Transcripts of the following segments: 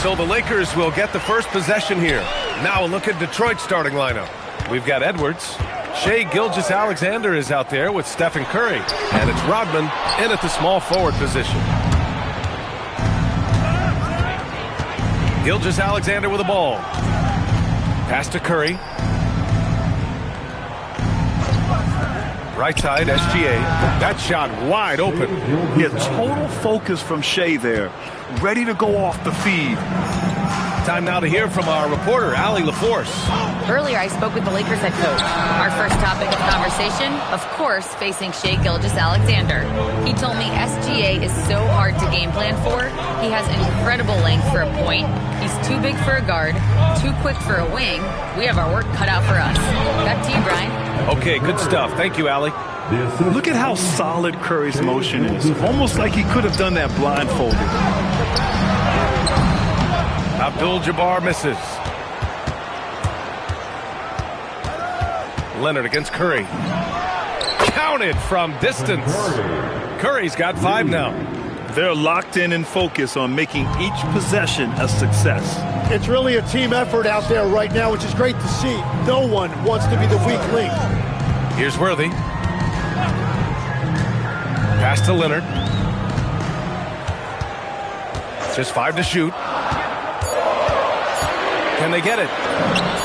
So the Lakers will get the first possession here. Now a look at Detroit's starting lineup. We've got Edwards. Shai Gilgeous-Alexander is out there with Stephen Curry. And it's Rodman in at the small forward position. Gilgeous-Alexander with the ball. Pass to Curry. Right side, SGA. That shot wide open. Yeah, total focus from Shai there. Ready to go off the feed. Time now to hear from our reporter, Allie LaForce. Earlier, I spoke with the Lakers head coach. Our first topic of conversation, of course, facing Shai Gilgeous-Alexander. He told me SGA is so hard to game plan for. He has incredible length for a point. He's too big for a guard, too quick for a wing. We have our work cut out for us. Back to you, Brian. Okay, good stuff. Thank you, Allie. Look at how solid Curry's motion is. Almost like he could have done that blindfolded. Abdul-Jabbar misses. Leonard against Curry. Counted from distance. Curry's got 5 now. They're locked in and focused on making each possession a success. It's really a team effort out there right now, which is great to see. No one wants to be the weak link. Here's Worthy. Pass to Leonard. It's just 5 to shoot. Can they get it?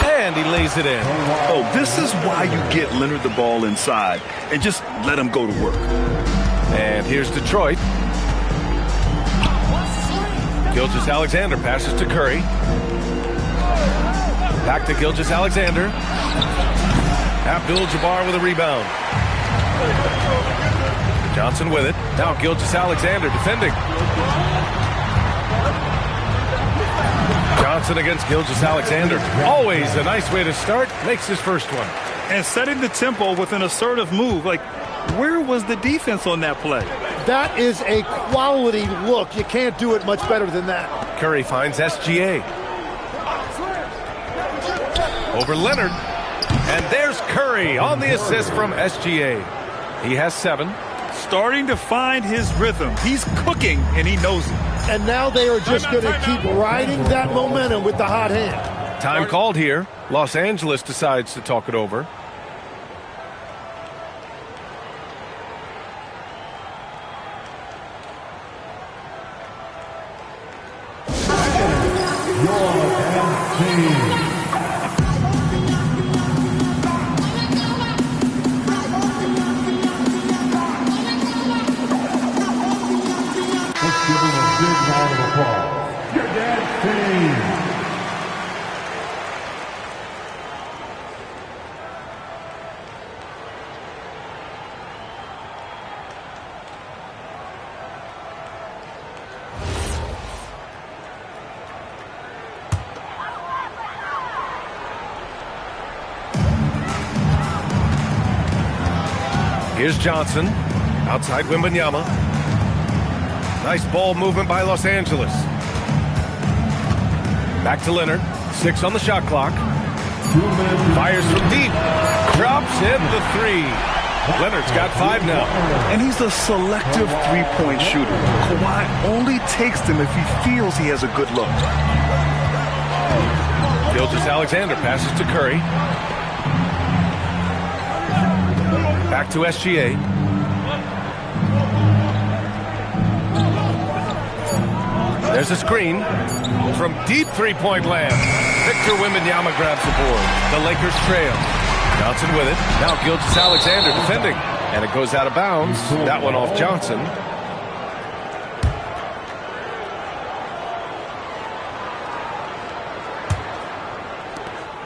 And he lays it in. Oh, this is why you get Leonard the ball inside and just let him go to work. And here's Detroit. Gilgeous-Alexander passes to Curry. Back to Gilgeous-Alexander. Abdul-Jabbar with a rebound. Johnson with it. Now Gilgeous-Alexander defending. Johnson against Gilgeous-Alexander. Always a nice way to start. Makes his first one. And setting the tempo with an assertive move. Like, where was the defense on that play? That is a quality look. You can't do it much better than that. Curry finds SGA. Over Leonard. And there's Curry on the assist from SGA. He has 7. Starting to find his rhythm. He's cooking, and he knows it. And now they are just going to keep riding that momentum with the hot hand. Time called here. Los Angeles decides to talk it over. Here's Johnson, outside Wembanyama. Nice ball movement by Los Angeles. Back to Leonard, 6 on the shot clock. Fires from deep, drops in the 3. Leonard's got 5 now. And he's a selective three-point shooter. Kawhi only takes them if he feels he has a good look. Gilgeous-Alexander passes to Curry. Back to SGA. There's a screen from deep three-point land. Victor Wembanyama grabs the board. The Lakers trail. Johnson with it. Now Gilgeous-Alexander defending. And it goes out of bounds. That one off Johnson.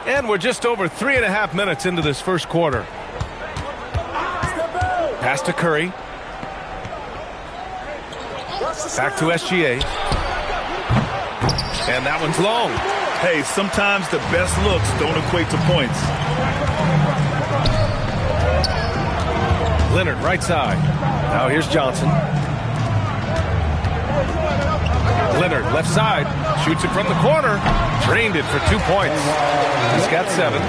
And we're just over 3.5 minutes into this first quarter. Pass to Curry. Back to SGA. And that one's long. Hey, sometimes the best looks don't equate to points. Leonard, right side. Now here's Johnson. Leonard, left side. Shoots it from the corner. Drained it for 2 points. He's got 7.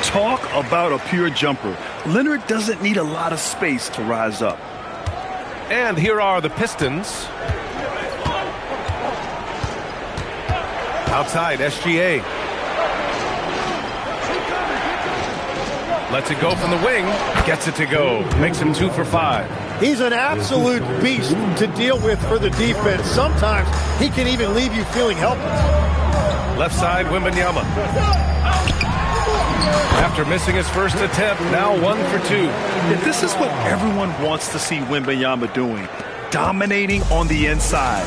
Talk about a pure jumper. Leonard doesn't need a lot of space to rise up. And here are the Pistons. Outside, SGA. Lets it go from the wing. Gets it to go. Makes him 2 for 5. He's an absolute beast to deal with for the defense. Sometimes he can even leave you feeling helpless. Left side, Wembanyama. After missing his first attempt, now 1 for 2. And this is what everyone wants to see Wembanyama doing. Dominating on the inside.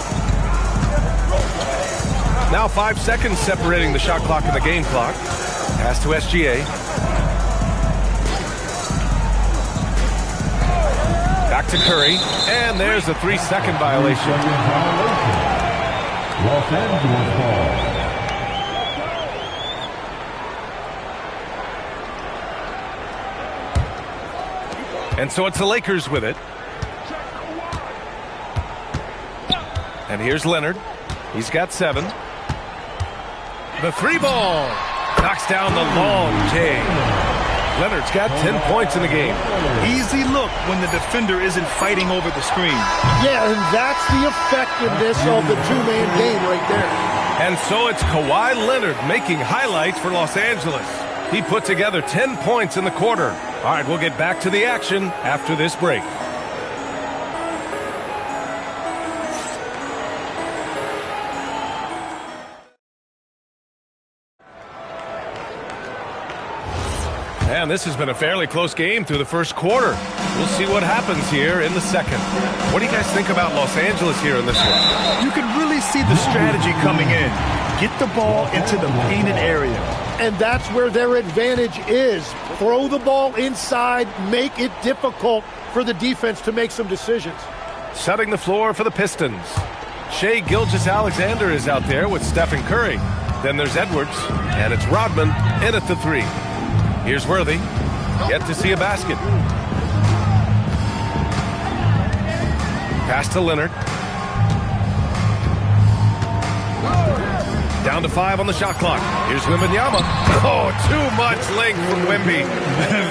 Now 5 seconds separating the shot clock and the game clock. Pass to SGA. Back to Curry. And there's a 3-second violation. Los Angeles ball. And so it's the Lakers with it. And here's Leonard. He's got 7. The 3-ball. Knocks down the long J. Leonard's got 10 points in the game. Easy look when the defender isn't fighting over the screen. Yeah, and that's the effectiveness of the two-man game right there. And so it's Kawhi Leonard making highlights for Los Angeles. He put together 10 points in the quarter. All right, we'll get back to the action after this break. And this has been a fairly close game through the first quarter. We'll see what happens here in the second. What do you guys think about Los Angeles here in this one? You can really see the strategy coming in. Get the ball into the painted area. And that's where their advantage is. Throw the ball inside, make it difficult for the defense to make some decisions. Setting the floor for the Pistons. Shai Gilgeous-Alexander is out there with Stephen Curry. Then there's Edwards, and it's Rodman in at the 3. Here's Worthy. Yet to see a basket. Pass to Leonard. Down to 5 on the shot clock. Here's Wembanyama. Oh, too much length from Wemby.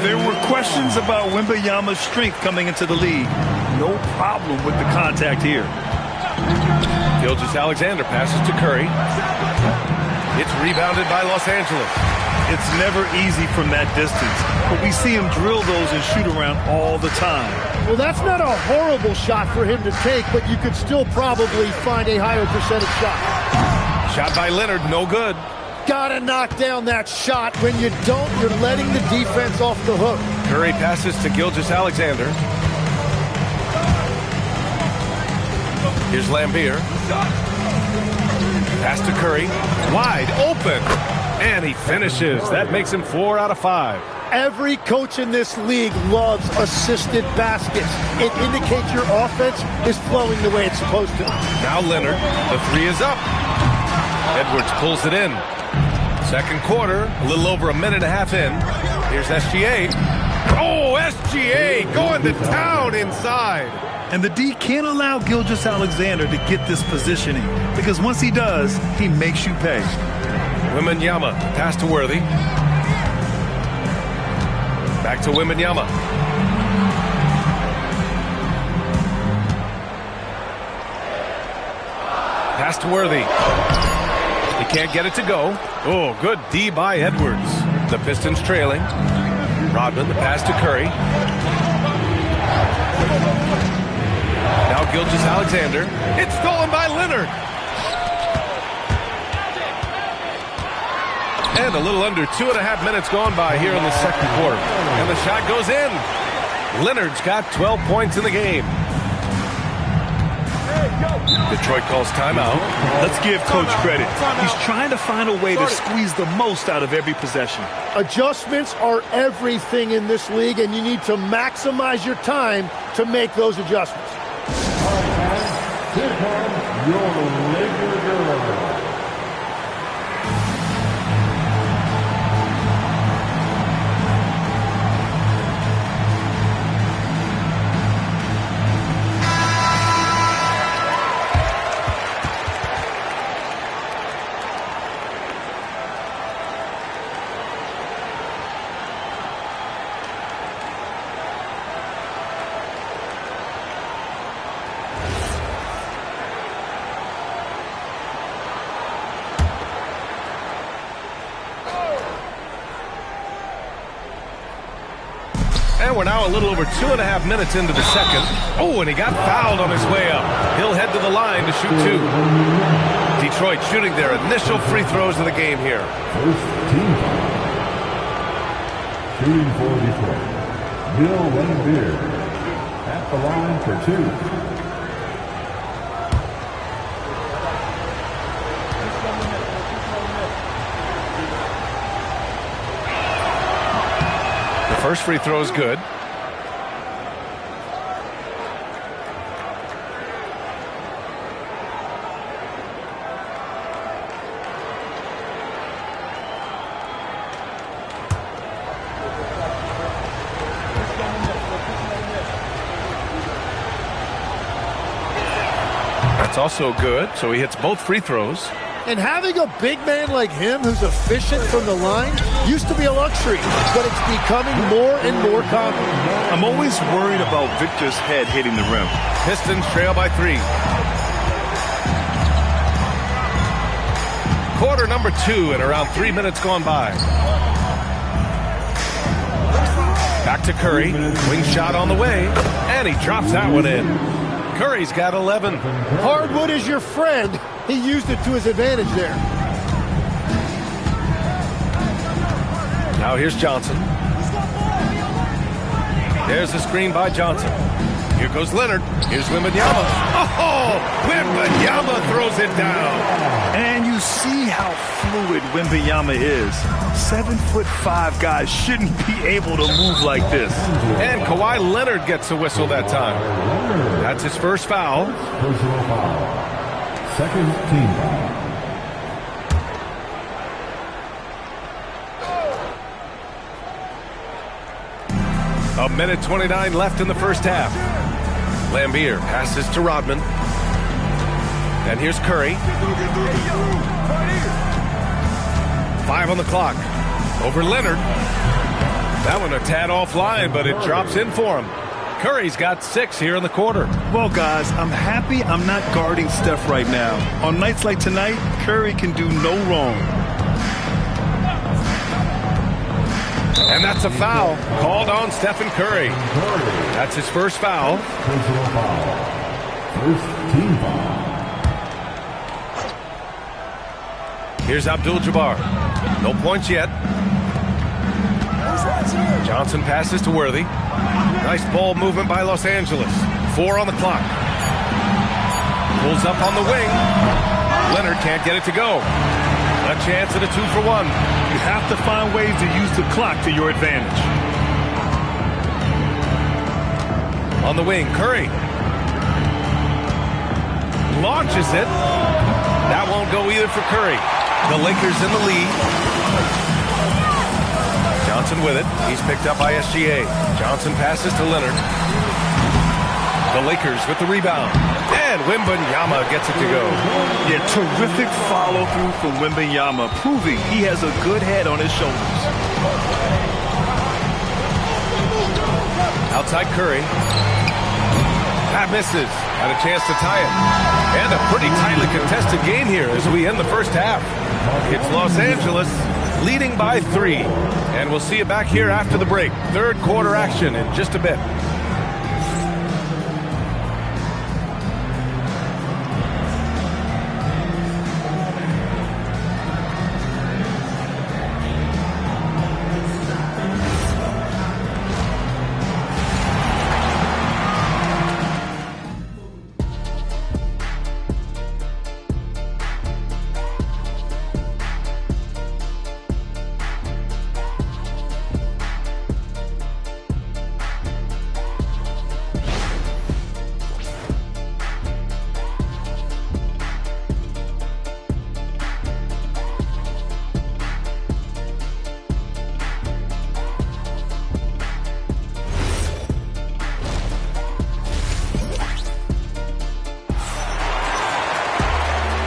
There were questions about Wembanyama's strength coming into the league. No problem with the contact here. Gilgeous-Alexander passes to Curry. It's rebounded by Los Angeles. It's never easy from that distance, but we see him drill those and shoot around all the time. Well, that's not a horrible shot for him to take, but you could still probably find a higher percentage shot. Shot by Leonard, no good. Gotta knock down that shot. When you don't, you're letting the defense off the hook. Curry passes to Gilgeous-Alexander. Here's Lambeer. Pass to Curry. Wide open. And he finishes. That makes him 4 out of 5. Every coach in this league loves assisted baskets. It indicates your offense is flowing the way it's supposed to. Now Leonard. The 3 is up. Edwards pulls it in. Second quarter, a little over a minute and a half in. Here's SGA. Oh, SGA going to town inside. And the D can't allow Gilgeous-Alexander to get this positioning, because once he does, he makes you pay. Wembanyama, pass to Worthy. Back to Wembanyama. Pass to Worthy. He can't get it to go. Oh, good D by Edwards. The Pistons trailing. Rodman, the pass to Curry. Now Gilgeous-Alexander. It's stolen by Leonard. And a little under 2.5 minutes gone by here in the second quarter. And the shot goes in. Leonard's got 12 points in the game. Detroit calls timeout. Let's give Coach credit. He's trying to find a way to squeeze the most out of every possession. Adjustments are everything in this league, and you need to maximize your time to make those adjustments. Here comes your Lakers girl. And we're now a little over 2.5 minutes into the second. Oh, and he got fouled on his way up. He'll head to the line to shoot 2. Detroit shooting their initial free throws of the game here. First team foul. Shooting for Detroit, Bill Laimbeer at the line for 2. The first free throw is good. That's also good, so he hits both free throws. And having a big man like him who's efficient from the line used to be a luxury, but it's becoming more and more common. I'm always worried about Victor's head hitting the rim. Pistons trail by 3. Quarter number 2 and around 3 minutes gone by. Back to Curry. Wing shot on the way, and he drops that one in. Curry's got 11. Hardwood is your friend. He used it to his advantage there. Now here's Johnson. There's the screen by Johnson. Here goes Leonard. Here's Wembanyama. Oh, Wembanyama throws it down. And you see how fluid Wembanyama is. 7'5" guys shouldn't be able to move like this. And Kawhi Leonard gets a whistle that time. That's his first foul. Personal foul. Second team foul. A minute 29 left in the first half. Laimbeer passes to Rodman. And here's Curry. 5 on the clock. Over Leonard. That one a tad offline, but it drops in for him. Curry's got 6 here in the quarter. Well, guys, I'm happy I'm not guarding Steph right now. On nights like tonight, Curry can do no wrong. And that's a foul called on Stephen Curry. That's his first foul. Personal foul. First team foul. Here's Abdul-Jabbar. No points yet. Johnson passes to Worthy. Nice ball movement by Los Angeles. 4 on the clock. Pulls up on the wing. Leonard can't get it to go. A chance at a 2-for-1. You have to find ways to use the clock to your advantage. On the wing, Curry. Launches it. That won't go either for Curry. The Lakers in the lead. Johnson with it. He's picked up by SGA. Johnson passes to Leonard. The Lakers with the rebound. And Wembanyama gets it to go. Yeah, terrific follow-through from Wembanyama, proving he has a good head on his shoulders. Outside Curry. That misses. Had a chance to tie it. And a pretty tightly contested game here as we end the first half. It's Los Angeles leading by 3. And we'll see you back here after the break. Third quarter action in just a bit.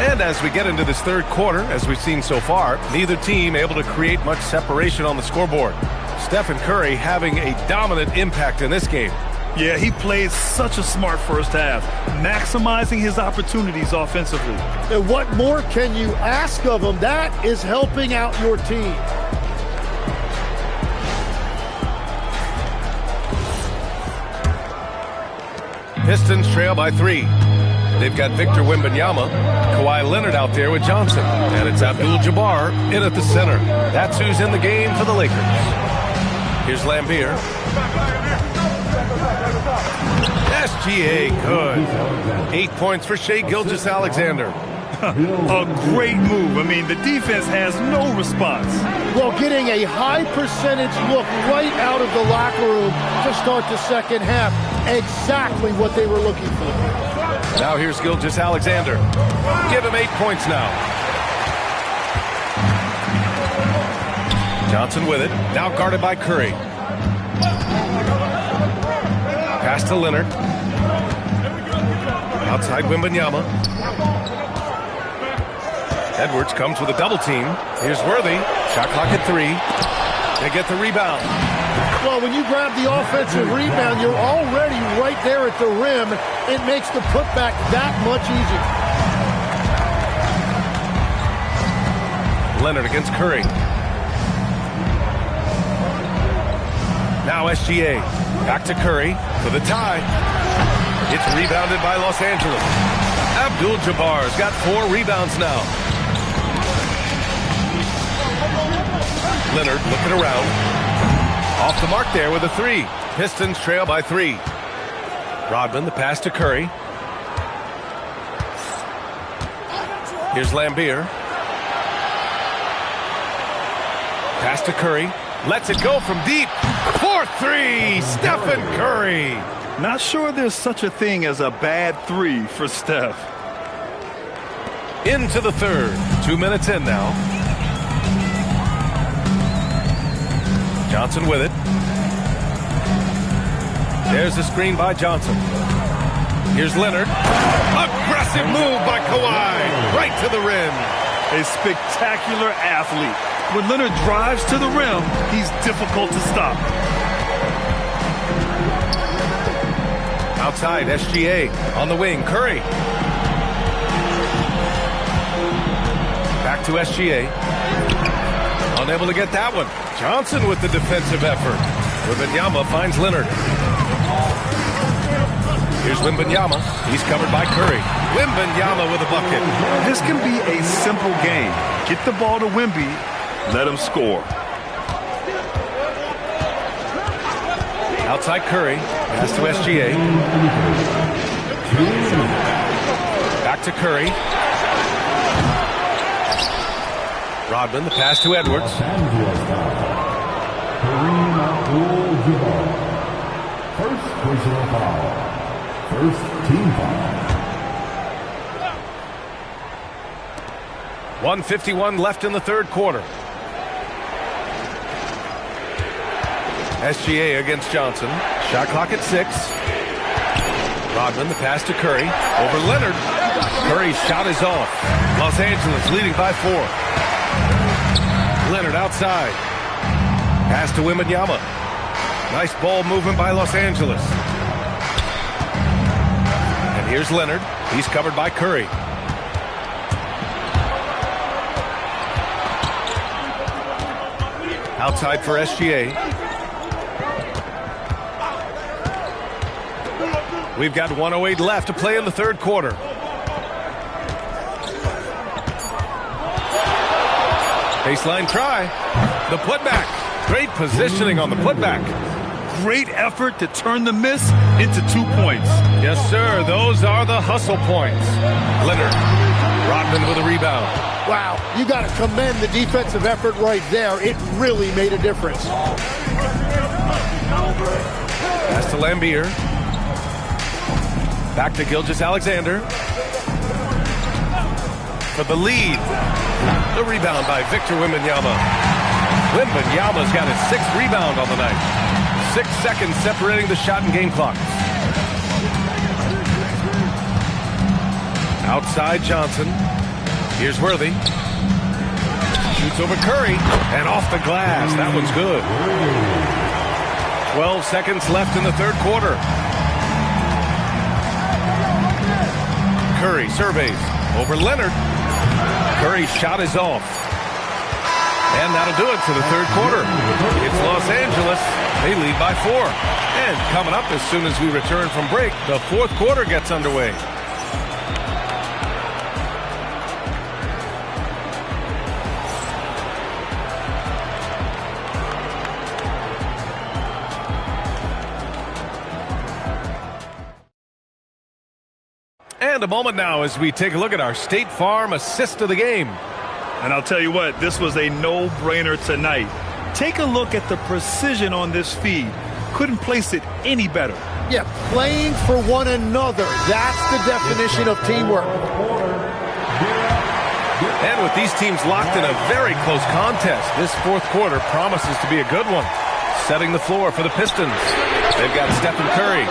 And as we get into this third quarter, as we've seen so far, neither team able to create much separation on the scoreboard. Stephen Curry having a dominant impact in this game. Yeah, he played such a smart first half, maximizing his opportunities offensively. And what more can you ask of him? That is helping out your team. Pistons trail by 3. They've got Victor Wembanyama, Kawhi Leonard out there with Johnson. And it's Abdul-Jabbar in at the center. That's who's in the game for the Lakers. Here's Lambeer. SGA, good. 8 points for Shai Gilgeous-Alexander. A great move. I mean, the defense has no response. Well, getting a high percentage look right out of the locker room to start the second half. Exactly what they were looking for. Now here's Gilgeous-Alexander. Give him 8 points now. Johnson with it. Now guarded by Curry. Pass to Leonard. Outside Wembanyama. Edwards comes with a double team. Here's Worthy. Shot clock at 3. They get the rebound. Well, when you grab the offensive rebound, you're already right there at the rim. It makes the putback that much easier. Leonard against Curry. Now SGA. Back to Curry for the tie. It's rebounded by Los Angeles. Abdul-Jabbar's got 4 rebounds now. Leonard looking around. Off the mark there with a 3. Pistons trail by 3. Rodman, the pass to Curry. Here's Lambeer. Pass to Curry. Lets it go from deep. 4-3, Stephen Curry. Not sure there's such a thing as a bad 3 for Steph. Into the third. 2 minutes in now. Johnson with it. There's the screen by Johnson. Here's Leonard. Aggressive move by Kawhi. Right to the rim. A spectacular athlete. When Leonard drives to the rim, he's difficult to stop. Outside, SGA on the wing. Curry. Back to SGA. Unable to get that one. Johnson with the defensive effort. Wembanyama finds Leonard. Here's Wembanyama. He's covered by Curry. Wembanyama with a bucket. This can be a simple game. Get the ball to Wemby. Let him score. Outside Curry. Pass to SGA. Back to Curry. Rodman, the pass to Edwards. Kareem Abdul-Jabbar. First personal foul. First team foul. 1:51 left in the third quarter. SGA against Johnson. Shot clock at 6. Rodman, the pass to Curry. Over Leonard. Curry's shot is off. Los Angeles leading by 4. Leonard outside. Pass to Wembanyama. Nice ball movement by Los Angeles. And here's Leonard. He's covered by Curry. Outside for SGA. We've got 1:08 left to play in the third quarter. Baseline try. The putback. Great positioning on the putback. Great effort to turn the miss into 2 points. Yes, sir. Those are the hustle points. Leonard. Rodman with a rebound. Wow, you got to commend the defensive effort right there. It really made a difference. Pass to Lambeer. Back to Gilgeous-Alexander. For the lead. The rebound by Victor Wembanyama. Wembanyama's got his 6th rebound on the night. 6 seconds separating the shot and game clock. Outside Johnson. Here's Worthy. Shoots over Curry. And off the glass. That one's good. 12 seconds left in the third quarter. Curry surveys over Leonard. Curry's shot is off. And that'll do it for the third quarter. It's Los Angeles. They lead by 4. And coming up as soon as we return from break, the fourth quarter gets underway. And a moment now as we take a look at our State Farm assist of the game. And I'll tell you what, this was a no-brainer tonight. Take a look at the precision on this feed. Couldn't place it any better. Yeah, playing for one another. That's the definition of teamwork. And with these teams locked in a very close contest, this fourth quarter promises to be a good one. Setting the floor for the Pistons. They've got Stephen Curry.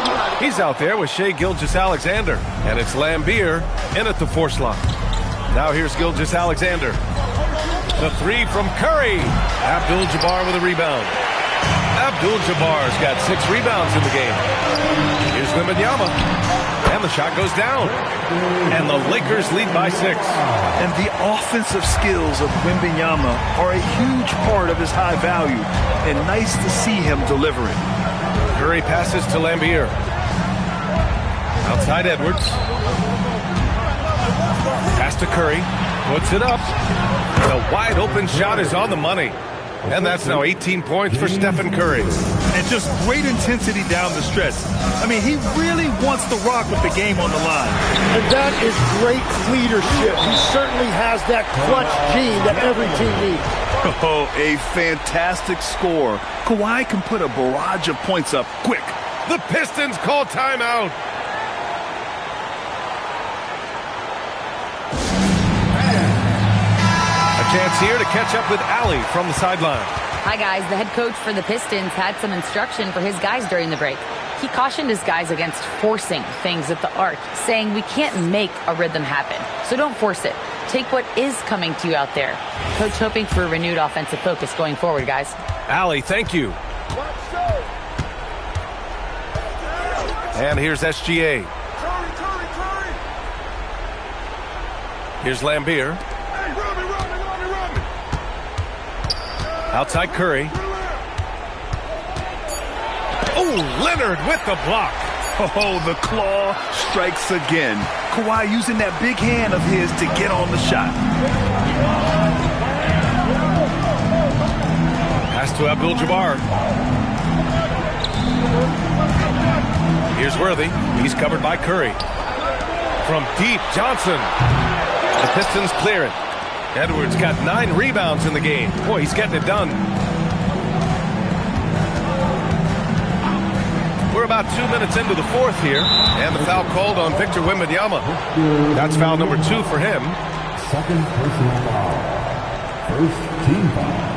He's out there with Shai Gilgeous-Alexander. And it's Lambier in at the 4 slot. Now here's Gilgeous-Alexander. The 3 from Curry. Abdul-Jabbar with a rebound. Abdul-Jabbar's got 6 rebounds in the game. Here's Wembanyama. And the shot goes down. And the Lakers lead by 6. And the offensive skills of Wembanyama are a huge part of his high value. And nice to see him deliver it. Curry passes to Lambier. Outside Edwards. Pass to Curry. Puts it up. The wide open shot is on the money. And that's now 18 points for Stephen Curry. And just great intensity down the stretch. I mean, he really wants to rock with the game on the line. And that is great leadership. He certainly has that clutch gene that every team needs. Oh, a fantastic score. Kawhi can put a barrage of points up quick. The Pistons call timeout. A chance here to catch up with Allie from the sideline. Hi, guys. The head coach for the Pistons had some instruction for his guys during the break. He cautioned his guys against forcing things at the arc, saying we can't make a rhythm happen. So don't force it. Take what is coming to you out there. Coach hoping for a renewed offensive focus going forward, guys. Allie, thank you. And here's SGA. Here's Lambier. Outside Curry. Oh, Leonard with the block. Oh, the claw strikes again. Kawhi using that big hand of his to get on the shot. Pass to Abdul-Jabbar. Here's Worthy. He's covered by Curry. From deep, Johnson. The Pistons clear it. Edwards got 9 rebounds in the game. Boy, he's getting it done. We're about 2 minutes into the fourth here, and the foul called on Victor Wembanyama. That's foul number 2 for him. Second personal foul. First team foul.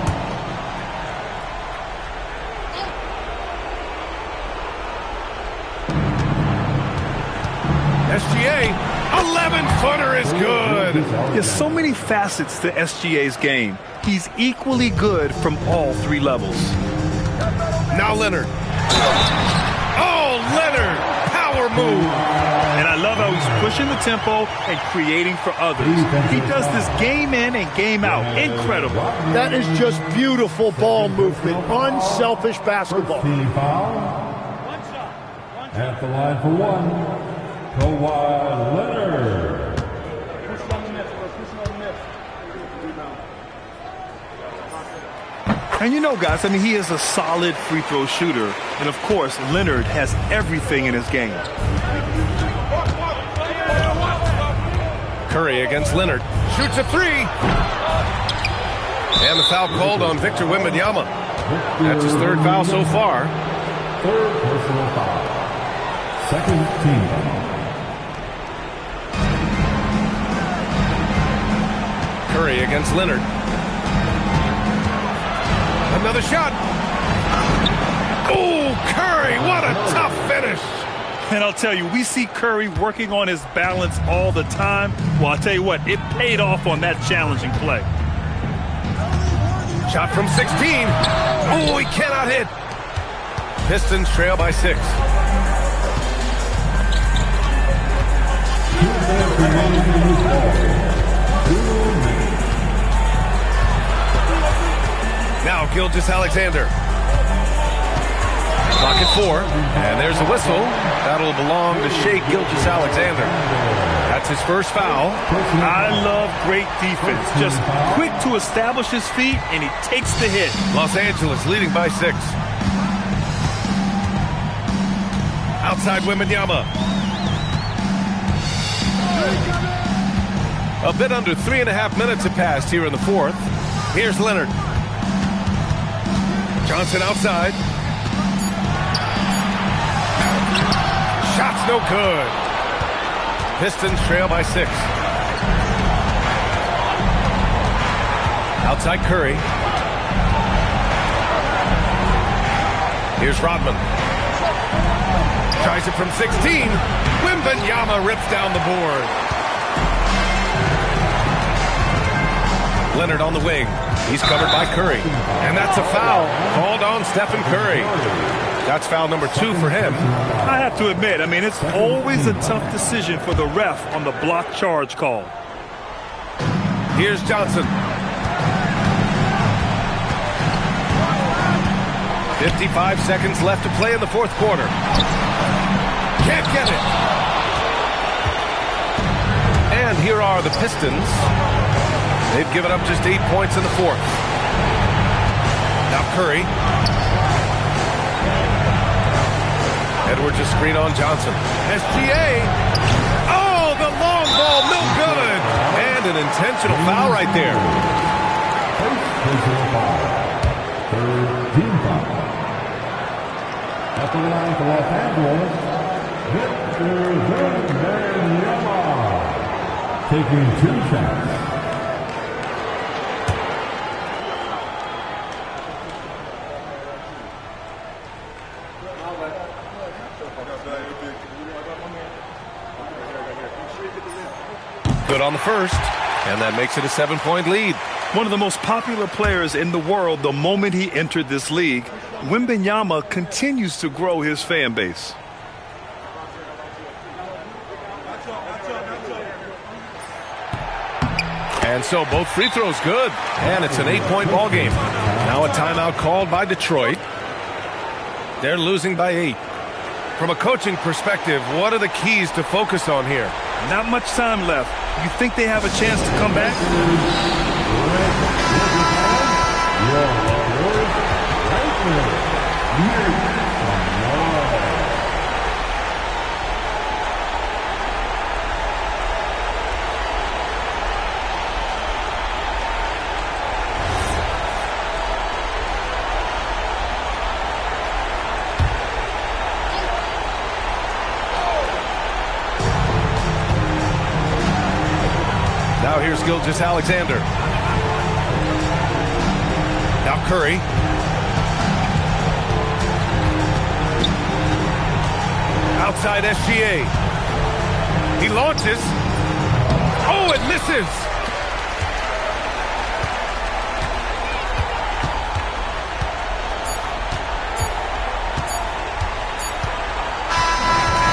SGA, 11-footer is good. There's so many facets to SGA's game. He's equally good from all 3 levels. Now Leonard. Oh, Leonard, power move. And I love how he's pushing the tempo and creating for others. He does this game in and game out. Incredible. That is just beautiful ball movement. Unselfish basketball. Team foul. At the line for 1. Kawhi Leonard. And you know, guys, I mean, he is a solid free throw shooter. And, of course, Leonard has everything in his game. Curry against Leonard. Shoots a 3. And the foul called on Victor Wembanyama. That's his 3rd foul so far. 3rd personal foul. Second team foul. Curry against Leonard. Another shot. Oh, Curry, what a tough finish. And I'll tell you, we see Curry working on his balance all the time. Well, I'll tell you what, it paid off on that challenging play. Shot from 16. Oh, he cannot hit. Pistons trail by 6. 2 minutes remaining in this ball. 2 minutes. Now Gilgeous-Alexander. Clock at 4, and there's a whistle. That'll belong to Shai Gilgeous-Alexander. That's his first foul. I love great defense. Just quick to establish his feet, and he takes the hit. Los Angeles leading by 6. Outside Wembanyama. A bit under 3.5 minutes have passed here in the fourth. Here's Leonard. Johnson outside. Shot's no good. Pistons trail by 6. Outside Curry. Here's Rodman. Tries it from 16. Wembanyama rips down the board. Leonard on the wing. He's covered by Curry. And that's a foul called on Stephen Curry. That's foul number 2 for him. I have to admit, it's always a tough decision for the ref on the block charge call. Here's Johnson. 55 seconds left to play in the fourth quarter. Can't get it. And here are the Pistons. They've given up just 8 points in the fourth. Now Curry. Edwards a screen on Johnson. SGA. Oh, the long ball, no good. And an intentional foul right there. Personal foul. Third team foul. At the line for Los Angeles, Victor Wembanyama. Taking 2 shots. Good on the first, and that makes it a 7-point lead. One of the most popular players in the world the moment he entered this league, Wembanyama continues to grow his fan base. And so both free throws good, and it's an 8-point ball game. Now a timeout called by Detroit. They're losing by 8. From a coaching perspective, what are the keys to focus on here? Not much time left. You think they have a chance to come back? Now here's Gilgeous-Alexander. Now Curry. Outside SGA. He launches. Oh, it misses.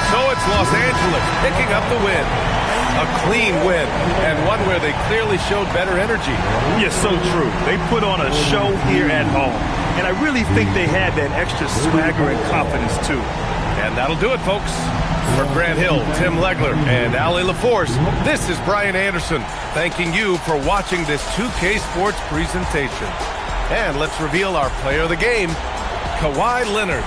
So it's Los Angeles picking up the win. A clean win, and one where they clearly showed better energy. Yes, so true. They put on a show here at home, and I really think they had that extra swagger and confidence, too. And that'll do it, folks. For Grant Hill, Tim Legler, and Allie LaForce, this is Brian Anderson, thanking you for watching this 2K Sports presentation. And let's reveal our player of the game, Kawhi Leonard.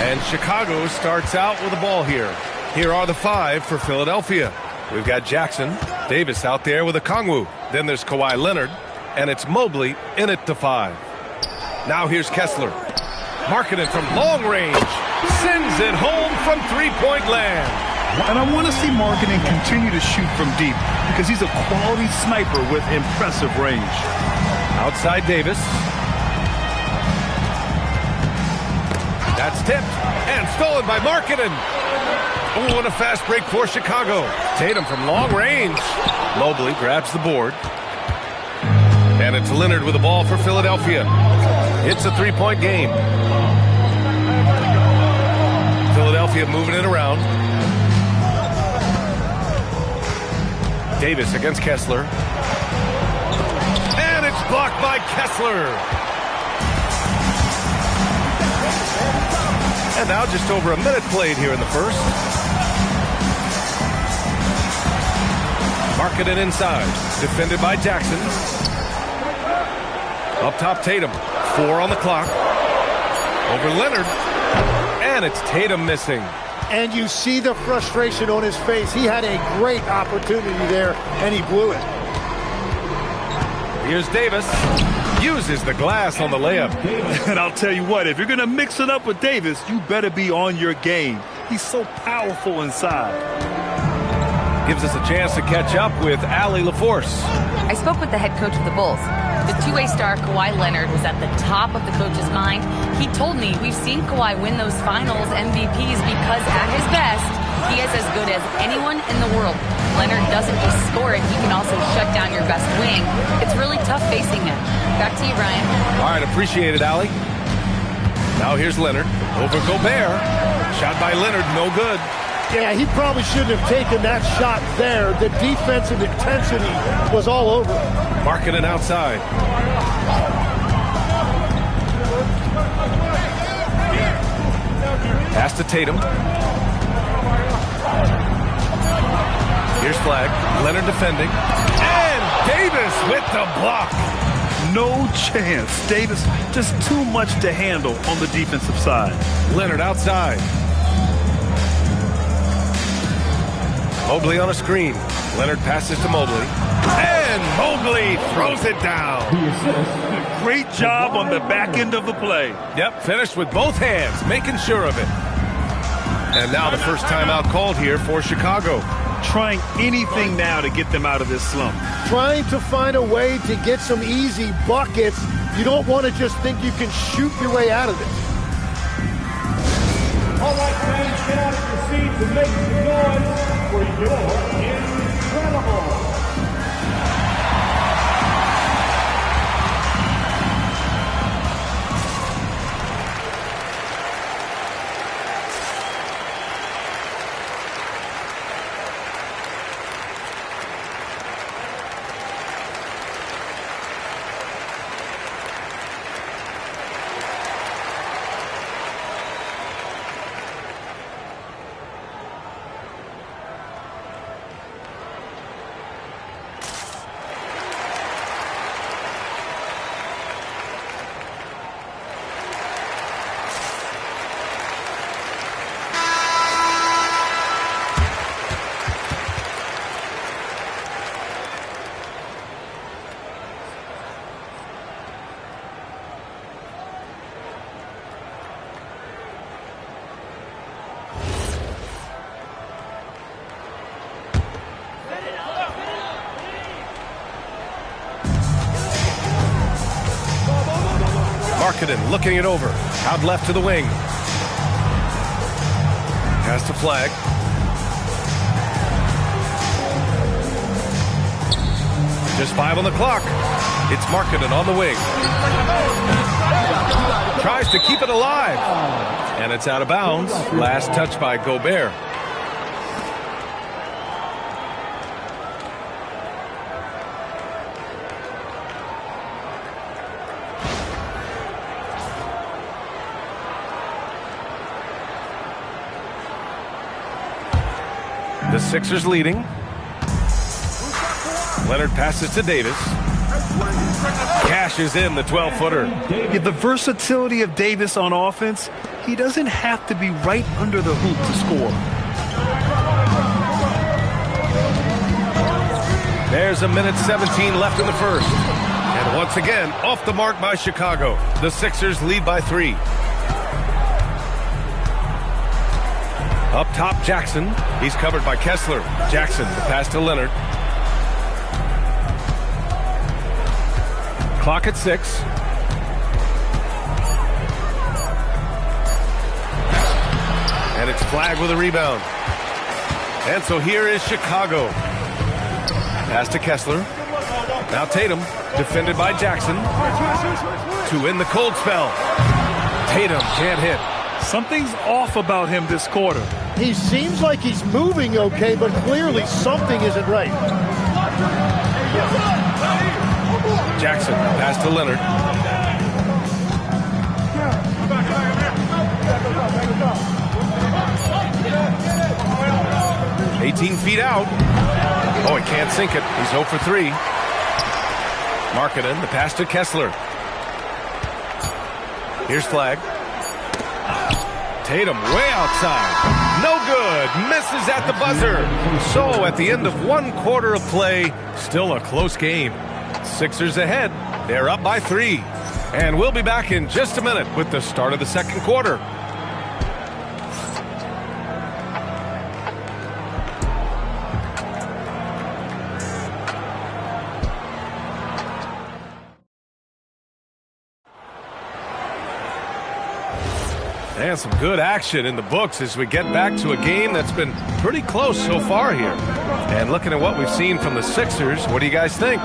And Chicago starts out with the ball here. Here are the 5 for Philadelphia. We've got Jackson, Davis out there with a Okongwu. Then there's Kawhi Leonard, and it's Mobley in it to 5. Now here's Kessler. Markkanen from long range. Sends it home from three-point land. And I want to see Markkanen continue to shoot from deep because he's a quality sniper with impressive range. Outside Davis. That's tipped and stolen by Markkanen. Oh, and a fast break for Chicago. Tatum from long range. Mobley grabs the board. And it's Leonard with the ball for Philadelphia. It's a three-point game. Philadelphia moving it around. Davis against Kessler. And it's blocked by Kessler. And now just over a minute played here in the first. Markkanen inside. Defended by Jackson. Up top, Tatum. 4 on the clock. Over Leonard. And it's Tatum missing. And you see the frustration on his face. He had a great opportunity there, and he blew it. Here's Davis. Uses the glass on the layup. And I'll tell you what, if you're going to mix it up with Davis, you better be on your game. He's so powerful inside. Gives us a chance to catch up with Allie LaForce. I spoke with the head coach of the Bulls. The two-way star Kawhi Leonard was at the top of the coach's mind. He told me we've seen Kawhi win those finals MVPs because at his best, he is as good as anyone in the world. Leonard doesn't just score it, he can also shut down your best wing. It's really tough facing him. Back to you, Ryan. All right, appreciate it, Allie. Now here's Leonard over Gobert. Shot by Leonard, no good. Yeah, he probably shouldn't have taken that shot there. The defensive intensity was all over. Markkanen outside. Pass to Tatum. Here's Flag. Leonard defending. And Davis with the block. No chance. Davis just too much to handle on the defensive side. Leonard outside. Mobley on a screen. Leonard passes to Mobley. And Mobley throws it down. Great job on the back end of the play. Yep, finished with both hands, making sure of it. And now the first timeout called here for Chicago. Trying anything now to get them out of this slump. Trying to find a way to get some easy buckets. You don't want to just think you can shoot your way out of this. All right, fans, get out of your seats and make some noise for your Incredible. Markkanen looking it over. Out left to the wing. Pass to Flag. Just 5 on the clock. It's Markkanen on the wing. Tries to keep it alive. And it's out of bounds. Last touch by Gobert. The Sixers leading. Leonard passes to Davis. Cashes in the 12-footer. Yeah, the versatility of Davis on offense, he doesn't have to be right under the hoop to score. There's a minute 17 left in the first. And once again, off the mark by Chicago. The Sixers lead by 3. Up top, Jackson. He's covered by Kessler. Jackson, the pass to Leonard. Clock at 6. And it's Flagg with a rebound. And so here is Chicago. Pass to Kessler. Now Tatum, defended by Jackson. To end the cold spell. Tatum can't hit. Something's off about him this quarter. He seems like he's moving okay, but clearly something isn't right. Jackson, pass to Leonard. "18 feet out. Oh, he can't sink it. He's 0 for 3. Markkanen, the pass to Kessler. Here's Flagg. Tatum way outside. No good. Misses at the buzzer. So at the end of 1 quarter of play, still a close game. Sixers ahead. They're up by 3. And we'll be back in just a minute with the start of the second quarter. And some good action in the books as we get back to a game that's been pretty close so far here. And looking at what we've seen from the Sixers, what do you guys think?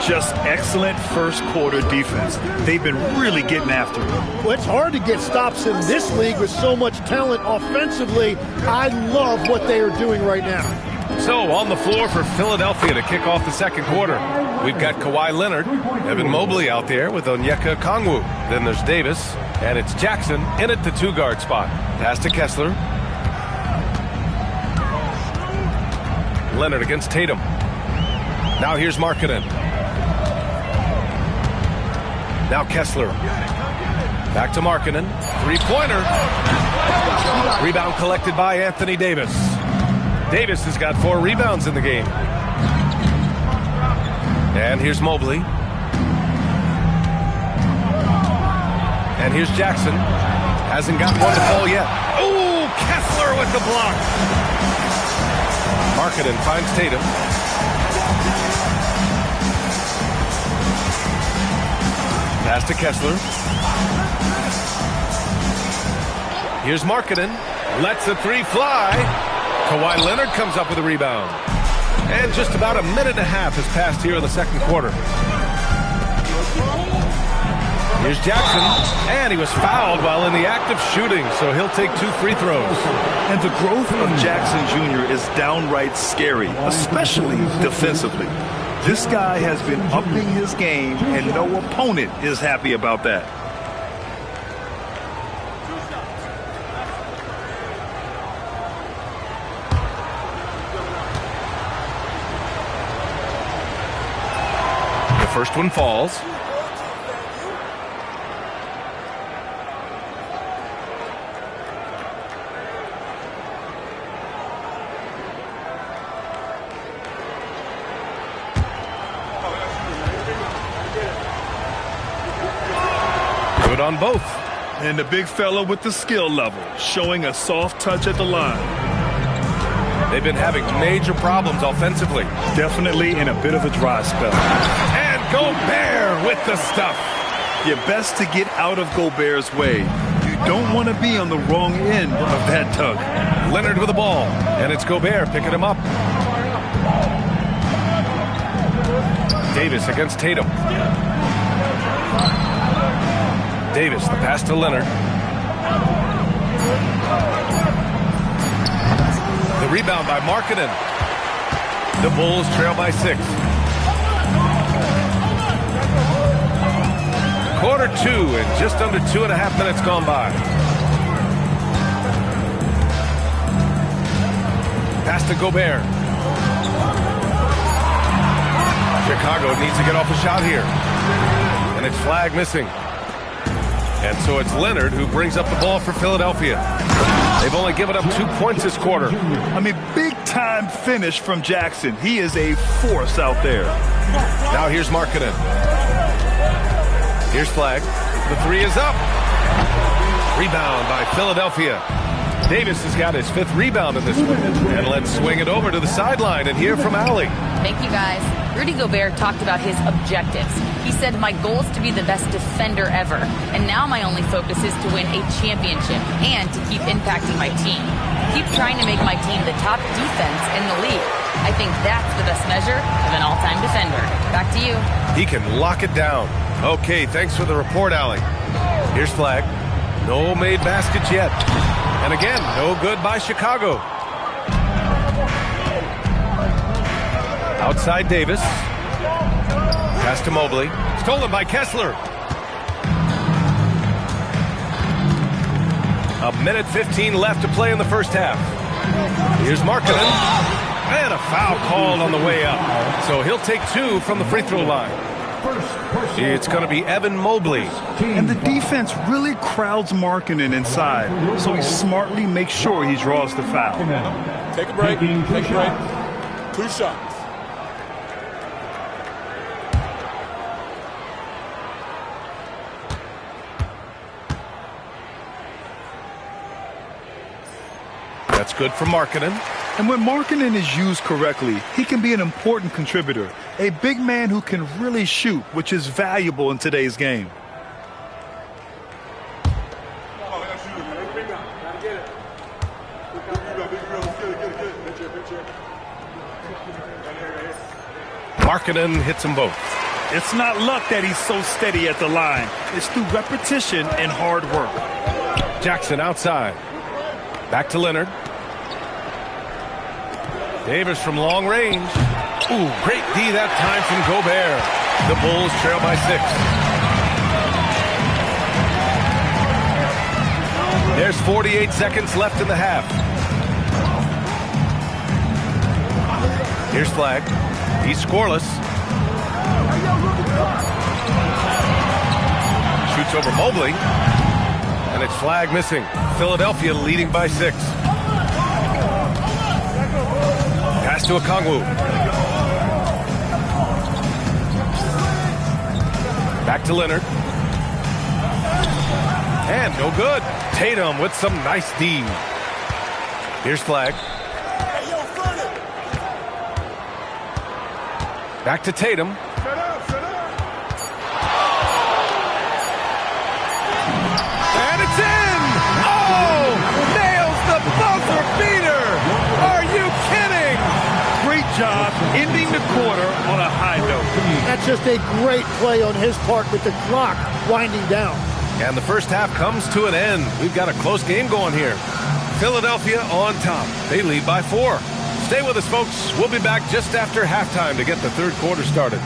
Just excellent first quarter defense. They've been really getting after it. Well, it's hard to get stops in this league with so much talent offensively. I love what they are doing right now. So on the floor for Philadelphia to kick off the second quarter, we've got Kawhi Leonard, Evan Mobley out there with Onyeka Okongwu. Then there's Davis, and it's Jackson in at the 2-guard spot. Pass to Kessler. Leonard against Tatum. Now here's Markkanen. Now Kessler. Back to Markkanen. 3-pointer. Rebound collected by Anthony Davis. Davis has got 4 rebounds in the game. And here's Mobley. And here's Jackson. Hasn't got one to fall yet. Oh, Kessler with the block. Markkanen finds Tatum. Pass to Kessler. Here's Markkanen. Lets the 3 fly. Kawhi Leonard comes up with a rebound. And just about a minute and a half has passed here in the second quarter. Here's Jackson, and he was fouled while in the act of shooting, so he'll take 2 free throws. And the growth of Jackson Jr. is downright scary, especially defensively. This guy has been upping his game, and no opponent is happy about that. The first one falls. Good on both. And the big fella with the skill level, showing a soft touch at the line. They've been having major problems offensively. Definitely in a bit of a dry spell. And Gobert with the stuff. You're best to get out of Gobert's way. You don't want to be on the wrong end of that tug. Leonard with the ball, and it's Gobert picking him up. Davis against Tatum. Davis, the pass to Leonard. The rebound by Markkanen. The Bulls trail by 6. Quarter 2 and just under 2.5 minutes gone by. Pass to Gobert. Chicago needs to get off a shot here. And it's flag missing. And so it's Leonard who brings up the ball for Philadelphia. They've only given up 2 points this quarter. I mean, big-time finish from Jackson. He is a force out there. Now here's Markkanen. Here's flag. The three is up. Rebound by Philadelphia. Davis has got his 5th rebound in this one. And let's swing it over to the sideline and hear from Allie. Thank you, guys. Rudy Gobert talked about his objectives. He said, my goal is to be the best defender ever. And now my only focus is to win a championship and to keep impacting my team. Keep trying to make my team the top defense in the league. I think that's the best measure of an all-time defender. Back to you. He can lock it down. Okay, thanks for the report, Allie. Here's flag. No made baskets yet. And again, no good by Chicago. Outside Davis. Pass to Mobley. Stolen by Kessler. 1:15 left to play in the first half. Here's Markkanen. And a foul called on the way up. So he'll take 2 from the free throw line. It's going to be Evan Mobley. And the defense really crowds Markkanen inside, so he smartly makes sure he draws the foul. Take a break. Take a break. 2 shots. That's good for Markkanen. And when Markkanen is used correctly, he can be an important contributor. A big man who can really shoot, which is valuable in today's game. Markkanen hits them both. It's not luck that he's so steady at the line. It's through repetition and hard work. Jackson outside. Back to Leonard. Davis from long range. Ooh, great D that time from Gobert. The Bulls trail by 6. There's 48 seconds left in the half. Here's flag. He's scoreless. Shoots over Mobley. And it's flag missing. Philadelphia leading by 6. Pass to Okongwu. Back to Leonard. And no good. Tatum with some nice D. Here's flag. Back to Tatum. And it's in! Oh! Nails the buzzer beater! Are you kidding? Great job ending the quarter on a high note. That's just a great play on his part with the clock winding down. And the first half comes to an end. We've got a close game going here. Philadelphia on top. They lead by 4. Stay with us, folks. We'll be back just after halftime to get the third quarter started.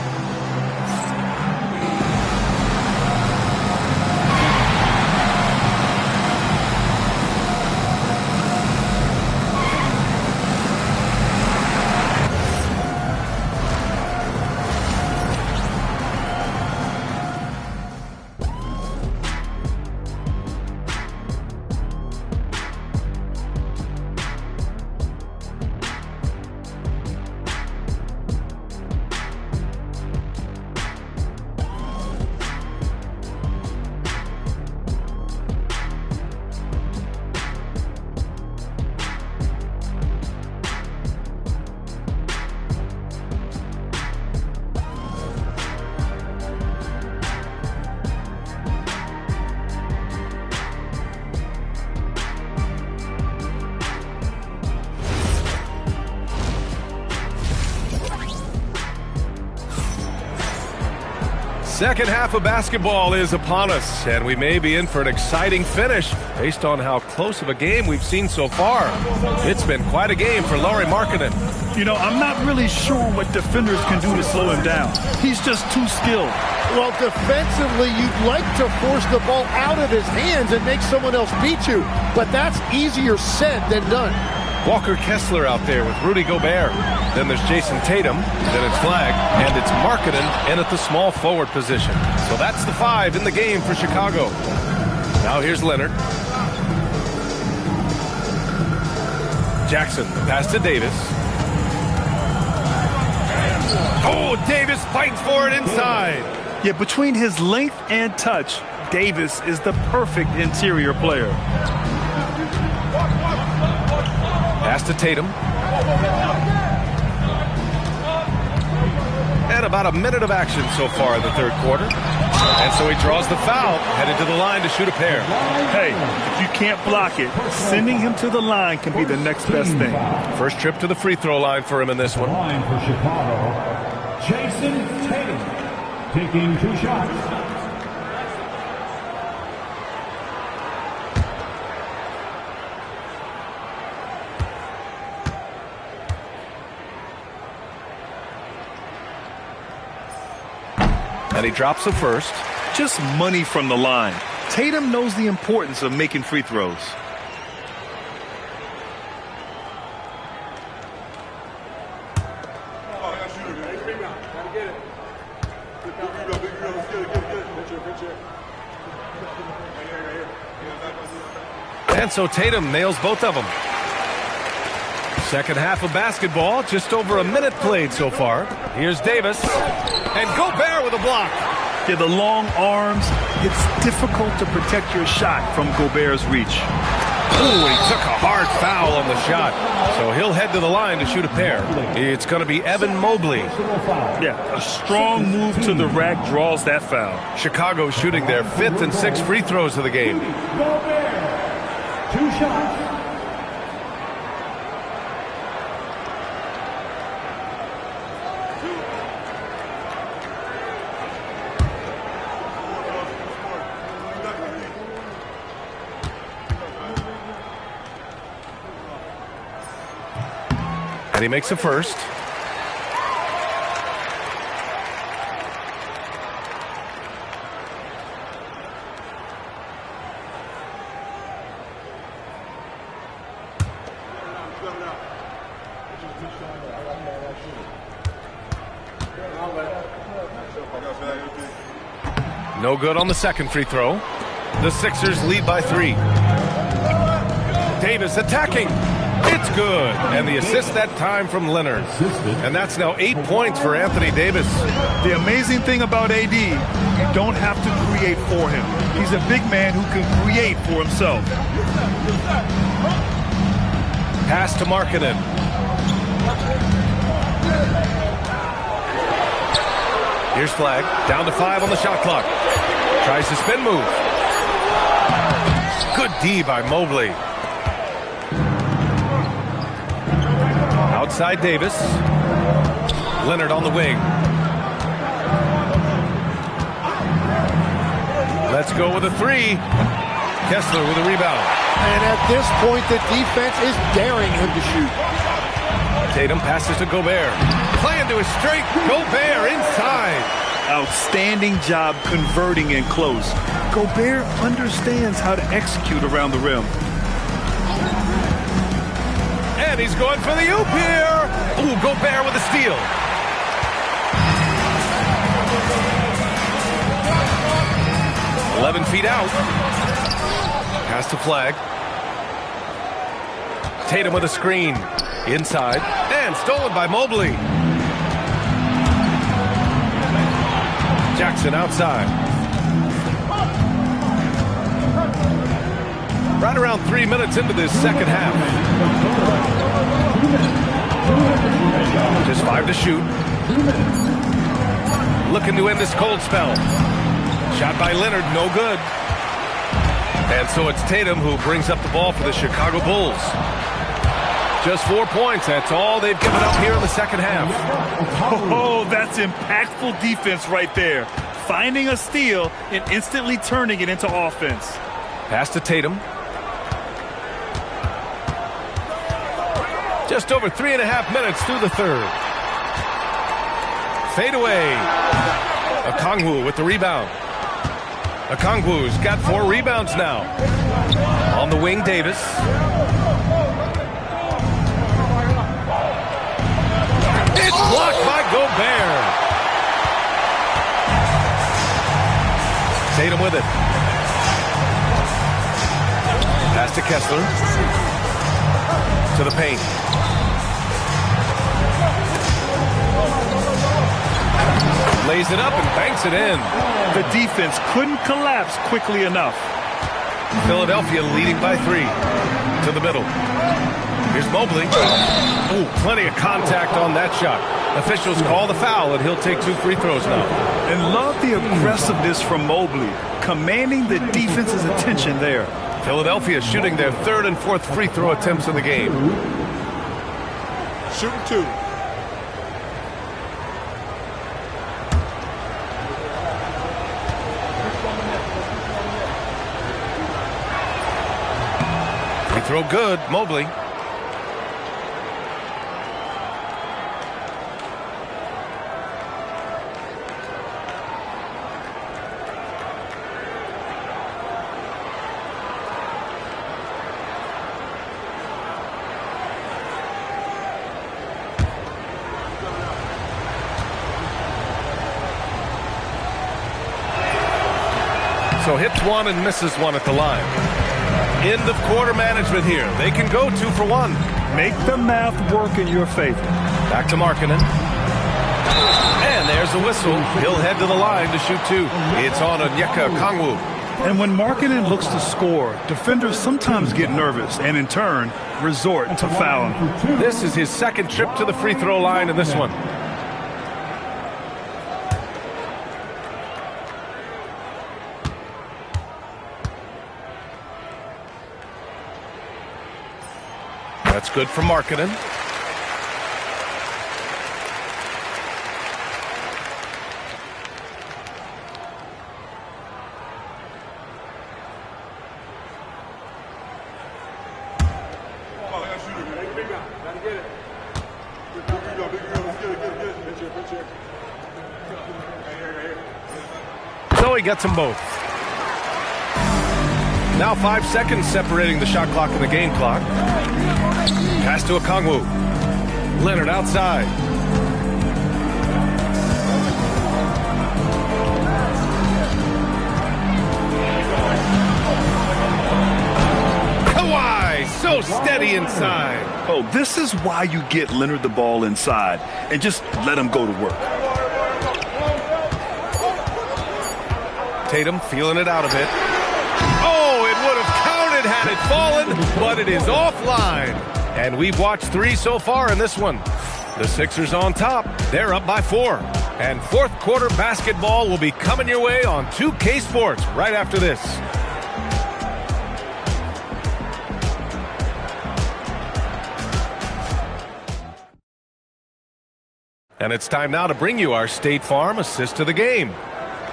Second half of basketball is upon us, and we may be in for an exciting finish based on how close of a game we've seen so far. It's been quite a game for Lauri Markkanen. You know, I'm not really sure what defenders can do to slow him down. He's just too skilled. Well, defensively, you'd like to force the ball out of his hands and make someone else beat you, but that's easier said than done. Walker Kessler out there with Rudy Gobert. Then there's Jason Tatum. Then it's Flagg. And it's Markkanen in at the small forward position. So that's the 5 in the game for Chicago. Now here's Leonard. Jackson, the pass to Davis. Oh, Davis fights for it inside. Yeah, between his length and touch, Davis is the perfect interior player. Pass to Tatum. And about a minute of action so far in the third quarter. And so he draws the foul, headed to the line to shoot a pair. Hey, if you can't block it, sending him to the line can be the next best thing. First trip to the free throw line for him in this one. Line for Chicago, Jason Tatum, taking 2 shots. And he drops the first. Just money from the line. Tatum knows the importance of making free throws. And so Tatum nails both of them. Second half of basketball, just over a minute played so far. Here's Davis. And Gobert with a block. Yeah, the long arms, it's difficult to protect your shot from Gobert's reach. Ooh, he took a hard foul on the shot. So he'll head to the line to shoot a pair. It's going to be Evan Mobley. Yeah, a strong move to the rack draws that foul. Chicago shooting their 5th and 6th free throws of the game. Gobert, 2 shots. And he makes the first. No good on the second free throw. The Sixers lead by 3. Davis attacking. It's good. And the assist that time from Leonard. And that's now 8 points for Anthony Davis. The amazing thing about AD, you don't have to create for him. He's a big man who can create for himself. Pass to Markkanen. Here's Flagg. Down to 5 on the shot clock. Tries to spin move. Good D by Mobley. Outside Davis. Leonard on the wing. Let's go with a 3. Kessler with a rebound. And at this point, the defense is daring him to shoot. Tatum passes to Gobert. Play into his straight. Gobert inside. Outstanding job converting in close. Gobert understands how to execute around the rim. And he's going for the oop here. Ooh, Gobert with a steal. "11 feet out. Pass to Flagg. Tatum with a screen. Inside. And stolen by Mobley. Jackson outside. Right around 3 minutes into this second half. Just 5 to shoot. Looking to end this cold spell. Shot by Leonard, no good. And so it's Tatum who brings up the ball for the Chicago Bulls. Just 4 points. That's all they've given up here in the second half. Oh, that's impactful defense right there. Finding a steal and instantly turning it into offense. Pass to Tatum. Just over 3.5 minutes through the third. Fade away. Okongwu with the rebound. Okongwu's got 4 rebounds now. On the wing, Davis. Blocked by Gobert. Tatum with it. Pass to Kessler. To the paint. Lays it up and banks it in. The defense couldn't collapse quickly enough. Philadelphia leading by 3. To the middle. Here's Mobley. Ooh, plenty of contact on that shot. Officials call the foul, and he'll take 2 free throws now. And love the aggressiveness from Mobley, commanding the defense's attention there. Philadelphia shooting their 3rd and 4th free throw attempts of the game. Shooting 2. Free throw good, Mobley. So hits 1 and misses 1 at the line. End of quarter management here. They can go 2 for 1. Make the math work in your favor. Back to Markkanen. And there's a whistle. He'll head to the line to shoot 2. It's on Onyeka Okongwu. And when Markkanen looks to score, defenders sometimes get nervous and in turn resort to fouling. This is his 2nd trip to the free throw line in this one. That's good for Markkanen. So he gets them both. Now 5 seconds separating the shot clock and the game clock. Pass to Okongwu. Leonard outside. Kawhi, so steady inside. Oh, this is why you get Leonard the ball inside and just let him go to work. Tatum feeling it out a bit. Oh, it would have counted had it fallen, but it is offline. And we've watched 3 so far in this one. The Sixers on top. They're up by 4. And 4th quarter basketball will be coming your way on 2K Sports right after this. And it's time now to bring you our State Farm assist to the game.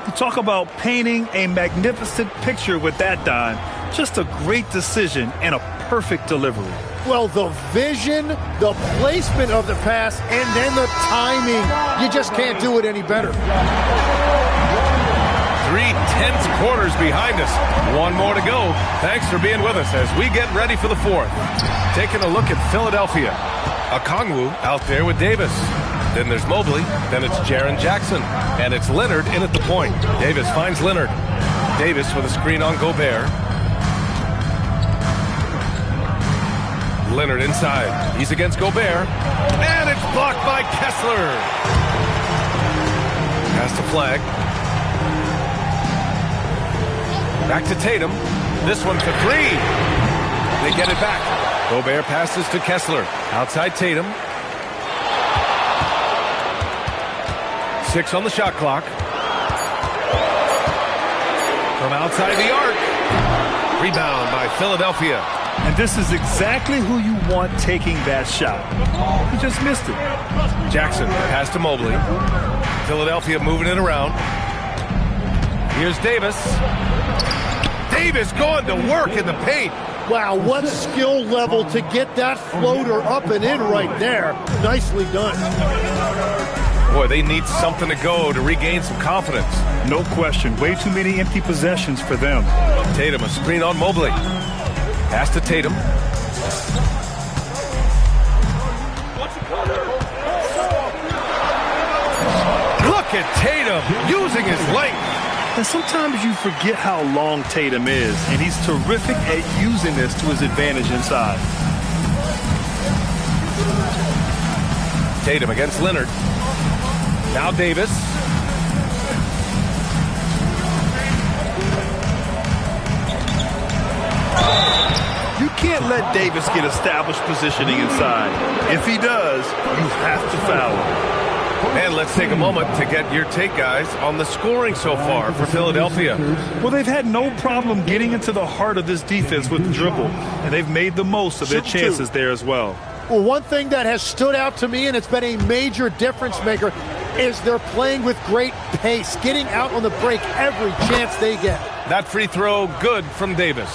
You talk about painting a magnificent picture with that, Don. Just a great decision and a perfect delivery. Well, the vision, the placement of the pass, and then the timing. You just can't do it any better. 3 tense quarters behind us. 1 more to go. Thanks for being with us as we get ready for the 4th. Taking a look at Philadelphia. Okongwu out there with Davis. Then there's Mobley. Then it's Jaren Jackson. And it's Leonard in at the point. Davis finds Leonard. Davis with a screen on Gobert. Leonard inside. He's against Gobert. And it's blocked by Kessler. Pass to Flag. Back to Tatum. This one for 3. They get it back. Gobert passes to Kessler. Outside Tatum. 6 on the shot clock. From outside the arc. Rebound by Philadelphia. And this is exactly who you want taking that shot. He just missed it. Jackson pass to Mobley. Philadelphia moving it around. Here's Davis. Davis going to work in the paint. Wow, what skill level to get that floater up and in right there. Nicely done. Boy, they need something to go to regain some confidence. No question. Way too many empty possessions for them. Tatum, a screen on Mobley. Pass to Tatum. at Tatum using his length. And sometimes you forget how long Tatum is, and he's terrific at using this to his advantage inside. Tatum against Leonard. Now Davis. You can't let Davis get established positioning inside. If he does, you have to foul him. And let's take a moment to get your take, guys, on the scoring so far for Philadelphia. Well, they've had no problem getting into the heart of this defense with the dribble, and they've made the most of their chances there as well. Well, one thing that has stood out to me, and it's been a major difference maker, is they're playing with great pace, getting out on the break every chance they get. That free throw good from Davis.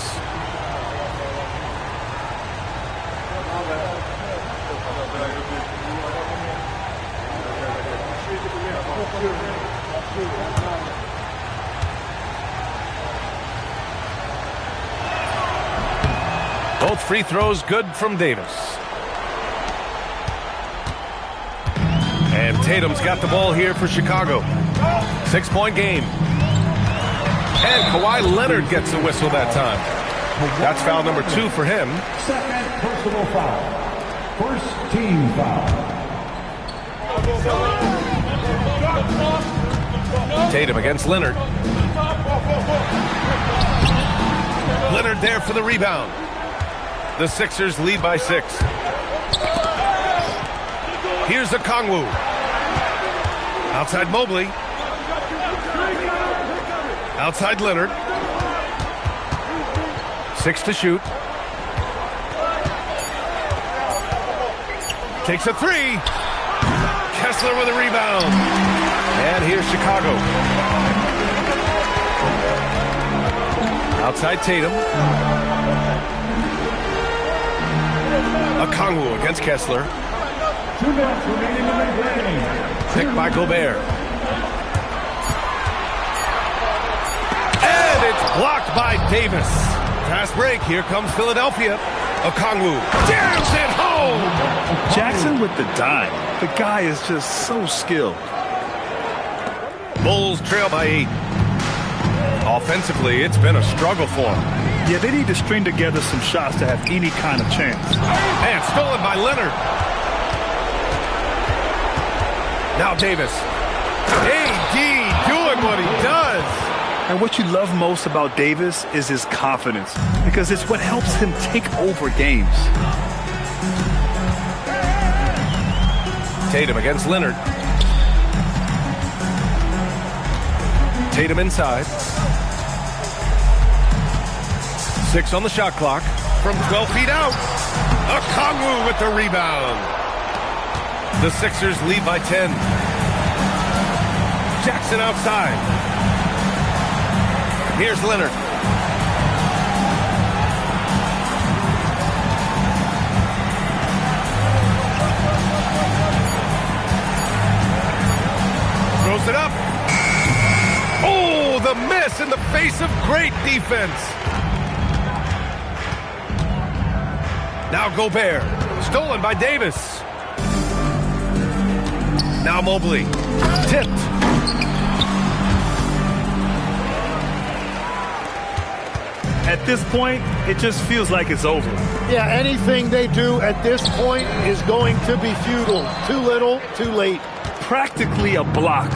Both free throws good from Davis. And Tatum's got the ball here for Chicago. 6-point game. And Kawhi Leonard gets the whistle that time. That's foul number 2 for him. Second personal foul. First team foul. Tatum against Leonard. Leonard there for the rebound. The Sixers lead by 6. Here's Okongwu. Outside Mobley. Outside Leonard. 6 to shoot. Takes a 3. Kessler with a rebound. And here's Chicago. Outside Tatum. Okongwu against Kessler. 2 minutes remaining in the game. Picked by Gobert. And it's blocked by Davis. Fast break. Here comes Philadelphia. Okongwu jams it home. Jackson with the dime. The guy is just so skilled. Bulls trail by 8. Offensively, it's been a struggle for them. Yeah, they need to string together some shots to have any kind of chance. And stolen by Leonard. Now Davis. AD doing what he does. And what you love most about Davis is his confidence, because it's what helps him take over games. Tatum against Leonard. Tatum inside. 6 on the shot clock. From 12 feet out. Okongwu with the rebound. The Sixers lead by 10. Jackson outside. Here's Leonard. Throws it up. Oh, the miss in the face of great defense. Now Gobert. Stolen by Davis. Now Mobley. Tipped. At this point, it just feels like it's over. Yeah, anything they do at this point is going to be futile. Too little, too late. Practically a block.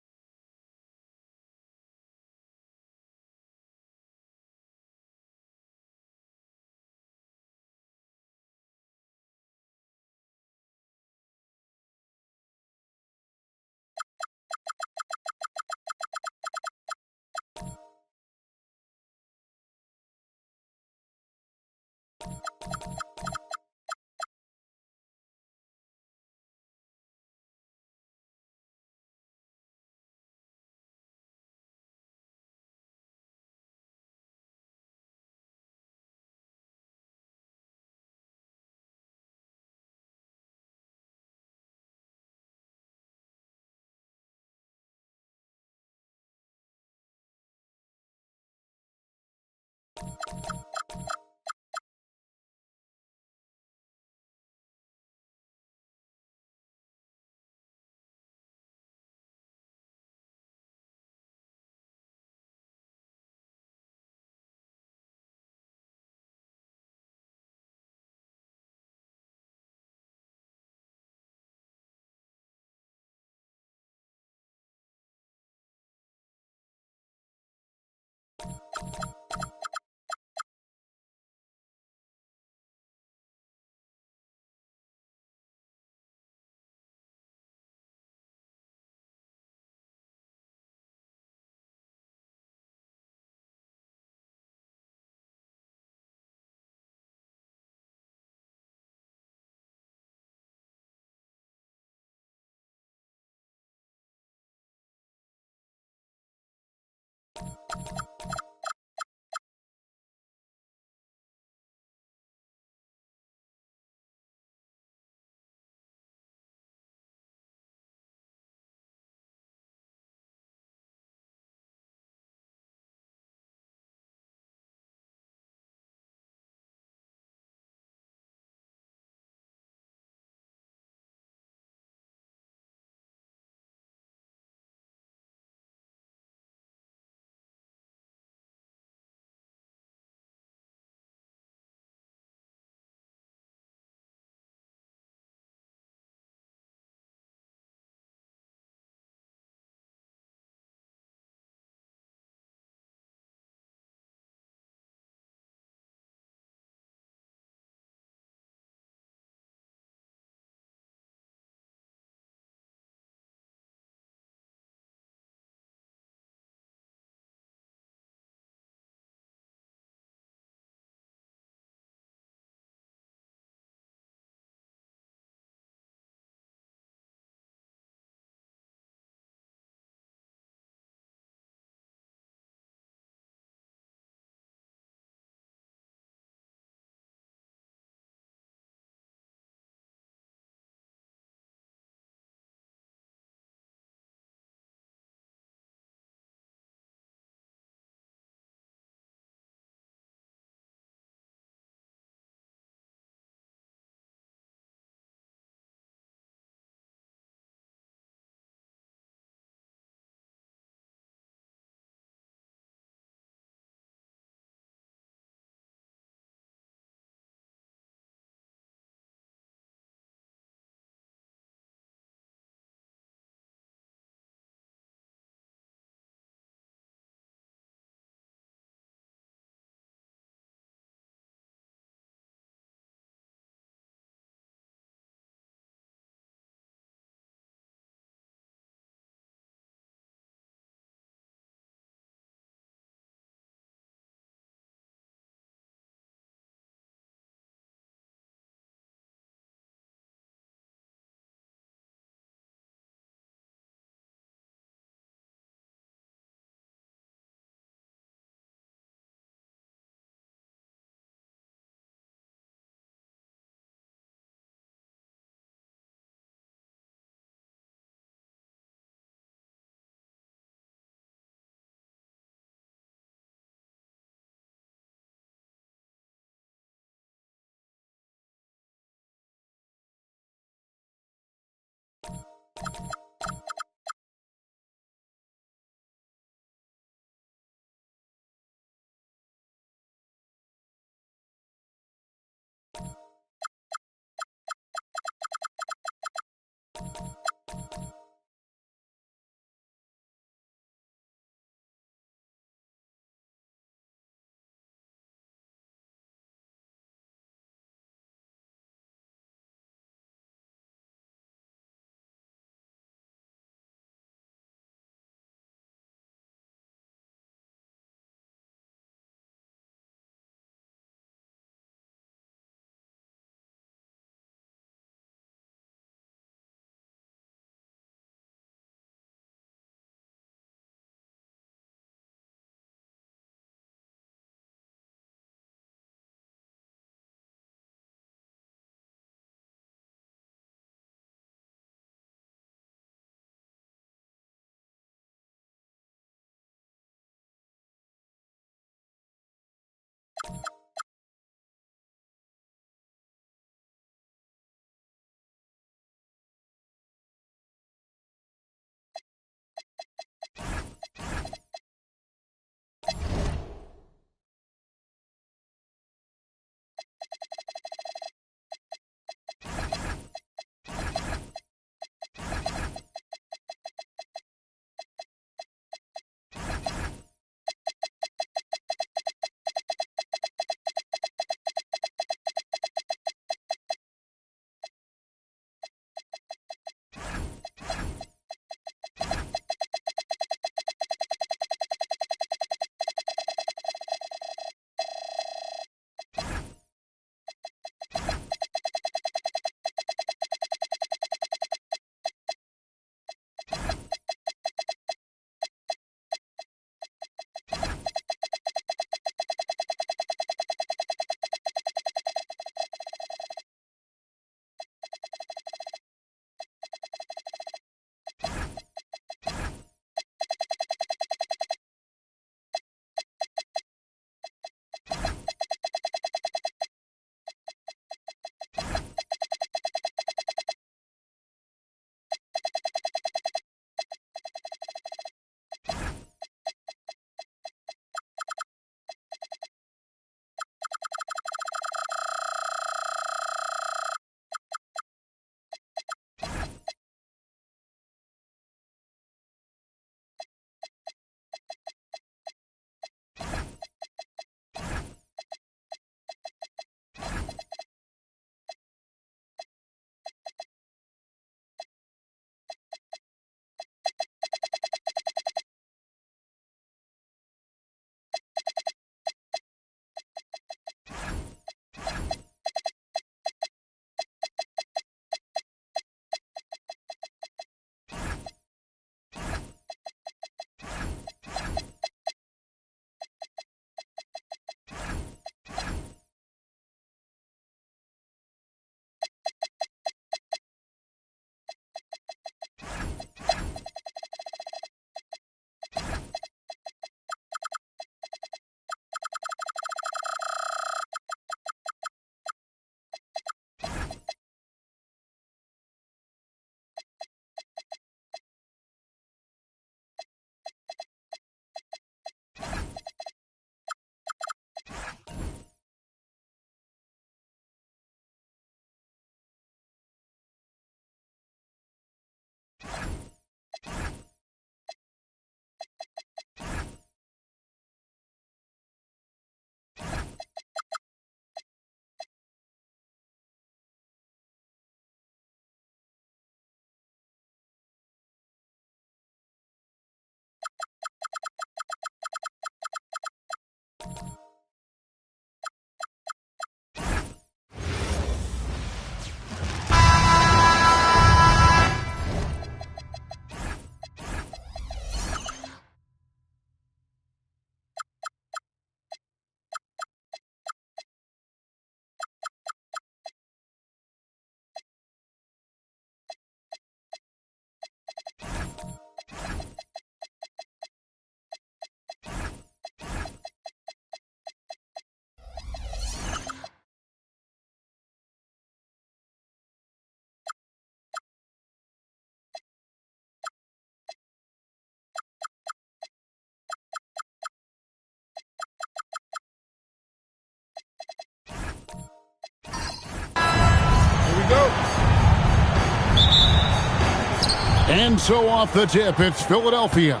And so off the tip, it's Philadelphia.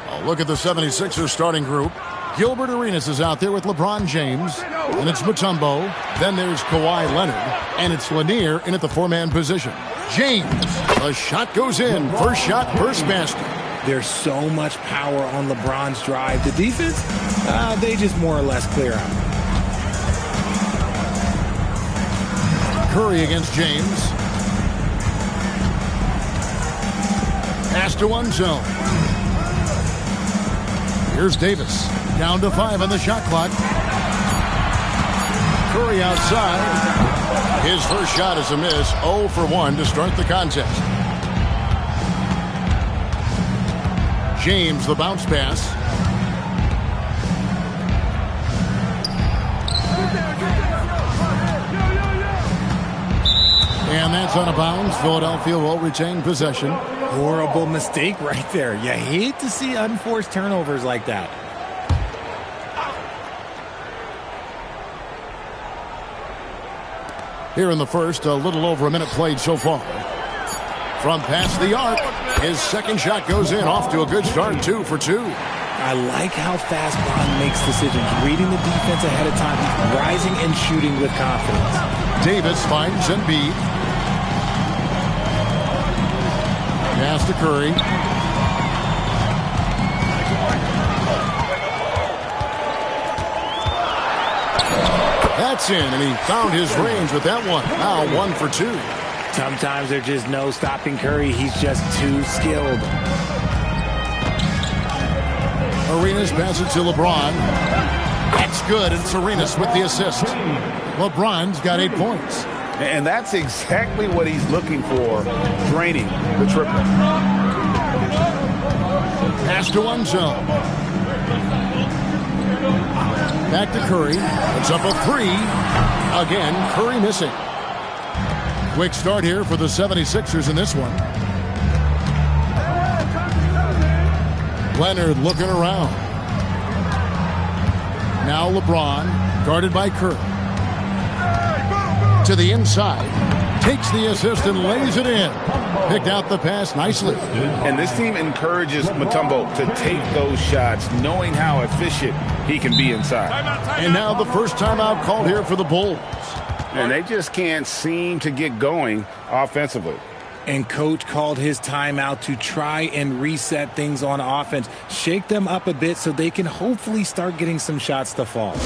A look at the 76ers starting group. Gilbert Arenas is out there with LeBron James. And it's Mutombo. Then there's Kawhi Leonard. And it's Lanier in at the four-man position. James. A shot goes in. First shot, first basket. There's so much power on LeBron's drive. The defense, they just more or less clear out. Curry against James. Pass to one zone. Here's Davis. Down to 5 on the shot clock. Curry outside. His first shot is a miss. 0 for 1 to start the contest. James, the bounce pass. And that's out of bounds. Philadelphia will retain possession. Horrible mistake right there. You hate to see unforced turnovers like that. Here in the first, a little over a minute played so far. From past the arc, his second shot goes in. Off to a good start, 2 for 2. I like how fast Bron makes decisions, reading the defense ahead of time, rising and shooting with confidence. Davis finds Embiid. Pass to Curry. That's in, and he found his range with that one. Now 1 for 2. Sometimes there's just no stopping Curry. He's just too skilled. Arenas passes to LeBron. That's good, and it's Arenas with the assist. LeBron's got 8 points. And that's exactly what he's looking for, draining the triple. Pass to one zone. Back to Curry. It's up a 3. Again, Curry missing. Quick start here for the 76ers in this one. Leonard looking around. Now LeBron, guarded by Curry. To the inside. Takes the assist and lays it in. Picked out the pass nicely. And this team encourages Mutombo to take those shots, knowing how efficient he can be inside. And now the first timeout called here for the Bulls. And they just can't seem to get going offensively. And coach called his timeout to try and reset things on offense. Shake them up a bit so they can hopefully start getting some shots to fall.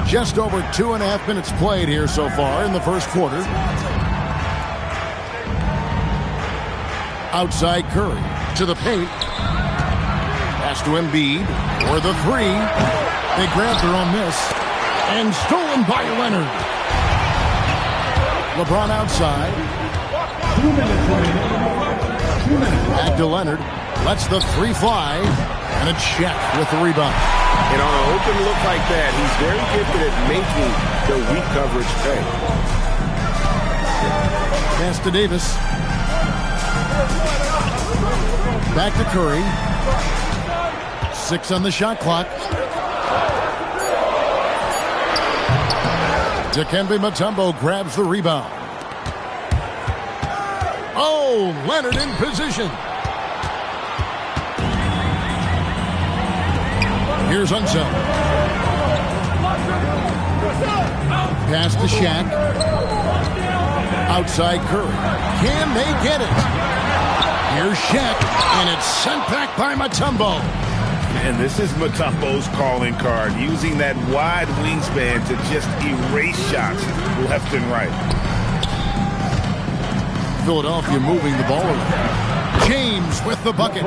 Just over 2.5 minutes played here so far in the first quarter. Outside Curry to the paint. Pass to Embiid for the 3. They grab their own miss. And stolen by Leonard. LeBron outside. 2 minutes remaining. 2 minutes. Back to Leonard. Lets the 3 fly. And a check with the rebound. And on an open look like that, he's very gifted at making the weak coverage pay. Pass to Davis. Back to Curry. 6 on the shot clock. Dikembe Mutombo grabs the rebound. Oh, Leonard in position. Here's Unseld. Pass to Shaq. Outside Curry. Can they get it? Here's Shaq, and it's sent back by Mutombo. And this is Mutombo's calling card, using that wide wingspan to just erase shots left and right. Philadelphia moving the ball around. James with the bucket.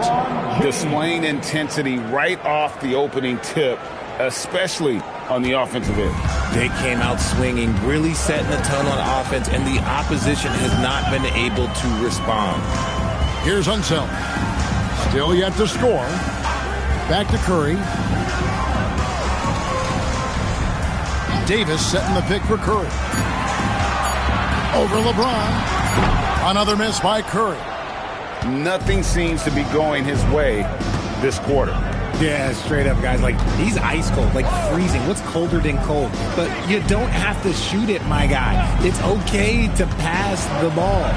Displaying intensity right off the opening tip, especially on the offensive end. They came out swinging, really setting the tone on offense, and the opposition has not been able to respond. Here's Unseld. Still yet to score. Back to Curry. Davis setting the pick for Curry. Over LeBron. Another miss by Curry. Nothing seems to be going his way this quarter. Yeah, straight up, guys. Like, he's ice cold, like freezing. What's colder than cold? But you don't have to shoot it, my guy. It's okay to pass the ball.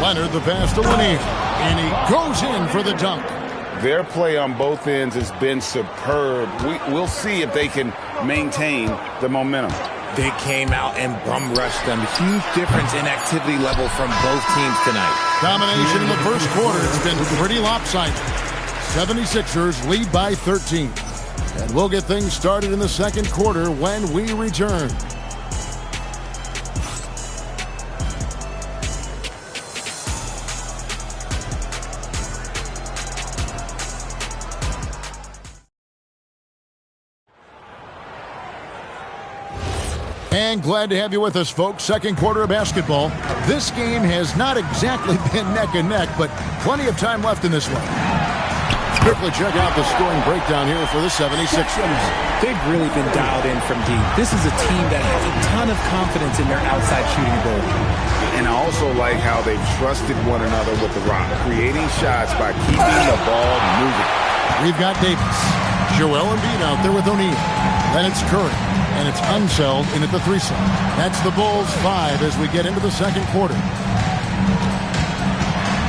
Leonard, the pass to Lanier. And he goes in for the dunk. Their play on both ends has been superb. We'll see if they can maintain the momentum. They came out and bum rushed them. Huge difference in activity level from both teams tonight. Domination in the first quarter. It's been pretty lopsided. 76ers lead by 13. And we'll get things started in the second quarter when we return. And glad to have you with us, folks. Second quarter of basketball. This game has not exactly been neck and neck, but plenty of time left in this one. Quickly check out the scoring breakdown here for the 76ers. They've really been dialed in from deep. This is a team that has a ton of confidence in their outside shooting ability. And I also like how they've trusted one another with the rock, creating shots by keeping the ball moving. We've got Davis. Joel Embiid out there with O'Neal. Then it's Curry. And it's Unseld in at the 3 slot. That's the Bulls 5 as we get into the second quarter.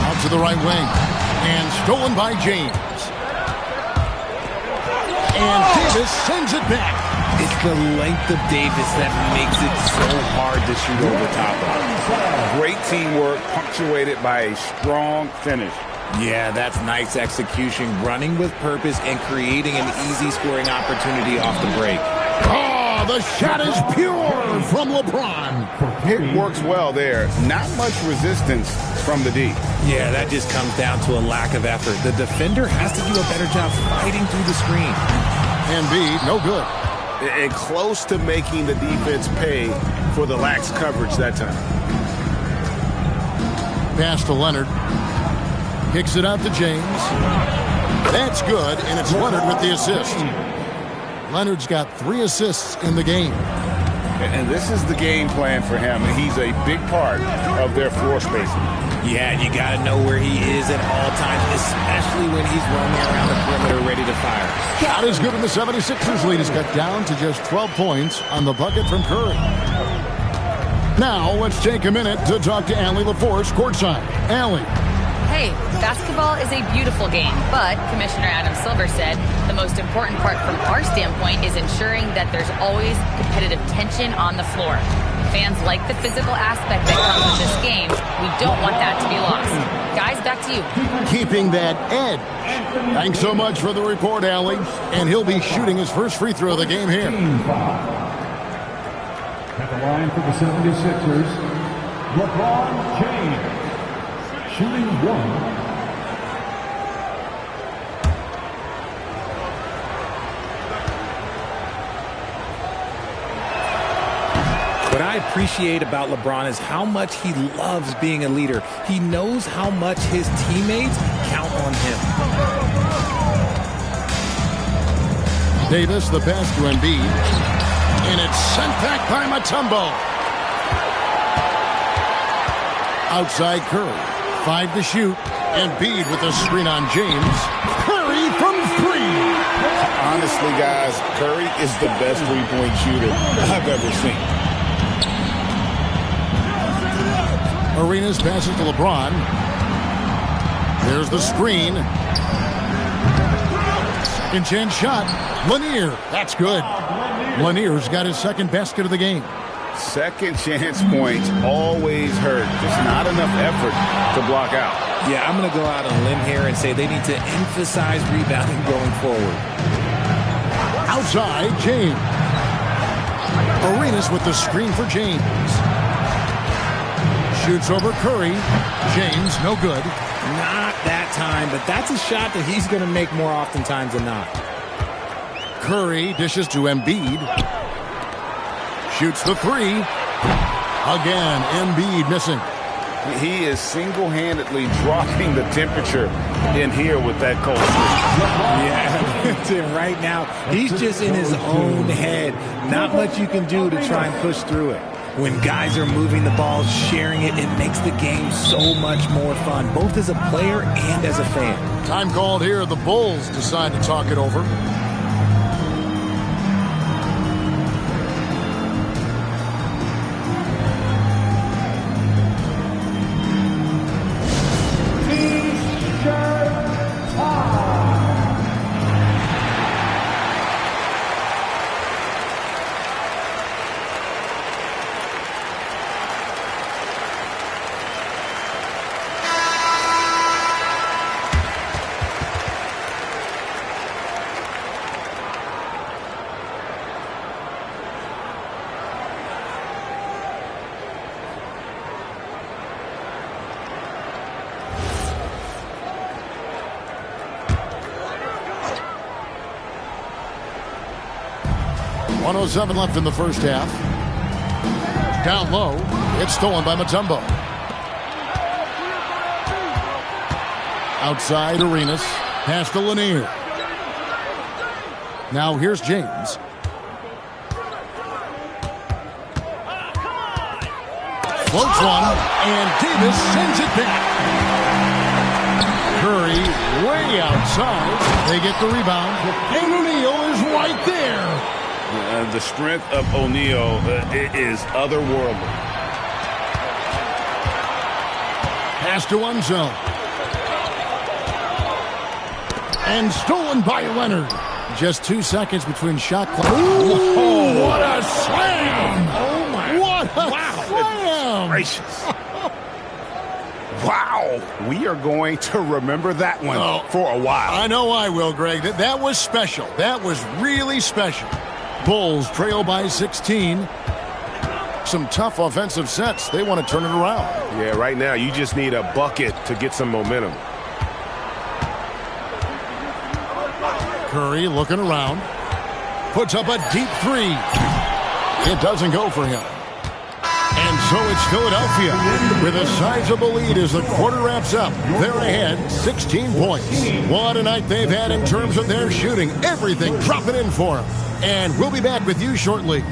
Out to the right wing. And stolen by James. And Davis sends it back. It's the length of Davis that makes it so hard to shoot over top of. Great teamwork punctuated by a strong finish. Yeah, that's nice execution. Running with purpose and creating an easy scoring opportunity off the break. Oh, the shot is pure from LeBron. It works well there. Not much resistance from the D. Yeah, that just comes down to a lack of effort. The defender has to do a better job fighting through the screen. Embiid, no good. And close to making the defense pay for the lax coverage that time. Pass to Leonard. Kicks it out to James. That's good, and it's Leonard with the assist. Leonard's got 3 assists in the game. And this is the game plan for him, and he's a big part of their floor spacing. Yeah, you got to know where he is at all times, especially when he's roaming around the perimeter ready to fire. Shot is good, and the 76ers lead is cut down to just 12 points on the bucket from Curry. Now, let's take a minute to talk to Allie LaForce courtside. Allie. Hey, basketball is a beautiful game, but Commissioner Adam Silver said the most important part from our standpoint is ensuring that there's always competitive tension on the floor. Fans like the physical aspect that comes with this game. We don't want that to be lost. Guys, back to you. Keeping that edge. Thanks so much for the report, Allie. And he'll be shooting his first free throw of the game here. At the line for the 76ers, LeBron James. Shooting 1. What I appreciate about LeBron is how much he loves being a leader. He knows how much his teammates count on him. Davis, the pass to Embiid. And it's sent back by Mutombo. Outside Curry. 5 to shoot. Embiid with a screen on James. Curry from 3. Honestly, guys, Curry is the best three-point shooter I've ever seen. Arenas passes to LeBron. There's the screen. Second chance shot. Lanier. That's good. Lanier's got his second basket of the game. Second chance points always hurt. Just not enough effort to block out. Yeah, I'm going to go out on a limb here and say they need to emphasize rebounding going forward. Outside, James. Arenas with the screen for James. Shoots over Curry. James, no good. Not that time, but that's a shot that he's going to make more oftentimes than not. Curry dishes to Embiid. Shoots the 3. Again, Embiid missing. He is single-handedly dropping the temperature in here with that cold. Yeah, right now, he's just in his own head. Not much you can do to try and push through it. When guys are moving the ball, sharing it, it makes the game so much more fun, both as a player and as a fan. Time called here. The Bulls decide to talk it over. .107 left in the first half. Down low. It's stolen by Mutombo. Outside Arenas. Pass to Lanier. Now here's James. Floats one. And Davis sends it back. Curry way outside. They get the rebound. And O'Neal is right there. The strength of O'Neal is otherworldly. Pass to one zone. And stolen by Leonard. Just 2 seconds between shot clock. Oh, what a slam! Oh, my. What a slam! Gracious. Wow. We are going to remember that one for a while. I know I will, Greg. That was special. That was really special. Bulls trail by 16. Some tough offensive sets. They want to turn it around. Yeah, right now you just need a bucket to get some momentum. Curry looking around. Puts up a deep 3. It doesn't go for him. And so it's Philadelphia with a sizable lead as the quarter wraps up. They're ahead 16 points. What a night they've had in terms of their shooting. Everything dropping in for them. And we'll be back with you shortly.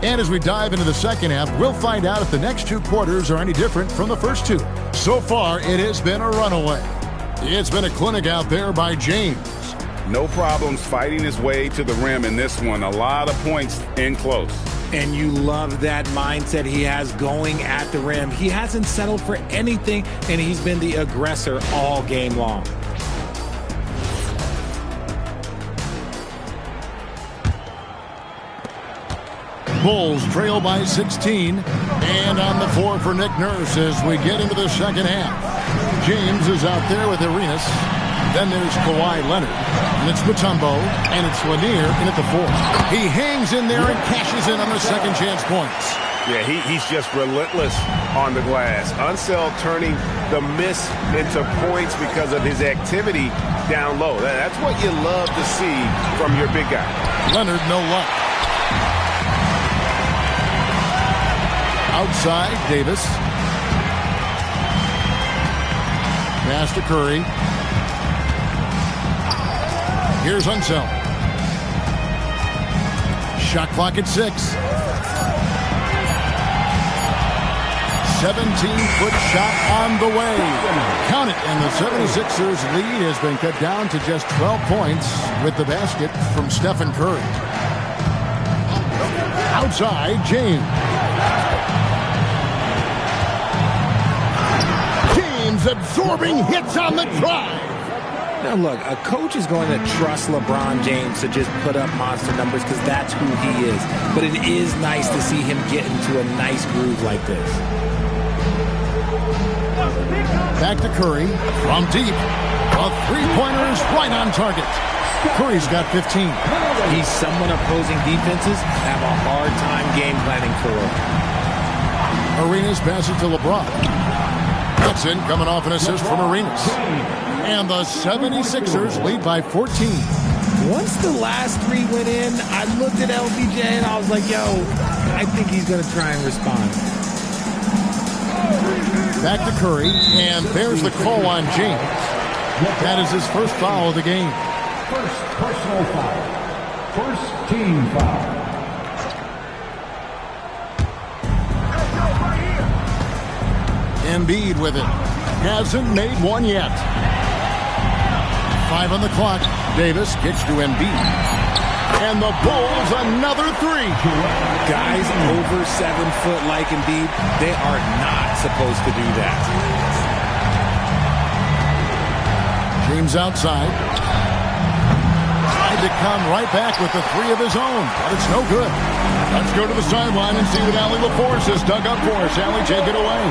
And as we dive into the second half, we'll find out if the next 2 quarters are any different from the first 2. So far, it has been a runaway. It's been a clinic out there by James. No problems fighting his way to the rim in this one. A lot of points in close. And you love that mindset he has going at the rim. He hasn't settled for anything, and he's been the aggressor all game long. Bulls trail by 16. And on the floor for Nick Nurse as we get into the second half. James is out there with Arenas. Then there's Kawhi Leonard. And it's Mutombo. And it's Lanier in at the 4. He hangs in there and cashes in on the second chance points. Yeah, he's just relentless on the glass. Unseld turning the miss into points because of his activity down low. That's what you love to see from your big guy. Leonard, no luck. Outside, Davis. Pass to Curry. Here's Unseld. Shot clock at 6. 17-foot shot on the way. Count it. And the 76ers lead has been cut down to just 12 points with the basket from Stephen Curry. Outside, James. James absorbing hits on the drive. Now, look, a coach is going to trust LeBron James to just put up monster numbers because that's who he is. But it is nice to see him get into a nice groove like this. Back to Curry from deep. A three-pointer is right on target. Curry's got 15. He's someone opposing defenses have a hard time game planning for. Arenas passes to LeBron. Hudson coming off an assist from Arenas. And the 76ers lead by 14. Once the last 3 went in, I looked at LBJ and I was like, yo, I think he's going to try and respond. Back to Curry, and there's the call on James. That is his first foul of the game. First personal foul. First team foul. Embiid with it. Hasn't made one yet. 5 on the clock. Davis gets to Embiid. And the Bulls another 3. Guys over 7 foot like Embiid, they are not supposed to do that. James outside. Tried to come right back with the 3 of his own, but it's no good. Let's go to the sideline and see what Allie LaForce has dug up for us. Allie, take it away.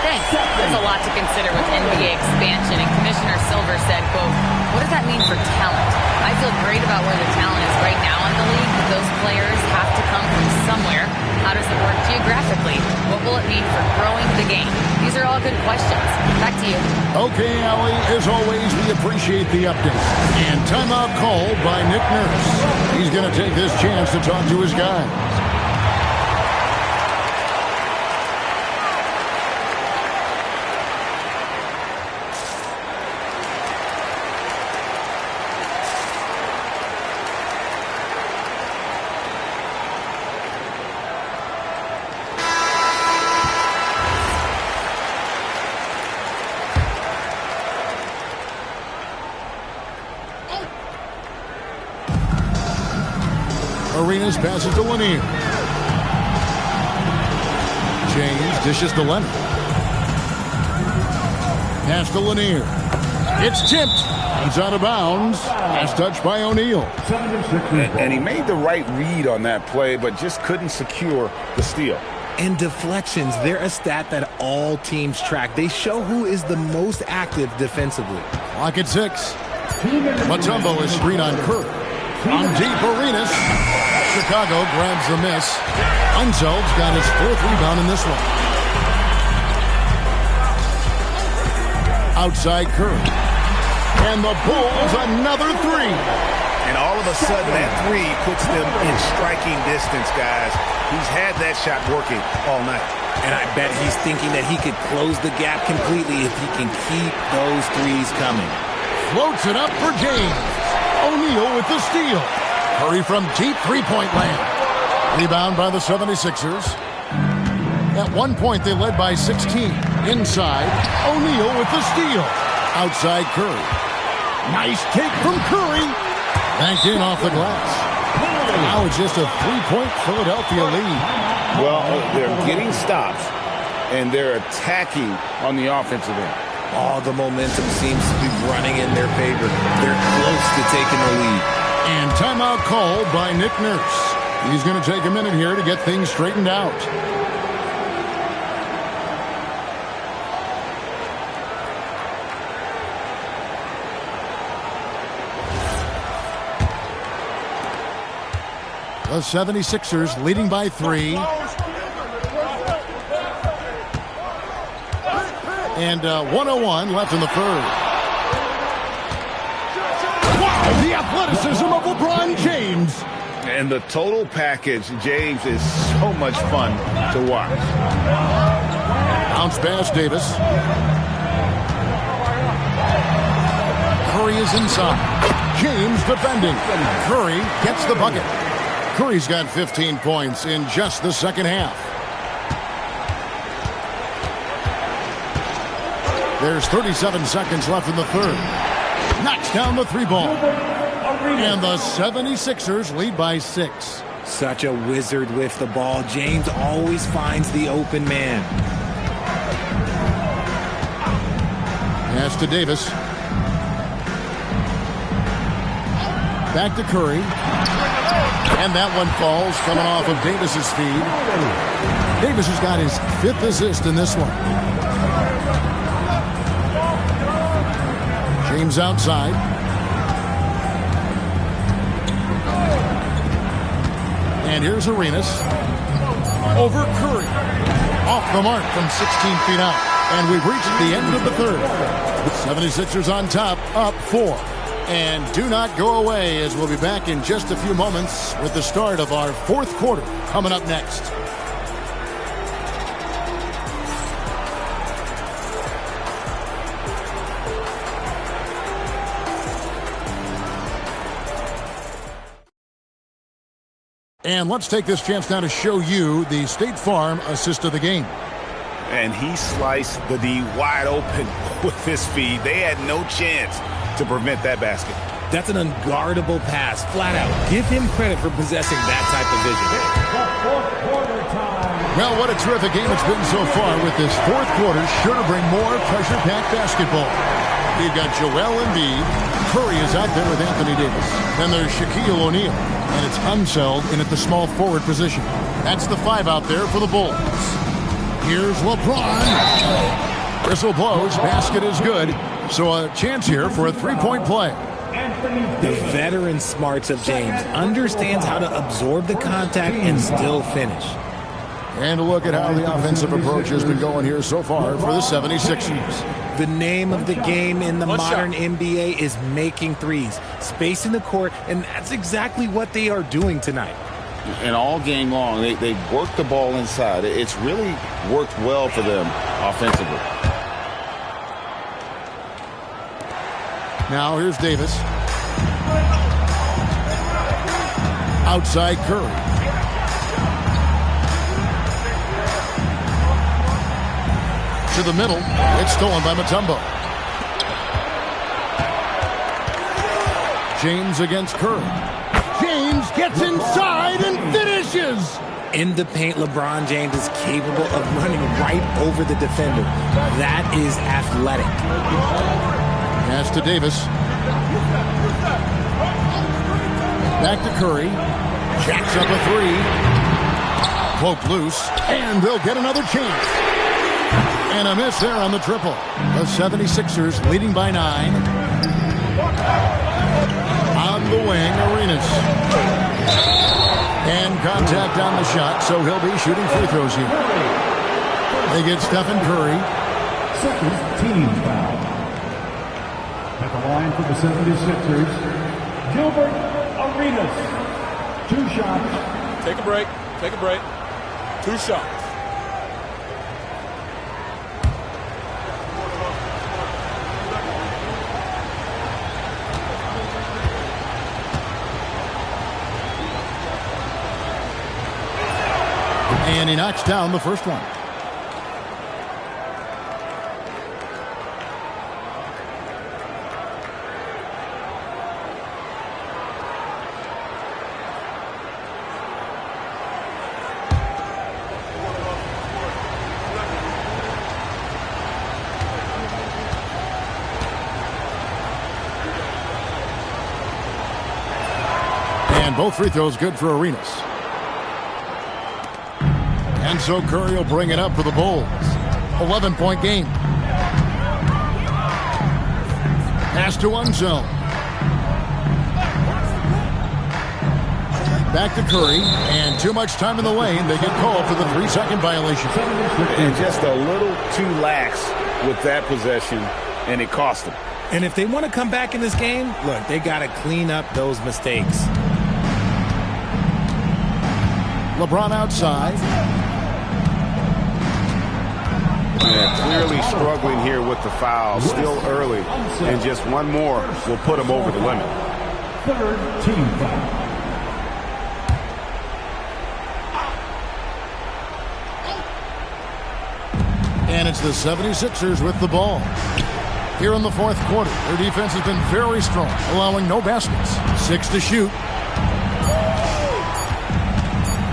Thanks. There's a lot to consider with NBA expansion, and Commissioner Silver said, quote, what does that mean for talent? I feel great about where the talent is right now in the league, but those players have to come from somewhere. How does it work geographically? What will it mean for growing the game? These are all good questions. Back to you. Okay, Allie, as always, we appreciate the update. And timeout called by Nick Nurse. He's going to take this chance to talk to his guys. Arenas passes to Lanier. James dishes to Leonard. Pass to Lanier. It's tipped. He's out of bounds. Pass touched by O'Neal. And he made the right read on that play, but just couldn't secure the steal. And deflections, they're a stat that all teams track. They show who is the most active defensively. Clock at 6. Mutombo is screen on Curry. On deep, Arenas. Chicago grabs the miss. Unseld's got his 4th rebound in this one. Outside Curry. And the Bulls another 3. And all of a sudden, that 3 puts them in striking distance, guys. He's had that shot working all night. And I bet he's thinking that he could close the gap completely if he can keep those 3s coming. Floats it up for James. O'Neal with the steal. Curry from deep three-point land. Rebound by the 76ers. At one point, they led by 16. Inside, O'Neal with the steal. Outside Curry. Nice take from Curry. Banked in off the glass. Now it's just a 3-point Philadelphia lead. Well, they're getting stops, and they're attacking on the offensive end. All the momentum seems to be running in their favor. They're close to taking the lead. And timeout called by Nick Nurse. He's going to take a minute here to get things straightened out. The 76ers leading by 3. And 1:01 left in the third. Wow, the athleticism of LeBron James. And the total package, James, is so much fun to watch. Bounce pass, Davis. Curry is inside. James defending. Curry gets the bucket. Curry's got 15 points in just the second half. There's 37 seconds left in the third. Knocks down the 3-ball. And the 76ers lead by 6. Such a wizard with the ball. James always finds the open man. Pass to Davis. Back to Curry. And that one falls, coming off of Davis's feed. Davis has got his 5th assist in this one. James outside. And here's Arenas. Over Curry. Off the mark from 16 feet out. And we've reached the end of the third. 76ers on top, up 4. And do not go away, as we'll be back in just a few moments with the start of our 4th quarter coming up next. And let's take this chance now to show you the State Farm assist of the game. And he sliced the D wide open with his feet. They had no chance to prevent that basket. That's an unguardable pass, flat out. Give him credit for possessing that type of vision. Well, what a terrific game it's been so far, with this 4th quarter sure to bring more pressure-packed basketball. We've got Joel Embiid. Curry is out there with Anthony Davis. Then there's Shaquille O'Neal. And it's Unseld in at the small forward position. That's the 5 out there for the Bulls. Here's LeBron. Whistle blows. Basket is good. So a chance here for a 3-point play. The veteran smarts of James understands how to absorb the contact and still finish. And look at how the offensive approach has been going here so far for the 76ers. The name of the game in the modern NBA is making threes, spacing the court, and that's exactly what they are doing tonight. And all game long, they work the ball inside. It's really worked well for them offensively. Now here's Davis. Outside Curry. To the middle. It's stolen by Mutombo. James against Curry. James gets inside and finishes. In the paint, LeBron James is capable of running right over the defender. That is athletic. Pass to Davis. Back to Curry. Jacks up a 3. Cloak loose. And they'll get another chance. And a miss there on the triple. The 76ers leading by 9. On the wing, Arenas. And contact on the shot, so he'll be shooting free throws here. They get Stephen Curry. Second team foul. At the line for the 76ers, Gilbert Arenas. 2 shots. Take a break. Take a break. 2 shots. And he knocks down the first one. And both free throws good for Arenas. And so Curry will bring it up for the Bulls. 11-point game. Pass to Unzel. Back to Curry, and too much time in the lane. They get called for the 3-second violation. And just a little too lax with that possession, and it cost them. And if they want to come back in this game, look, they got to clean up those mistakes. LeBron outside. Yeah, clearly struggling here with the foul. Still early, and just one more will put him over the limit. Third team foul. And it's the 76ers with the ball. Here in the fourth quarter, their defense has been very strong, allowing no baskets. 6 to shoot.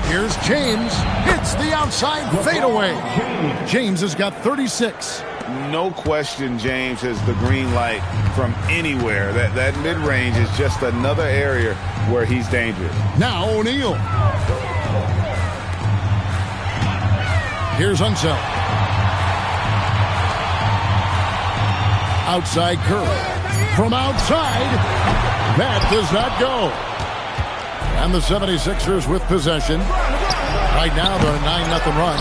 Here's James. Hits the outside fadeaway. James has got 36. No question James has the green light from anywhere. That mid-range is just another area where he's dangerous. Now O'Neal. Here's Unseld. Outside Curry. From outside. That does not go. And the 76ers with possession. Right now they're a 9-0 run.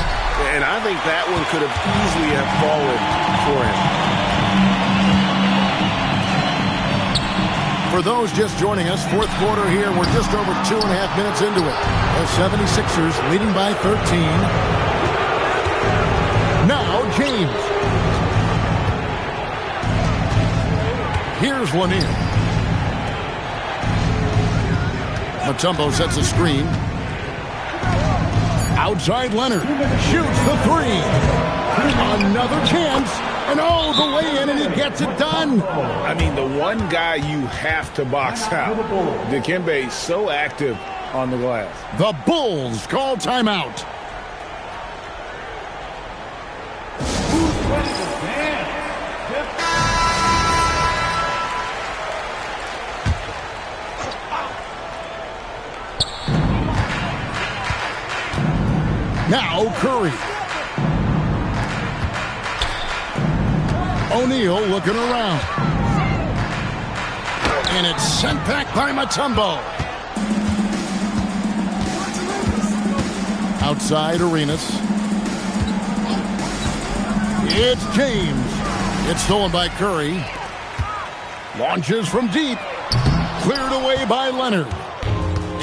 And I think that one could have easily have fallen for him. For those just joining us, fourth quarter here. We're just over 2.5 minutes into it. The 76ers leading by 13. Now James. Here's Lanier. Mutombo sets a screen. Outside Leonard. Shoots the three. Another chance. And oh, the way in, and he gets it done. I mean, the one guy you have to box out. Dikembe so active on the glass. The Bulls call timeout. Now Curry. O'Neal looking around. And it's sent back by Mutombo. Outside Arenas. It's James. It's stolen by Curry. Launches from deep. Cleared away by Leonard.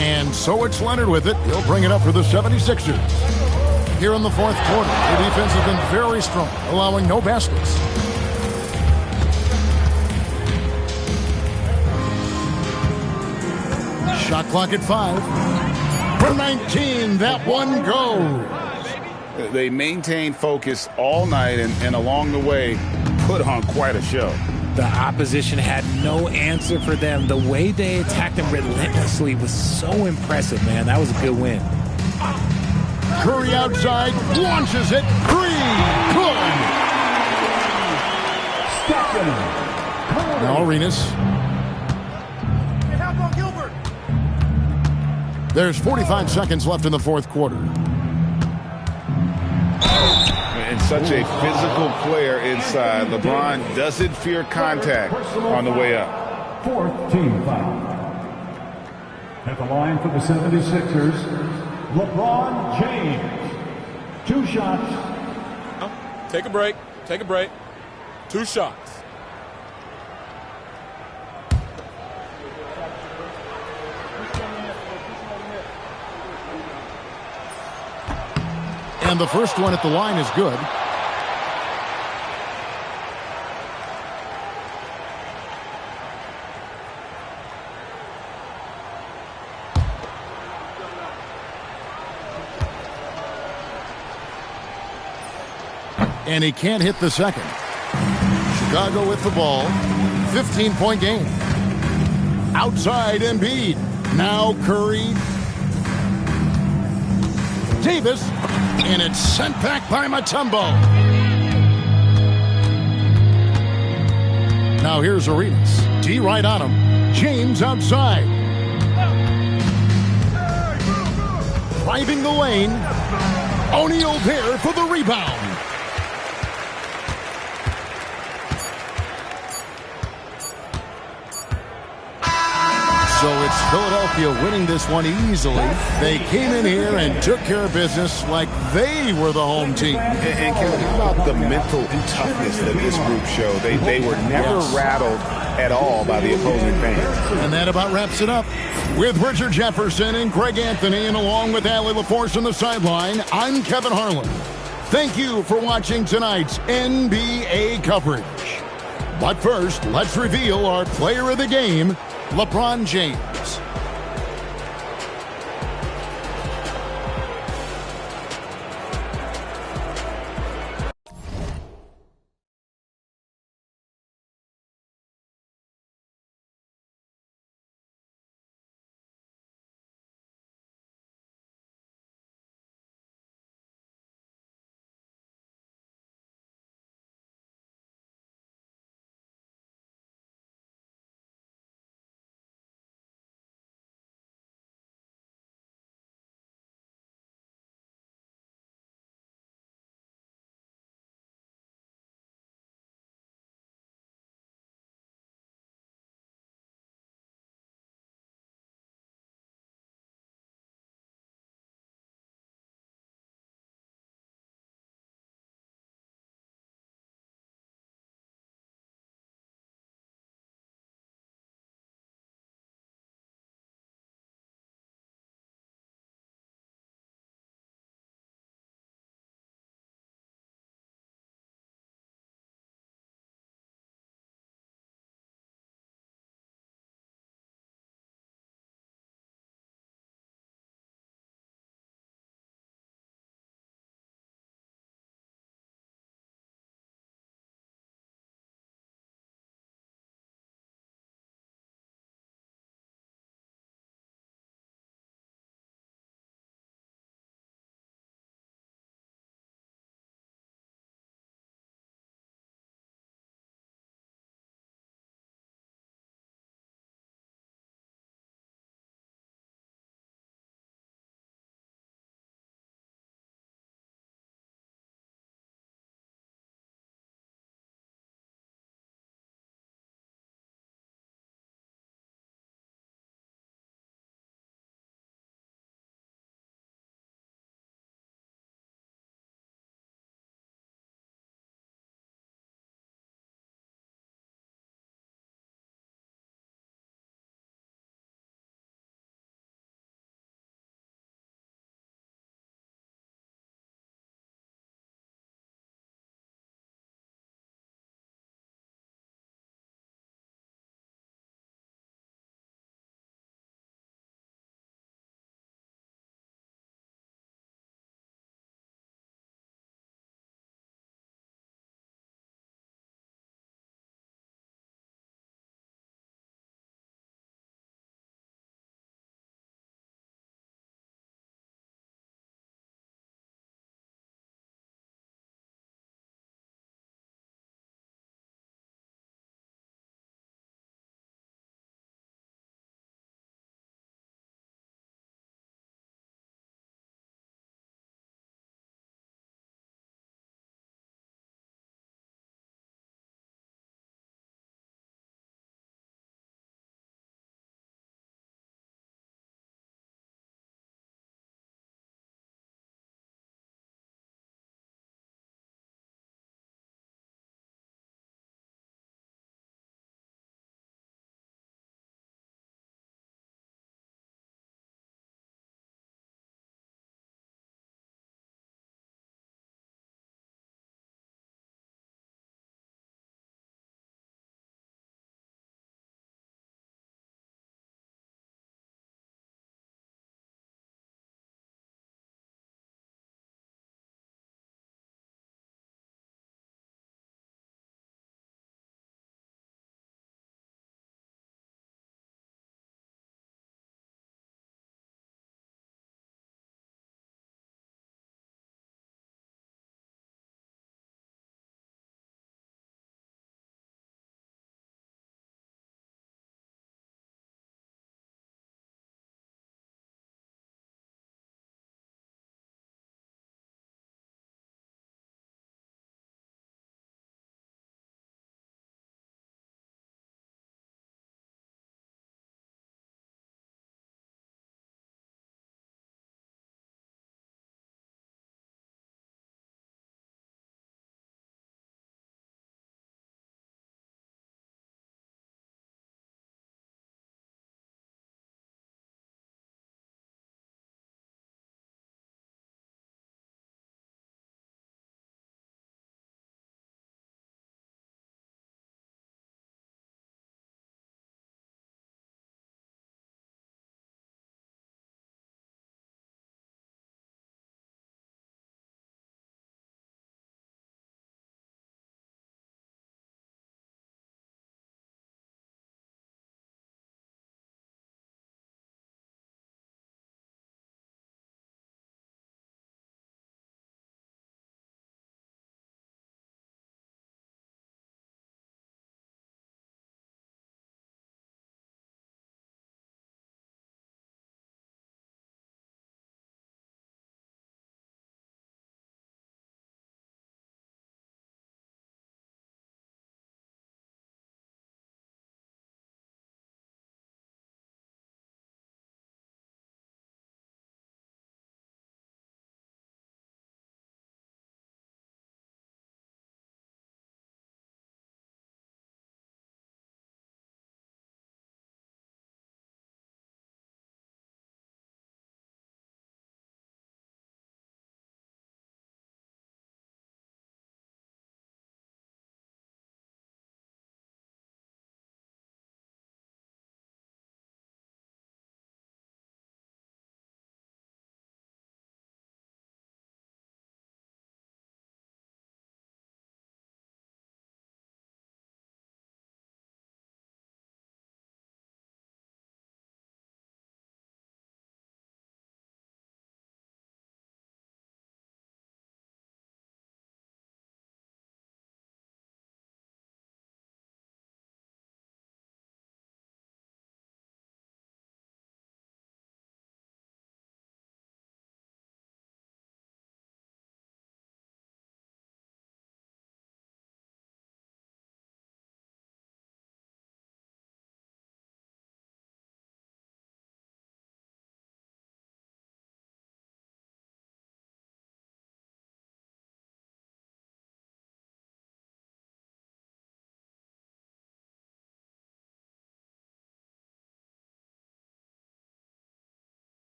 And so it's Leonard with it. He'll bring it up for the 76ers. Here in the fourth quarter, the defense has been very strong, allowing no baskets. Shot clock at 5. For 19, that one goes. They maintained focus all night and along the way put on quite a show. The opposition had no answer for them. The way they attacked them relentlessly was so impressive, man. That was a good win. Curry outside, launches it, three, good! Now Arenas. There's 45 seconds left in the fourth quarter. And such a physical player inside. LeBron doesn't fear contact on the way up. Fourth team foul. At the line for the 76ers, LeBron James. 2 shots. Take a break. Take a break. 2 shots. And the first one at the line is good. And he can't hit the second. Chicago with the ball. 15-point game. Outside Embiid. Now Curry. Davis. And it's sent back by Mutombo. Now here's Arenas. D right on him. James outside. Driving the lane. O'Neal there for the rebound. So it's Philadelphia winning this one easily. They came in here and took care of business like they were the home team. And Kevin, how about the mental toughness that this group showed? They were never rattled at all by the opposing fans. And that about wraps it up. With Richard Jefferson and Greg Anthony, and along with Allie LaForce on the sideline, I'm Kevin Harlan. Thank you for watching tonight's NBA coverage. But first, let's reveal our player of the game, LeBron James.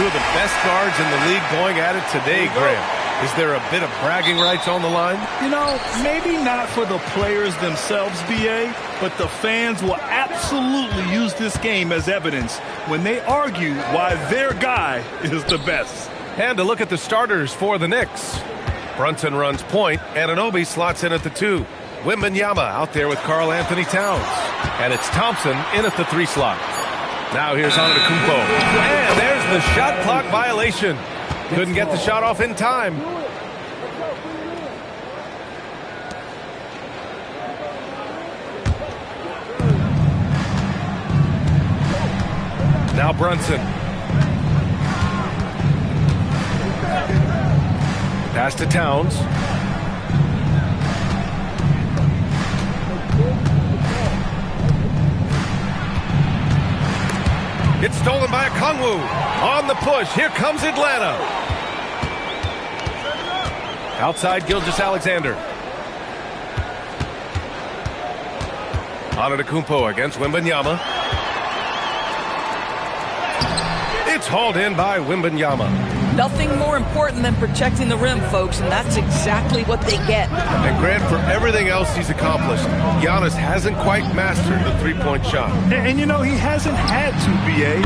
Two of the best guards in the league going at it today, Graham. Is there a bit of bragging rights on the line? You know, maybe not for the players themselves, B.A., but the fans will absolutely use this game as evidence when they argue why their guy is the best. And to look at the starters for the Knicks. Brunson runs point. Anunoby slots in at the 2. Wembanyama out there with Karl Anthony Towns. And it's Thompson in at the 3 slot. Now here's Antetokounmpo. And there's the shot clock violation. Couldn't get the shot off in time. Now Brunson. Pass to Towns. It's stolen by Okongwu. On the push. Here comes Atlanta. Outside Gilgeous-Alexander. Antetokounmpo against Wembanyama. It's hauled in by Wembanyama. Nothing more important than protecting the rim, folks, and that's exactly what they get. And Grant, for everything else he's accomplished, Giannis hasn't quite mastered the three-point shot. And you know, he hasn't had to, B.A.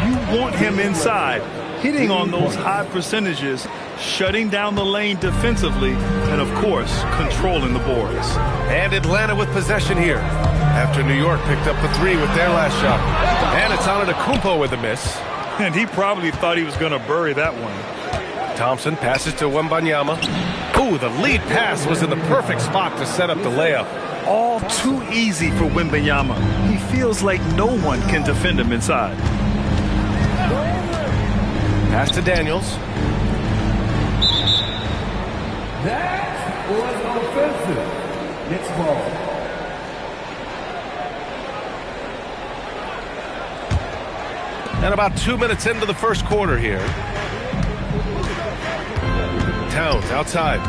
You want him inside, hitting on those high percentages, shutting down the lane defensively, and, of course, controlling the boards. And Atlanta with possession here after New York picked up the 3 with their last shot. And it's Antetokounmpo with a miss. And he probably thought he was going to bury that one. Thompson passes to Wembanyama. Ooh, the lead pass was in the perfect spot to set up the layup. All too easy for Wembanyama. He feels like no one can defend him inside. Pass to Daniels. That was offensive. Knicks ball. And about 2 minutes into the first quarter here. Towns outside.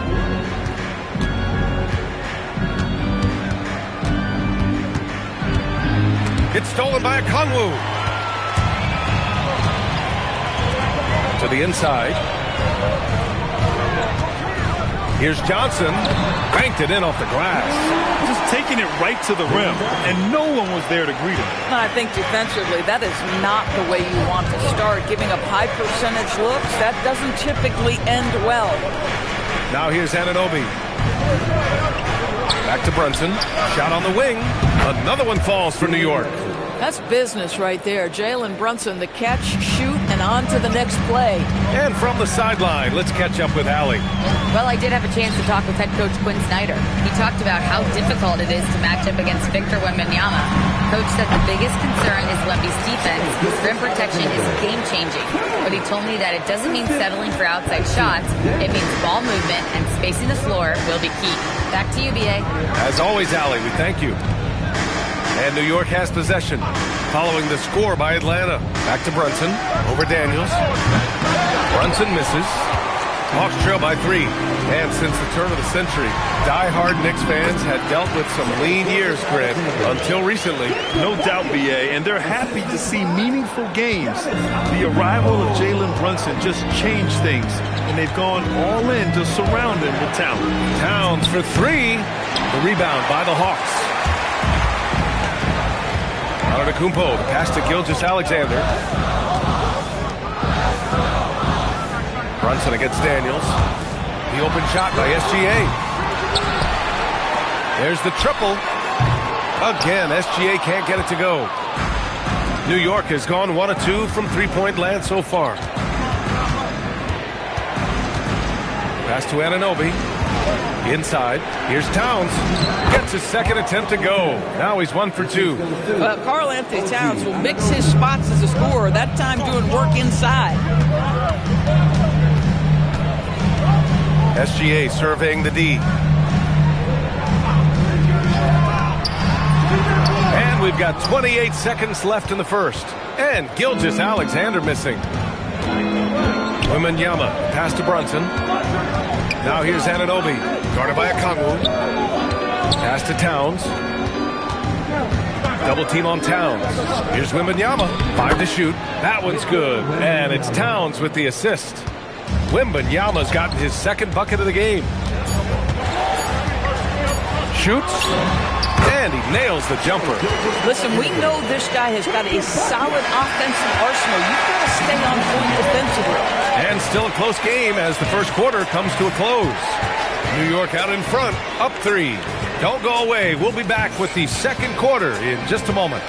It's stolen by Okongwu. To the inside. Here's Johnson. Banked it in off the glass. Just taking it right to the rim, and no one was there to greet him. And I think defensively, that is not the way you want to start. Giving up high percentage looks, that doesn't typically end well. Now here's Anunoby. Back to Brunson. Shot on the wing. Another one falls for New York. That's business right there. Jalen Brunson, the catch, shoot, and on to the next play. And from the sideline, let's catch up with Allie. Well, I did have a chance to talk with head coach Quinn Snyder. He talked about how difficult it is to match up against Victor Wembanyama. Coach said the biggest concern is Wemby's defense. His rim protection is game-changing. But he told me that it doesn't mean settling for outside shots. It means ball movement and spacing the floor will be key. Back to you, B.A. As always, Allie, we thank you. And New York has possession following the score by Atlanta. Back to Brunson. Over Daniels. Brunson misses. Hawks trail by 3. And since the turn of the century, die-hard Knicks fans had dealt with some lean years, Grant, until recently. No doubt, B.A., and they're happy to see meaningful games. The arrival of Jalen Brunson just changed things, and they've gone all in to surround him with talent. Towns for 3. The rebound by the Hawks. Antetokounmpo, the pass to Gilgeous-Alexander. Brunson against Daniels. The open shot by SGA. There's the triple. Again, SGA can't get it to go. New York has gone 1 of 2 from three-point land so far. Pass to Anunoby. Inside. Here's Towns. Gets his second attempt to go. Now he's 1 for 2. Karl Anthony Towns will mix his spots as a scorer, that time doing work inside. SGA surveying the D. And we've got 28 seconds left in the first. And Gilgeous-Alexander missing. Wembanyama, pass to Brunson. Now here's Anunoby, guarded by Okongwu. Pass to Towns. Double team on Towns. Here's Wembanyama. 5 to shoot. That one's good. And it's Towns with the assist. Wembanyama's gotten his second bucket of the game. Shoots. And he nails the jumper. Listen, we know this guy has got a solid offensive arsenal. You've got to stay on point defensively. And still a close game as the first quarter comes to a close. New York out in front, up 3. Don't go away. We'll be back with the second quarter in just a moment.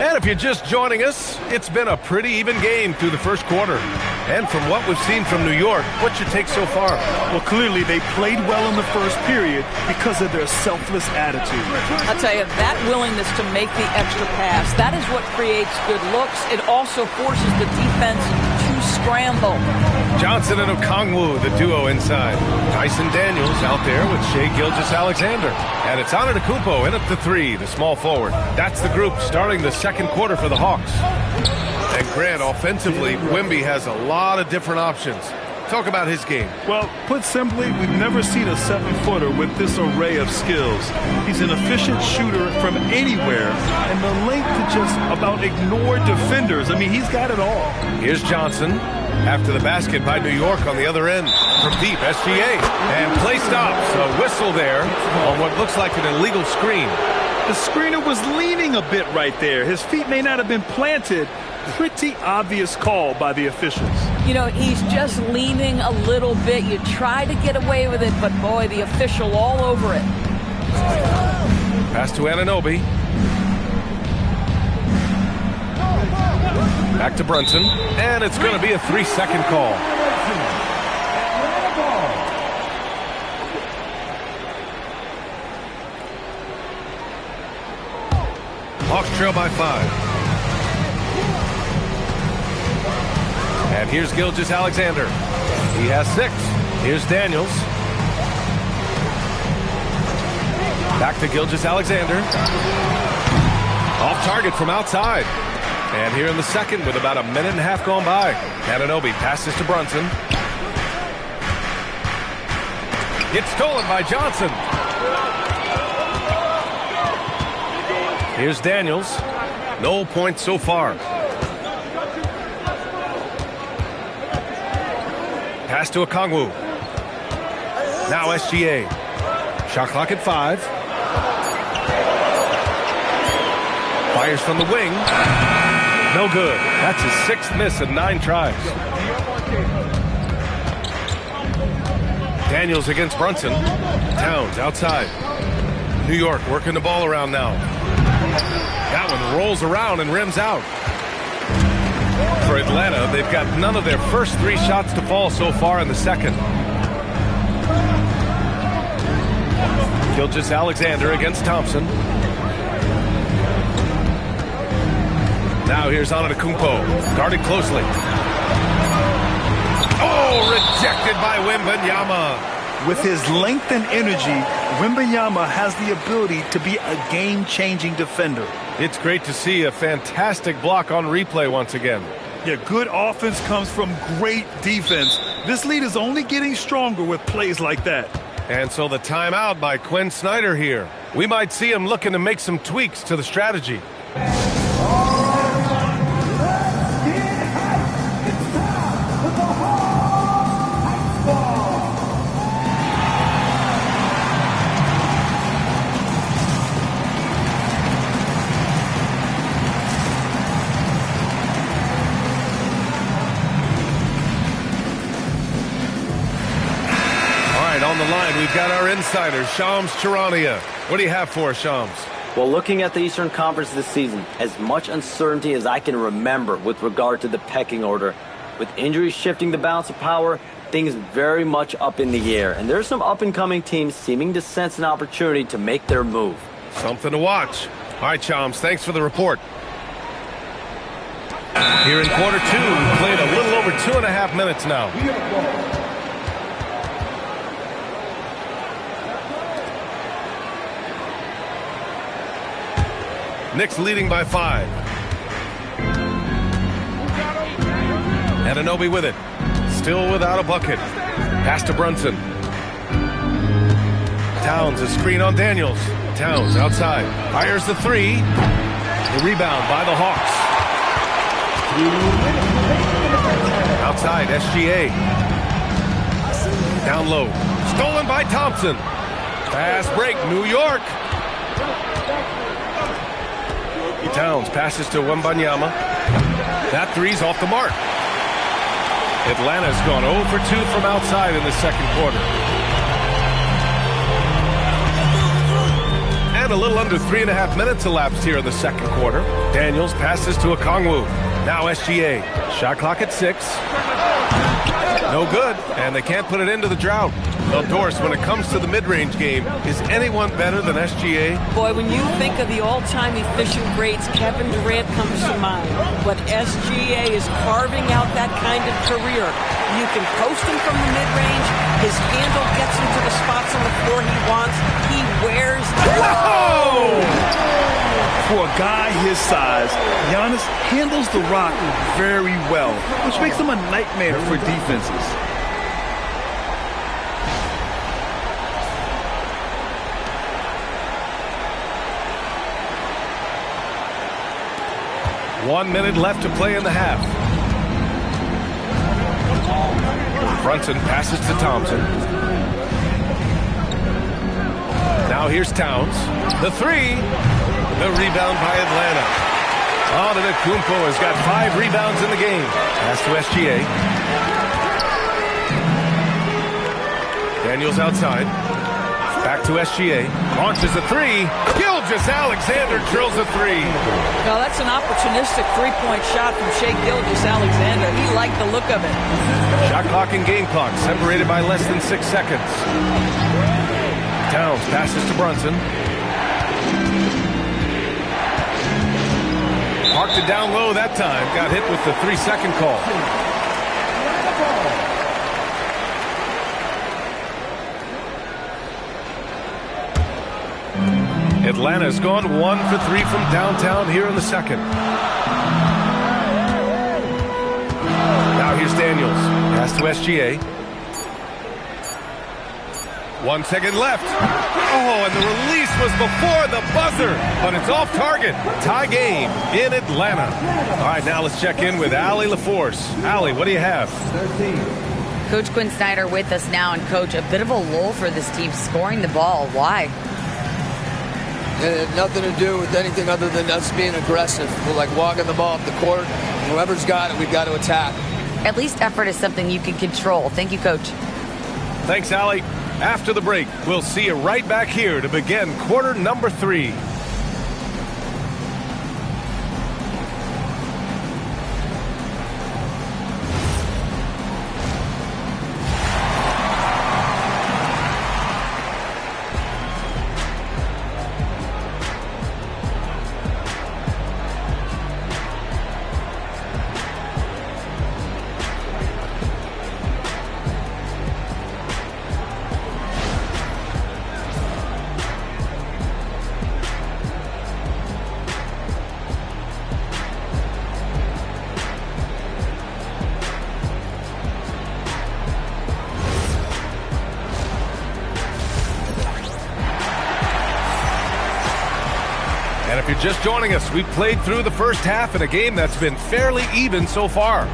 And if you're just joining us, it's been a pretty even game through the first quarter. And from what we've seen from New York, what's your take so far? Well, clearly they played well in the first period because of their selfless attitude. I'll tell you, that willingness to make the extra pass, that is what creates good looks. It also forces the defense to scramble. Johnson and Okongwu, the duo inside. Tyson Daniels out there with Shai Gilgeous-Alexander. And it's Antetokounmpo in at the 3, the small forward. That's the group starting the second quarter for the Hawks. And Grant, offensively, Wemby has a lot of different options. Talk about his game. Well, put simply, we've never seen a 7-footer with this array of skills. He's an efficient shooter from anywhere, and the length to just about ignore defenders. I mean, he's got it all. Here's Johnson after the basket by New York on the other end. From deep, SGA. And play stops. A whistle there on what looks like an illegal screen. The screener was leaning a bit right there. His feet may not have been planted. Pretty obvious call by the officials. You know, he's just leaning a little bit. You try to get away with it, but boy, the official all over it. Pass to Anunoby. Back to Brunson. And it's going to be a 3-second call. Hawks trail by 5. And here's Gilgeous-Alexander. He has 6. Here's Daniels. Back to Gilgeous-Alexander. Off target from outside. And here in the second with about a minute and a half gone by. Anunoby passes to Brunson. It's stolen by Johnson. Here's Daniels. No points so far. Pass to Okongwu. Now SGA. Shot clock at 5. Fires from the wing. No good. That's his 6th miss in 9 tries. Daniels against Brunson. Towns outside. New York working the ball around now. That one rolls around and rims out. For Atlanta, they've got none of their first 3 shots to fall so far in the second. Gilgeous-Alexander against Thompson. Now here's Antetokounmpo, guarded closely. Oh, rejected by Wembanyama. With his length and energy, Wembanyama has the ability to be a game-changing defender. It's great to see a fantastic block on replay once again. Yeah, good offense comes from great defense. This lead is only getting stronger with plays like that. And so the timeout by Quinn Snyder here. We might see him looking to make some tweaks to the strategy. On the line, we've got our insider, Shams Charania. What do you have for us, Shams? Well, looking at the Eastern Conference this season, as much uncertainty as I can remember with regard to the pecking order, with injuries shifting the balance of power, things very much up in the air. And there's some up-and-coming teams seeming to sense an opportunity to make their move. Something to watch. All right, Shams, thanks for the report. Here in quarter 2, we've played a little over 2.5 minutes now. Knicks leading by 5. Anunoby with it. Still without a bucket. Pass to Brunson. Towns, a screen on Daniels. Towns outside. Fires the 3. The rebound by the Hawks. Outside, SGA. Down low. Stolen by Thompson. Fast break, New York. Towns passes to Wembanyama. That 3's off the mark. Atlanta's gone 0 for 2 from outside in the second quarter. And a little under 3.5 minutes elapsed here in the second quarter. Daniels passes to Okongwu. Now SGA. Shot clock at 6. No good, and they can't put it into the drought. Well, Doris, when it comes to the mid-range game, is anyone better than SGA? Boy, when you think of the all-time efficient greats, Kevin Durant comes to mind. But SGA is carving out that kind of career. You can post him from the mid-range. His handle gets him to the spots on the floor he wants. He wears the... Whoa! For a guy his size, Giannis handles the rock very well, which makes him a nightmare for defenses. One minute left to play in the half. Brunson passes to Thompson. Now here's Towns. The 3. The rebound by Atlanta. Antetokounmpo has got 5 rebounds in the game. Pass to SGA. Daniels outside. Back to SGA. Launches a 3. Gilgeous-Alexander drills a 3. Now that's an opportunistic three-point shot from Shai Gilgeous-Alexander. He liked the look of it. Shot clock and game clock separated by less than 6 seconds. Towns passes to Brunson. Parked it down low that time. Got hit with the 3-second call. Atlanta's gone 1 for 3 from downtown here in the second. Now here's Daniels. Pass to SGA. 1 second left. Oh, and the release was before the buzzer, but it's off target. Tie game in Atlanta. All right, now let's check in with Allie LaForce. Allie, what do you have? Coach Quinn Snyder with us now, and Coach, a bit of a lull for this team scoring the ball. Why? It had nothing to do with anything other than us being aggressive. We're like walking the ball up the court. Whoever's got it, we've got to attack. At least effort is something you can control. Thank you, Coach. Thanks, Allie. After the break, we'll see you right back here to begin quarter number 3. And if you're just joining us, we've played through the first half in a game that's been fairly even so far.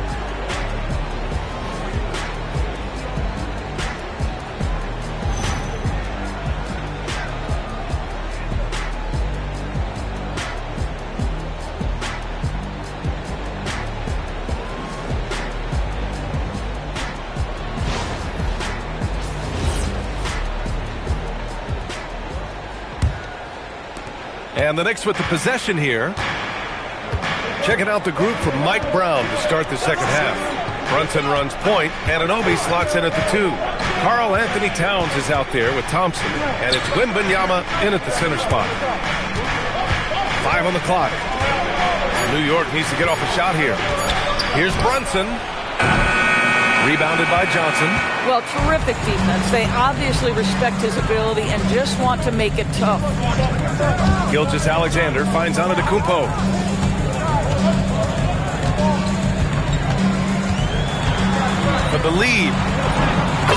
And the Knicks with the possession here. Checking out the group from Mike Brown to start the second half. Brunson runs point. Anunoby slots in at the 2. Karl Anthony Towns is out there with Thompson. And it's Wembanyama in at the center spot. 5 on the clock. New York needs to get off a shot here. Here's Brunson. Rebounded by Johnson. Well, terrific defense. They obviously respect his ability and just want to make it tough. Gilgeous-Alexander finds Antetokounmpo. For the lead.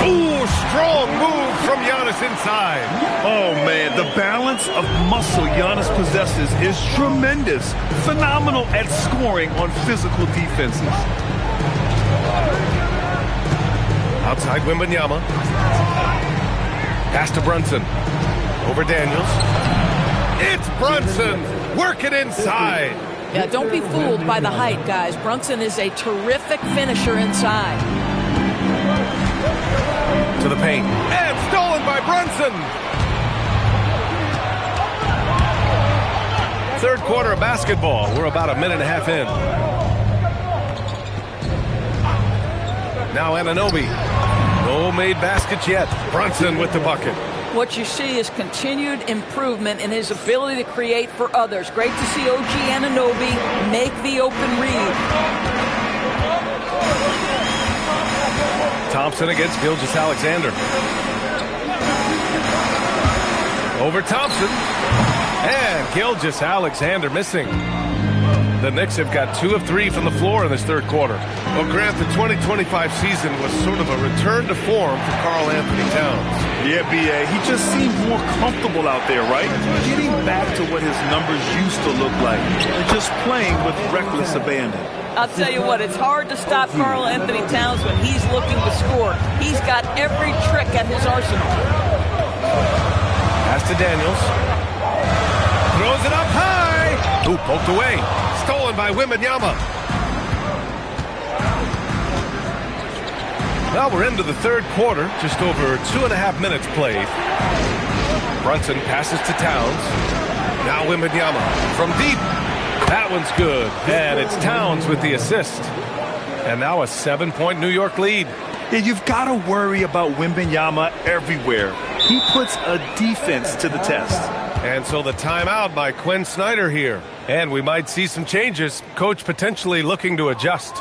Ooh, strong move from Giannis inside. Oh, man, the balance of muscle Giannis possesses is tremendous. Phenomenal at scoring on physical defenses. Outside Wembanyama. Pass to Brunson. Over Daniels. It's Brunson working inside. Yeah, don't be fooled by the height, guys. Brunson is a terrific finisher inside. To the paint. And stolen by Brunson. Third quarter of basketball. We're about a minute and a half in. Now Anunoby. No made baskets yet. Brunson with the bucket. What you see is continued improvement in his ability to create for others. Great to see OG Anunoby make the open read. Thompson against Gilgeous-Alexander. Over Thompson. And Gilgeous-Alexander missing. The Knicks have got 2 of 3 from the floor in this third quarter. Well, Grant, the 2025 season was sort of a return to form for Karl-Anthony Towns. Yeah, B.A., he just seemed more comfortable out there, right? Getting back to what his numbers used to look like and just playing with reckless abandon. I'll tell you what, it's hard to stop Karl-Anthony Towns when he's looking to score. He's got every trick at his arsenal. Pass to Daniels. Throws it up high. Ooh, poked away. Stolen by Wembanyama. Well, we're into the third quarter. Just over 2.5 minutes played. Brunson passes to Towns. Now Wembanyama from deep. That one's good. And it's Towns with the assist. And now a 7-point New York lead. Yeah, you've got to worry about Wembanyama everywhere. He puts a defense to the test. And so the timeout by Quinn Snyder here. And we might see some changes. Coach potentially looking to adjust.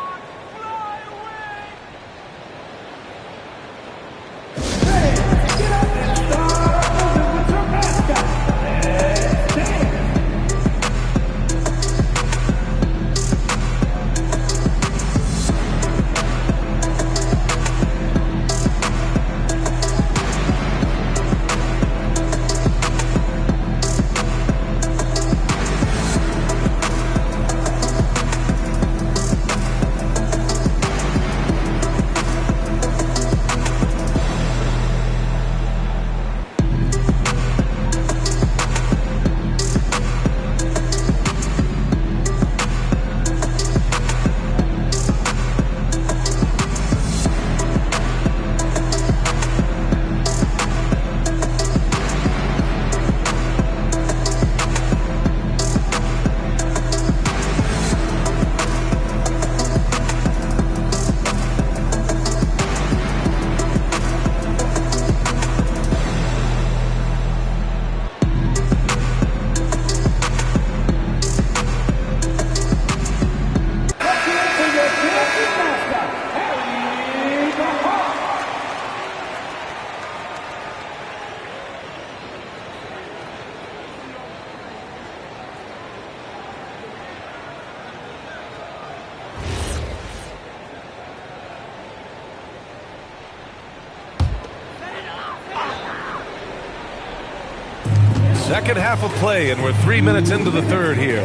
Second half of play, and we're 3 minutes into the third here.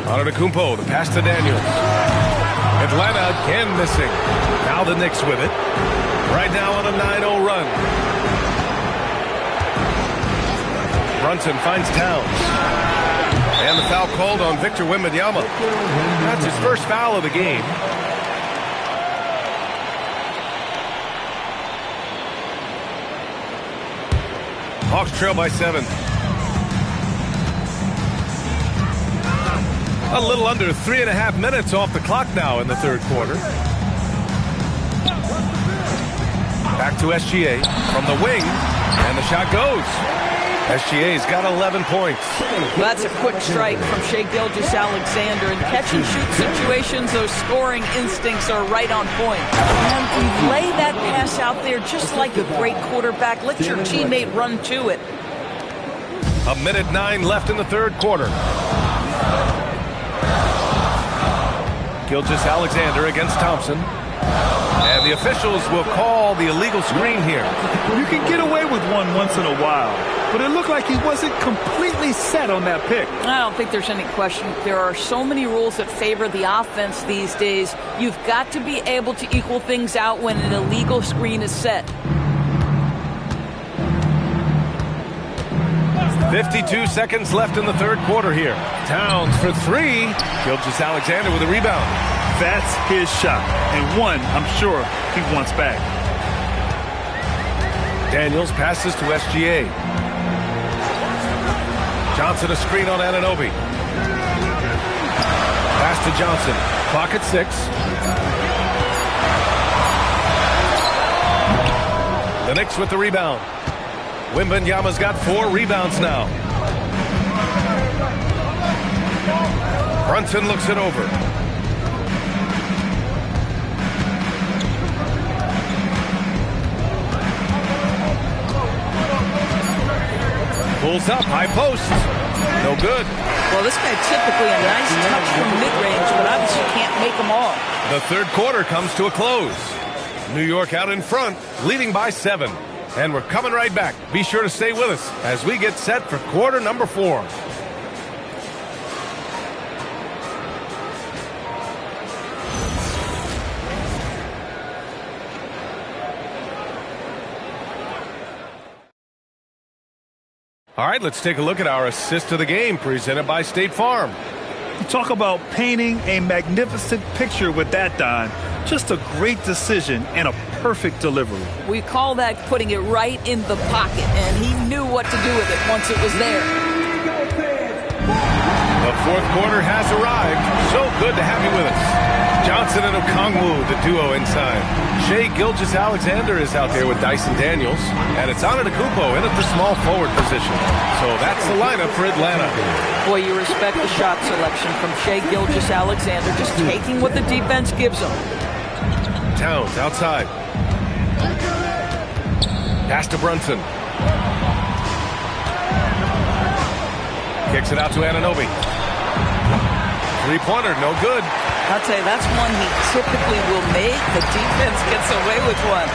Antetokounmpo, the pass to Daniels. Atlanta again missing. Now the Knicks with it. Right now on a 9-0 run. Brunson finds Towns. And the foul called on Victor Wembanyama. That's his first foul of the game. Hawks trail by 7. A little under 3.5 minutes off the clock now in the third quarter. Back to SGA from the wing, and the shot goes. SGA's got 11 points. That's a quick strike from Shai Gilgeous-Alexander. In catch-and-shoot situations, those scoring instincts are right on point. And you lay that pass out there just like a great quarterback. Let your teammate run to it. 1:09 left in the third quarter. Gilgeous-Alexander against Thompson. And the officials will call the illegal screen here. You can get away with one once in a while, but it looked like he wasn't completely set on that pick. I don't think there's any question. There are so many rules that favor the offense these days. You've got to be able to equal things out when an illegal screen is set. 52 seconds left in the third quarter here. Towns for three. Gilgeous-Alexander with a rebound. That's his shot, and one I'm sure he wants back. Daniels passes to SGA. Johnson a screen on Anunoby. Pass to Johnson. Clock at 6. The Knicks with the rebound. Wembanyama's got 4 rebounds now. Brunson looks it over. Pulls up, high post. No good. Well, this guy typically a nice touch from mid-range, but obviously can't make them all. The third quarter comes to a close. New York out in front, leading by 7. And we're coming right back. Be sure to stay with us as we get set for quarter number 4. All right, let's take a look at our assist of the game presented by State Farm. You talk about painting a magnificent picture with that, Don. Just a great decision and a perfect delivery. We call that putting it right in the pocket, and he knew what to do with it once it was there. The fourth quarter has arrived. So good to have you with us. Johnson and Okongwu, the duo inside. Shai Gilgeous-Alexander is out there with Dyson Daniels. And it's Antetokounmpo in at the small forward position. So that's the lineup for Atlanta. Boy, you respect the shot selection from Shai Gilgeous-Alexander, just taking what the defense gives him. Towns outside. Pass to Brunson. Kicks it out to Anunoby. Three-pointer, no good. I'll tell you, that's one he typically will make. The defense gets away with one.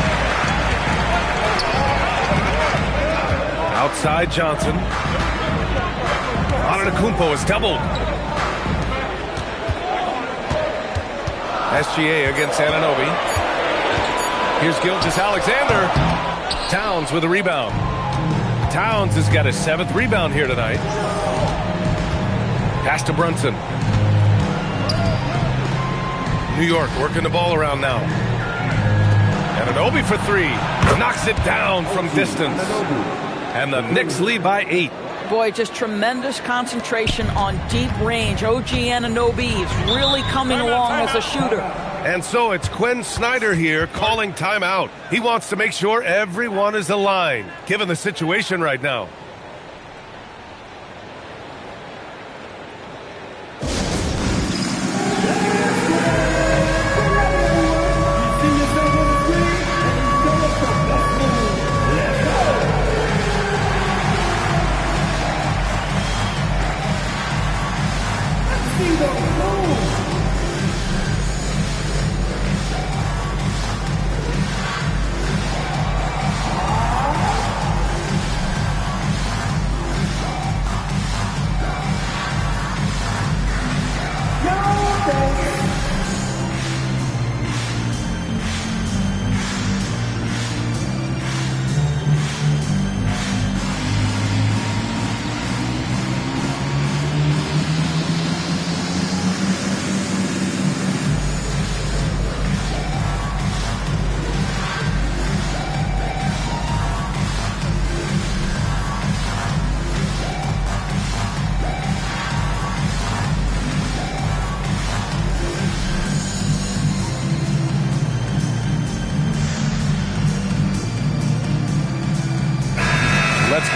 Outside Johnson. Antetokounmpo is doubled. SGA against Anunoby. Here's Gilgeous-Alexander. Towns with a rebound. Towns has got his 7th rebound here tonight. Pass to Brunson. New York working the ball around now. Anunoby for 3. Knocks it down from distance. And the Knicks lead by 8. Boy, just tremendous concentration on deep range. OG Anunoby is really coming along as a shooter. And so it's Quinn Snyder here calling timeout. He wants to make sure everyone is aligned, given the situation right now.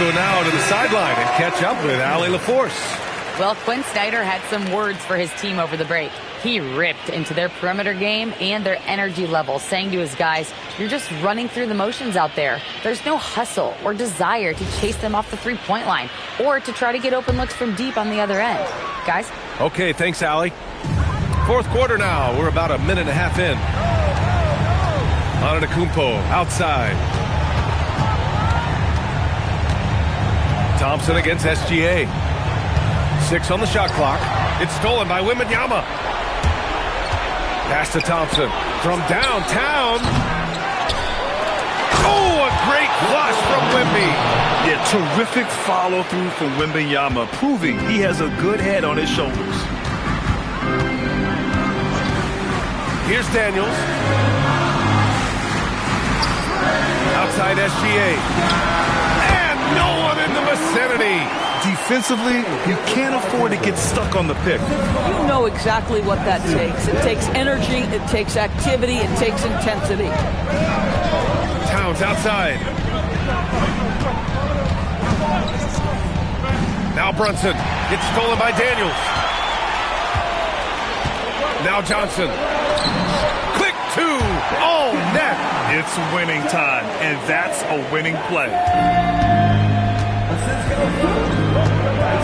go now to the sideline and catch up with Allie LaForce. Well, Quinn Snyder had some words for his team over the break. He ripped into their perimeter game and their energy level, saying to his guys, you're just running through the motions out there. There's no hustle or desire to chase them off the three-point line or to try to get open looks from deep on the other end. Guys? Okay, thanks, Allie. Fourth quarter now. We're about a minute and a half in. Antetokounmpo outside. Thompson against SGA. 6 on the shot clock. It's stolen by Wembanyama. Pass to Thompson from downtown. Oh, a great flush from Wemby. Yeah, terrific follow-through from Wembanyama, proving he has a good head on his shoulders. Here's Daniels. Outside SGA. And no one in the vicinity. Defensively, you can't afford to get stuck on the pick. You know exactly what that takes. It takes energy, it takes activity, it takes intensity. Towns outside. Now Brunson gets stolen by Daniels. Now Johnson. Quick 2. Oh, net. It's winning time, and that's a winning play.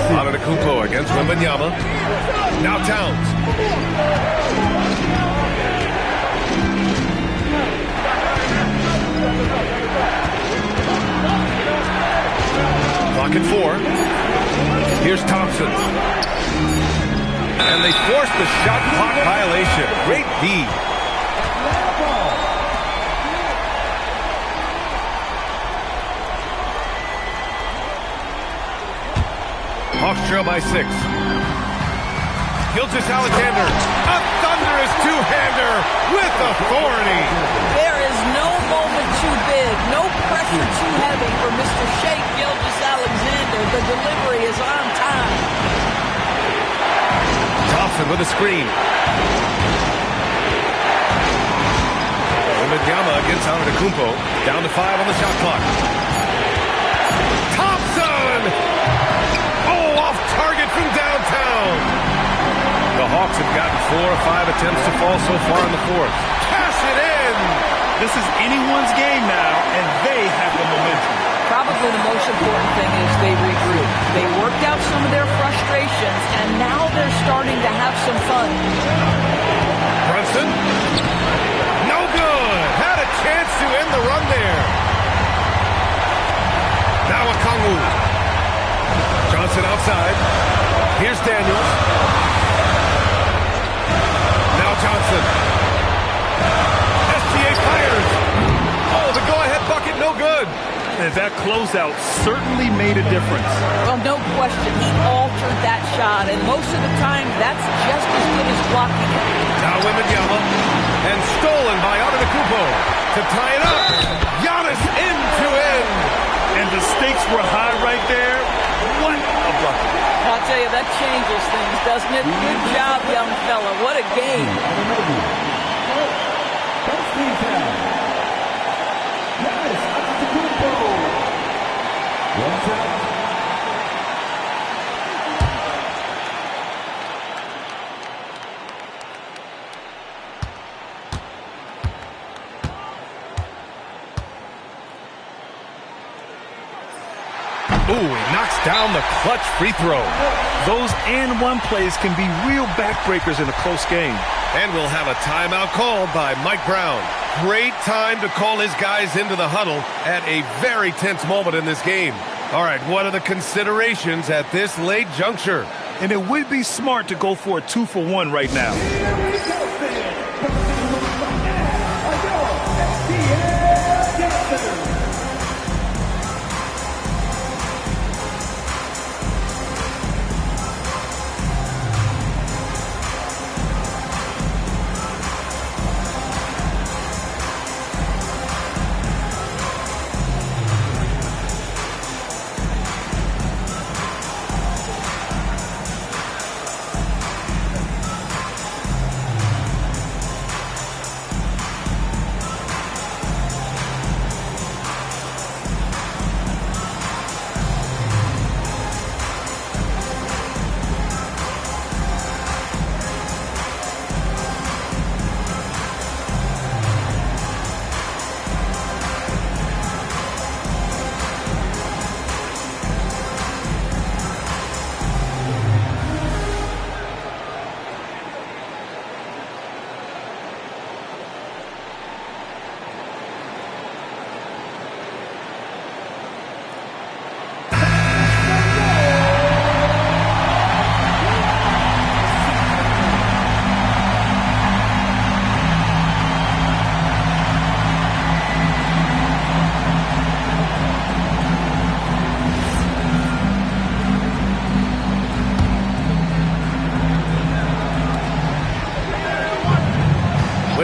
Antetokounmpo against Wembanyama. Now Towns. Clock at 4. Here's Thompson. And they force the shot clock violation. Great D. Hawks trail by 6. Gilgeous-Alexander. A thunderous two-hander with authority. There is no moment too big, no pressure too heavy for Mr. Shai Gilgeous-Alexander. The delivery is on time. Thompson with a screen. Wembanyama against Antetokounmpo. Down to 5 on the shot clock. Thompson! Off target from downtown. The Hawks have gotten 4 or 5 attempts to fall so far in the fourth. Cash it in. This is anyone's game now, and they have the momentum. Probably the most important thing is they regroup. They worked out some of their frustrations, and now they're starting to have some fun. Brunson. No good. Had a chance to end the run there. Now Okongwu. Johnson outside. Here's Daniels. Now Johnson. SGA fires. Oh, the go-ahead bucket, no good. And that closeout certainly made a difference. Well, no question. He altered that shot, and most of the time, that's just as good as blocking it. Now Wembanyama. And stolen by Antetokounmpo to tie it up. Giannis end to end. And the stakes were high right there. What a bucket. I'll tell you, that changes things, doesn't it? Good job, young fella. What a game. Ooh, he knocks down the clutch free throw. Those and one plays can be real backbreakers in a close game. And we'll have a timeout called by Mike Brown. Great time to call his guys into the huddle at a very tense moment in this game. All right, what are the considerations at this late juncture? And it would be smart to go for a 2-for-1 right now.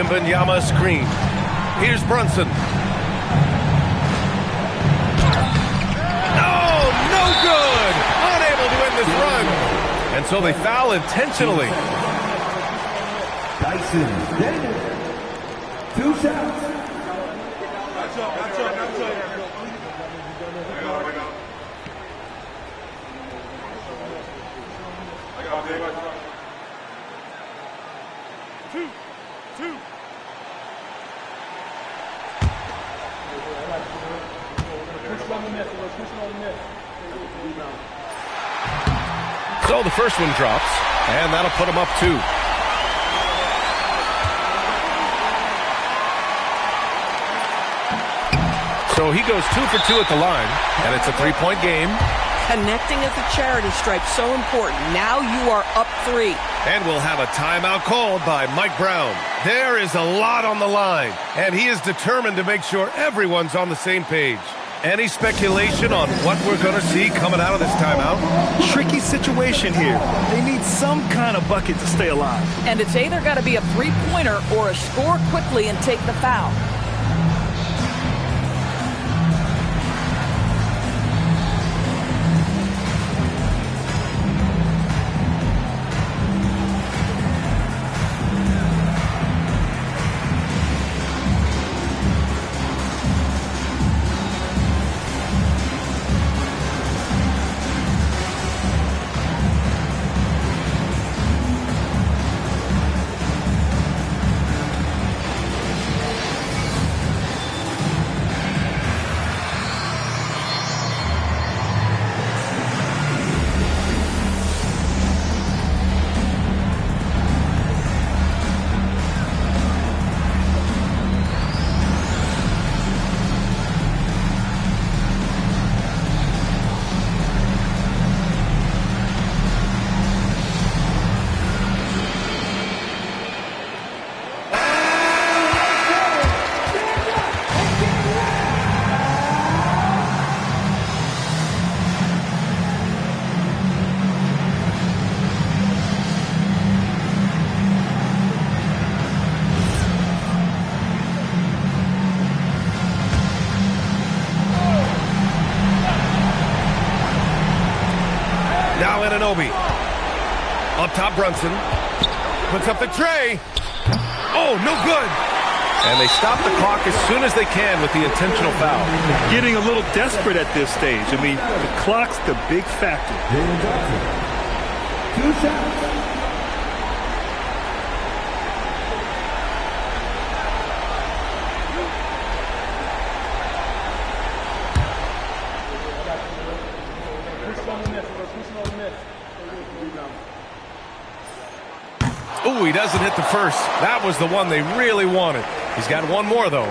Wembanyama screen. Here's Brunson. No good! Unable to win this run. And so they foul intentionally. Dyson Daniels. 2 shots. So the first one drops, and that'll put him up 2. So he goes 2 for 2 at the line, and it's a 3-point game. Connecting at the charity stripe, so important. Now you are up 3. And we'll have a timeout called by Mike Brown. There is a lot on the line, and he is determined to make sure everyone's on the same page. Any speculation on what we're going to see coming out of this timeout? Tricky situation here. They need some kind of bucket to stay alive. And it's either got to be a three-pointer or a score quickly and take the foul. Anunoby. Up top, Brunson. Puts up the tray. Oh, no good. And they stop the clock as soon as they can with the intentional foul. Getting a little desperate at this stage. I mean, the clock's the big factor. 2 shots. Ooh, he doesn't hit the first. That was the one they really wanted. He's got one more, though.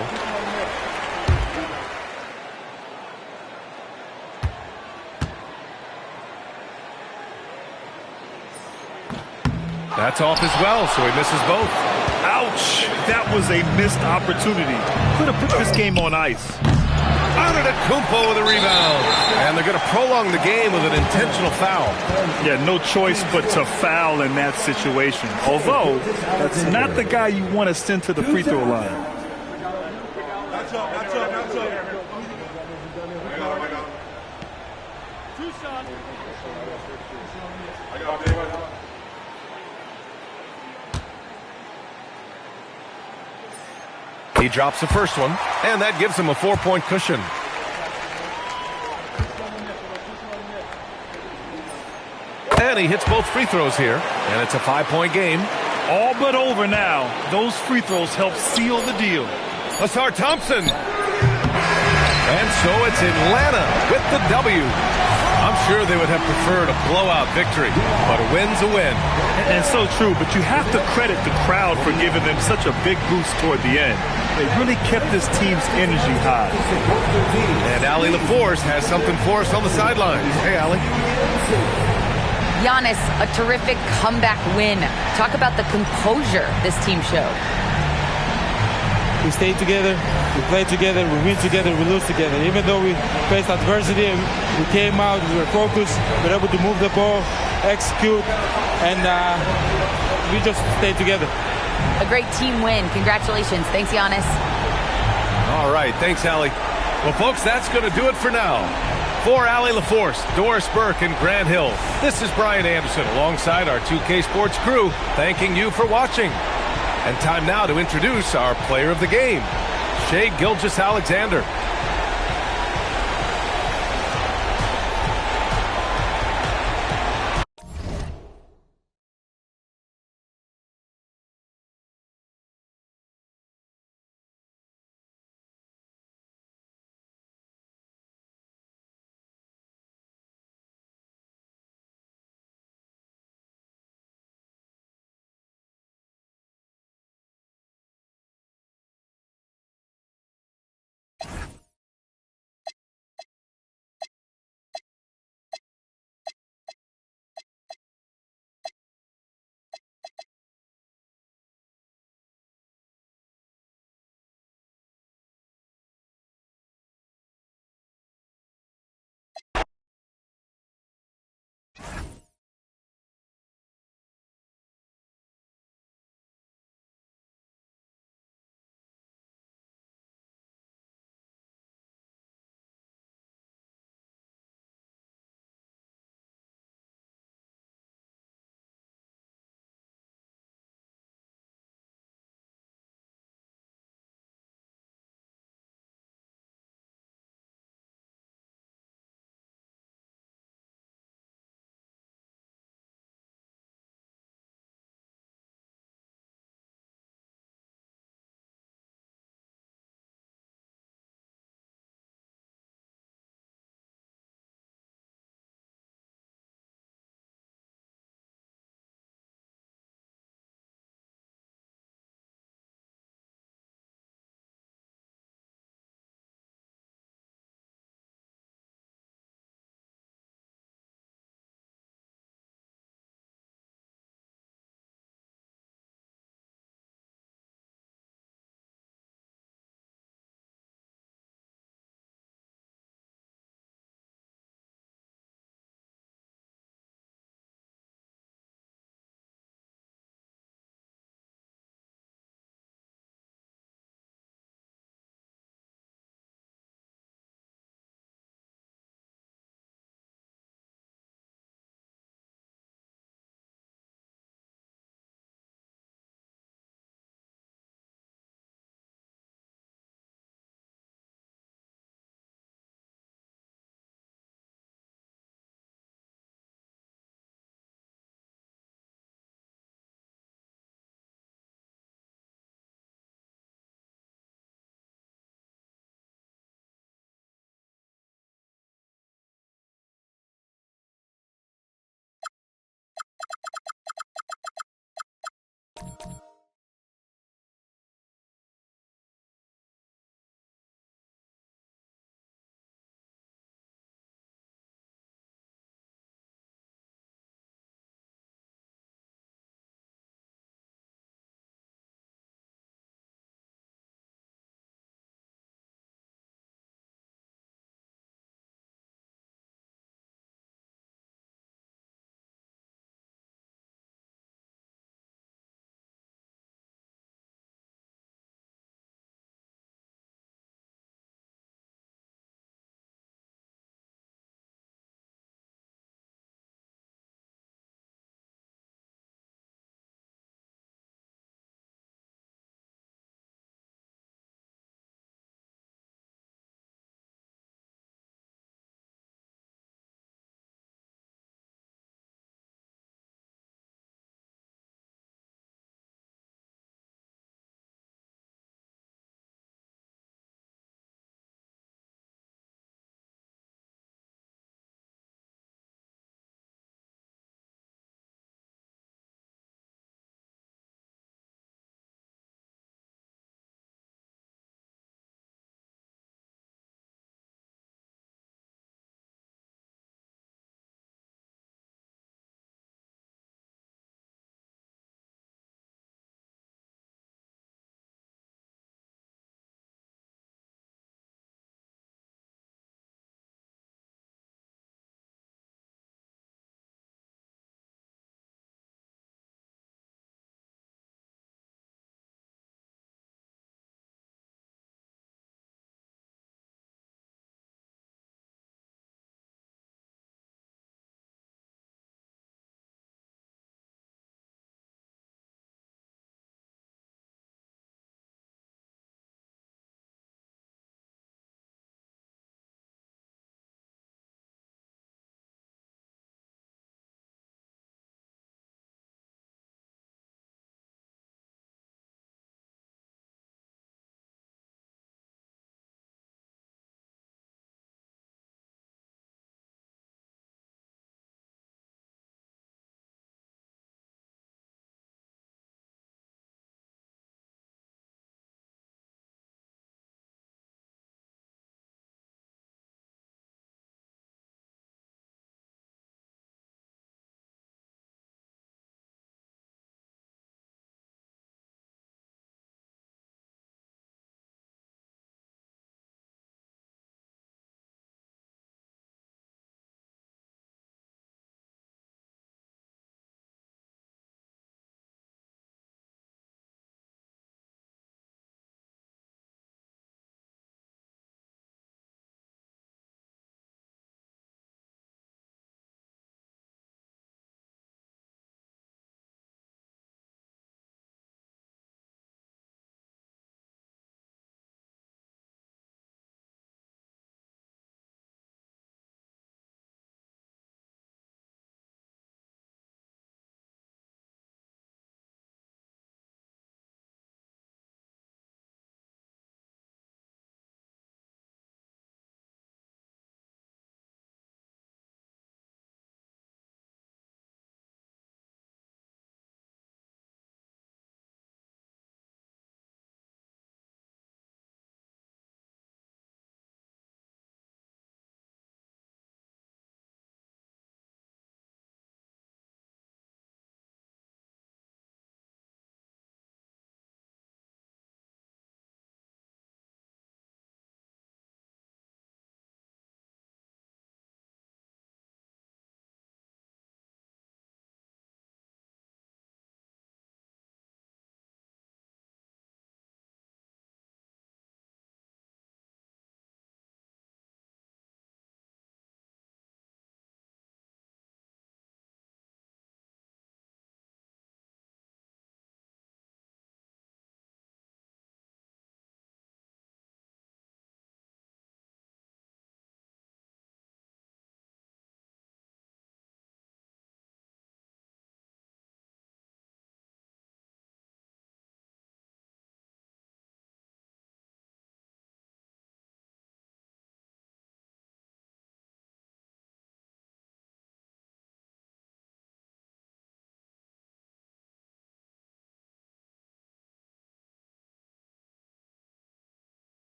That's off as well, so he misses both. Ouch! That was a missed opportunity. Could have put this game on ice. Antetokounmpo with a rebound. And they're going to prolong the game with an intentional foul. Yeah, no choice but to foul in that situation. Although, that's not the guy you want to send to the free throw line. That's up. Two shots. He drops the first one, and that gives him a 4-point cushion. And he hits both free throws here, and it's a 5-point game. All but over now. Those free throws help seal the deal. Ausar Thompson. And so it's Atlanta with the W. I'm sure they would have preferred a blowout victory, but a win's a win. And so true, but you have to credit the crowd for giving them such a big boost toward the end. They really kept this team's energy high. And Allie LaForce has something for us on the sidelines. Hey, Allie. Giannis, a terrific comeback win. Talk about the composure this team showed. We stayed together, we played together, we win together, we lose together. Even though we faced adversity, we came out, we were focused, we were able to move the ball, execute, and we just stayed together. A great team win. Congratulations. Thanks, Giannis. All right. Thanks, Allie. Well, folks, that's going to do it for now. For Allie LaForce, Doris Burke, and Grant Hill, this is Brian Anderson alongside our 2K Sports crew, thanking you for watching. And time now to introduce our player of the game, Shai Gilgeous-Alexander.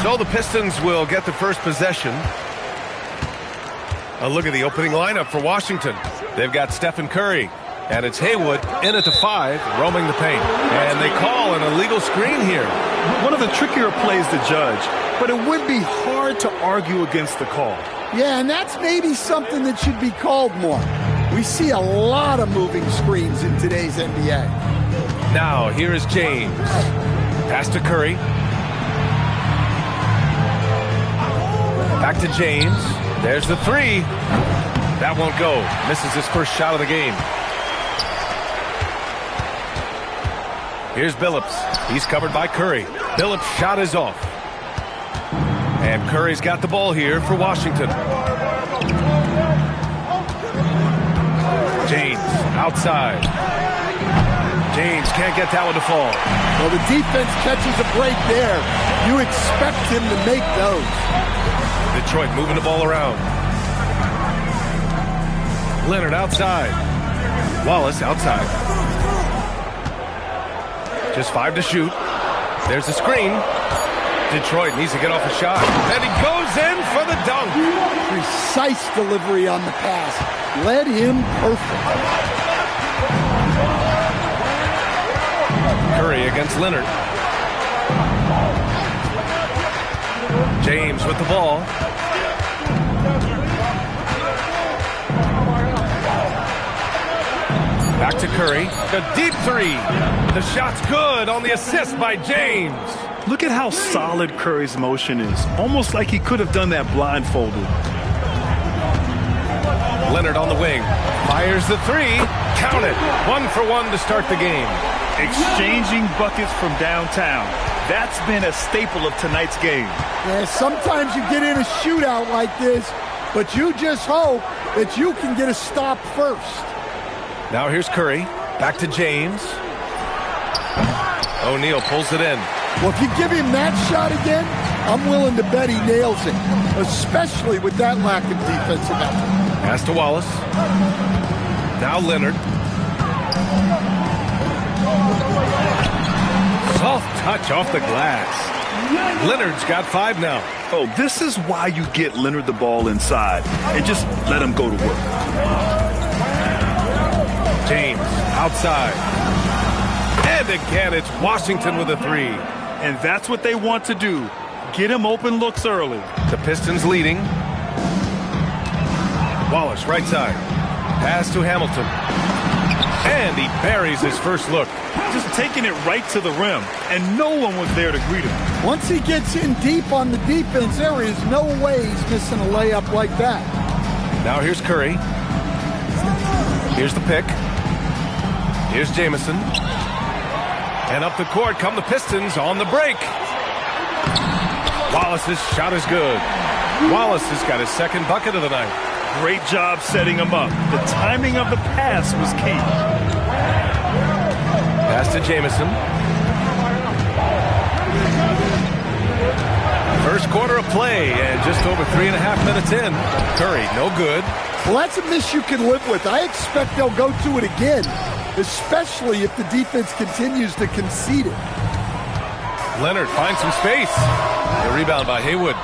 So the Pistons will get the first possession. A look at the opening lineup for Washington. They've got Stephen Curry, and it's Haywood in at the 5, roaming the paint. And they call an illegal screen here. One of the trickier plays to judge, but it would be hard to argue against the call. Yeah, and that's maybe something that should be called more. We see a lot of moving screens in today's NBA. Now, here is James. Pass to Curry. Back to James. There's the 3. That won't go. Misses his first shot of the game. Here's Billups. He's covered by Curry. Billups' shot is off. And Curry's got the ball here for Washington. James outside. James can't get that one to fall. Well, the defense catches a break there. You expect him to make those. Detroit moving the ball around. Leonard outside. Wallace outside. Just 5 to shoot. There's the screen. Detroit needs to get off a shot. And he goes in for the dunk. Precise delivery on the pass. Led him perfect. Curry against Leonard. James with the ball. Back to Curry. A deep 3. The shot's good on the assist by James. Look at how solid Curry's motion is. Almost like he could have done that blindfolded. Leonard on the wing. Fires the 3. Count it. 1 for 1 to start the game. Exchanging buckets from downtown. That's been a staple of tonight's game. Yeah, sometimes you get in a shootout like this, but you just hope that you can get a stop first. Now here's Curry. Back to James. O'Neal pulls it in. Well, if you give him that shot again, I'm willing to bet he nails it, especially with that lack of defensive effort. Pass to Wallace. Now Leonard. Soft touch off the glass. Leonard's got 5 now. Oh, this is why you get Leonard the ball inside and just let him go to work. James outside. And again, it's Washington with a 3. And that's what they want to do. Get him open looks early. The Pistons leading. Wallace right side. Pass to Hamilton. And he buries his first look. Just taking it right to the rim, and no one was there to greet him. Once he gets in deep on the defense, there is no way he's missing a layup like that. Now here's Curry. Here's the pick. Here's Jamison. And up the court come the Pistons on the break. Wallace's shot is good. Wallace has got his second bucket of the night. Great job setting him up. The timing of the pass was key. Pass to Jamison. First quarter of play, and just over 3.5 minutes in. Curry, no good. Well, that's a miss you can live with. I expect they'll go to it again, especially if the defense continues to concede it. Leonard finds some space. The rebound by Haywood.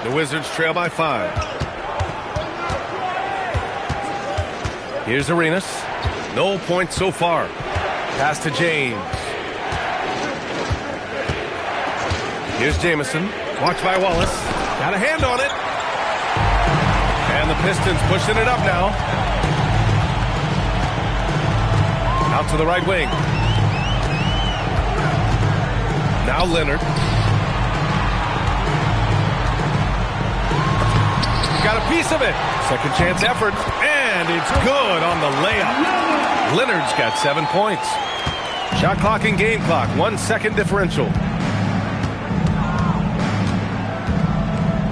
The Wizards trail by 5. Here's Arenas. No points so far. Pass to James. Here's Jamison. Watched by Wallace. Got a hand on it. And the Pistons pushing it up now. Out to the right wing. Now Leonard. Got a piece of it. Second chance effort. And it's good on the layup. Leonard's got 7 points. Shot clock and game clock. 1 second differential.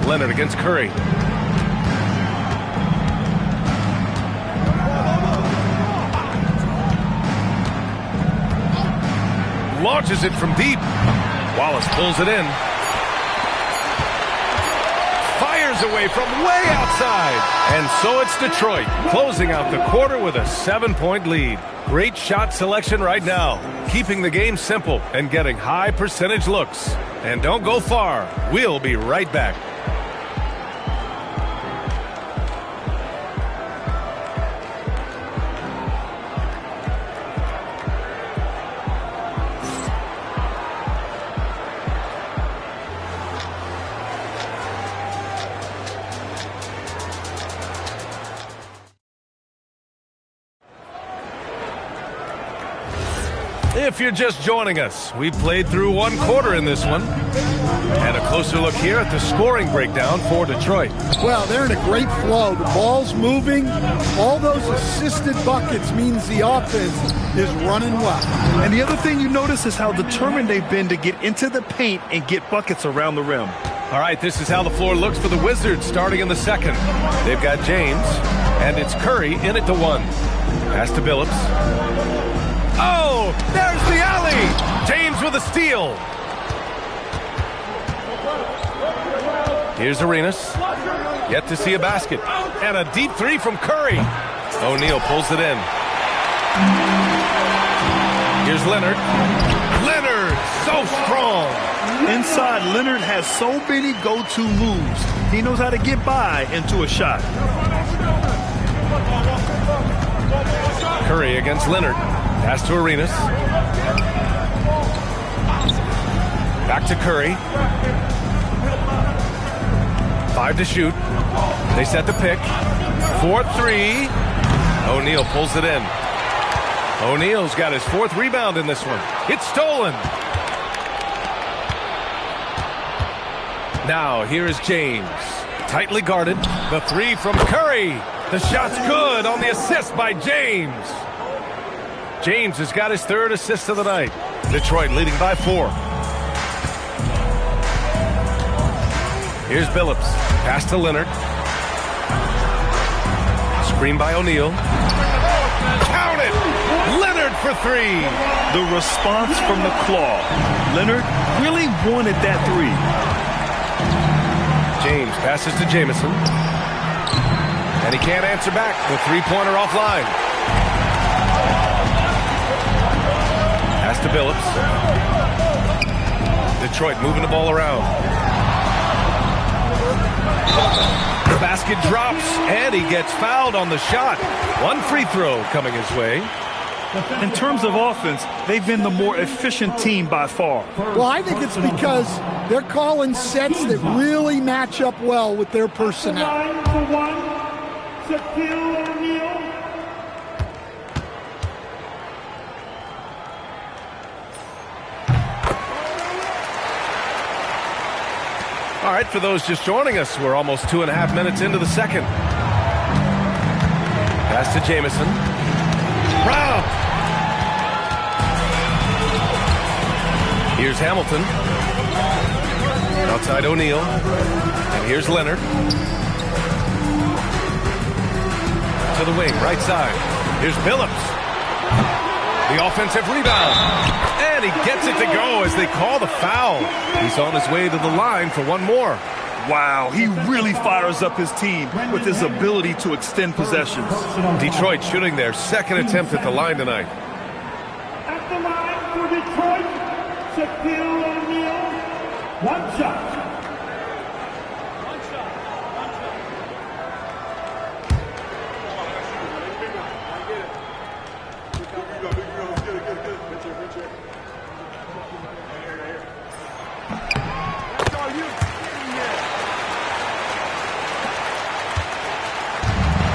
Leonard against Curry. Launches it from deep. Wallace pulls it in. Fires fires away from way outside. And so it's Detroit closing out the quarter with a 7-point lead. Great shot selection right now, keeping the game simple and getting high percentage looks. And don't go far. We'll be right back. If you're just joining us, we've played through one quarter in this one. And a closer look here at the scoring breakdown for Detroit. Well, they're in a great flow. The ball's moving. All those assisted buckets means the offense is running well. And the other thing you notice is how determined they've been to get into the paint and get buckets around the rim. All right, this is how the floor looks for the Wizards starting in the second. They've got James, and it's Curry in at the 1. Pass to Billups. Oh, there's the alley! James with a steal. Here's Arenas. Yet to see a basket. And a deep 3 from Curry. O'Neal pulls it in. Here's Leonard. Leonard, so strong. Inside, Leonard has so many go-to moves. He knows how to get by into a shot. Curry against Leonard. Pass to Arenas. Back to Curry. 5 to shoot. They set the pick. 4-3. O'Neal pulls it in. O'Neal's got his 4th rebound in this one. It's stolen. Now here is James. Tightly guarded. The 3 from Curry. The shot's good on the assist by James. James has got his 3rd assist of the night. Detroit leading by 4. Here's Billups. Pass to Leonard. Screen by O'Neal. Count it! Leonard for 3. The response from the claw. Leonard really wanted that 3. James passes to Jamison. And he can't answer back. The 3-pointer offline. Pass to Billups. Detroit moving the ball around. The basket drops, and he gets fouled on the shot. 1 free throw coming his way. In terms of offense, they've been the more efficient team by far. Well, I think it's because they're calling sets that really match up well with their personnel. All right, for those just joining us, we're almost 2.5 minutes into the second. Pass to Jamison. Brown. Here's Hamilton. Outside O'Neal. And here's Leonard. To the wing, right side. Here's Billups. The offensive rebound. And he gets it to go as they call the foul. He's on his way to the line for one more. Wow, he really fires up his team with his ability to extend possessions. Detroit shooting their 2nd attempt at the line tonight. At the line for Detroit, Shaquille O'Neal. 1 shot.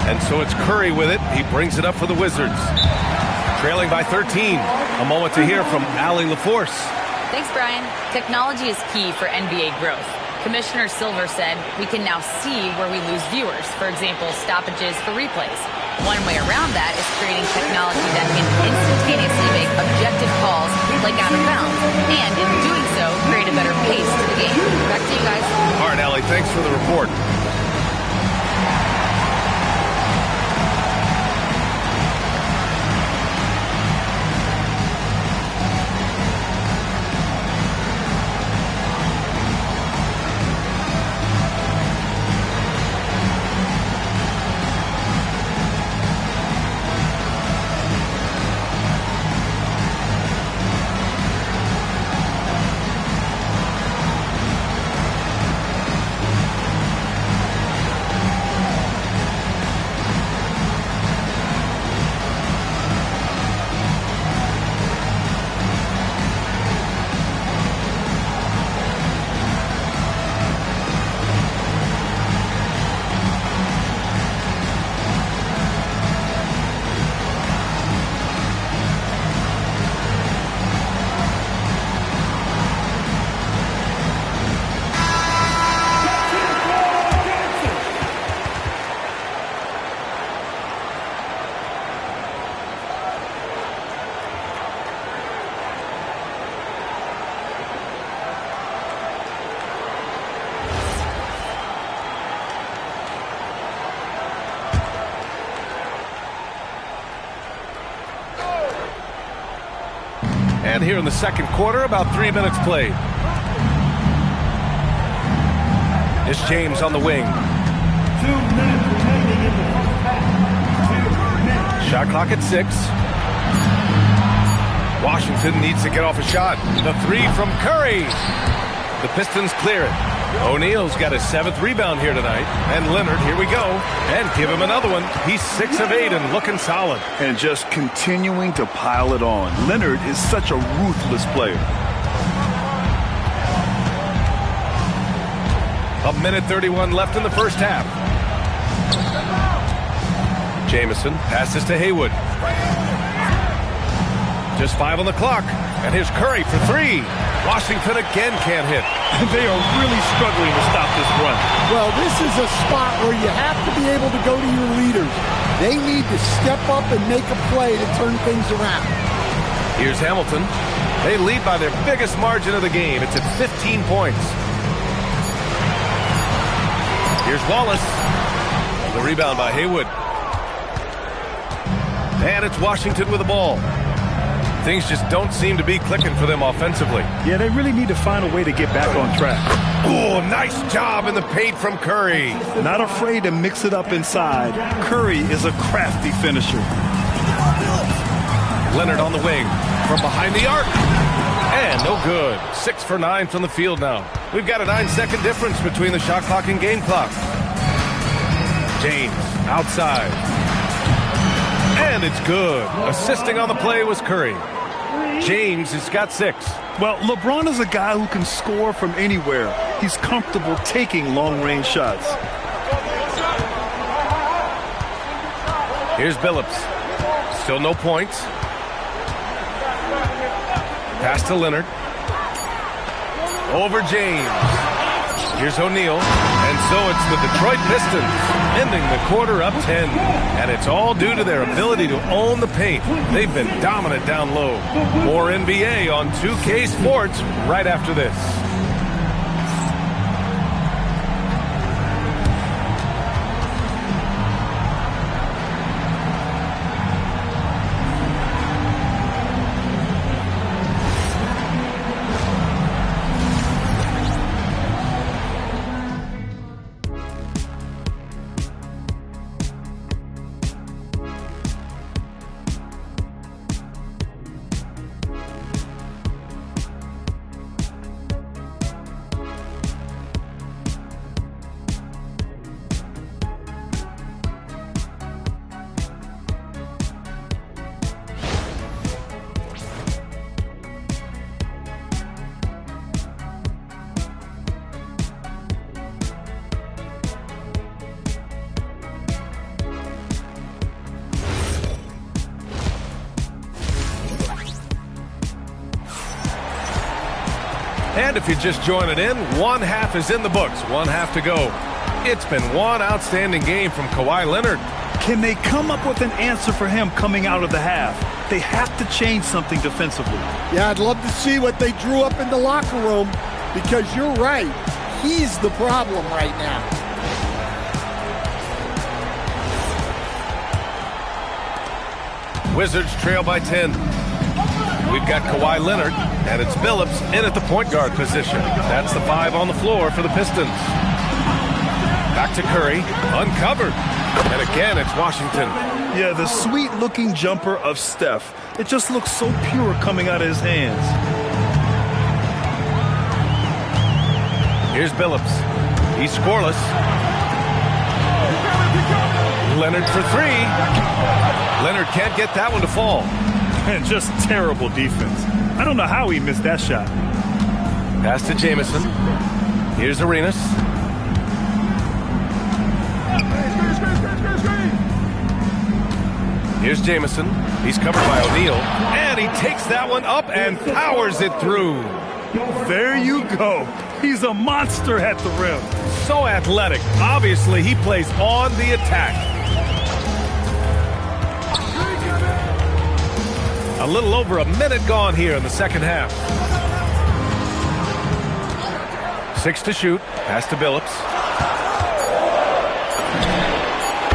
And so it's Curry with it. He brings it up for the Wizards. Trailing by 13. A moment to hear from Allie LaForce. Thanks, Brian. Technology is key for NBA growth. Commissioner Silver said we can now see where we lose viewers. For example, stoppages for replays. One way around that is creating technology that can instantaneously make objective calls like out of bounds. And in doing so, create a better pace to the game. Back to you guys. All right, Allie, thanks for the report. And here in the second quarter, about 3 minutes played. It's James on the wing. 2 minutes remaining in the first half. 2 minutes. Shot clock at 6. Washington needs to get off a shot. The 3 from Curry. The Pistons clear it. O'Neal's got his 7th rebound here tonight. And Leonard, here we go. And give him another one. He's 6 of 8 and looking solid. And just continuing to pile it on. Leonard is such a ruthless player. A minute 31 left in the first half. Jamison passes to Haywood. Just 5 on the clock. And here's Curry for 3. Washington again can't hit. They are really struggling to stop this run. Well, this is a spot where you have to be able to go to your leaders. They need to step up and make a play to turn things around. Here's Hamilton. They lead by their biggest margin of the game. It's at 15 points. Here's Wallace. The rebound by Haywood. And it's Washington with the ball. Things just don't seem to be clicking for them offensively. Yeah, they really need to find a way to get back on track. Oh, nice job in the paint from Curry. Not afraid to mix it up inside. Curry is a crafty finisher. Leonard on the wing from behind the arc. And no good. 6 for 9 from the field now. We've got a 9-second difference between the shot clock and game clock. James outside. And it's good. Assisting on the play was Curry. James has got 6. Well, LeBron is a guy who can score from anywhere. He's comfortable taking long-range shots. Here's Billups. Still no points. Pass to Leonard. Over James. Here's O'Neal. And so it's the Detroit Pistons ending the quarter up 10. And it's all due to their ability to own the paint. They've been dominant down low. More NBA on 2K Sports right after this. And if you're just joining in, one half is in the books. One half to go. It's been one outstanding game from Kawhi Leonard. Can they come up with an answer for him coming out of the half? They have to change something defensively. Yeah, I'd love to see what they drew up in the locker room, because you're right. He's the problem right now. Wizards trail by 10. We've got Kawhi Leonard, and it's Billups in at the point guard position. That's the 5 on the floor for the Pistons. Back to Curry, uncovered. And again, it's Washington. Yeah, the sweet-looking jumper of Steph. It just looks so pure coming out of his hands. Here's Billups. He's scoreless. Leonard for 3. Leonard can't get that one to fall. And just terrible defense. I don't know how he missed that shot. Pass to Jamison. Here's Arenas. Here's Jamison. He's covered by O'Neal. And he takes that one up and powers it through. There you go. He's a monster at the rim. So athletic. Obviously, he plays on the attack. A little over a minute gone here in the second half. 6 to shoot. Pass to Billups.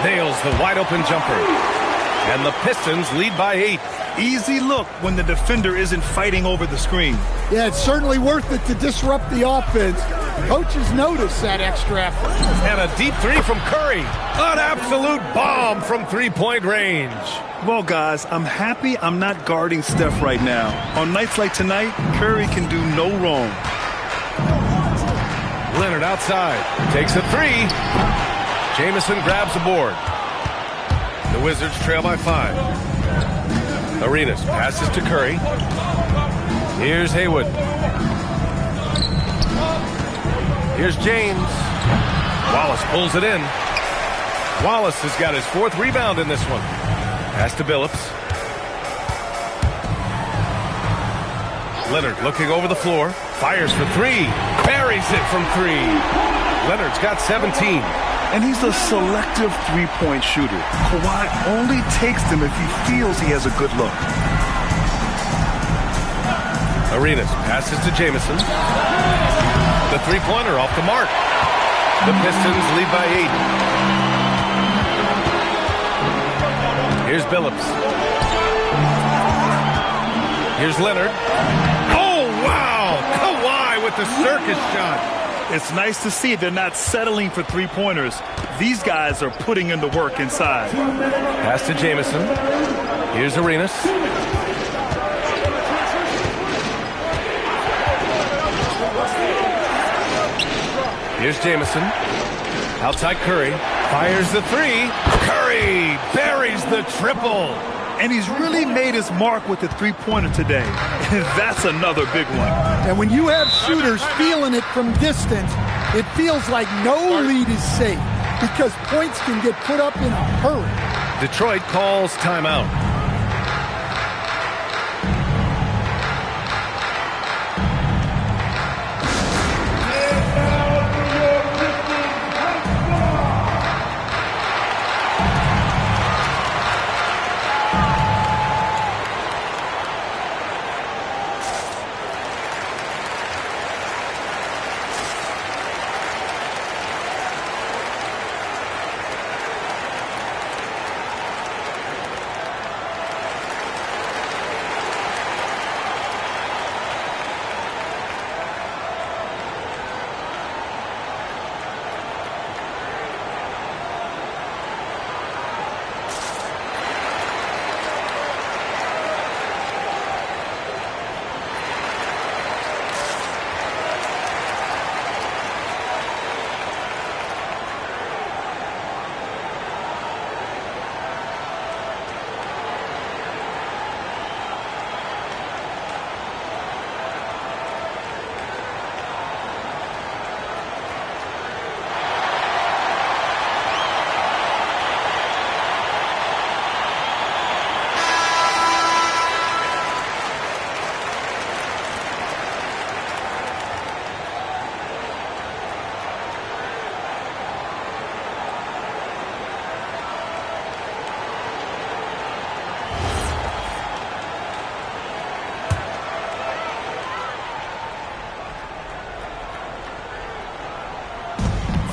Nails the wide open jumper. And the Pistons lead by 8. easy look when the defender isn't fighting over the screen. Yeah, it's certainly worth it to disrupt the offense. Coaches notice that extra effort. And a deep three from Curry. An absolute bomb from three-point range. Well, guys, I'm happy I'm not guarding Steph right now. On nights like tonight, Curry can do no wrong. Leonard outside. Takes a three. Jamison grabs the board. The Wizards trail by 5. Arenas passes to Curry. Here's Haywood. Here's James. Wallace pulls it in. Wallace has got his 4th rebound in this one. Pass to Billups. Leonard looking over the floor. Fires for 3. Buries it from 3. Leonard's got 17. And he's a selective three-point shooter. Kawhi only takes them if he feels he has a good look. Arenas passes to Jamison. The three-pointer off the mark. The Pistons lead by 8. Here's Billups. Here's Leonard. Oh, wow! Kawhi with the circus shot. It's nice to see they're not settling for three-pointers. These guys are putting in the work inside. Pass to Jamison. Here's Arenas. Here's Jamison. Outside Curry. Fires the 3. Curry buries the triple. And he's really made his mark with the three-pointer today. That's another big one. And when you have shooters feeling it from distance, it feels like no lead is safe because points can get put up in a hurry. Detroit calls timeout.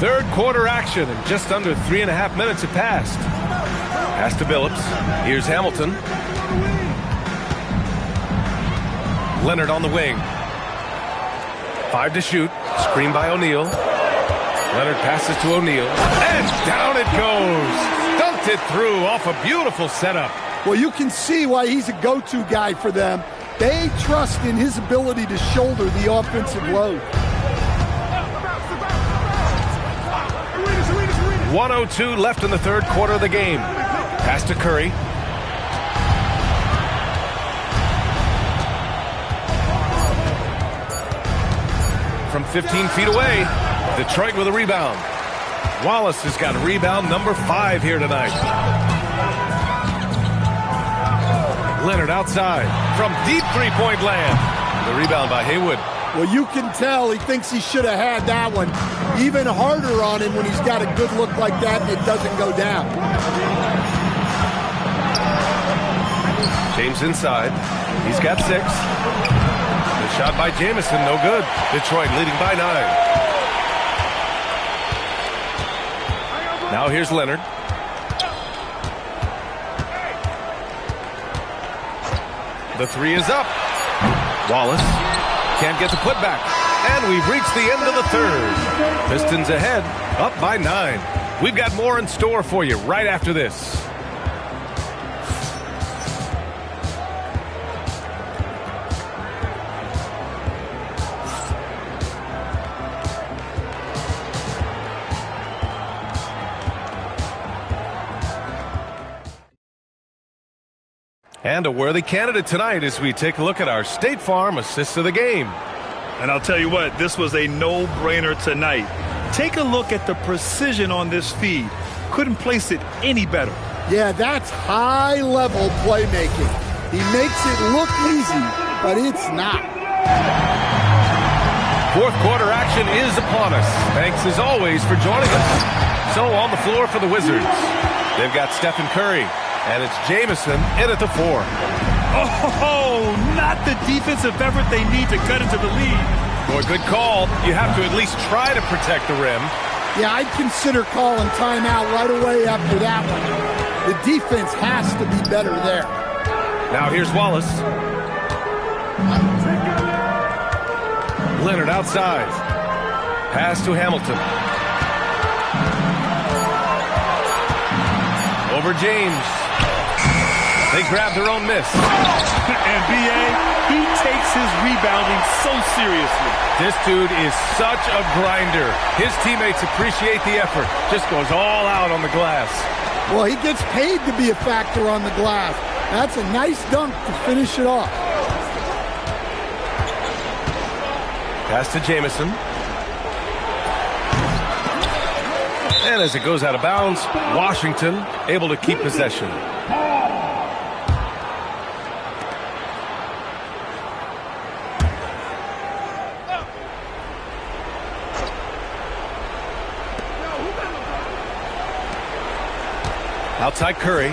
Third quarter action, and just under 3.5 minutes have passed. Pass to Billups. Here's Hamilton. Leonard on the wing. 5 to shoot. Screen by O'Neal. Leonard passes to O'Neal. And down it goes. Dunked it through off a beautiful setup. Well, you can see why he's a go-to guy for them. They trust in his ability to shoulder the offensive load. 1:02 left in the third quarter of the game. Pass to Curry. From 15 feet away, Detroit with a rebound. Wallace has got rebound number 5 here tonight. Leonard outside from deep three-point land. The rebound by Haywood. Well, you can tell he thinks he should have had that one. Even harder on him when he's got a good look like that and it doesn't go down. James inside. He's got 6. The shot by Jamison, no good. Detroit leading by 9. Now here's Leonard. The three is up. Wallace can't get the putback. And we've reached the end of the third. Pistons ahead, up by 9. We've got more in store for you right after this. And a worthy candidate tonight as we take a look at our State Farm assist of the game. And I'll tell you what, this was a no-brainer tonight. Take a look at the precision on this feed. Couldn't place it any better. Yeah, that's high-level playmaking. He makes it look easy, but it's not. Fourth quarter action is upon us. Thanks as always for joining us. So on the floor for the Wizards, they've got Stephen Curry. And it's Jamison in at the 4. Oh, not the defensive effort they need to cut into the lead. Boy, good call. You have to at least try to protect the rim. Yeah, I'd consider calling timeout right away after that one. The defense has to be better there. Now here's Wallace. Leonard outside. Pass to Hamilton. Over James. They grab their own miss. And B.A., he takes his rebounding so seriously. This dude is such a grinder. His teammates appreciate the effort. Just goes all out on the glass. Well, he gets paid to be a factor on the glass. That's a nice dunk to finish it off. Pass to Jamison. And as it goes out of bounds, Washington able to keep possession. Outside Curry.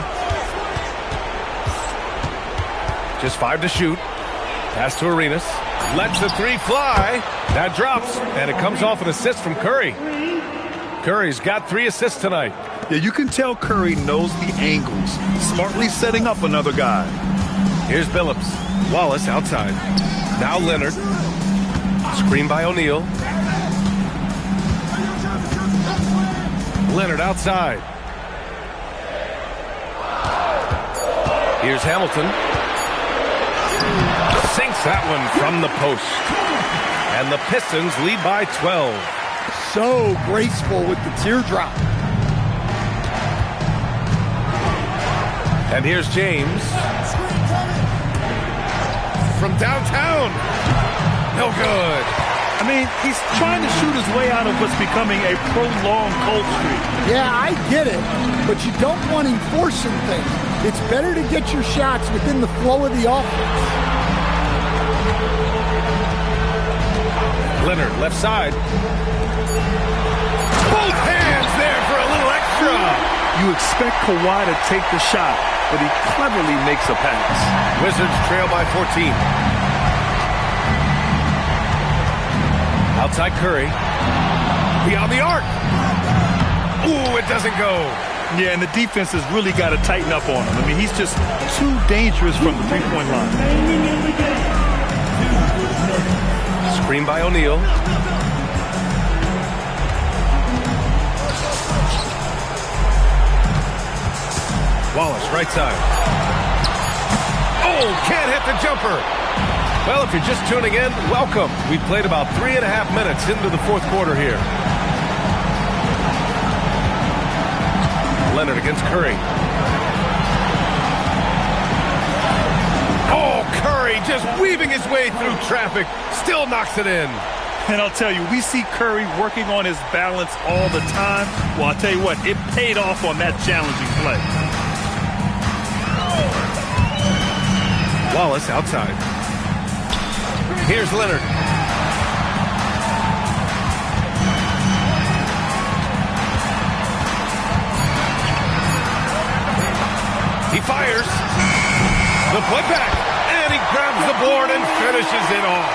Just 5 to shoot. Pass to Arenas. Lets the 3 fly. That drops, and it comes off an assist from Curry. Curry's got 3 assists tonight. Yeah, you can tell Curry knows the angles. Smartly setting up another guy. Here's Billups. Wallace outside. Now Leonard. Screen by O'Neal. Leonard outside. Here's Hamilton. Sinks that one from the post. And the Pistons lead by 12. So graceful with the teardrop. And here's James. From downtown. No good. I mean, he's trying to shoot his way out of what's becoming a prolonged cold streak. Yeah, I get it. But you don't want him forcing things. It's better to get your shots within the flow of the offense. Leonard, left side. Both hands there for a little extra. You expect Kawhi to take the shot, but he cleverly makes a pass. Wizards trail by 14. Outside Curry. Beyond the arc. Ooh, it doesn't go. Yeah, and the defense has really got to tighten up on him. I mean, he's just too dangerous from the three-point line. Screen by O'Neal. Wallace, right side. Oh, can't hit the jumper. Well, if you're just tuning in, welcome. We've played about 3.5 minutes into the fourth quarter here. Leonard against Curry. Oh, Curry just weaving his way through traffic. Still knocks it in. And I'll tell you, we see Curry working on his balance all the time. Well, I'll tell you what, it paid off on that challenging play. Wallace outside. Here's Leonard. He fires. The putback. And he grabs the board and finishes it off.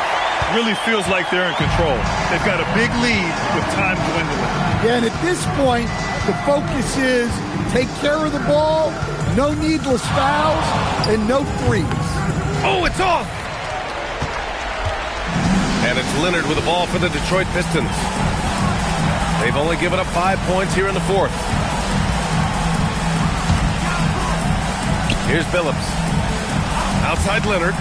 Really feels like they're in control. They've got a big lead with time dwindling. Yeah, and at this point, the focus is take care of the ball, no needless fouls, and no threes. Oh, it's off! And it's Leonard with the ball for the Detroit Pistons. They've only given up 5 points here in the fourth. Here's Billups. Outside Leonard.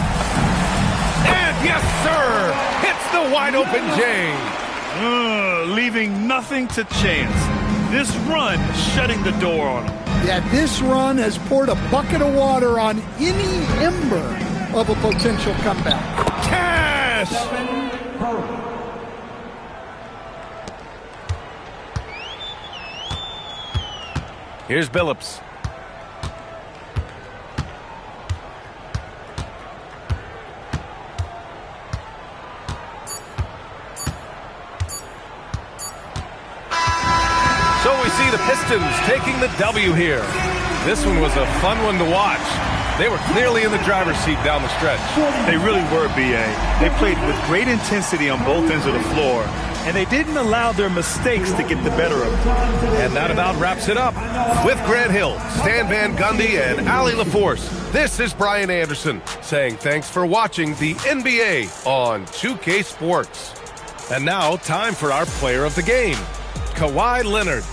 And yes, sir! Hits the wide open James. Leaving nothing to chance. This run shutting the door on him. Yeah, this run has poured a bucket of water on any ember of a potential comeback. Cash! Here's Billups. So we see the Pistons taking the W here. This one was a fun one to watch. They were clearly in the driver's seat down the stretch. They really were, B.A. They played with great intensity on both ends of the floor, and they didn't allow their mistakes to get the better of them. And that about wraps it up. With Grant Hill, Stan Van Gundy, and Allie LaForce, this is Brian Anderson saying thanks for watching the NBA on 2K Sports. And now, time for our player of the game, Kawhi Leonard.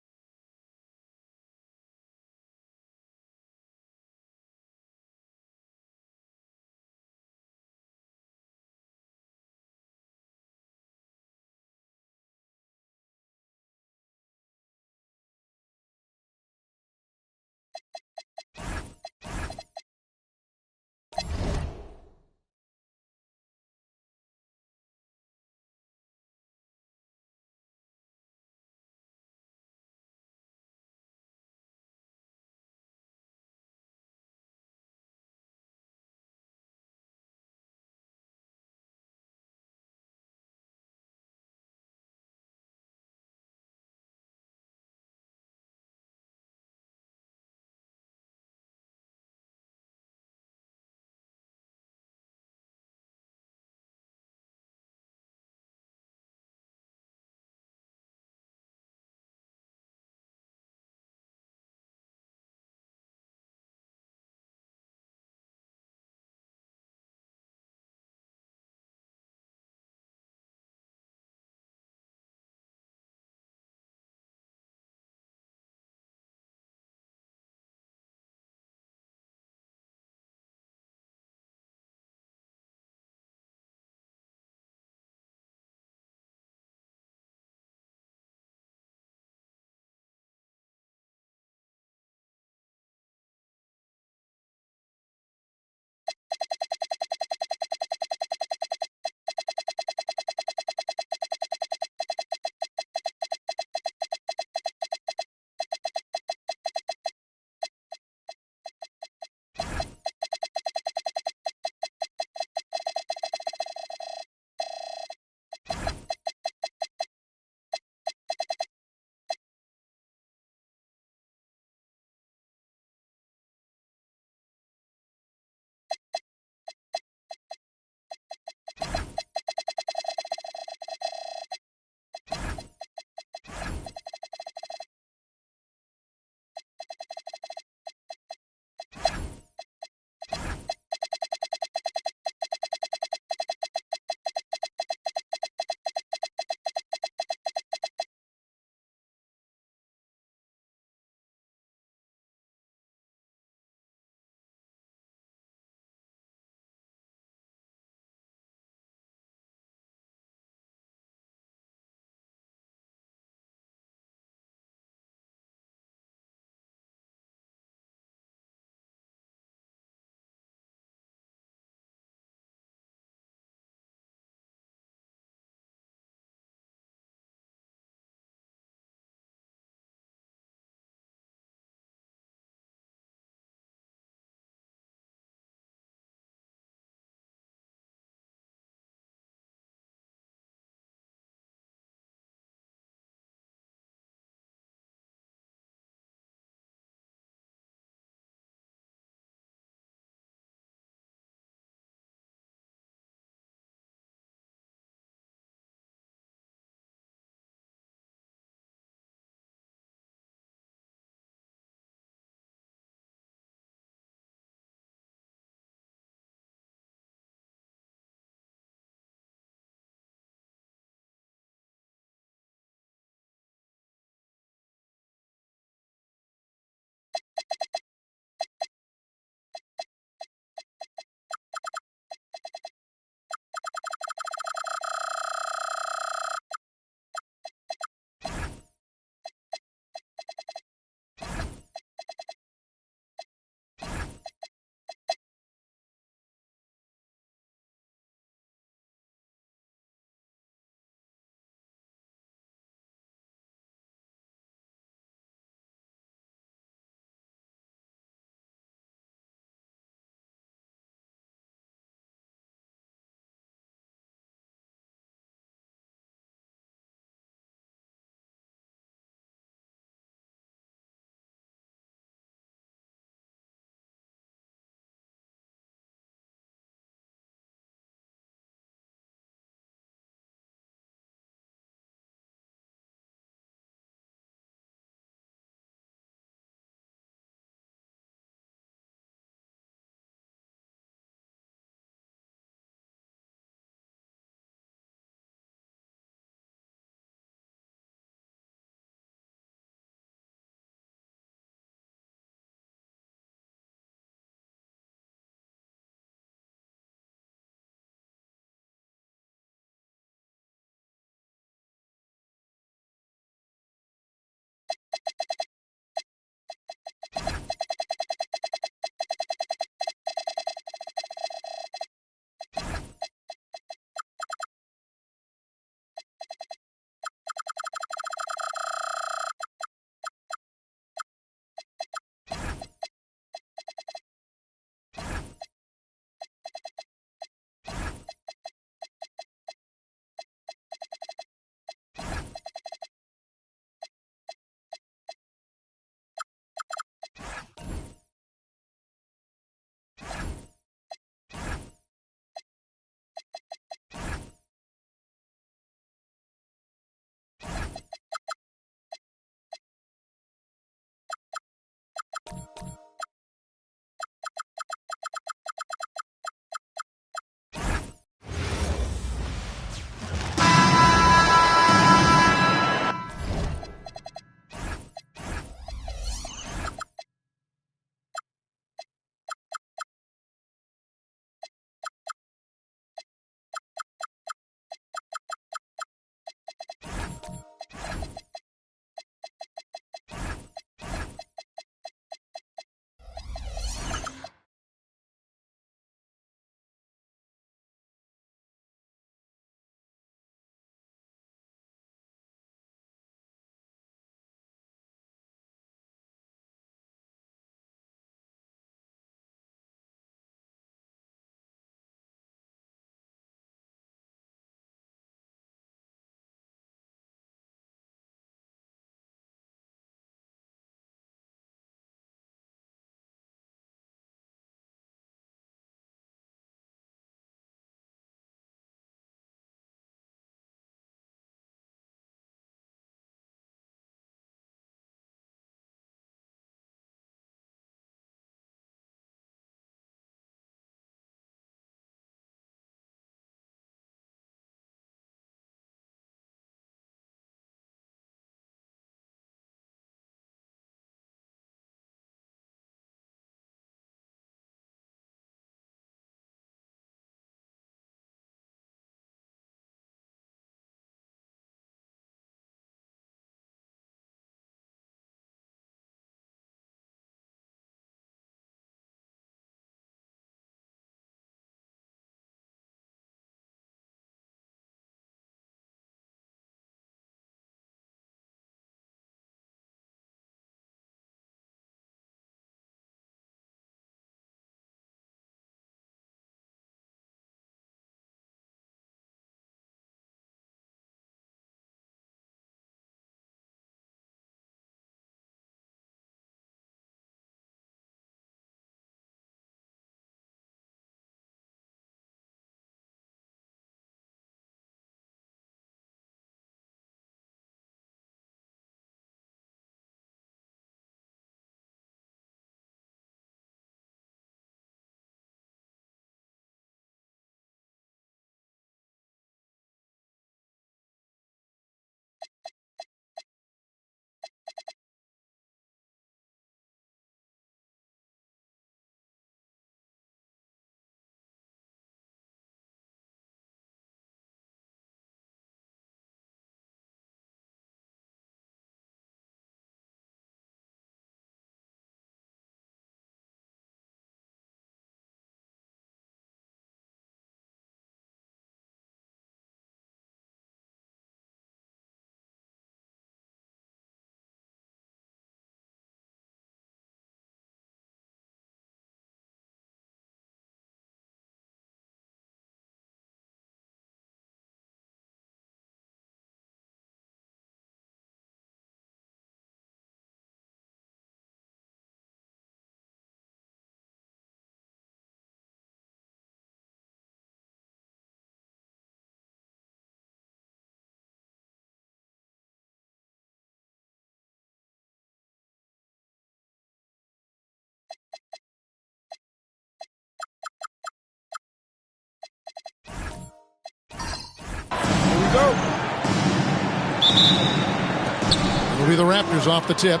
It'll be the Raptors off the tip.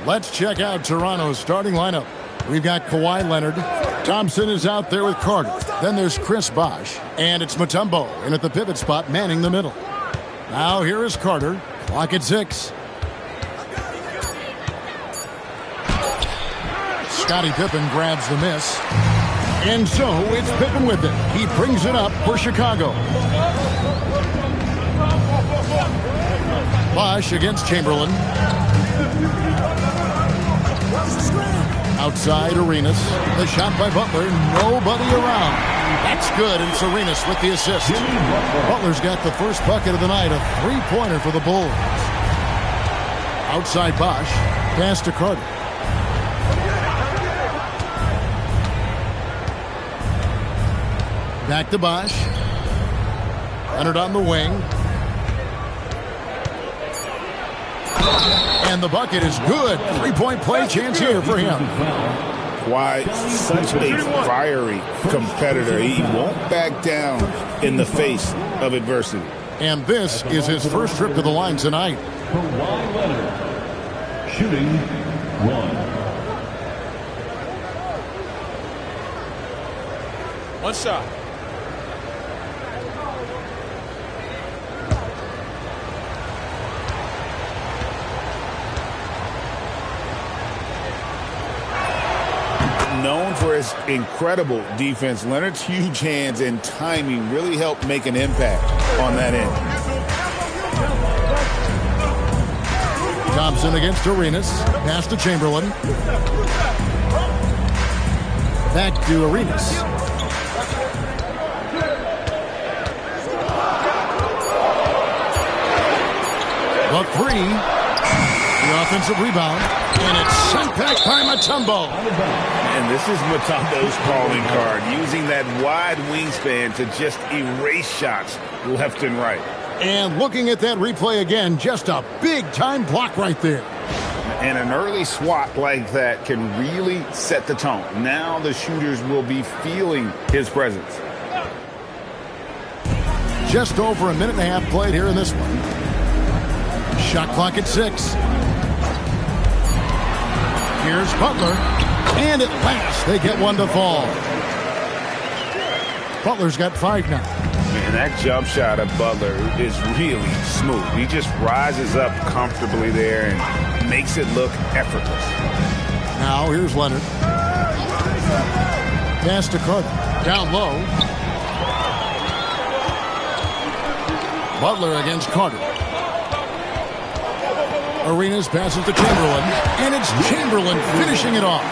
Let's check out Toronto's starting lineup. We've got Kawhi Leonard. Thompson is out there with Carter. Then there's Chris Bosh. And it's Mutombo in at the pivot spot, manning the middle. Now here is Carter. Clock at 6. Scottie Pippen grabs the miss. And so it's Pippen with it. He brings it up for Chicago. Bosh against Chamberlain. Outside Arenas. The shot by Butler. Nobody around. That's good, and Arenas with the assist. Butler's got the first bucket of the night, a three-pointer for the Bulls. Outside Bosh. Pass to Carter. Back to Bosh. Leonard on the wing. And the bucket is good. Three-point play chance here for him. Why, such a fiery competitor. He won't back down in the face of adversity. And this is his first trip to the line tonight. Kawhi Leonard, shooting 1. One shot. Known for his incredible defense, Leonard's huge hands and timing really helped make an impact on that end. Thompson against Arenas. Pass to Chamberlain. Back to Arenas. The three. The offensive rebound. And it's sent back by Mutombo. And this is Mutombo's calling card, using that wide wingspan to just erase shots left and right. And looking at that replay again, just a big-time block right there. And an early swat like that can really set the tone. Now the shooters will be feeling his presence. Just over a minute and a half played here in this one. Shot clock at 6. Here's Butler. And at last, they get one to fall. Butler's got 5 now. And that jump shot of Butler is really smooth. He just rises up comfortably there and makes it look effortless. Now here's Leonard. Pass to Carter. Down low. Butler against Carter. Arenas passes to Chamberlain. And it's Chamberlain finishing it off.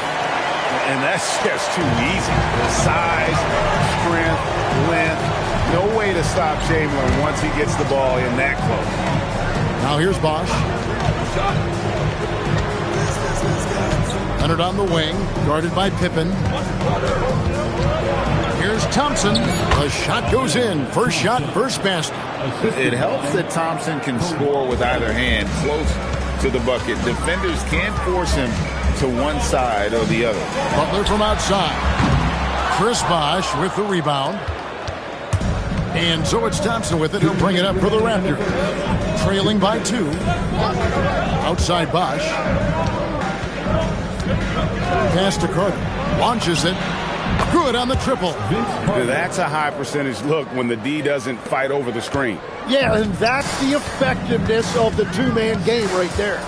And that's just too easy. Size, strength, length. No way to stop Chamberlain once he gets the ball in that close. Now here's Bosh. Leonard on the wing, guarded by Pippen. Here's Thompson. The shot goes in. First shot, first basket. It helps that Thompson can score with either hand close to the bucket. Defenders can't force him to one side or the other. Butler from outside. Chris Bosh with the rebound. And so it's Thompson with it. He'll bring it up for the Raptors. Trailing by 2. Outside Bosh. Pass to Carter. Launches it. Good on the triple. That's a high percentage look when the D doesn't fight over the screen. Yeah, and that's the effectiveness of the two-man game right there.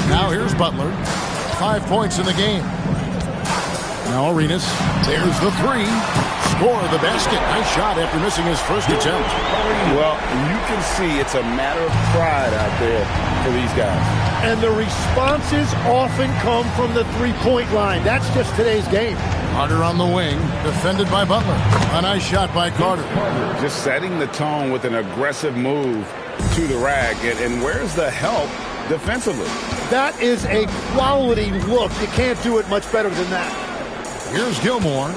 Now here's Butler. 5 points in the game. Now Arenas. There's the 3. Score the basket. Nice shot after missing his first attempt. Well, you can see it's a matter of pride out there for these guys. And the responses often come from the three-point line. That's just today's game. Carter on the wing, defended by Butler. A nice shot by Carter. Just setting the tone with an aggressive move to the rack. And where's the help defensively? That is a quality look. You can't do it much better than that. Here's Gilmore.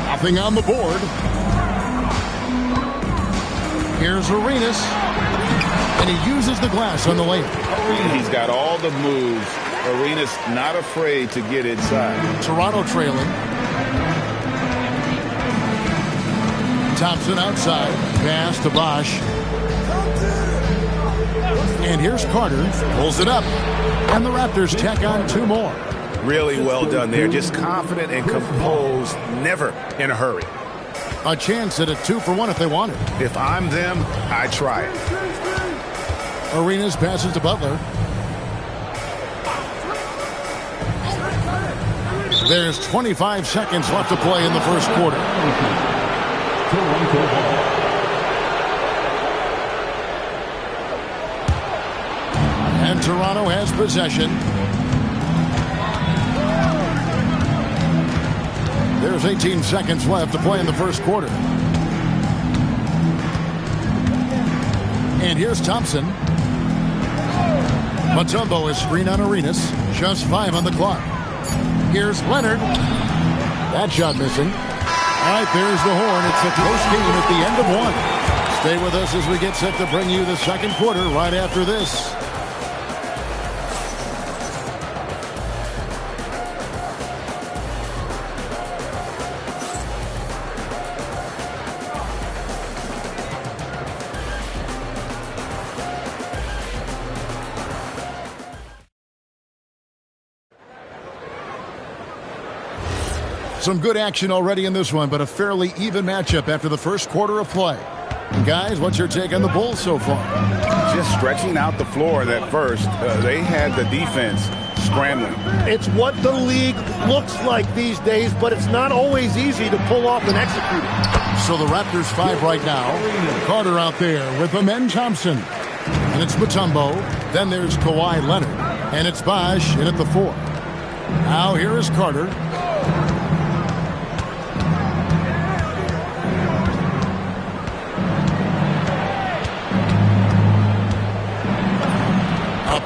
Nothing on the board. Here's Arenas. And he uses the glass on the lane. He's got all the moves. Arenas not afraid to get inside. Toronto trailing. Thompson outside. Pass to Bosch. And here's Carter. Pulls it up. And the Raptors tack on 2 more. Really well done there. Just confident and composed. Never in a hurry. A chance at a 2-for-1 if they want it. If I'm them, I try it. Arenas passes to Butler. There's 25 seconds left to play in the first quarter. And Toronto has possession. There's 18 seconds left to play in the first quarter. And here's Thompson. Mutombo is screen on Arenas. Just 5 on the clock. Here's Leonard. That shot missing. All right, there's the horn. It's a close game at the end of 1. Stay with us as we get set to bring you the second quarter right after this. Some good action already in this one, but a fairly even matchup after the first quarter of play. And guys, what's your take on the Bulls so far? Just stretching out the floor that first. They had the defense scrambling. It's what the league looks like these days, but it's not always easy to pull off and execute it. So the Raptors 5 right now. Carter out there with Amen Thompson. And it's Mutombo. Then there's Kawhi Leonard. And it's Bosch in at the 4. Now here is Carter.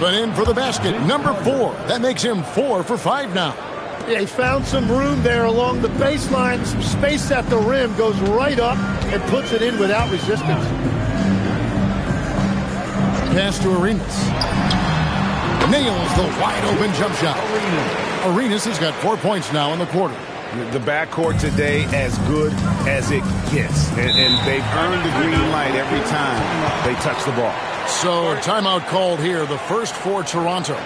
And in for the basket, number 4. That makes him 4 for 5 now. They found some room there along the baseline. Some space at the rim, goes right up and puts it in without resistance. Pass to Arenas. Nails the wide open jump shot. Arenas has got 4 points now in the quarter. The backcourt today as good as it gets. And they've earned the green light every time they touch the ball. So timeout called here, the first for Toronto.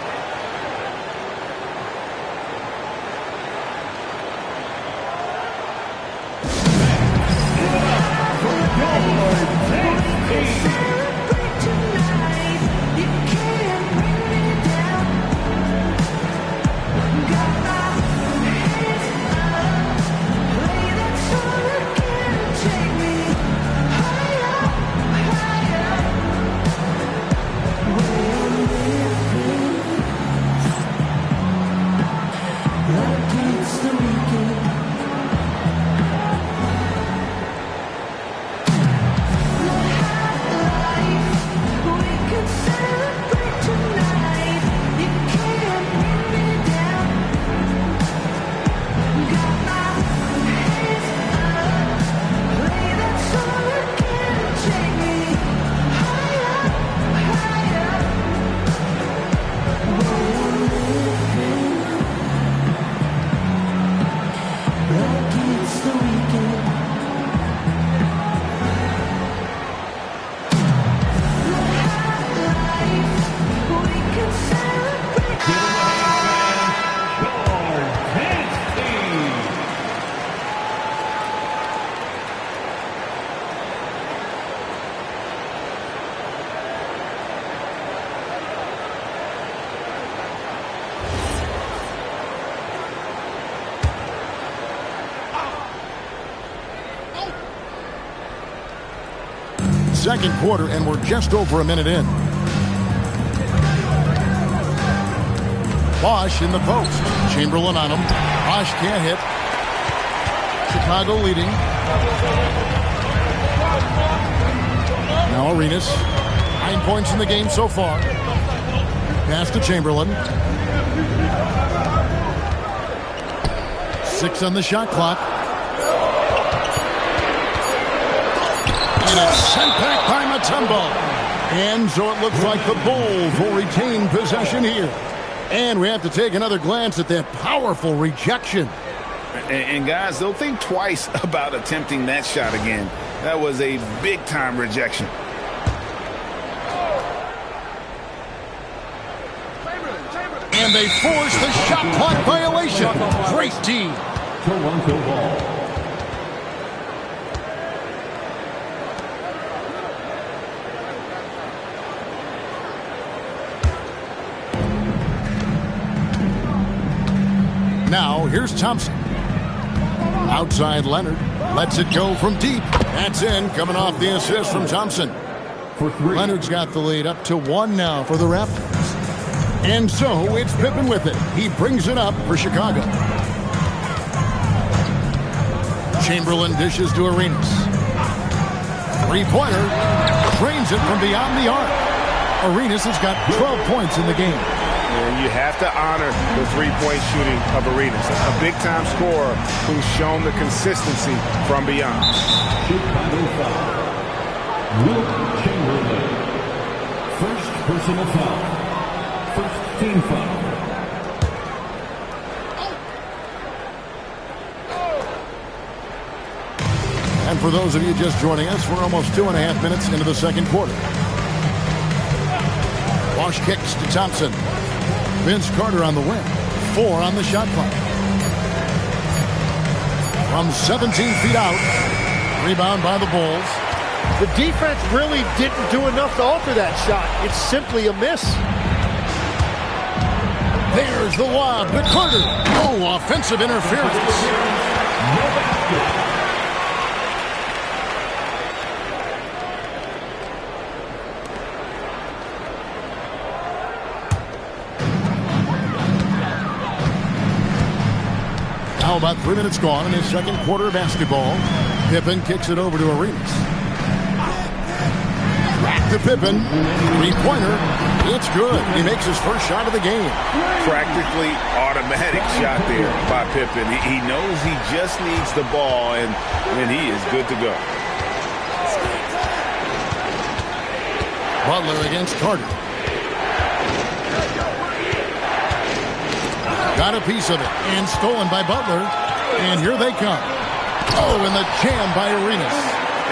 Second quarter, and we're just over a minute in. Bosch in the post. Chamberlain on him. Bosch can't hit. Chicago leading. Now Arenas. 9 points in the game so far. Pass to Chamberlain. 6 on the shot clock. And it's sent back by Mutombo. And so it looks like the Bulls will retain possession here. And we have to take another glance at that powerful rejection. And guys, they'll think twice about attempting that shot again. That was a big-time rejection. And they force the shot clock violation. Great D. Toronto ball. Now, here's Thompson. Outside Leonard. Lets it go from deep. That's in, coming off the assist from Thompson. Leonard's got the lead up to 1 now for the Raptors. And so it's Pippen with it. He brings it up for Chicago. Chamberlain dishes to Arenas. Three-pointer. Drains it from beyond the arc. Arenas has got 12 points in the game. And you have to honor the three-point shooting of Arenas. A big-time scorer who's shown the consistency from beyond. Chicago foul. Wilt Chamberlain. First personal foul. First team foul. And for those of you just joining us, we're almost 2.5 minutes into the second quarter. Bosch kicks to Thompson. Vince Carter on the wing. 4 on the shot clock. From 17 feet out. Rebound by the Bulls. The defense really didn't do enough to alter that shot. It's simply a miss. There's the lob to Carter. Oh, offensive interference. Now about 3 minutes gone in his second quarter of basketball. Pippen kicks it over to Arenas. Back to Pippen. Three-pointer. It's good. He makes his first shot of the game. Practically automatic shot there by Pippen. He knows he just needs the ball, and he is good to go. Butler against Carter. Got a piece of it, and stolen by Butler. And here they come. Oh, and the jam by Arenas.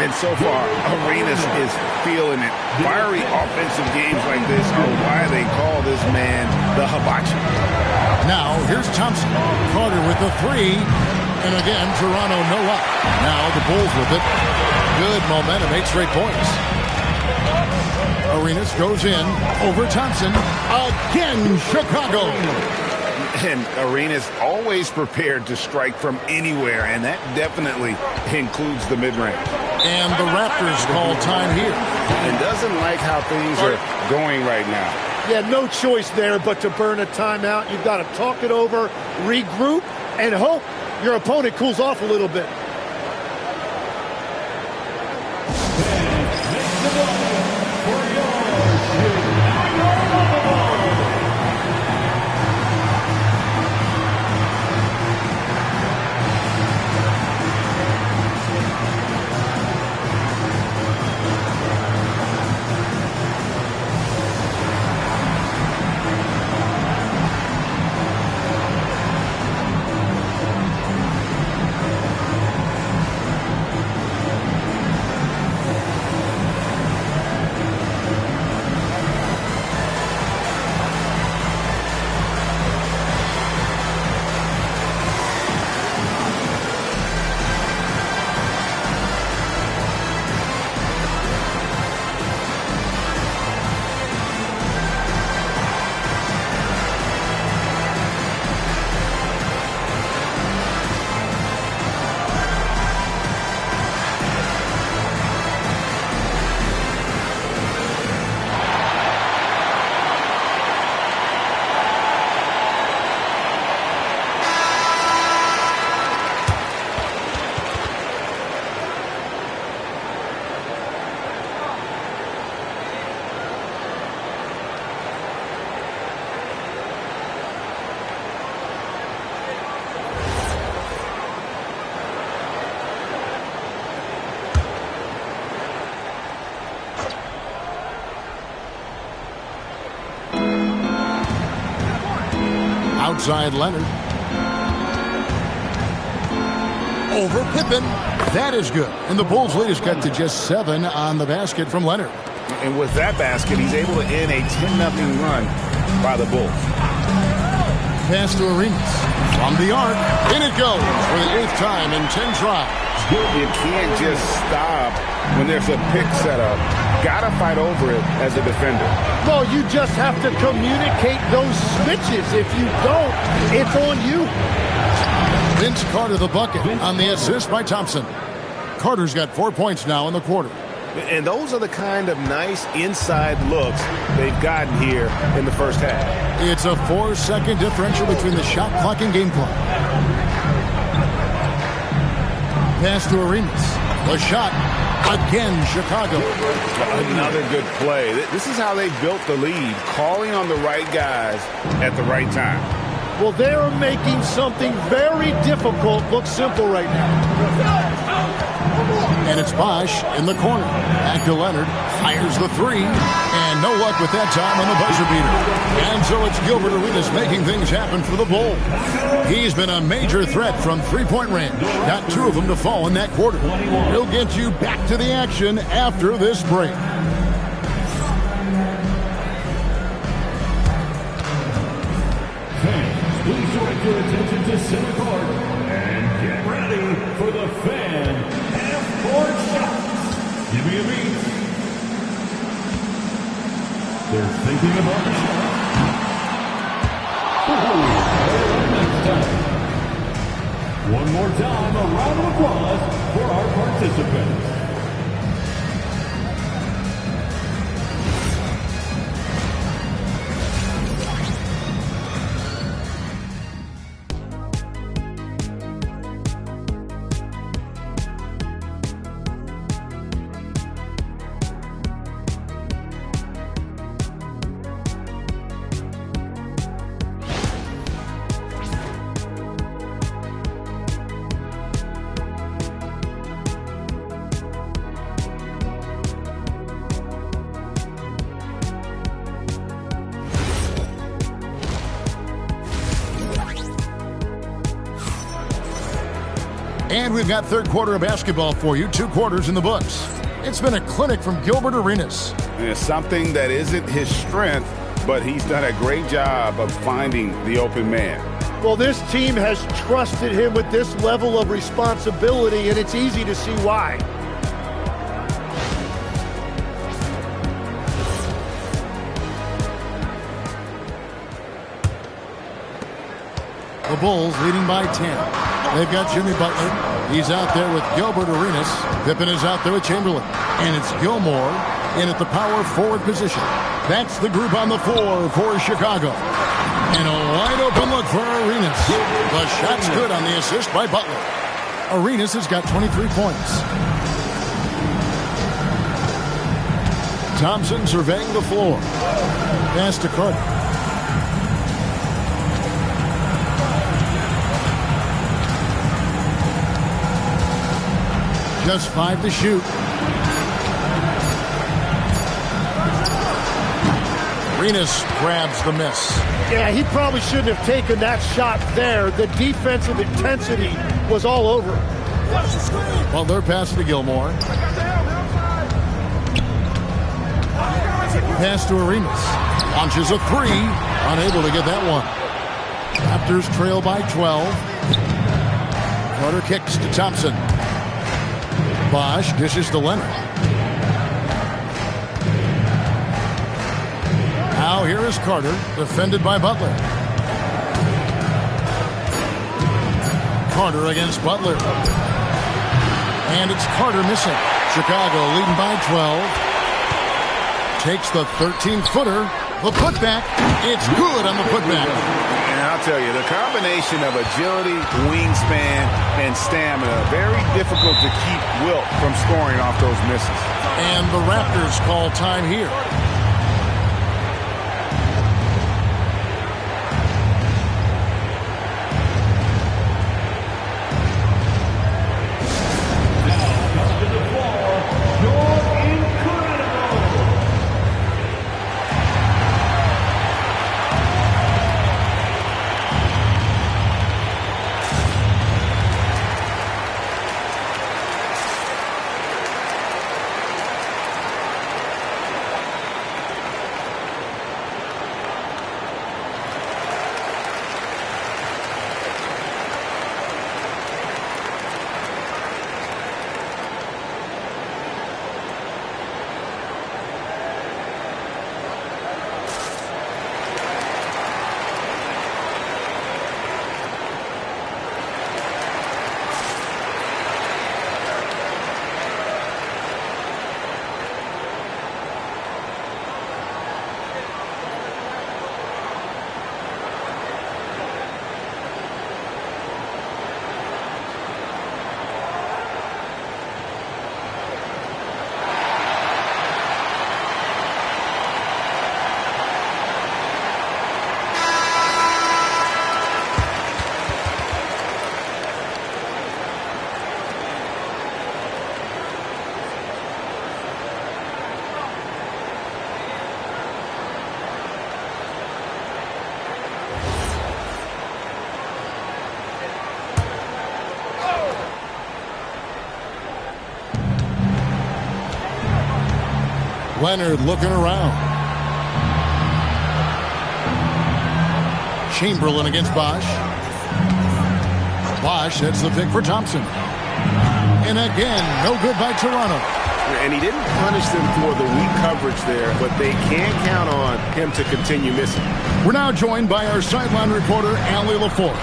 And so far, Arenas is feeling it. Fiery offensive games like this are why they call this man the hibachi. Now, here's Thompson. Carter with the three. And again, Toronto no up. Now the Bulls with it. Good momentum, 8 straight points. Arenas goes in over Thompson. Again, Chicago. And Arenas always prepared to strike from anywhere, and that definitely includes the mid-range. And the Raptors call time here. And doesn't like how things are going right now. Yeah, no choice there but to burn a timeout. You've got to talk it over, regroup, and hope your opponent cools off a little bit. Outside Leonard. Over Pippen. That is good. And the Bulls' lead is cut to just 7 on the basket from Leonard. And with that basket, he's able to end a 10-0 run by the Bulls. Pass to Arenas. From the arc, in it goes for the 8th time in 10 tries. You can't just stop when there's a pick set up. Got to fight over it as a defender. No, you just have to communicate those switches. If you don't, it's on you. Vince Carter the bucket on the assist by Thompson. Carter's got 4 points now in the quarter. And those are the kind of nice inside looks they've gotten here in the first half. It's a 4-second differential between the shot clock and game clock. Pass to Arenas. The shot. Again, Chicago. Another good play. This is how they built the lead, calling on the right guys at the right time. Well, they're making something very difficult look simple right now. And it's Bosch in the corner. Back to Leonard. Fires the 3. And no luck with that time on the buzzer beater. And so it's Gilbert Arenas making things happen for the Bulls. He's been a major threat from three-point range. Got 2 of them to fall in that quarter. We'll get you back to the action after this break. Please direct your attention to center court and get ready for the fan half-court shots. Give me a beat. They're thinking about the shot. Next time. One more time, a round of applause for our participants. And we've got third quarter of basketball for you. 2 quarters in the books. It's been a clinic from Gilbert Arenas. And it's something that isn't his strength, but he's done a great job of finding the open man. Well, this team has trusted him with this level of responsibility, and it's easy to see why. The Bulls leading by 10. They've got Jimmy Butler. He's out there with Gilbert Arenas. Pippen is out there with Chamberlain. And it's Gilmore in at the power forward position. That's the group on the floor for Chicago. And a wide open look for Arenas. The shot's good on the assist by Butler. Arenas has got 23 points. Thompson surveying the floor. Pass to Carter. Just 5 to shoot. Arenas grabs the miss. Yeah, he probably shouldn't have taken that shot there. The defensive intensity was all over. Well, they're passing to Gilmore. Pass to Arenas. Launches a 3. Unable to get that one. Raptors trail by 12. Carter kicks to Thompson. Bosch dishes to Leonard. Now here is Carter, defended by Butler. Carter against Butler. And it's Carter missing. Chicago leading by 12. Takes the 13-footer. The putback. It's good on the putback. And I'll tell you, the combination of agility, wingspan, and stamina, very difficult to keep Wilt from scoring off those misses. And the Raptors call time here. Leonard looking around. Chamberlain against Bosch. Bosch hits the pick for Thompson. And again, no good by Toronto. And he didn't punish them for the weak coverage there, but they can't count on him to continue missing. We're now joined by our sideline reporter, Allie LaForce.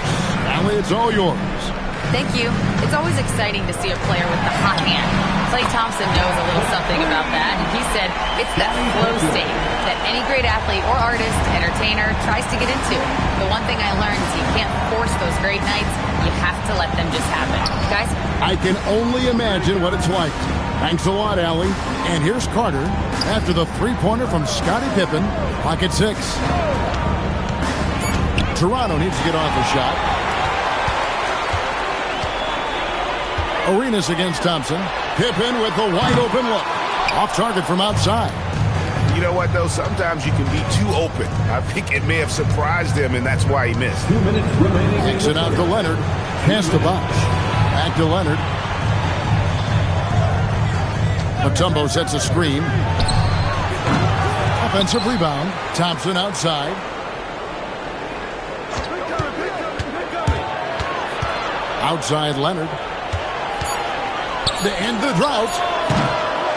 Allie, it's all yours. Thank you. It's always exciting to see a player with the hot hand. Klay Thompson knows a little something about that, and he said it's that flow state that any great athlete or artist, entertainer, tries to get into. The one thing I learned is you can't force those great nights. You have to let them just happen. Guys? I can only imagine what it's like. Thanks a lot, Allie. And here's Carter after the three-pointer from Scottie Pippen, pocket 6. Toronto needs to get off a shot. Arenas against Thompson. Pippen with the wide-open look. Off target from outside. You know what, though? Sometimes you can be too open. I think it may have surprised him, and that's why he missed. 2 minutes remaining. Takes it out to Leonard. Pass to Bosch. Back to Leonard. Mutombo sets a screen. Offensive rebound. Thompson outside. Outside Leonard. To end the drought.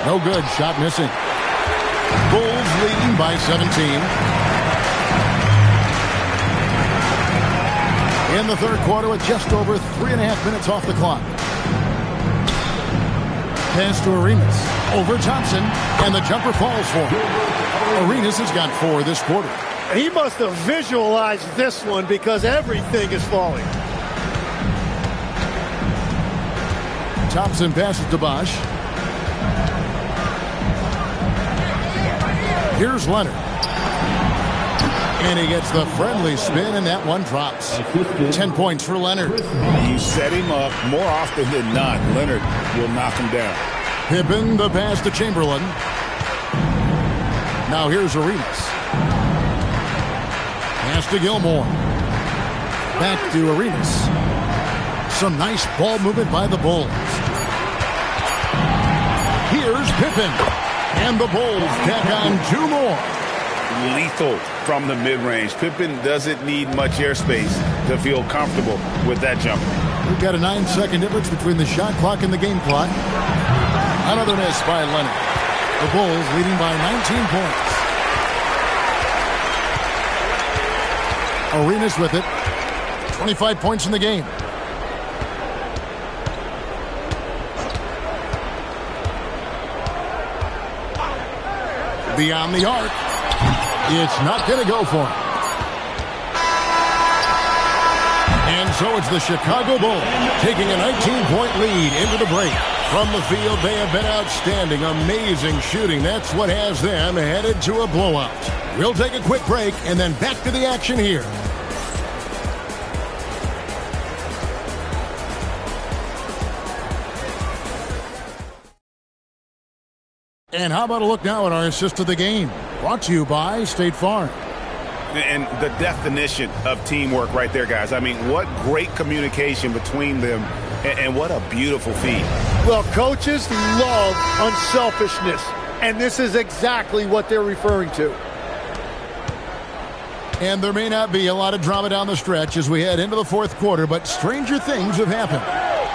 No good. Shot missing. Bulls leading by 17. In the third quarter with just over 3.5 minutes off the clock. Pass to Arenas. Over Thompson. And the jumper falls for him. Arenas has got 4 this quarter. He must have visualized this one because everything is falling. Thompson passes to Bosch. Here's Leonard. And he gets the friendly spin, and that one drops. 10 points for Leonard. You set him up more often than not. Leonard will knock him down. Pippen, the pass to Chamberlain. Now here's Arenas. Pass to Gilmore. Back to Arenas. Some nice ball movement by the Bulls. Here's Pippen. And the Bulls tack on 2 more. Lethal from the mid-range. Pippen doesn't need much airspace to feel comfortable with that jumper. We've got a 9-second difference between the shot clock and the game clock. Another miss by Leonard. The Bulls leading by 19 points. Arenas with it. 25 points in the game. Beyond the arc. It's not going to go for him. And so it's the Chicago Bulls taking a 19-point lead into the break. From the field, they have been outstanding. Amazing shooting. That's what has them headed to a blowout. We'll take a quick break and then back to the action here. And how about a look now at our assist of the game? Brought to you by State Farm. And the definition of teamwork right there, guys. I mean, what great communication between them, and what a beautiful feed. Well, coaches love unselfishness, and this is exactly what they're referring to. And there may not be a lot of drama down the stretch as we head into the fourth quarter, but stranger things have happened.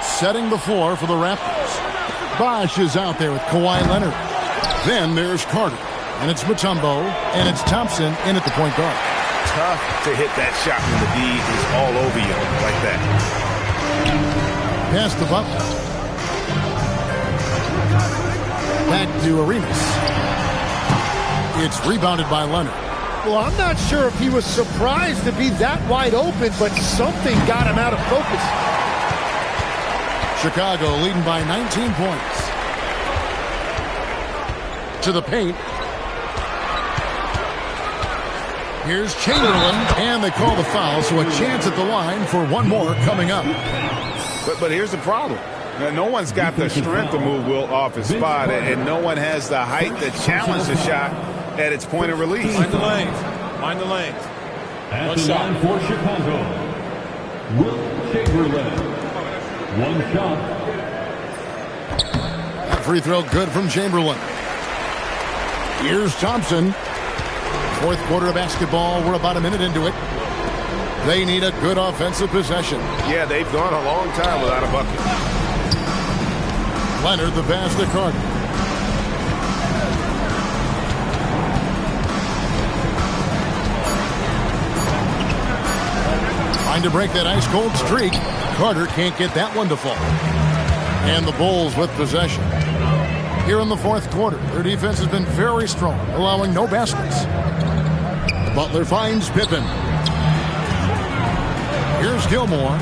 Setting the floor for the Raptors. Bosch is out there with Kawhi Leonard. Then there's Carter. And it's Mutombo. And it's Thompson in at the point guard. Tough to hit that shot when the D is all over you like that. Pass to Butler. Back to Arenas. It's rebounded by Leonard. Well, I'm not sure if he was surprised to be that wide open, but something got him out of focus. Chicago leading by 19 points. To the paint. Here's Chamberlain, and they call the foul, so a chance at the line for one more coming up. But here's the problem. Now, no one's got the strength to move Will off his spot, and no one has the height to challenge the shot at its point of release. Mind the lanes. Mind the lanes. At the line for Chicago, Will Chamberlain. One shot. That free throw good from Chamberlain. Here's Thompson. Fourth quarter of basketball. We're about a minute into it. They need a good offensive possession. Yeah, they've gone a long time without a bucket. Leonard, the pass to Carter. Trying to break that ice-cold streak. Carter can't get that one to fall. And the Bulls with possession. Here in the fourth quarter, their defense has been very strong, allowing no baskets. Butler finds Pippen. Here's Gilmore.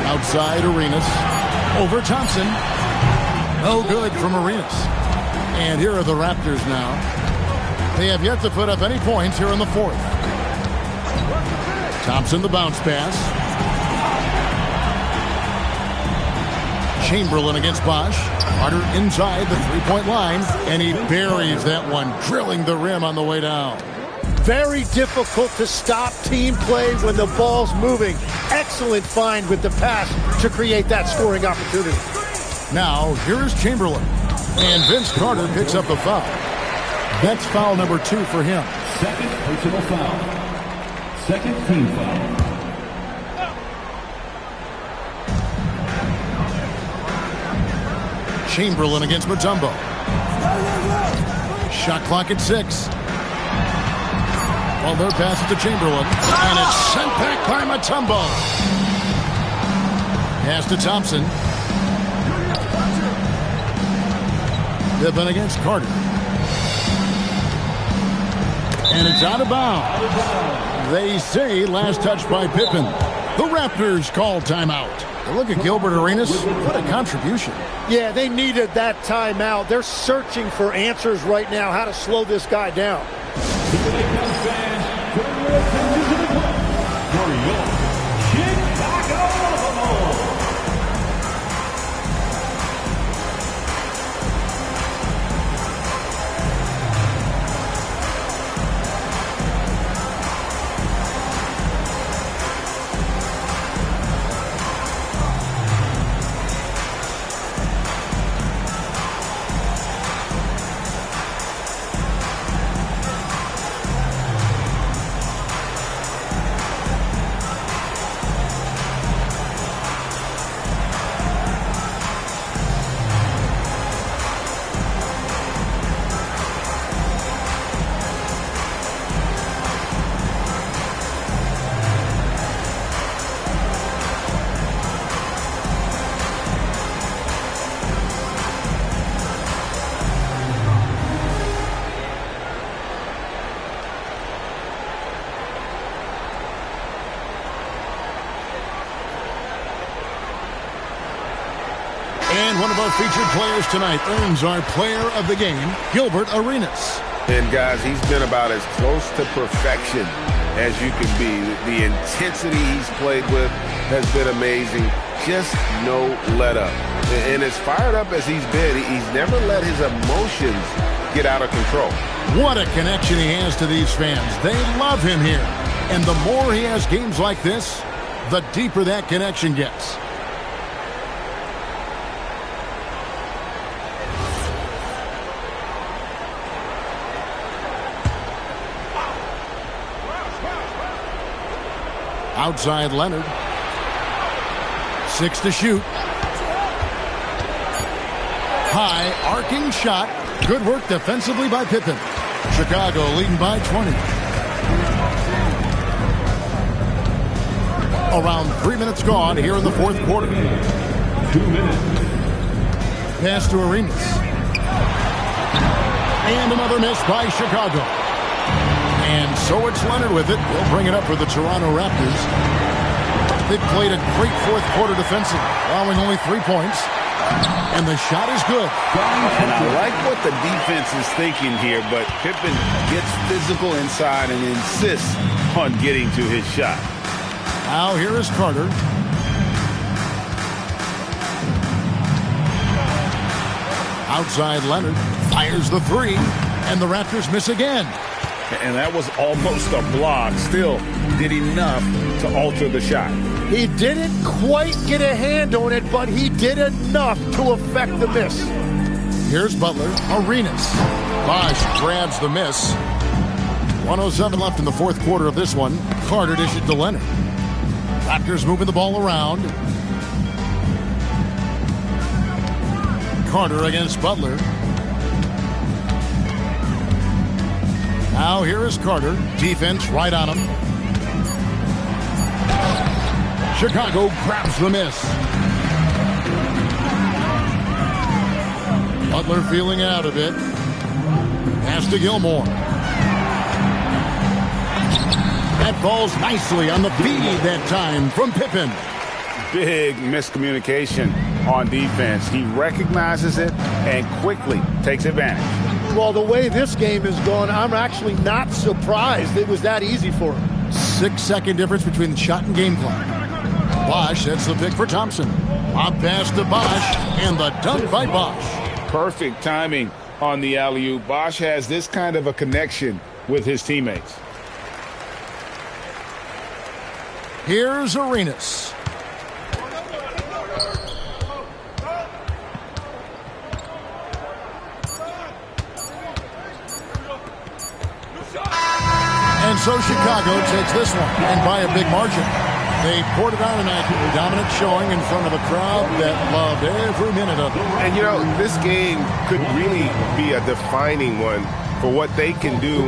Outside Arenas. Over Thompson. No good from Arenas. And here are the Raptors now. They have yet to put up any points here in the fourth. Thompson, the bounce pass. Chamberlain against Bosch. Carter inside the three-point line, and he buries that one, drilling the rim on the way down. Very difficult to stop team play when the ball's moving. Excellent find with the pass to create that scoring opportunity. Now, here's Chamberlain. And Vince Carter picks up the foul. That's foul number 2 for him. Second personal foul. Second team foul. Chamberlain against Mutombo. Shot clock at 6. Well, their pass to Chamberlain. And it's sent back by Mutombo. Pass to Thompson. Pippen against Carter. And it's out of bounds. They say last touch by Pippen. The Raptors call timeout. Look at Gilbert Arenas. What a contribution. Yeah, they needed that timeout. They're searching for answers right now, how to slow this guy down. One of our featured players tonight earns our player of the game, Gilbert Arenas. And guys, he's been about as close to perfection as you can be. The intensity he's played with has been amazing. Just no let up. And as fired up as he's been, he's never let his emotions get out of control. What a connection he has to these fans. They love him here. And the more he has games like this, the deeper that connection gets. Outside Leonard. 6 to shoot. High arcing shot. Good work defensively by Pippen. Chicago leading by 20. Around 3 minutes gone here in the fourth quarter. 2 minutes. Pass to Arenas. And another miss by Chicago. And so it's Leonard with it. They'll bring it up for the Toronto Raptors. They've played a great fourth quarter defensively, allowing only 3 points. And the shot is good. And I like what the defense is thinking here, but Pippen gets physical inside and insists on getting to his shot. Now here is Carter. Outside Leonard fires the 3, and the Raptors miss again. And that was almost a block. Still did enough to alter the shot. He didn't quite get a hand on it, but he did enough to affect the miss. Here's Butler. Arenas. Bosch grabs the miss. 1:07 left in the fourth quarter of this one. Carter dishes to Leonard. Raptors moving the ball around. Carter against Butler. Now here is Carter. Defense right on him. Chicago grabs the miss. Butler feeling out of it. Pass to Gilmore. That falls nicely on the feed that time from Pippen. Big miscommunication on defense. He recognizes it and quickly takes advantage. Well, the way this game is going, I'm actually not surprised it was that easy for him. 6-second difference between the shot and game clock. Bosch sets the pick for Thompson. Lob pass to Bosch, and the dunk by Bosch. Perfect timing on the alley-oop. Bosch has this kind of a connection with his teammates. Here's Arenas. And so Chicago takes this one, and by a big margin. They poured it on tonight. Dominant showing in front of a crowd that loved every minute of it. And, you know, this game could really be a defining one for what they can do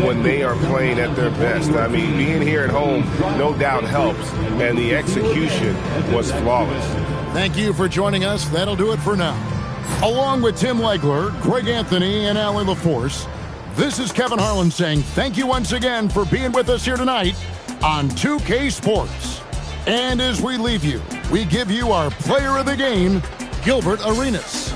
when they are playing at their best. I mean, being here at home no doubt helps, and the execution was flawless. Thank you for joining us. That'll do it for now. Along with Tim Legler, Greg Anthony, and Allie LaForce, this is Kevin Harlan saying thank you once again for being with us here tonight on 2K Sports. And as we leave you, we give you our player of the game, Gilbert Arenas.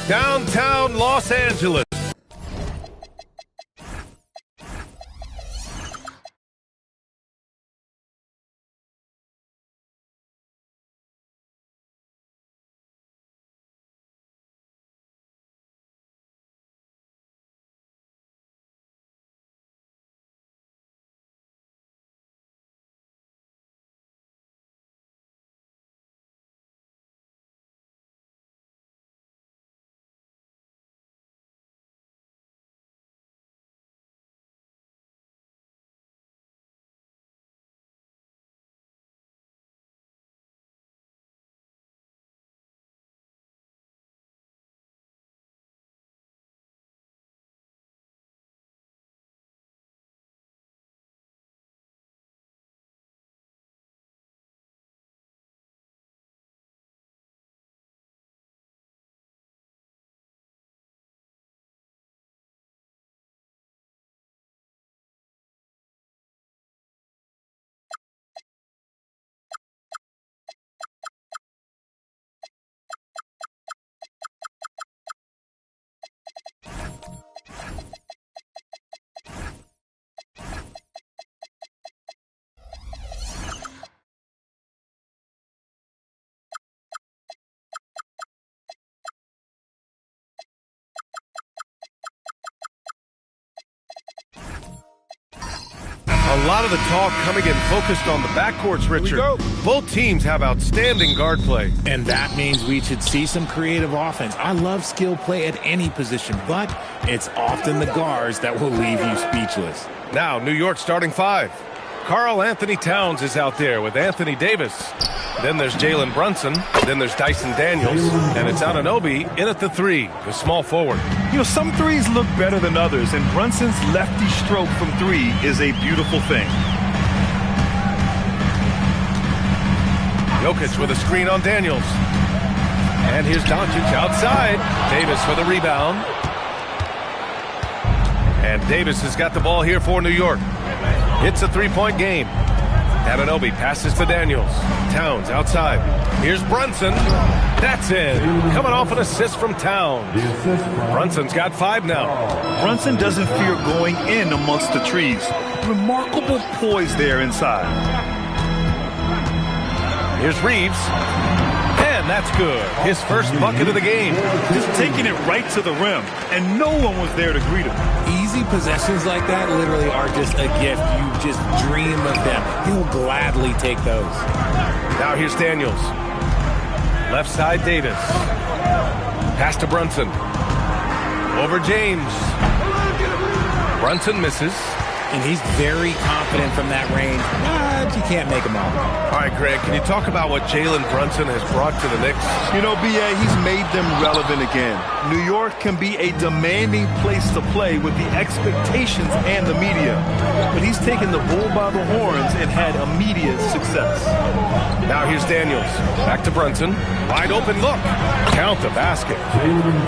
downtown Los Angeles. A lot of the talk coming in focused on the backcourts, Richard. Both teams have outstanding guard play. And that means we should see some creative offense. I love skill play at any position, but it's often the guards that will leave you speechless. Now, New York starting five. Karl Anthony Towns is out there with Anthony Davis. Then there's Jalen Brunson. Then there's Dyson Daniels. And it's Anunoby in at the three, the small forward. You know, some threes look better than others, and Brunson's lefty stroke from three is a beautiful thing. Jokic with a screen on Daniels. And here's Doncic outside. Davis for the rebound. And Davis has got the ball here for New York. It's a three-point game. Anunoby passes to Daniels. Towns outside. Here's Brunson. That's in. Coming off an assist from Towns. Brunson's got 5 now. Brunson doesn't fear going in amongst the trees. Remarkable poise there inside. Here's Reeves. And that's good. His first bucket of the game. Just taking it right to the rim, and no one was there to greet him. Easy possessions like that literally are just a gift. You just dream of them. He'll gladly take those. Now here's Daniels. Left side, Davis. Pass to Brunson. Over James. Brunson misses. And he's very confident from that range, but you can't make him all. All right, Greg, can you talk about what Jalen Brunson has brought to the Knicks? You know, B.A., he's made them relevant again. New York can be a demanding place to play with the expectations and the media. But he's taken the bull by the horns and had immediate success. Now here's Daniels. Back to Brunson. Wide open look. Count the basket.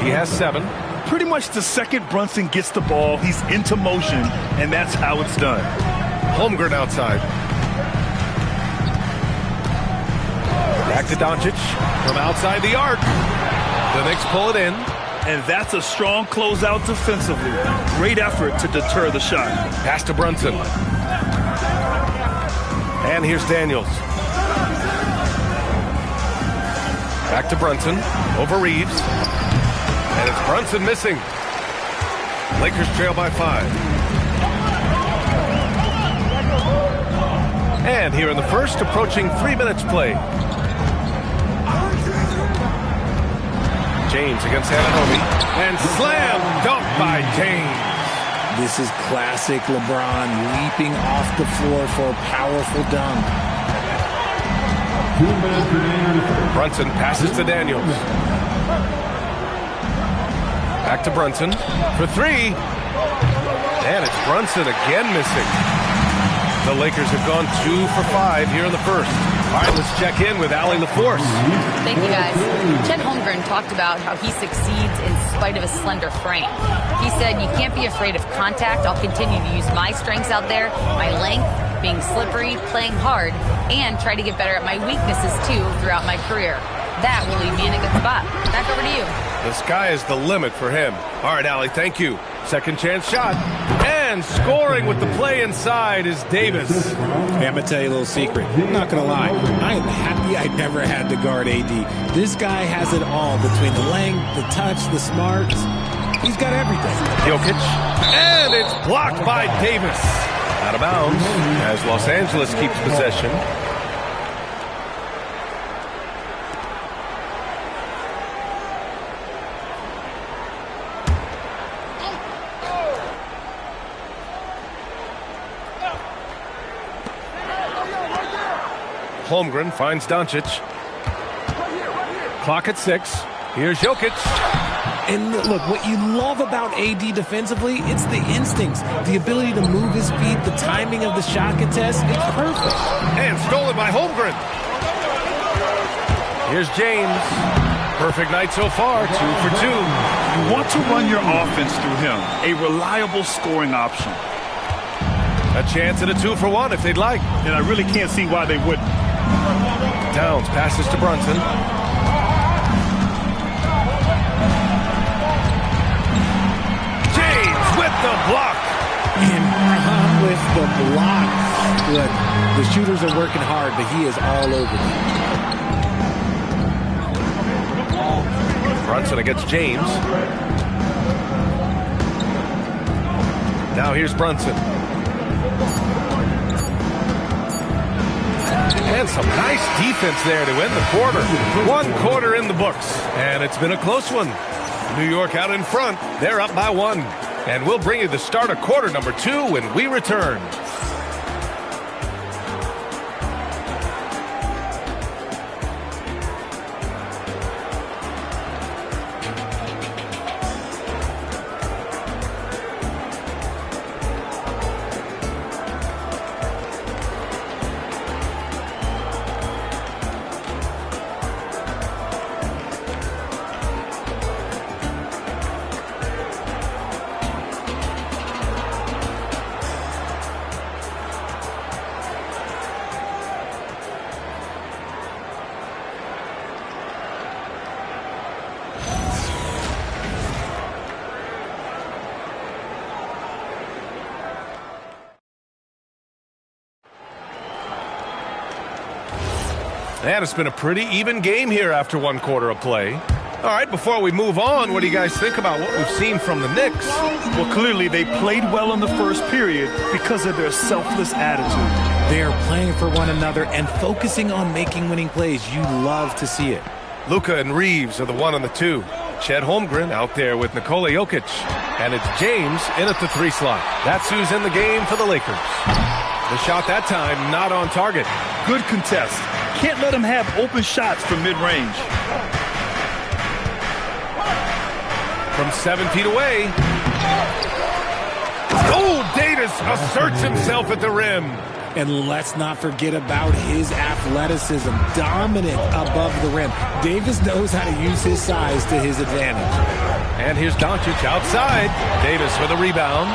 He has 7. Pretty much the second Brunson gets the ball, he's into motion, and that's how it's done. Holmgren outside. Back to Doncic from outside the arc. The Knicks pull it in. And that's a strong closeout defensively. Great effort to deter the shot. Pass to Brunson. And here's Daniels. Back to Brunson. Over Reeves. And it's Brunson missing. Lakers trail by 5. And here in the first, approaching 3 minutes play. James against Anunoby. And slam dunk by James. This is classic LeBron leaping off the floor for a powerful dunk. 2 minutes remaining. Brunson passes to Daniels. Back to Brunson for 3. And it's Brunson again missing. The Lakers have gone 2 for 5 here in the first. All right, let's check in with Allie LaForce. Thank you, guys. Chet Holmgren talked about how he succeeds in spite of a slender frame. He said, you can't be afraid of contact. I'll continue to use my strengths out there, my length, being slippery, playing hard, and try to get better at my weaknesses, too, throughout my career. That will leave me in a good spot. Back over to you. The sky is the limit for him. All right, Allie, thank you. Second chance shot. And scoring with the play inside is Davis. Hey, I'm going to tell you a little secret. I'm not going to lie. I am happy I never had to guard AD. This guy has it all between the length, the touch, the smarts. He's got everything. Jokic. And it's blocked by Davis. Out of bounds as Los Angeles keeps possession. Holmgren finds Doncic. Clock at 6. Here's Jokic. And look, what you love about AD defensively, it's the instincts, the ability to move his feet, the timing of the shot contest. It's perfect. And stolen by Holmgren. Here's James. Perfect night so far, 2 for 2. You want to run your offense through him, a reliable scoring option. A chance at a 2 for 1 if they'd like. And I really can't see why they wouldn't. Downs passes to Brunson. James with the block. And Brown with the block. Look, the shooters are working hard, but he is all over them. Brunson against James. Now here's Brunson. And some nice defense there to end the quarter. 1 quarter in the books, and it's been a close one. New York out in front. They're up by 1. And we'll bring you the start of quarter number 2 when we return. And it's been a pretty even game here after 1 quarter of play. All right, before we move on, what do you guys think about what we've seen from the Knicks? Well, clearly they played well in the first period because of their selfless attitude. They are playing for one another and focusing on making winning plays. You love to see it. Luka and Reeves are the 1 and the 2. Chet Holmgren out there with Nikola Jokic. And it's James in at the 3 slot. That's who's in the game for the Lakers. The shot that time not on target. Good contest. Can't let him have open shots from mid-range. From 7 feet away. Oh, Davis asserts himself at the rim. And let's not forget about his athleticism. Dominant above the rim. Davis knows how to use his size to his advantage. And here's Doncic outside. Davis with a rebound.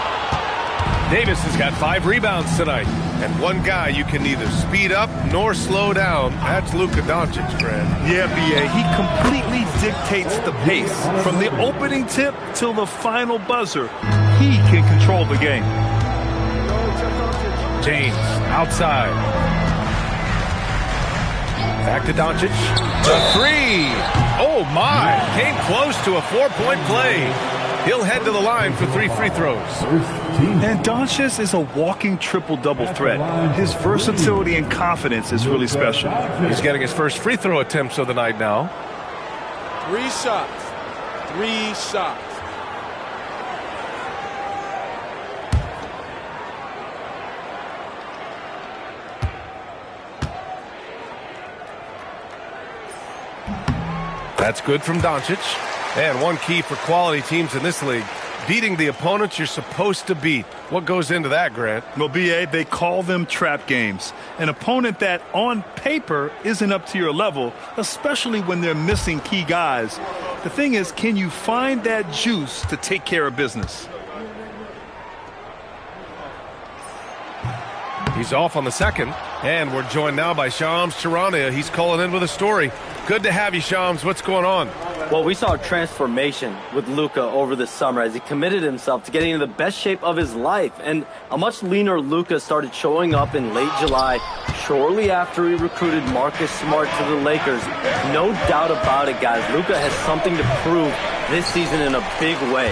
Davis has got 5 rebounds tonight. And one guy you can neither speed up nor slow down. That's Luka Doncic, Fred. Yeah, B.A. He completely dictates the pace. From the opening tip till the final buzzer, he can control the game. James outside. Back to Doncic. The 3. Oh, my. Came close to a 4-point play. He'll head to the line for 3 free throws. And Doncic is a walking triple-double threat. His versatility and confidence is really special. He's getting his first free throw attempts of the night now. 3 shots. 3 shots. That's good from Doncic. And one key for quality teams in this league, beating the opponents you're supposed to beat. What goes into that, Grant? Well, B.A., they call them trap games. An opponent that, on paper, isn't up to your level, especially when they're missing key guys. The thing is, can you find that juice to take care of business? He's off on the second. And we're joined now by Shams Charania. He's calling in with a story. Good to have you, Shams. What's going on? Well, we saw a transformation with Luka over the summer as he committed himself to getting in the best shape of his life. And a much leaner Luka started showing up in late July, shortly after he recruited Marcus Smart to the Lakers. No doubt about it, guys. Luka has something to prove this season in a big way.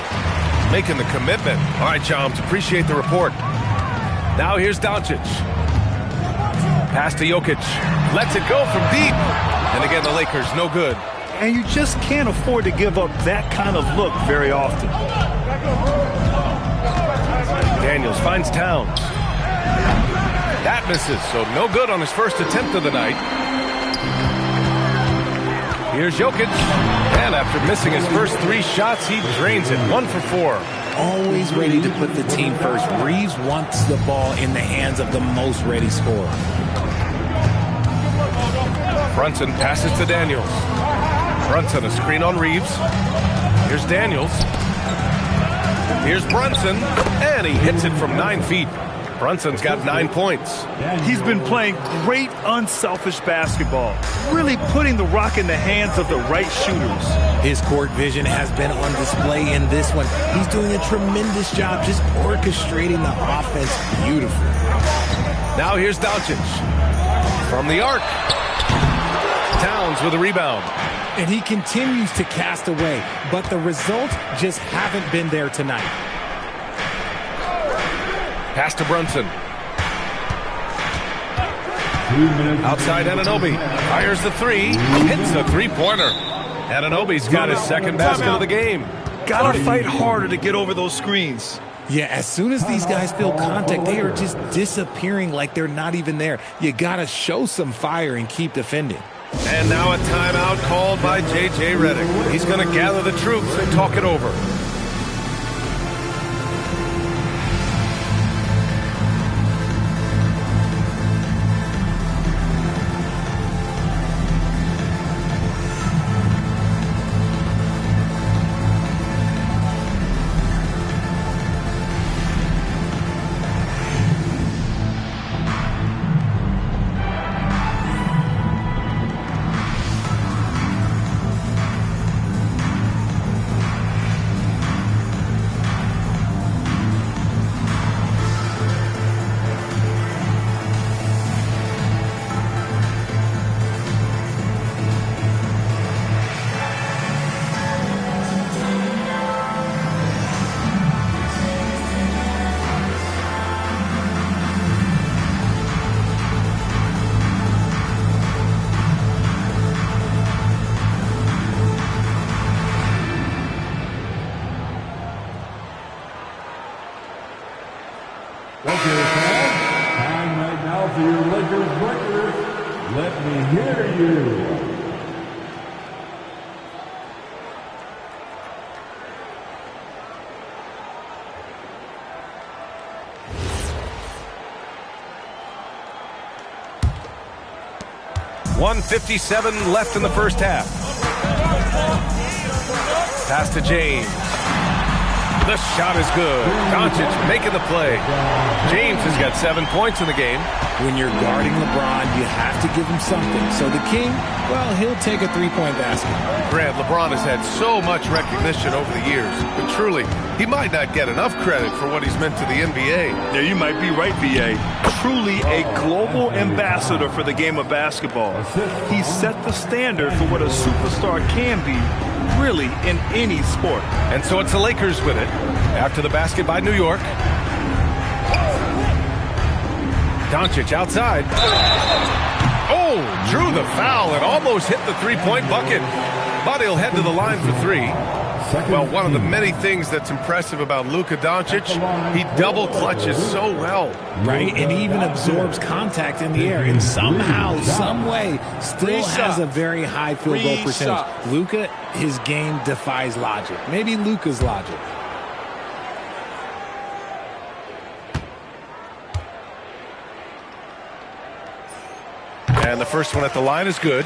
Making the commitment. All right, Shams, appreciate the report. Now here's Doncic. Pass to Jokic. Lets it go from deep. And again, the Lakers, no good. And you just can't afford to give up that kind of look very often. Daniels finds Towns. That misses, so no good on his first attempt of the night. Here's Jokic. And after missing his first 3 shots, he drains it. 1 for 4. Always ready to put the team first. Reeves wants the ball in the hands of the most ready scorer. Brunson passes to Daniels. Brunson, a screen on Reeves. Here's Daniels. Here's Brunson, and he hits it from 9 feet. Brunson's got 9 points. He's been playing great unselfish basketball, really putting the rock in the hands of the right shooters. His court vision has been on display in this one. He's doing a tremendous job just orchestrating the offense beautifully. Now here's Doncic. From the arc. Towns with a rebound. And he continues to cast away, but the results just haven't been there tonight. Pass to Brunson. Outside Anunoby. Fires the 3. Hits a 3-pointer. Anunoby's got his second basket of the game. Gotta fight harder to get over those screens. Yeah, as soon as these guys feel contact, they are just disappearing like they're not even there. You gotta show some fire and keep defending. And now a timeout called by J.J. Redick. He's going to gather the troops and talk it over. Okay, fans. Time right now for your Lakers breakers. Let me hear you. .157 left in the first half. Pass to James. The shot is good. Doncic making the play. James has got 7 points in the game. When you're guarding LeBron, you have to give him something. So the King, well, he'll take a 3-point basket. Grant, LeBron has had so much recognition over the years, but truly, he might not get enough credit for what he's meant to the NBA. Yeah, you might be right, B.A. Truly a global ambassador for the game of basketball. He set the standard for what a superstar can be, really, in any sport. And so it's the Lakers with it. After the basket by New York. Doncic outside. Oh, drew the foul and almost hit the 3-point bucket. But he'll head to the line for 3. Well, one of the many things that's impressive about Luka Doncic, he double clutches so well. Right, and he even absorbs contact in the air, and somehow, some way, still has a very high field goal percentage. Luka, his game defies logic. Maybe Luka's logic. And the first one at the line is good.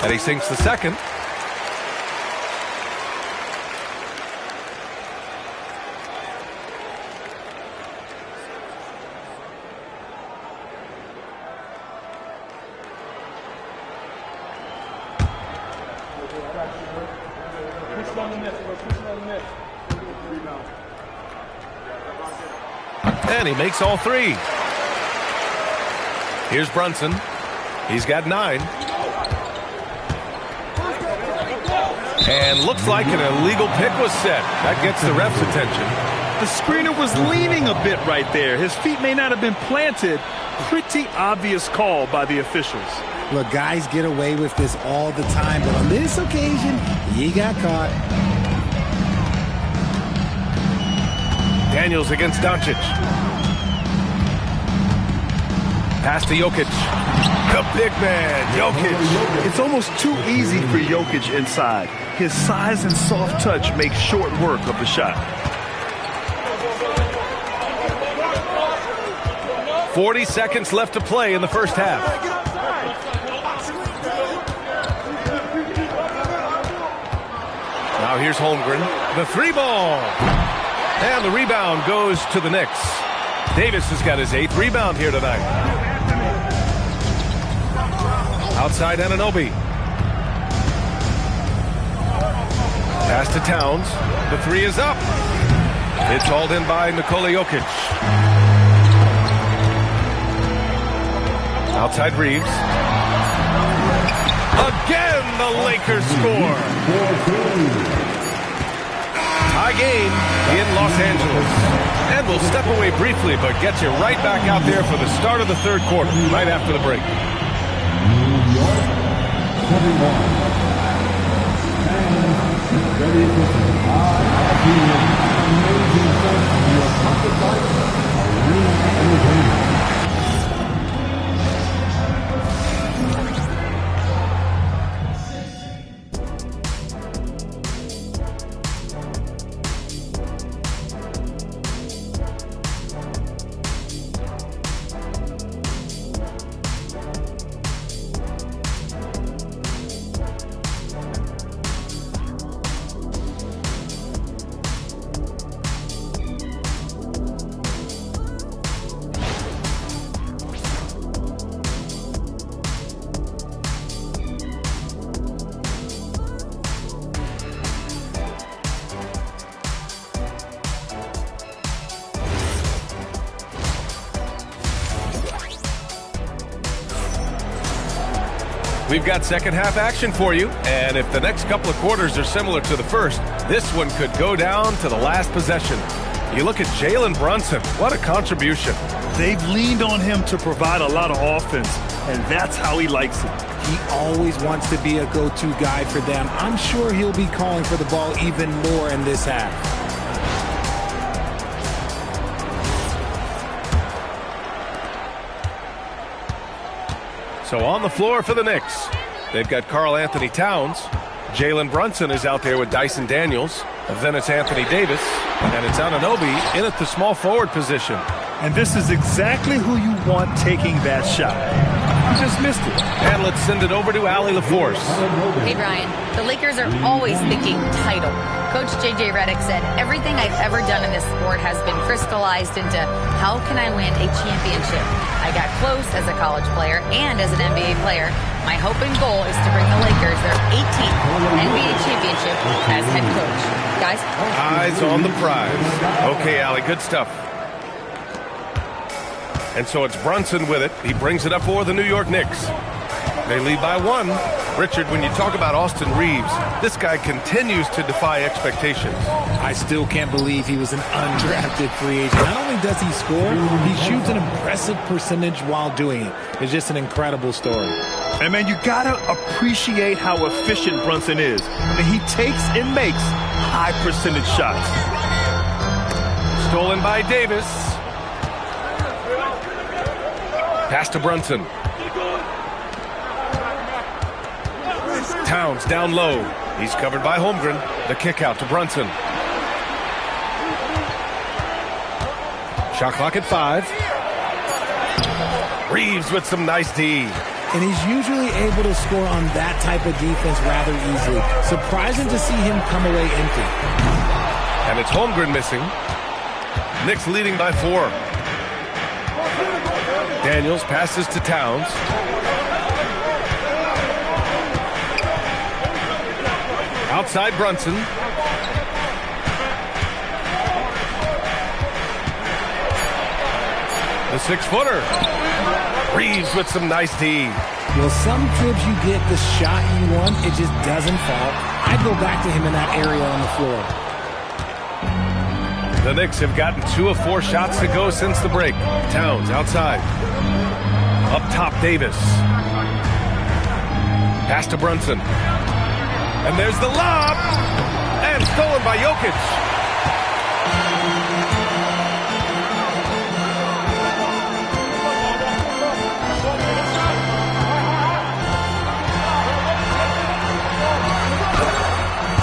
And he sinks the second. And he makes all three. Here's Brunson. He's got 9. And looks like an illegal pick was set. That gets the ref's attention. The screener was leaning a bit right there. His feet may not have been planted. Pretty obvious call by the officials. Look, guys get away with this all the time, but on this occasion, he got caught. Daniels against Doncic. Pass to Jokic. The big man, Jokic. It's almost too easy for Jokic inside. His size and soft touch make short work of the shot. 40 seconds left to play in the first half. Now here's Holmgren. The 3-ball. And the rebound goes to the Knicks. Davis has got his 8th rebound here tonight. Outside Anunoby. Pass to Towns. The 3 is up. It's hauled in by Nikola Jokic. Outside Reeves. Again, the Lakers score. Tie game in Los Angeles. And we'll step away briefly, but get you right back out there for the start of the third quarter, right after the break. New York, 71. And ready for some amazing stuff from your pocket life, Arena Entertainment. We've got second half action for you, and if the next couple of quarters are similar to the first, this one could go down to the last possession. You look at Jalen Brunson, what a contribution. They've leaned on him to provide a lot of offense, and that's how he likes it. He always wants to be a go-to guy for them. I'm sure he'll be calling for the ball even more in this half. So on the floor for the Knicks, they've got Karl Anthony Towns. Jalen Brunson is out there with Dyson Daniels. Then it's Anthony Davis. And it's Anunoby in at the small forward position. And this is exactly who you want taking that shot. He just missed it. And let's send it over to Allie LaForce. Hey, Brian. The Lakers are always thinking title. Coach J.J. Redick said, everything I've ever done in this sport has been crystallized into how can I win a championship? I got close as a college player and as an NBA player. My hope and goal is to bring the Lakers their 18th NBA championship as head coach. Guys? Eyes on the prize. Okay, Allie, good stuff. And so it's Brunson with it. He brings it up for the New York Knicks. They lead by 1. Richard, when you talk about Austin Reeves, this guy continues to defy expectations. I still can't believe he was an undrafted free agent. Not only does he score, he shoots an impressive percentage while doing it. It's just an incredible story. And, man, you got to appreciate how efficient Brunson is. I mean, he takes and makes high percentage shots. Stolen by Davis. Pass to Brunson. Towns down low. He's covered by Holmgren. The kick out to Brunson. Shot clock at 5. Reeves with some nice D. and he's usually able to score on that type of defense rather easily. Surprising to see him come away empty. And it's Holmgren missing. Knicks leading by 4. Daniels passes to Towns. Outside Brunson. The 6-footer. Reeves with some nice D. Well, some trips you get the shot you want, it just doesn't fall. I'd go back to him in that area on the floor. The Knicks have gotten 2 of 4 shots to go since the break. Towns outside. Up top, Davis. Pass to Brunson. And there's the lob. And stolen by Jokic.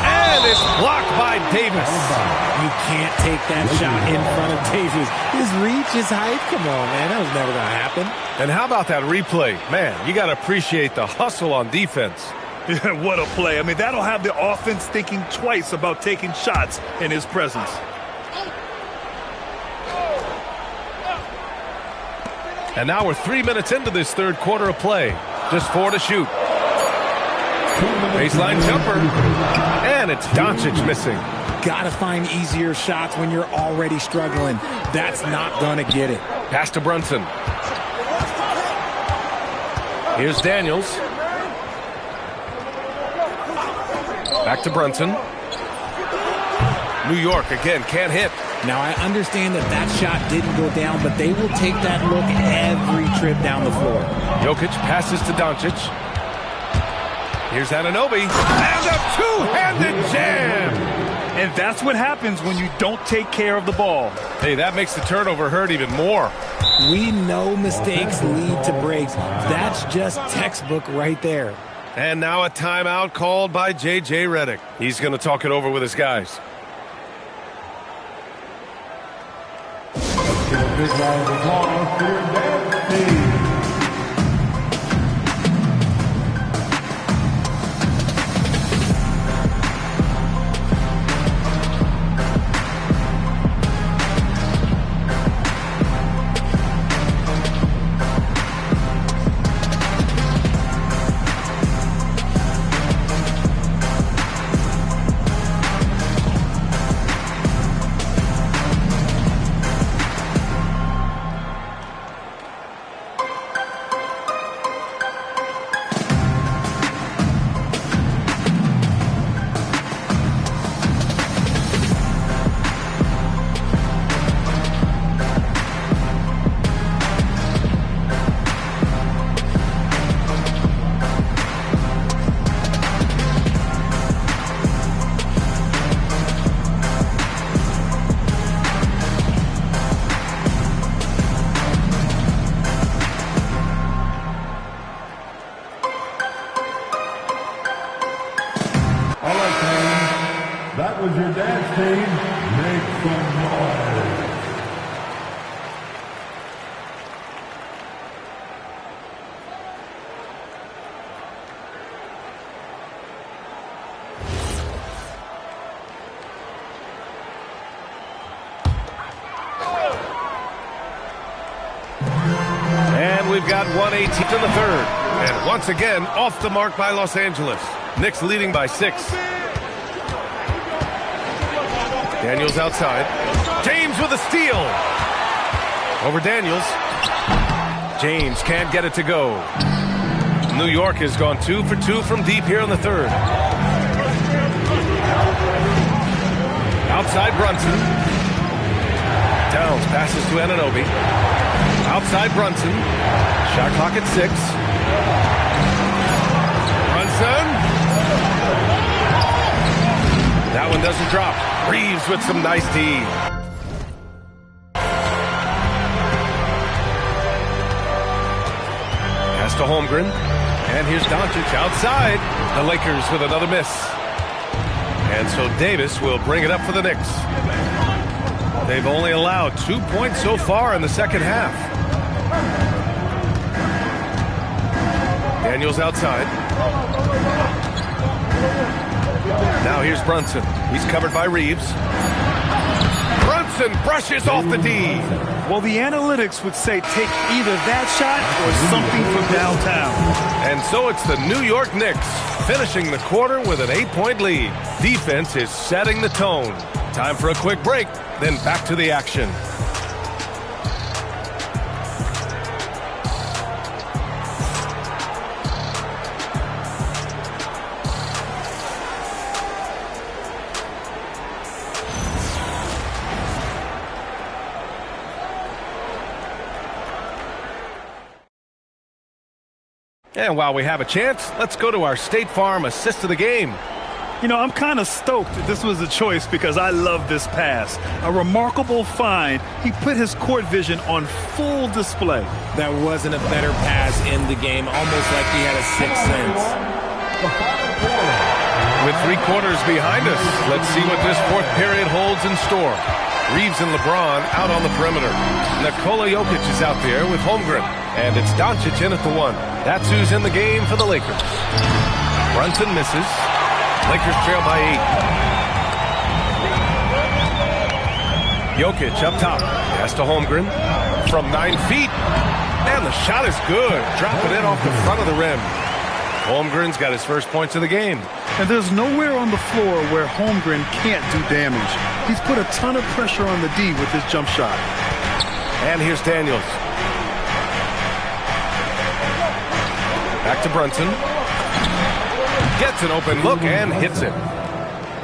And it's blocked by Davis. You can't take that shot in front of Davis. His reach, his height, come on, man. That was never going to happen. And how about that replay? Man, you got to appreciate the hustle on defense. Yeah, what a play. I mean, that'll have the offense thinking twice about taking shots in his presence. And now we're 3 minutes into this third quarter of play. Just 4 to shoot. Baseline jumper. And it's Doncic missing. Got to find easier shots when you're already struggling. That's not going to get it. Pass to Brunson. Here's Daniels. Back to Brunson. New York again can't hit. Now I understand that shot didn't go down, but they will take that look every trip down the floor. Jokic passes to Doncic. Here's Anunoby. And a two-handed jam. And that's what happens when you don't take care of the ball. Hey, that makes the turnover hurt even more. We know mistakes lead to breaks. That's just textbook right there. And now a timeout called by J.J. Redick. He's going to talk it over with his guys. Give a big round of applause for your dance team. That was your dance team. Make some noise. And we've got 1:18 in the third. And once again, off the mark by Los Angeles. Knicks leading by 6. Daniels outside. James with a steal. Over Daniels. James can't get it to go. New York has gone 2 for 2 from deep here in the third. Outside Brunson. Towns passes to Anunoby. Outside Brunson. Shot clock at 6. Brunson. That one doesn't drop. Reeves with some nice D. Pass to Holmgren. And here's Doncic outside. The Lakers with another miss. And so Davis will bring it up for the Knicks. They've only allowed 2 points so far in the second half. Daniels outside. Now here's Brunson. He's covered by Reeves. Brunson brushes off the D. Well, the analytics would say take either that shot or something from downtown. And so it's the New York Knicks finishing the quarter with an 8-point lead. Defense is setting the tone. Time for a quick break, then back to the action. And while we have a chance, let's go to our State Farm assist of the game. You know, I'm kind of stoked that this was a choice because I love this pass. A remarkable find. He put his court vision on full display. That wasn't a better pass in the game, almost like he had a sixth sense. With 3 quarters behind us, let's see what this fourth period holds in store. Reeves and LeBron out on the perimeter. Nikola Jokic is out there with Holmgren. And it's Doncic in at the 1. That's who's in the game for the Lakers. Brunson misses. Lakers trail by 8. Jokic up top. Pass to Holmgren. From 9 feet. And the shot is good. Dropping it off the front of the rim. Holmgren's got his first points of the game. And there's nowhere on the floor where Holmgren can't do damage. He's put a ton of pressure on the D with his jump shot. And here's Daniels. Back to Brunson. Gets an open look and hits it.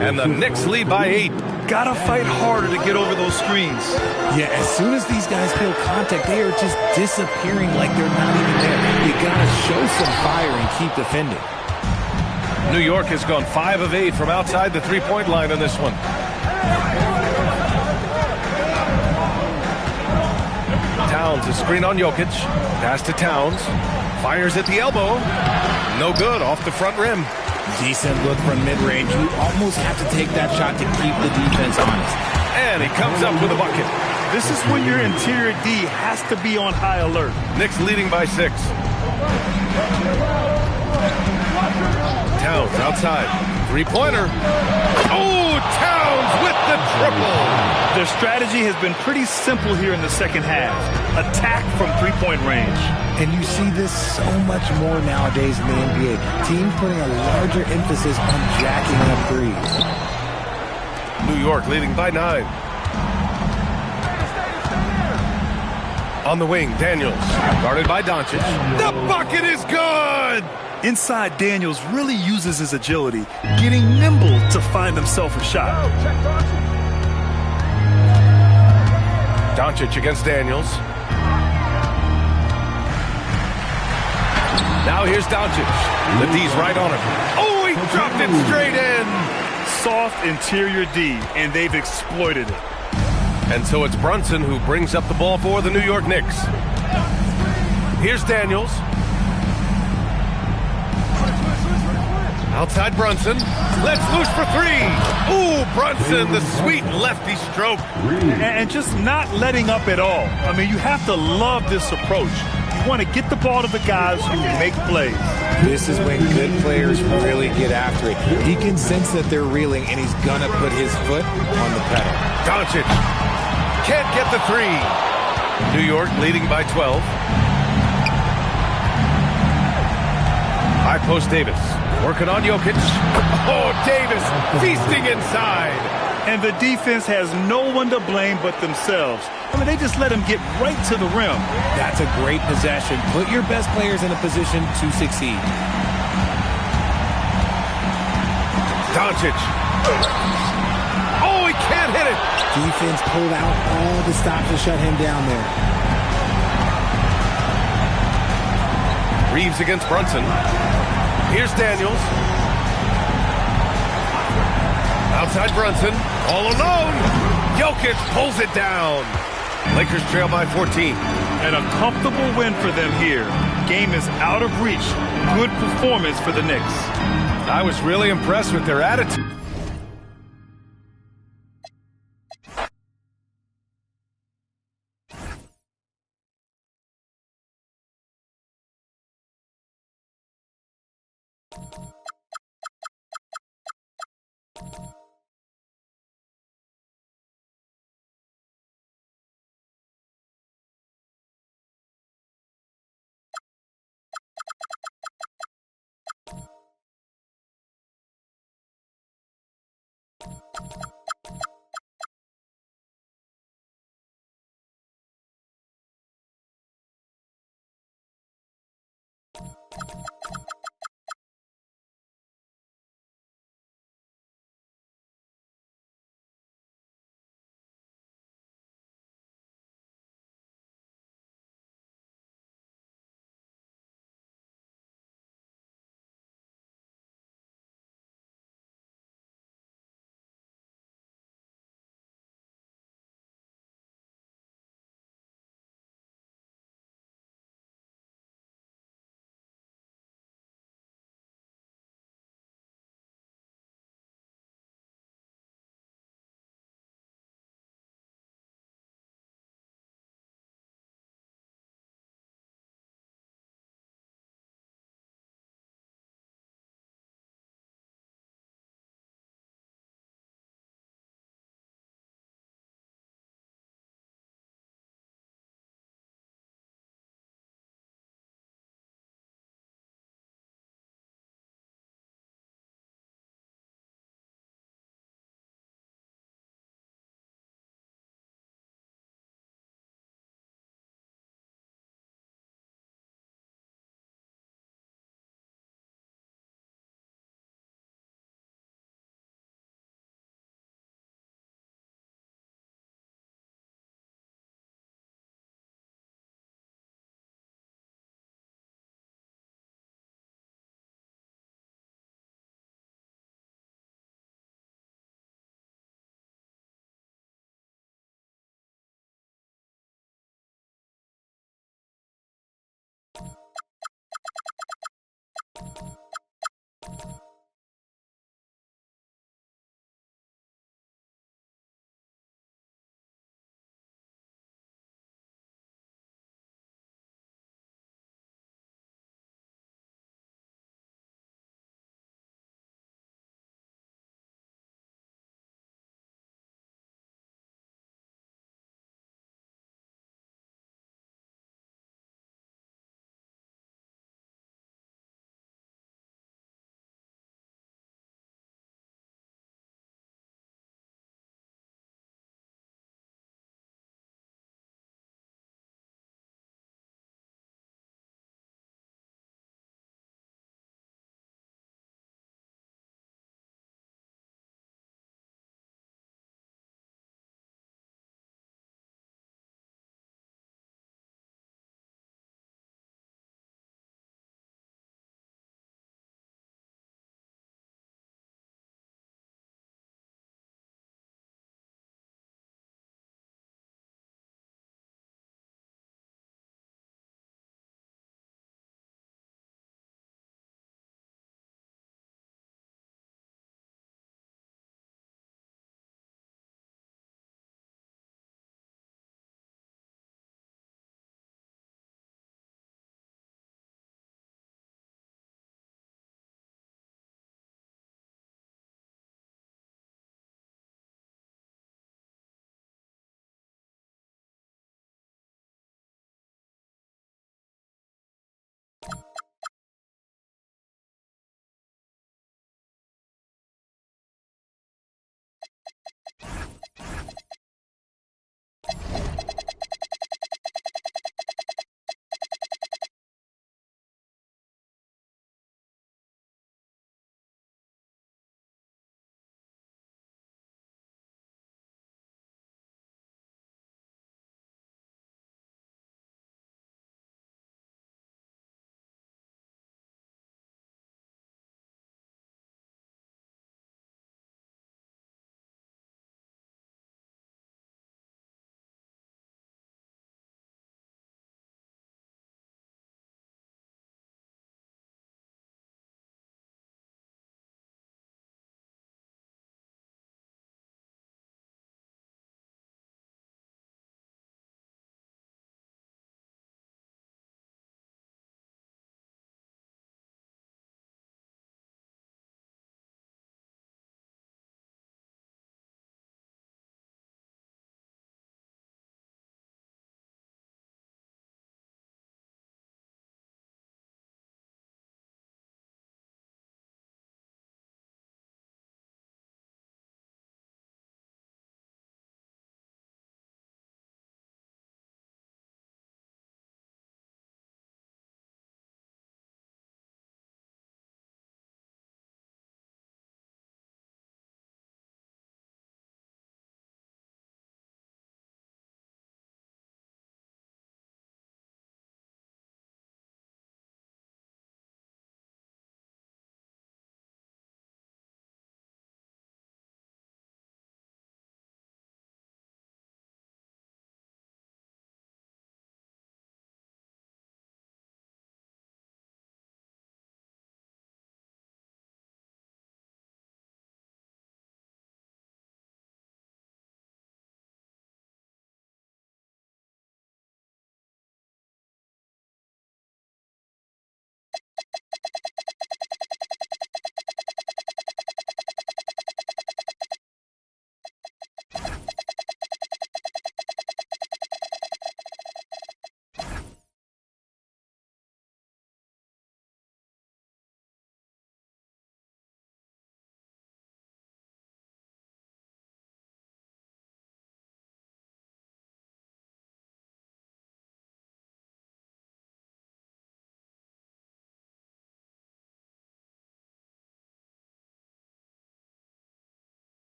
And the Knicks lead by 8. Gotta fight harder to get over those screens. Yeah, as soon as these guys feel contact, they are just disappearing like they're not even there. You gotta show some fire and keep defending. New York has gone 5 of 8 from outside the three-point line in this one. Towns, a screen on Jokic. Pass to Towns. Fires at the elbow. No good, off the front rim. Decent look from mid-range. You almost have to take that shot to keep the defense honest. And he comes up with a bucket. This is when your interior D has to be on high alert. Knicks leading by 6. Towns outside. Three-pointer. Oh, Towns with the triple. Their strategy has been pretty simple here in the second half. Attack from three-point range. And you see this so much more nowadays in the NBA. Teams putting a larger emphasis on jacking up threes. New York leading by 9. On the wing, Daniels. Guarded by Doncic. The bucket is good! Inside, Daniels really uses his agility, getting nimble to find himself a shot. Doncic against Daniels. Now here's Doncic. The D's right on him. Oh, he dropped it straight in. Soft interior D, and they've exploited it. And so it's Brunson who brings up the ball for the New York Knicks. Here's Daniels. Outside Brunson. Let's loose for 3. Ooh, Brunson, the sweet lefty stroke. And just not letting up at all. I mean, you have to love this approach. You want to get the ball to the guys who make plays. This is when good players really get after it. He can sense that they're reeling, and he's going to put his foot on the pedal. Doncic can't get the 3. New York leading by 12. High post Davis. Working on Jokic. Oh, Davis feasting inside. And the defense has no one to blame but themselves. I mean, they just let him get right to the rim. That's a great possession. Put your best players in a position to succeed. Doncic. Oh, he can't hit it. Defense pulled out all the stops to shut him down there. Reeves against Brunson. Here's Daniels. Outside Brunson. All alone. Jokic pulls it down. Lakers trail by 14. And a comfortable win for them here. Game is out of reach. Good performance for the Knicks. I was really impressed with their attitude.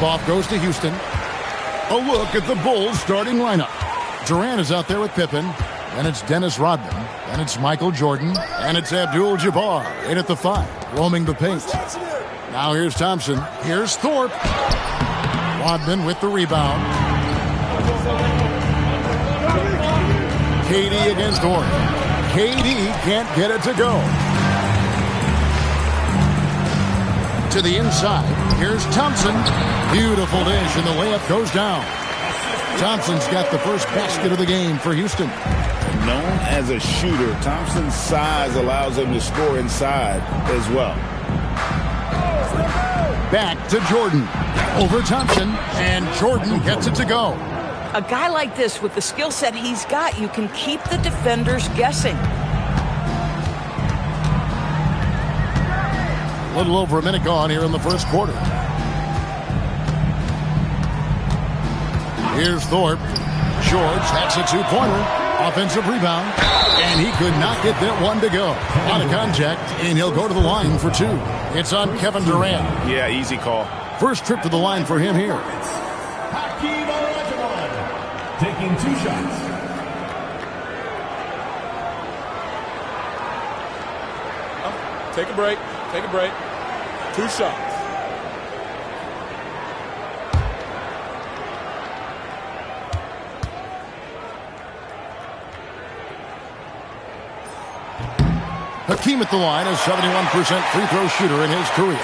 Tip-off goes to Houston. A look at the Bulls starting lineup. Durant is out there with Pippen. Then it's Dennis Rodman. Then it's Michael Jordan. And it's Abdul-Jabbar in at the 5, roaming the paint. Now here's Thompson. Here's Thorpe. Rodman with the rebound. KD against Horry. KD can't get it to go. To the inside. Here's Thompson. Beautiful dish, and the layup goes down. Thompson's got the first basket of the game for Houston. Known as a shooter, Thompson's size allows him to score inside as well. Back to Jordan. Over Thompson, and Jordan gets it to go. A guy like this, with the skill set he's got, you can keep the defenders guessing. A little over a minute gone here in the first quarter. Here's Thorpe. George, that's a two-pointer. Offensive rebound. And he could not get that one to go. Out of contact, and he'll go to the line for 2. It's on Kevin Durant. Yeah, easy call. First trip to the line for him here. Hakeem Olajuwon taking 2 shots. Take a break. Take a break. 2 shots. Hakeem at the line, a 71% free throw shooter in his career.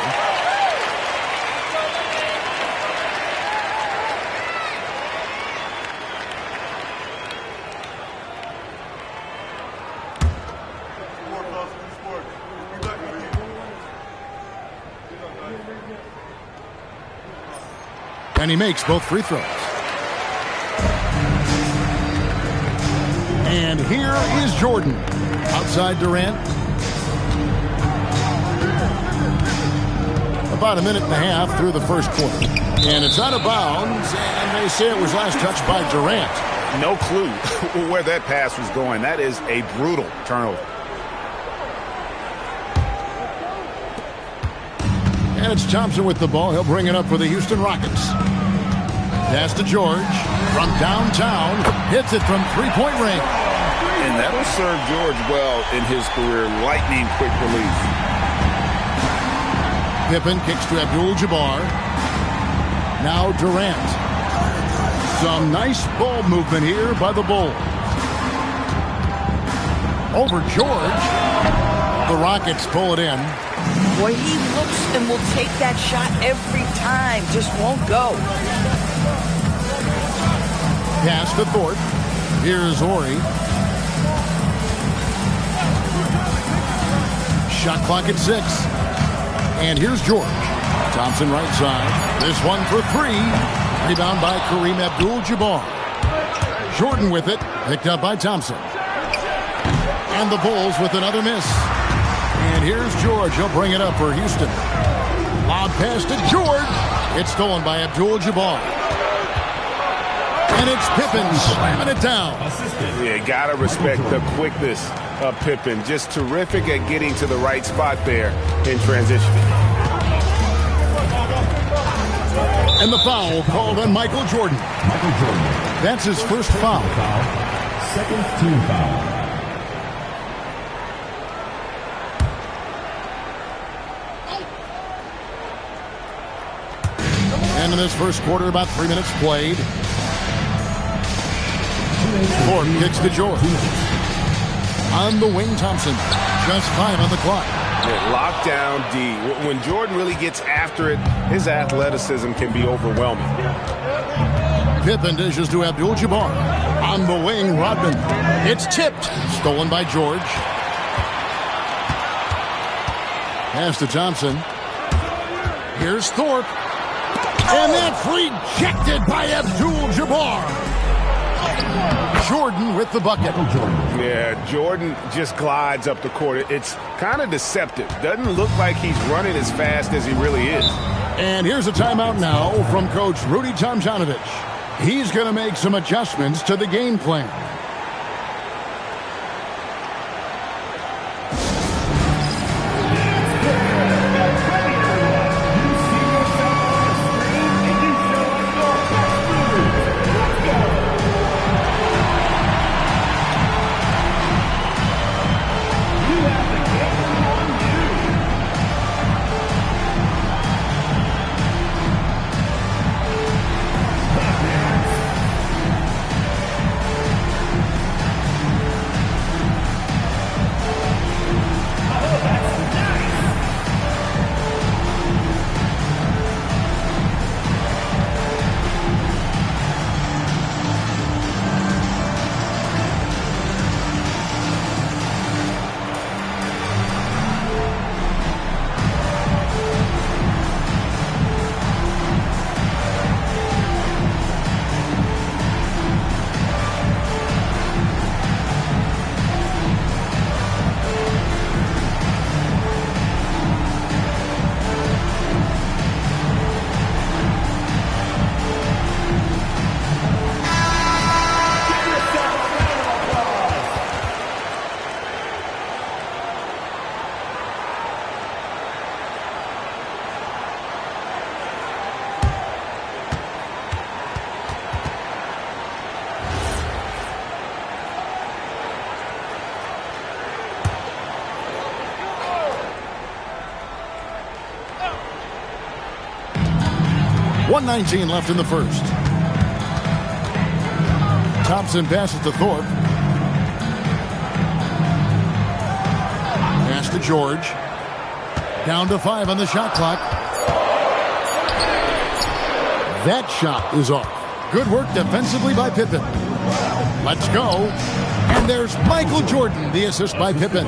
And he makes both free throws. And here is Jordan. Outside Durant. About a minute and a half through the first quarter. And it's out of bounds, and they say it was last touched by Durant. No clue where that pass was going. That is a brutal turnover. And it's Thompson with the ball. He'll bring it up for the Houston Rockets. Pass to George from downtown. Hits it from three-point range. And that'll serve George well in his career. Lightning quick release. Pippen kicks to Abdul-Jabbar. Now Durant. Some nice ball movement here by the Bulls. Over George. The Rockets pull it in. Boy, he looks and will take that shot every time. Just won't go. Pass to Thorpe. Here's Horry. Shot clock at 6. And here's George. Thompson right side. This one for 3. Rebound by Kareem Abdul-Jabbar. Jordan with it. Picked up by Thompson. And the Bulls with another miss. And here's George. He'll bring it up for Houston. Lob pass to George. It's stolen by Abdul-Jabbar. And it's Pippen slamming it down. Yeah, gotta respect the quickness of Pippen. Just terrific at getting to the right spot there in transition. And the foul called on Michael Jordan. That's his first foul. Second team foul. And in this first quarter, about 3 minutes played. Thorpe kicks to George. On the wing, Thompson. Just 5 on the clock. Yeah, locked down D. When Jordan really gets after it, his athleticism can be overwhelming. Pippen dishes to Abdul-Jabbar. On the wing, Rodman. It's tipped. Stolen by George. Pass to Thompson. Here's Thorpe. And that's rejected by Abdul-Jabbar. Jordan with the bucket. Yeah, Jordan just glides up the court. It's kind of deceptive. Doesn't look like he's running as fast as he really is. And here's a timeout now from Coach Rudy Tomjanovich. He's going to make some adjustments to the game plan. 1:19 left in the first. Thompson passes to Thorpe. Pass to George. Down to 5 on the shot clock. That shot is off. Good work defensively by Pippen. Let's go. And there's Michael Jordan, the assist by Pippen.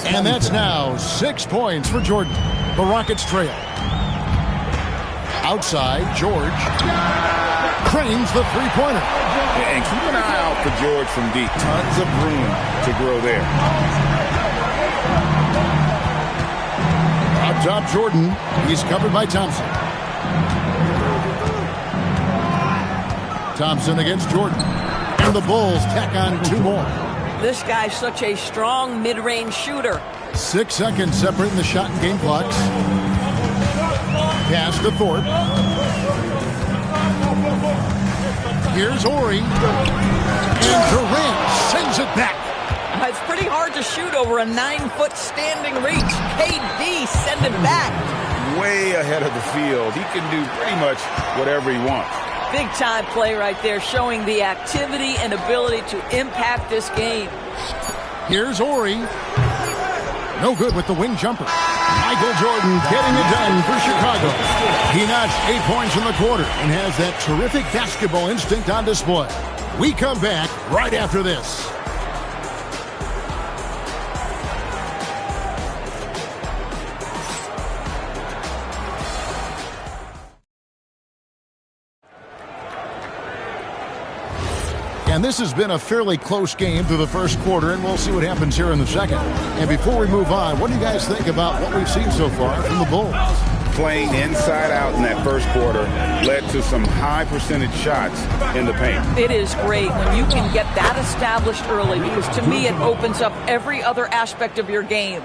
And that's now 6 points for Jordan. The Rockets trail. Outside, George cranes the three-pointer. And keep an eye out for George from deep. Tons of room to grow there. Up top, Jordan. He's covered by Thompson. Thompson against Jordan. And the Bulls tack on 2 more. This guy's such a strong mid-range shooter. 6 seconds separating the shot and game clocks. Pass to Thorpe. Here's Horry. And Durant sends it back. It's pretty hard to shoot over a 9-foot standing reach. KD send it back. Way ahead of the field. He can do pretty much whatever he wants. Big time play right there, showing the activity and ability to impact this game. Here's Horry. No good with the wing jumper. Michael Jordan getting it done for Chicago. He notched 8 points in the quarter and has that terrific basketball instinct on display. We come back right after this. And this has been a fairly close game through the first quarter, and we'll see what happens here in the second. And before we move on, what do you guys think about what we've seen so far from the Bulls? Playing inside out in that first quarter led to some high percentage shots in the paint. It is great when you can get that established early, because to me it opens up every other aspect of your game.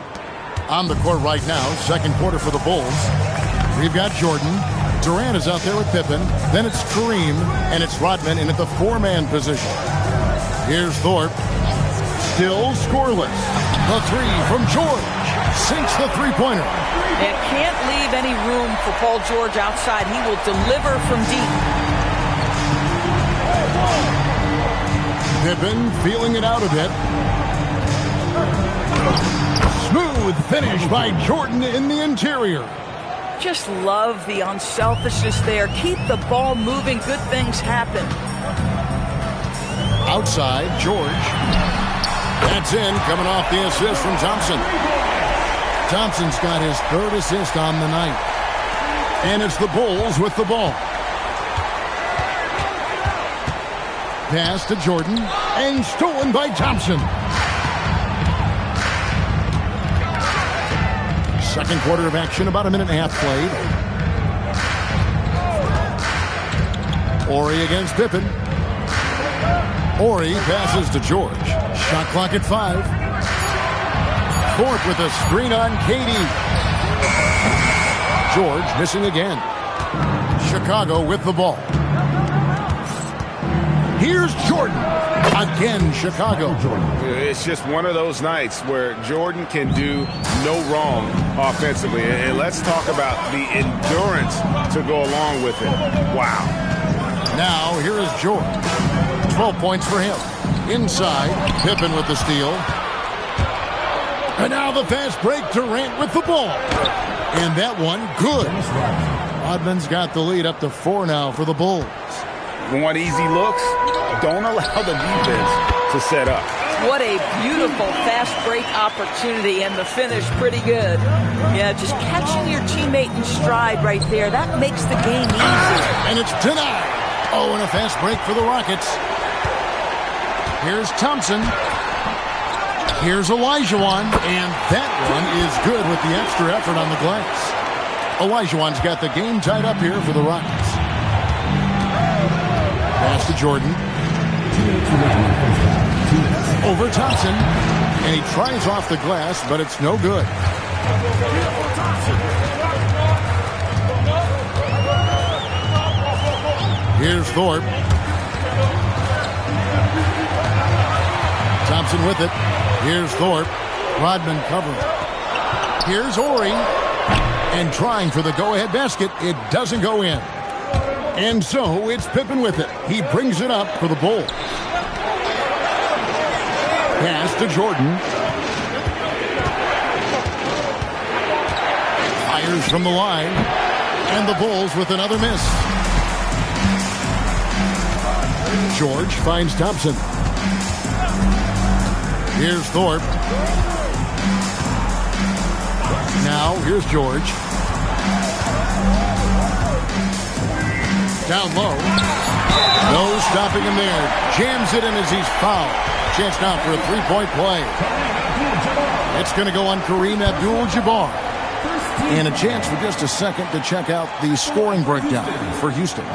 On the court right now, second quarter for the Bulls. We've got Jordan. Durant is out there with Pippen. Then it's Kareem, and it's Rodman in at the 4-man position. Here's Thorpe. Still scoreless. The three from George. Sinks the three-pointer. And can't leave any room for Paul George outside. He will deliver from deep. Pippen feeling it out a bit. Smooth finish by Jordan in the interior. Just love the unselfishness there. Keep the ball moving. Good things happen. Outside, George. That's in, coming off the assist from Thompson. Thompson's got his 3rd assist on the night. And it's the Bulls with the ball. Pass to Jordan. And stolen by Thompson. Second quarter of action, about a minute and a half played. Horry against Pippen. Horry passes to George. Shot clock at 5. Thorpe with a screen on KD. George missing again. Chicago with the ball. Here's Jordan. Again, Chicago. It's just one of those nights where Jordan can do no wrong offensively. And let's talk about the endurance to go along with it. Wow. Now, here is George. 12 points for him. Inside, Pippen with the steal. And now the fast break, Durant with the ball. And that one, good. Rodman's got the lead up to 4 now for the Bulls. Want easy looks? Don't allow the defense to set up. What a beautiful fast break opportunity, and the finish pretty good. Yeah, just catching your teammate in stride right there. That makes the game easy. And it's denied. Oh, and a fast break for the Rockets. Here's Thompson. Here's Olajuwon, and that one is good with the extra effort on the glass. Olajuwon's got the game tied up here for the Rockets. Pass to Jordan. Over Thompson. And he tries off the glass, but it's no good. Here's Thorpe. Thompson with it. Here's Thorpe. Rodman covering. Here's Horry. And trying for the go-ahead basket. It doesn't go in. And so it's Pippen with it. He brings it up for the Bulls. Pass to Jordan. Fires from the line. And the Bulls with another miss. George finds Thompson. Here's Thorpe. Now here's George. Down low. No stopping him there. Jams it in as he's fouled. Chance now for a three-point play. It's going to go on Kareem Abdul-Jabbar. And a chance for just a second to check out the scoring breakdown for Houston.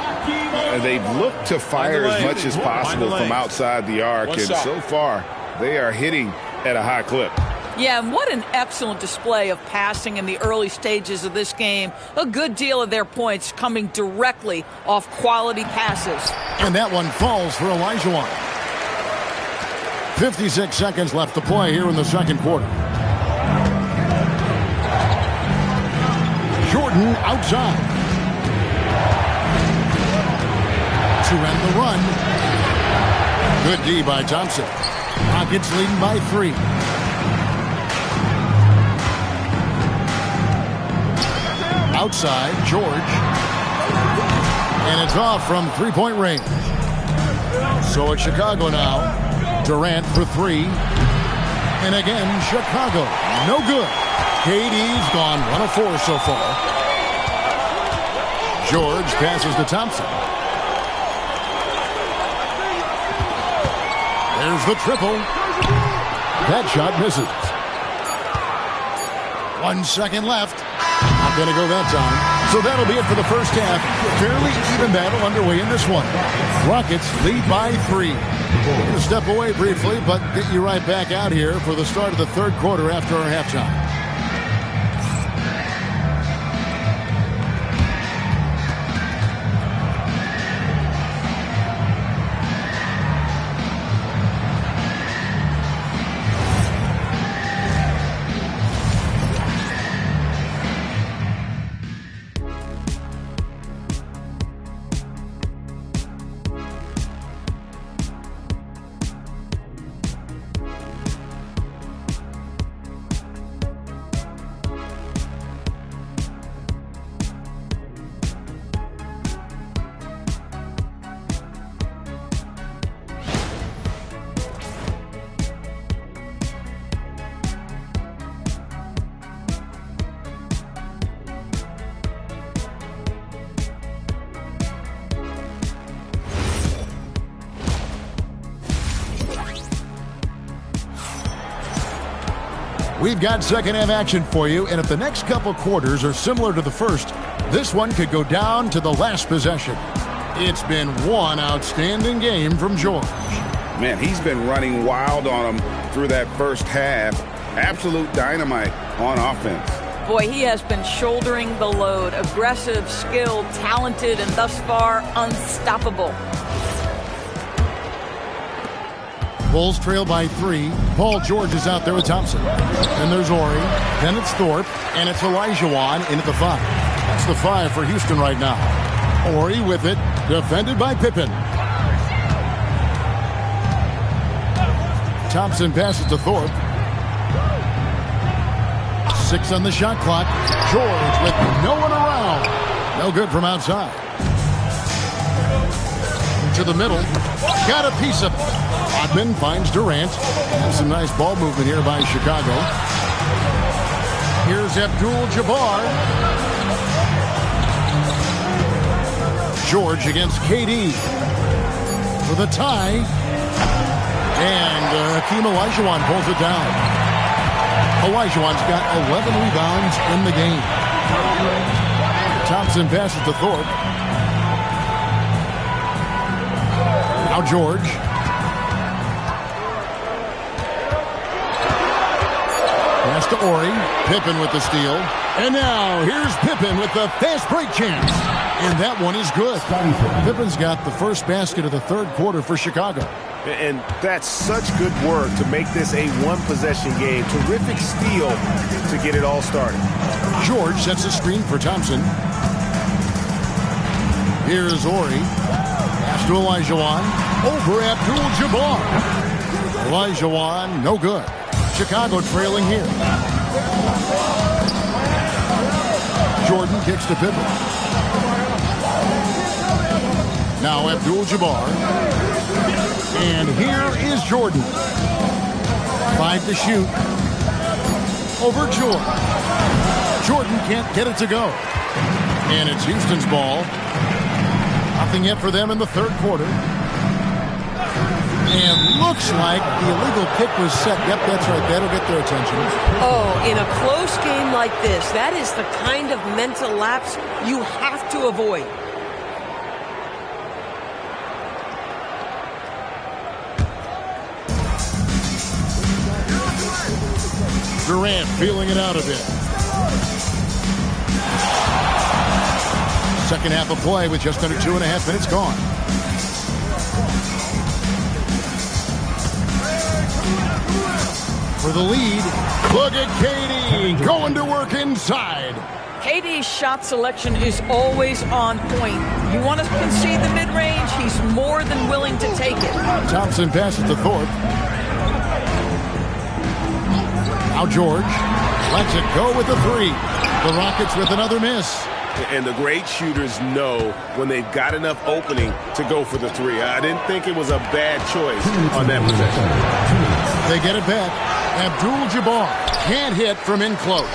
They've looked to fire as much as possible from outside the arc, and so far they are hitting at a high clip. Yeah, and what an excellent display of passing in the early stages of this game. A good deal of their points coming directly off quality passes. And that one falls for Olajuwon. 56 seconds left to play here in the second quarter. Jordan outside. To end the run. Good D by Thompson. Rockets leading by 3. Outside, George. And it's off from three-point range. So it's Chicago now. Durant for 3. And again, Chicago. No good. KD's gone 1 of 4 so far. George passes to Thompson. There's the triple. That shot misses. 1 second left. Not going to go that time. So that'll be it for the first half. Fairly even battle underway in this one. Rockets lead by 3. We're going to step away briefly, but get you right back out here for the start of the third quarter after our halftime. We've got second half action for you, and if the next couple quarters are similar to the first, this one could go down to the last possession. It's been one outstanding game from George. Man, he's been running wild on them through that first half. Absolute dynamite on offense. Boy, he has been shouldering the load. Aggressive, skilled, talented, and thus far, unstoppable. Bulls trail by 3. Paul George is out there with Thompson. Then there's Ori. Then it's Thorpe. And it's Olajuwon in at the 5. That's the 5 for Houston right now. Ori with it. Defended by Pippen. Thompson passes to Thorpe. 6 on the shot clock. George with no one around. No good from outside. To the middle. Got a piece of it. Rodman finds Durant. And some nice ball movement here by Chicago. Here's Abdul-Jabbar. George against KD for the tie. And Hakeem Olajuwon pulls it down. Olajuwon's got 11 rebounds in the game. Thompson passes to Thorpe. Now George. Pass to Ori. Pippen with the steal. And now here's Pippen with the fast break chance. And that one is good. Pippen's got the first basket of the third quarter for Chicago. And that's such good work to make this a one-possession game. Terrific steal to get it all started. George sets a screen for Thompson. Here's Ori. Pass to Olajuwon. Over Abdul-Jabbar. Olajuwon, no good. Chicago trailing here. Jordan kicks to Pippen. Now Abdul-Jabbar. And here is Jordan. 5 to shoot. Over Jordan. Jordan can't get it to go. And it's Houston's ball. Nothing yet for them in the third quarter. And looks like the illegal kick was set. Yep, that's right. That'll get their attention. Oh, in a close game like this, that is the kind of mental lapse you have to avoid. Durant feeling it out a bit. Second half of play with just under 2.5 minutes gone. For the lead, look at KD going to work inside. KD's shot selection is always on point. You want to concede the mid-range, he's more than willing to take it. Thompson passes to Thorpe. Now George lets it go with the 3. The Rockets with another miss. And the great shooters know when they've got enough opening to go for the 3. I didn't think it was a bad choice on that possession. They get it back. Abdul-Jabbar can't hit from in close.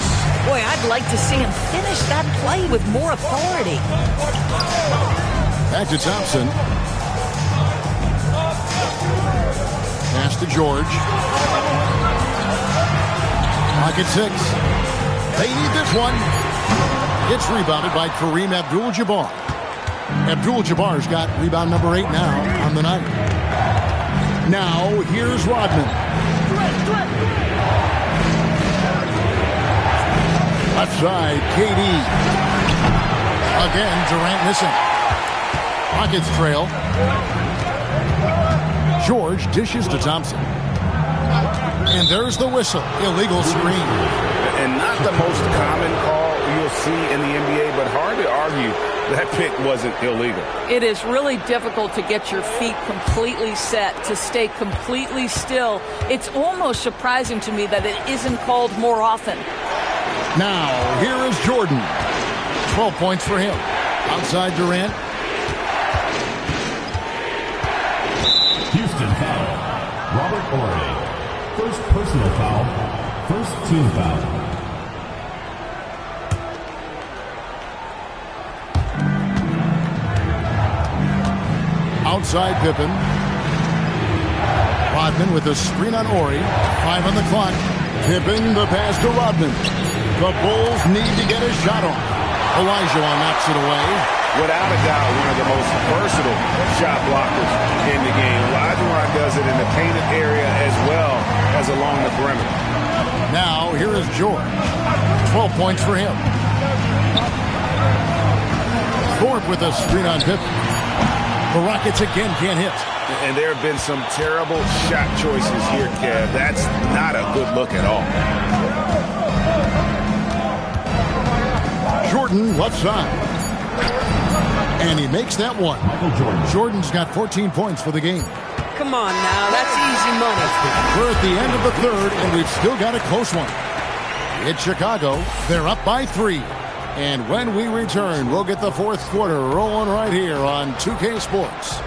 Boy, I'd like to see him finish that play with more authority. Back to Thompson. Pass to George. Pocket 6. They need this one. It's rebounded by Kareem Abdul-Jabbar. Abdul-Jabbar's got rebound number 8 now on the night. Now, here's Rodman. Left side, KD. Again, Durant missing. Rockets trail. George dishes to Thompson. And there's the whistle. Illegal screen. And not the most common call you'll see in the NBA, but hard to argue that pick wasn't illegal. It is really difficult to get your feet completely set, to stay completely still. It's almost surprising to me that it isn't called more often. Now, here is Jordan. 12 points for him. Outside Durant. Houston foul. Robert Horry. First personal foul. First team foul. Outside Pippen. Rodman with a screen on Ori. 5 on the clock. Pippen the pass to Rodman. The Bulls need to get a shot on. Olajuwon knocks it away. Without a doubt, one of the most versatile shot blockers in the game. Olajuwon does it in the painted area as well as along the perimeter. Now, here is George. 12 points for him. Thorpe with a screen on Pippen. The Rockets again can't hit. And there have been some terrible shot choices here, Kev. That's not a good look at all. Jordan left side. And he makes that one. Jordan's got 14 points for the game. Come on now, that's easy money. We're at the end of the third, and we've still got a close one. It's Chicago. They're up by 3. And when we return, we'll get the fourth quarter rolling right here on 2K Sports.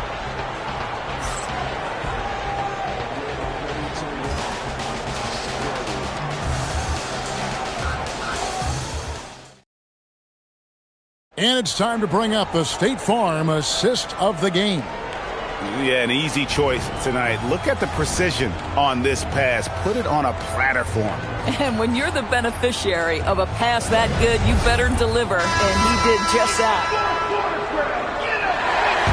And it's time to bring up the State Farm assist of the game. Yeah, an easy choice tonight. Look at the precision on this pass. Put it on a platter for him. And when you're the beneficiary of a pass that good, you better deliver. And he did just that.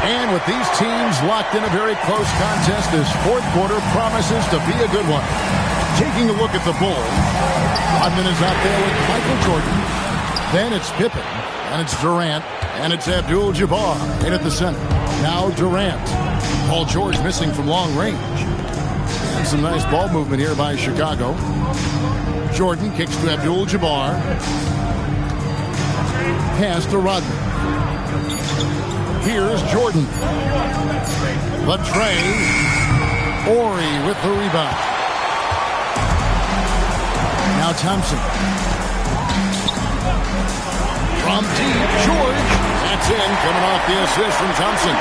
And with these teams locked in a very close contest, this fourth quarter promises to be a good one. Taking a look at the Bulls, Rodman is out there with Michael Jordan. Then it's Pippen, and it's Durant, and it's Abdul-Jabbar in at the center. Now Durant. Paul George missing from long range. And some nice ball movement here by Chicago. Jordan kicks to Abdul-Jabbar. Pass to Rodman. Here's Jordan. The tray. Horry with the rebound. Now Thompson. From deep, George. That's in, coming off the assist from Thompson.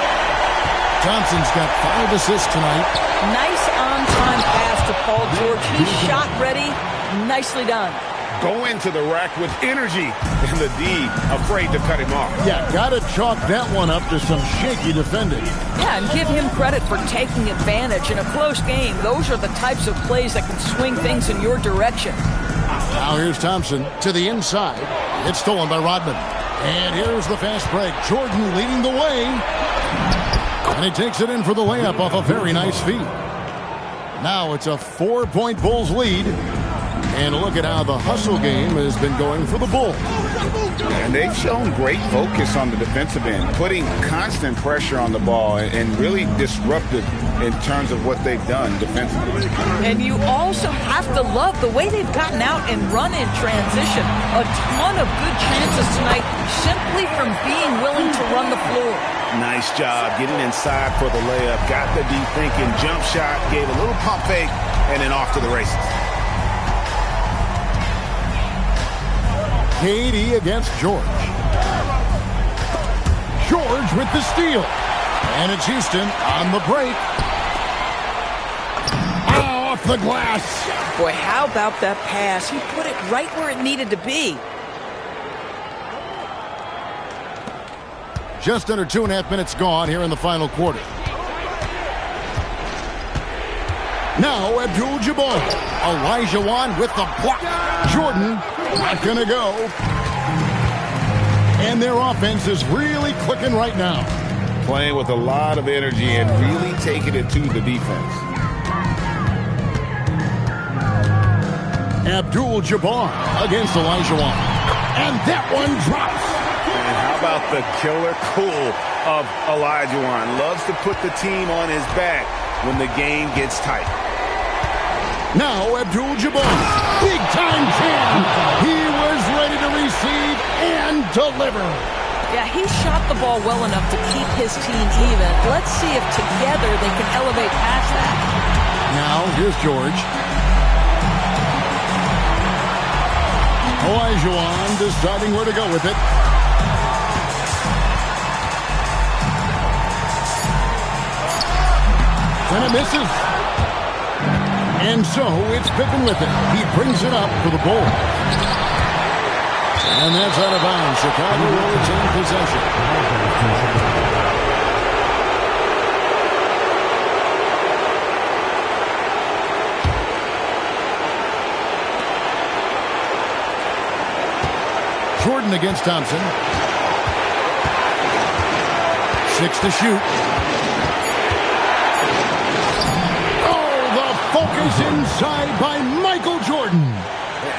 Thompson's got 5 assists tonight. Nice on-time pass to Paul George. He's shot ready. Nicely done. Go into the rack with energy, and the D afraid to cut him off. Yeah, got to chalk that one up to some shaky defending. Yeah, and give him credit for taking advantage in a close game. Those are the types of plays that can swing things in your direction. Now here's Thompson to the inside. It's stolen by Rodman. And here's the fast break. Jordan leading the way. And he takes it in for the layup off a very nice feed. Now it's a 4-point Bulls lead. And look at how the hustle game has been going for the Bulls. And they've shown great focus on the defensive end, putting constant pressure on the ball and really disruptive in terms of what they've done defensively. And you also have to love the way they've gotten out and run in transition. A ton of good chances tonight simply from being willing to run the floor. Nice job getting inside for the layup. Got the D thinking, jump shot, gave a little pump fake, and then off to the races. KD against George. George with the steal. And it's Houston on the break. Off the glass. Boy, how about that pass? He put it right where it needed to be. Just under 2.5 minutes gone here in the final quarter. Now Abdul-Jabbar. Olajuwon with the block. Jordan not going to go. And their offense is really clicking right now. Playing with a lot of energy and really taking it to the defense. Abdul-Jabbar against Olajuwon. And that one drops. And how about the killer cool of Olajuwon? Loves to put the team on his back when the game gets tight. Now Abdul-Jabbar, big-time jam. He was ready to receive and deliver. Yeah, he shot the ball well enough to keep his team even. Let's see if together they can elevate past that. Now here's George. Olajuwon deciding where to go with it. And it misses. And so it's Pippen with it. He brings it up for the Bulls. And that's out of bounds. Chicago will retain possession. Jordan against Thompson. 6 to shoot. Focus inside by Michael Jordan.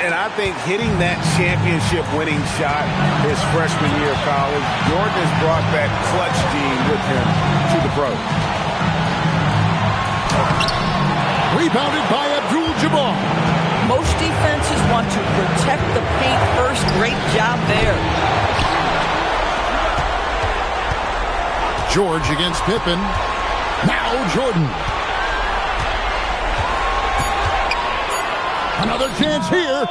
And I think hitting that championship-winning shot his freshman year of college, Jordan has brought that clutch gene with him to the pros. Rebounded by Abdul-Jabbar. Most defenses want to protect the paint first. Great job there. George against Pippen. Now Jordan. Another chance here.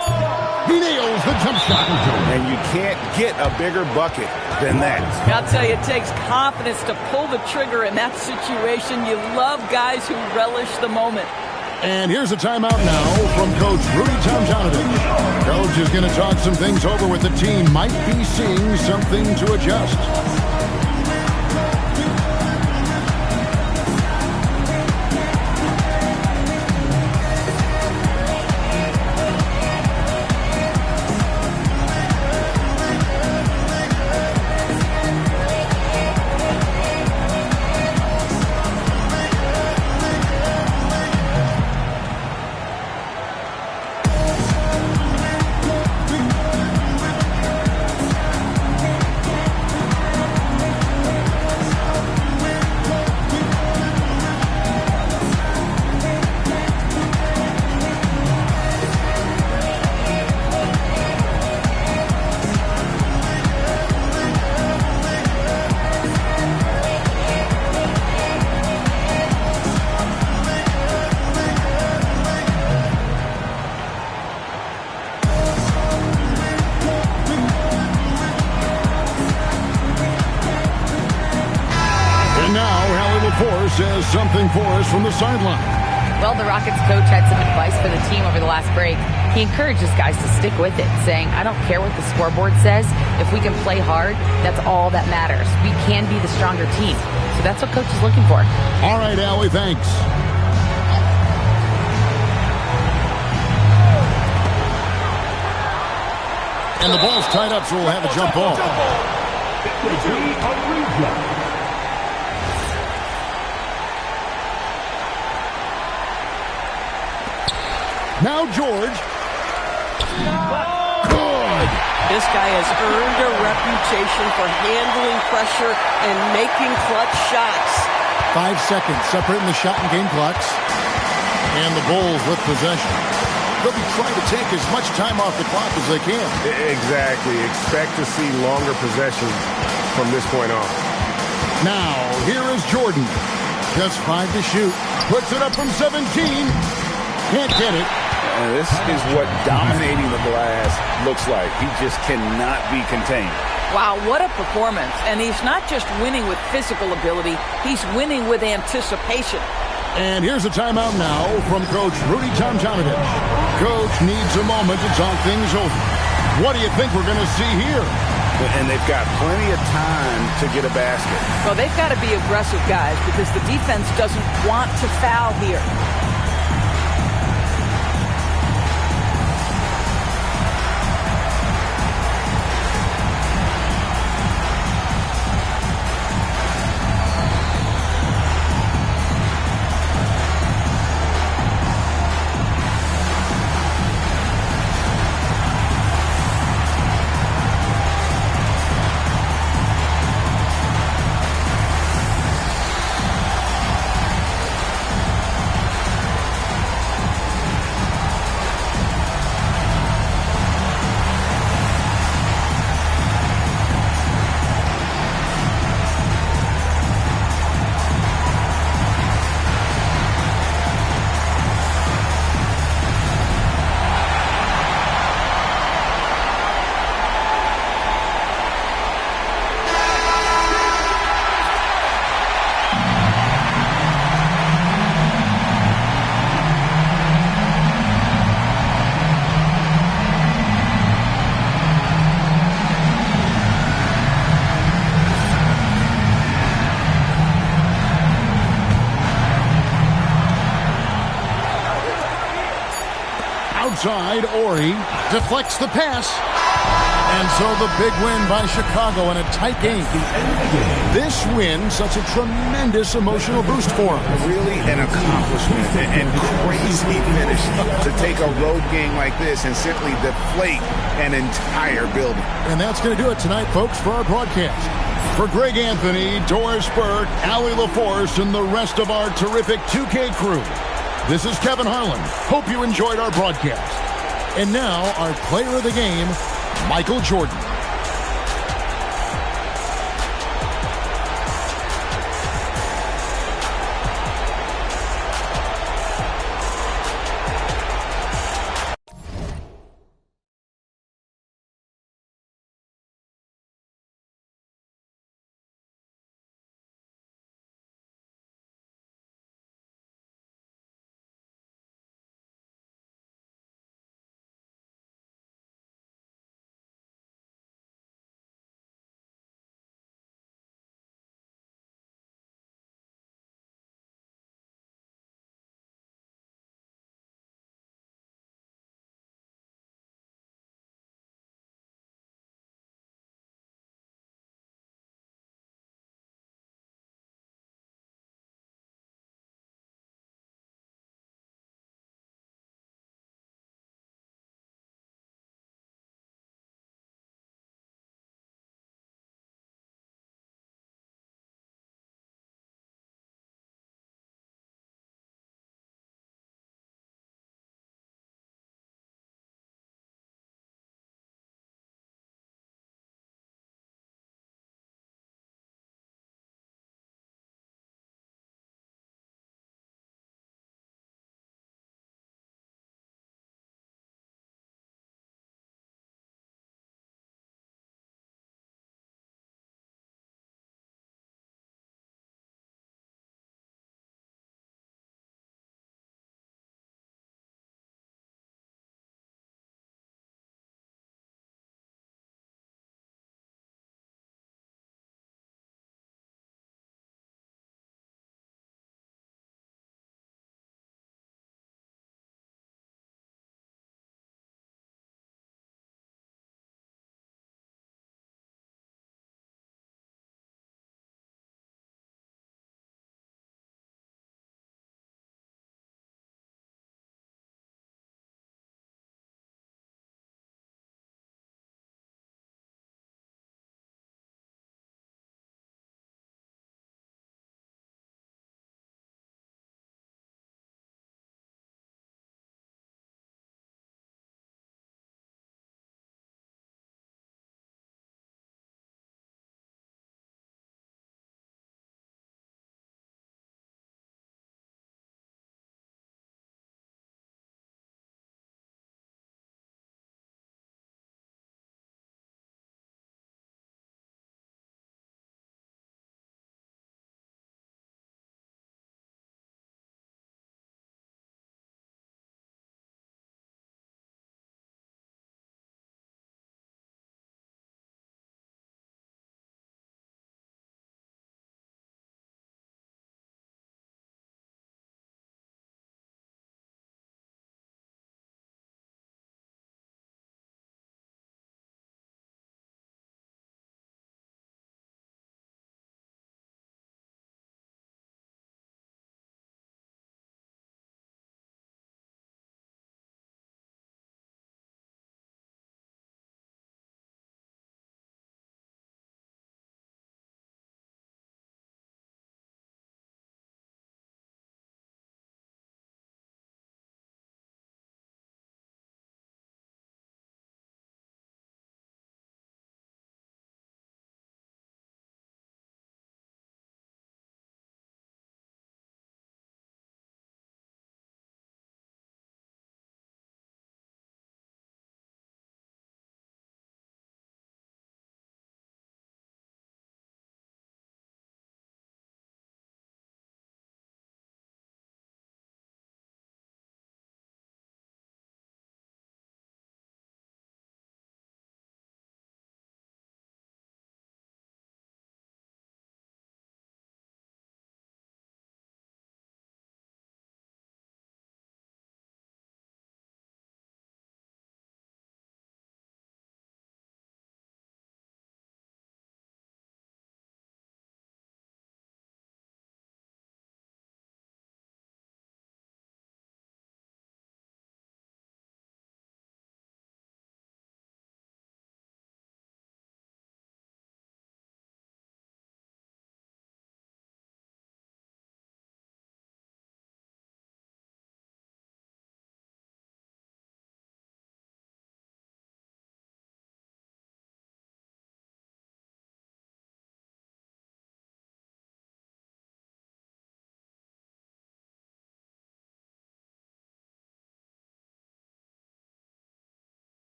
He nails the jump shot. And you can't get a bigger bucket than that. I'll tell you, it takes confidence to pull the trigger in that situation. You love guys who relish the moment. And here's a timeout now from Coach Rudy Tomjanovich. Coach is going to talk some things over with the team. Might be seeing something to adjust. something for us from the sideline. Well, the Rockets coach had some advice for the team over the last break. He encourages guys to stick with it, saying, I don't care what the scoreboard says. If we can play hard, that's all that matters. We can be the stronger team. So that's what coach is looking for. All right, Allie, thanks. And the ball's tied up, so we'll have a jump ball. Now George. Good. This guy has earned a reputation for handling pressure and making clutch shots. 5 seconds separating the shot and game clocks. And the Bulls with possession. They'll be trying to take as much time off the clock as they can. Exactly. Expect to see longer possession from this point on. Now, here is Jordan. Just 5 to shoot. Puts it up from 17. Can't get it. And this is what dominating the glass looks like. He just cannot be contained. Wow, what a performance. And he's not just winning with physical ability, he's winning with anticipation. And here's a timeout now from Coach Rudy Tomjanovich. Coach needs a moment to talk things over. What do you think we're going to see here? And they've got plenty of time to get a basket. Well, they've got to be aggressive, guys, because the defense doesn't want to foul here. Outside, Ori deflects the pass. And so the big win by Chicago in a tight game. This win, such a tremendous emotional boost for them. Really an accomplishment and crazy finish to take a road game like this and simply deflate an entire building. And that's going to do it tonight, folks, for our broadcast. For Greg Anthony, Doris Burke, Allie LaForce, and the rest of our terrific 2K crew, this is Kevin Harlan. Hope you enjoyed our broadcast. And now, our player of the game, Michael Jordan.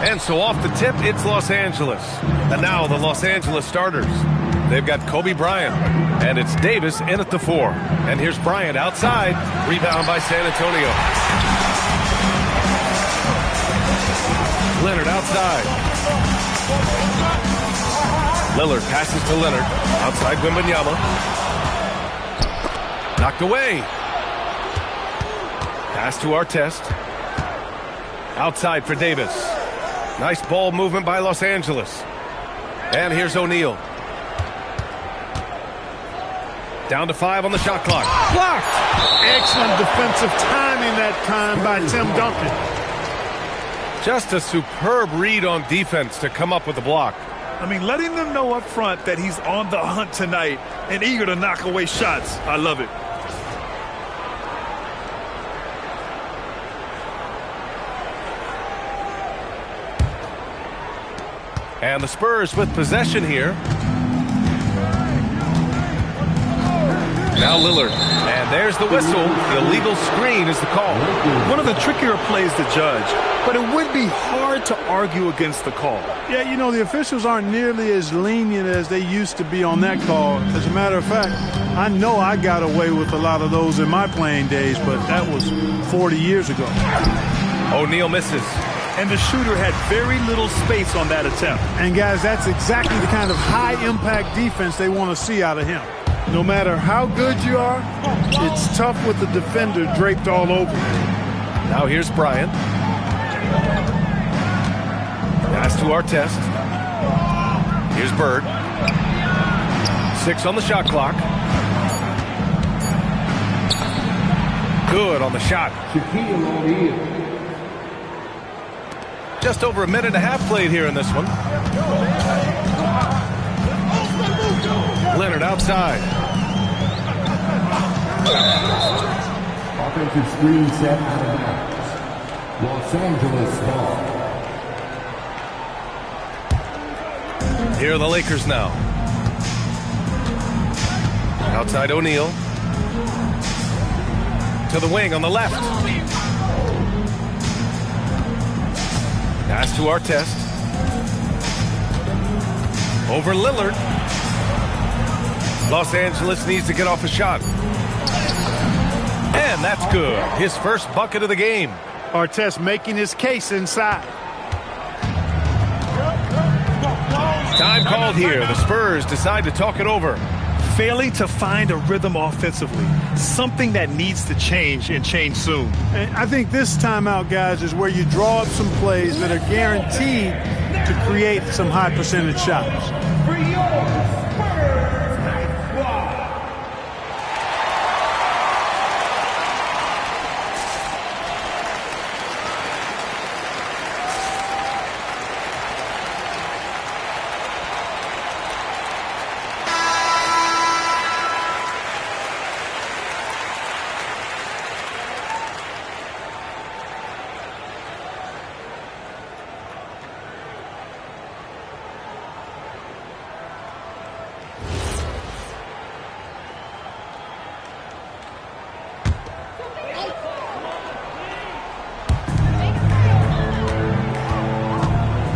And so off the tip, it's Los Angeles. And now the Los Angeles starters. They've got Kobe Bryant, and it's Davis in at the 4. And here's Bryant outside. Rebound by San Antonio. Leonard outside. Lillard passes to Leonard. Outside Wembanyama. Knocked away. Pass to Artest. Outside for Davis. Nice ball movement by Los Angeles. And here's O'Neal. Down to 5 on the shot clock. Blocked! Excellent defensive timing that time by Tim Duncan. Just a superb read on defense to come up with the block. I mean, letting them know up front that he's on the hunt tonight and eager to knock away shots. I love it. And the Spurs with possession here. Now Lillard. And there's the whistle. The illegal screen is the call. One of the trickier plays to judge, but it would be hard to argue against the call. Yeah, you know, the officials aren't nearly as lenient as they used to be on that call. As a matter of fact, I know I got away with a lot of those in my playing days, but that was 40 years ago. O'Neal misses. And the shooter had very little space on that attempt. And, guys, that's exactly the kind of high-impact defense they want to see out of him. No matter how good you are, it's tough with the defender draped all over you. Now here's Bryant. Pass to Artest. Here's Bird. 6 on the shot clock. Good on the shot. Shaquille O'Neal. Just over a minute and a half played here in this one. Leonard outside. Offensive screen set out of bounds. Los Angeles ball. Here are the Lakers now. Outside O'Neal. To the wing on the left. Pass to Artest. Over Lillard. Los Angeles needs to get off a shot. And that's good. His first bucket of the game. Artest making his case inside. Time called here. The Spurs decide to talk it over. Failing to find a rhythm offensively. Something that needs to change and change soon. And I think this timeout, guys, is where you draw up some plays that are guaranteed to create some high percentage shots.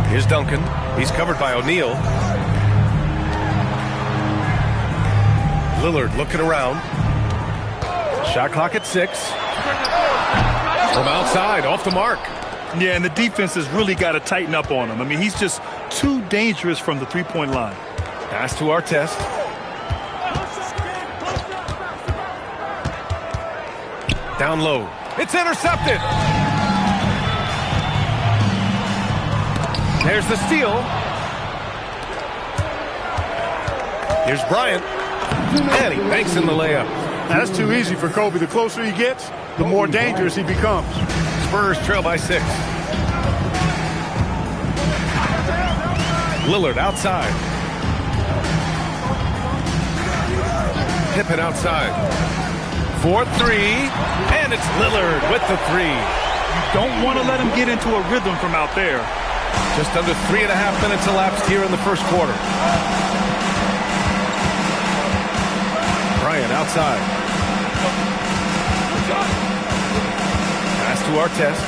Here's Duncan. He's covered by O'Neal. Lillard looking around. Shot clock at 6. From outside, off the mark. Yeah, and the defense has really got to tighten up on him. I mean, he's just too dangerous from the three-point line. Pass to Artest. Down low. It's intercepted. There's the steal. Here's Bryant. And he banks in the layup. Now, that's too easy for Kobe. The closer he gets, the more dangerous he becomes. Spurs trail by 6. Lillard outside. Pippen outside. 4-3. And it's Lillard with the 3. You don't want to let him get into a rhythm from out there. Just under 3.5 minutes elapsed here in the first quarter. Bryant outside. Pass to Artest.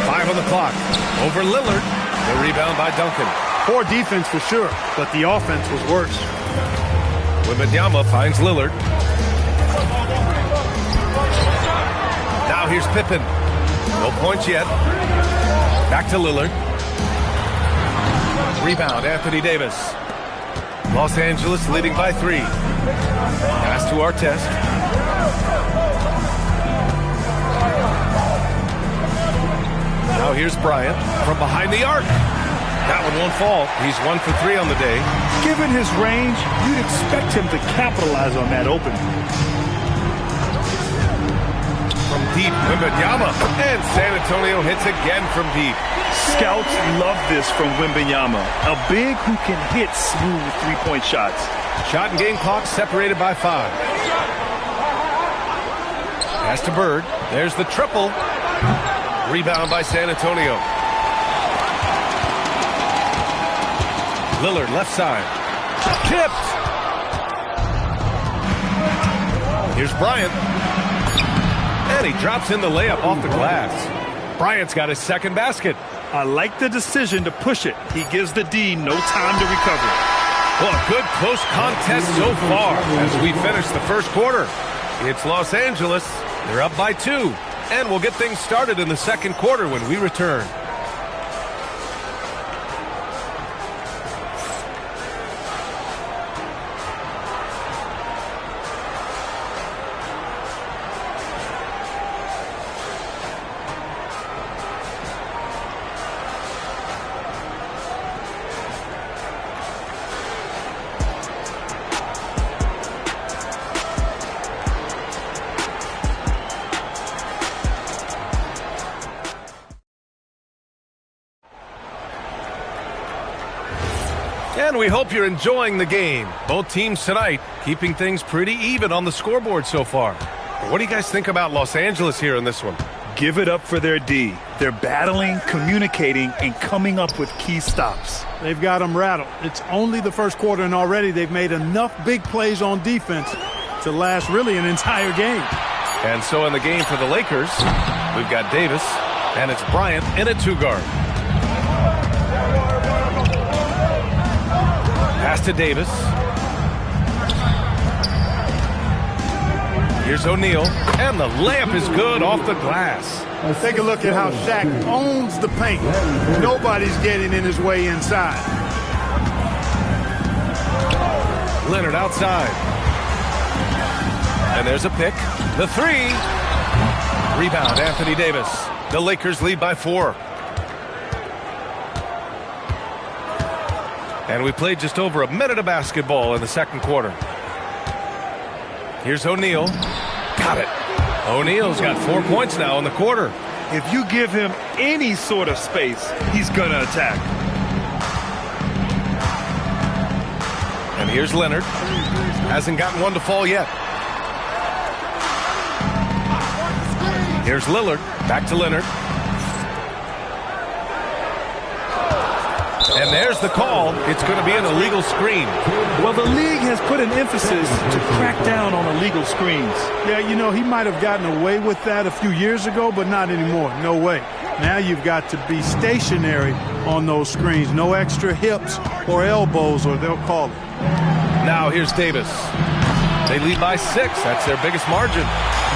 5 on the clock. Over Lillard. The rebound by Duncan. Poor defense for sure, but the offense was worse. Wembanyama finds Lillard. Now here's Pippen. No points yet. Back to Lillard. Rebound, Anthony Davis. Los Angeles leading by 3. Pass to Artest. Now here's Bryant from behind the arc. That one won't fall. He's 1 for 3 on the day. Given his range, you'd expect him to capitalize on that opening. From deep, Wembanyama. And San Antonio hits again from deep. Scouts love this from Wembanyama. A big who can hit smooth three-point shots. Shot and game clock separated by 5. Pass to Bird. There's the triple. Rebound by San Antonio. Lillard left side. Tipped. Here's Bryant. And he drops in the layup off the glass. Bryant's got his second basket. I like the decision to push it. He gives the D no time to recover. Well, a good close contest so far as we finish the first quarter. It's Los Angeles. They're up by 2. And we'll get things started in the second quarter when we return. And we hope you're enjoying the game. Both teams tonight keeping things pretty even on the scoreboard so far. What do you guys think about Los Angeles here in this one? Give it up for their D. They're battling, communicating, and coming up with key stops. They've got them rattled. It's only the first quarter, and already they've made enough big plays on defense to last really an entire game. And so in the game for the Lakers, we've got Davis, and it's Bryant in a 2-guard. Pass to Davis. Here's O'Neal, and the layup is good off the glass. Take a look at how Shaq owns the paint. Nobody's getting in his way inside. Leonard outside. And there's a pick. The 3. Rebound, Anthony Davis. The Lakers lead by 4. And we played just over a minute of basketball in the second quarter. Here's O'Neal. Got it. O'Neal's got 4 points now in the quarter. If you give him any sort of space, he's going to attack. And here's Leonard. Hasn't gotten one to fall yet. Here's Lillard. Back to Leonard. And there's the call. It's going to be an illegal screen. Well, the league has put an emphasis to crack down on illegal screens. Yeah, you know, he might have gotten away with that a few years ago, but not anymore. No way. Now you've got to be stationary on those screens. No extra hips or elbows, or they'll call it. Now here's Davis. They lead by 6. That's their biggest margin.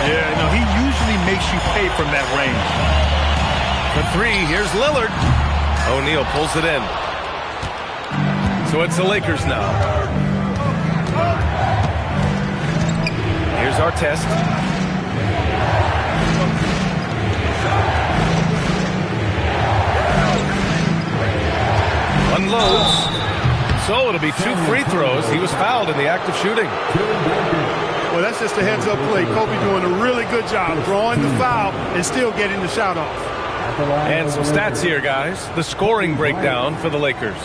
Yeah, no, he usually makes you pay from that range. For 3, here's Lillard. O'Neal pulls it in. So it's the Lakers now. Here's Artest. Unloads. So it'll be 2 free throws. He was fouled in the act of shooting. Well, that's just a heads-up play. Kobe doing a really good job drawing the foul and still getting the shot off. And some stats here, guys. The scoring breakdown for the Lakers.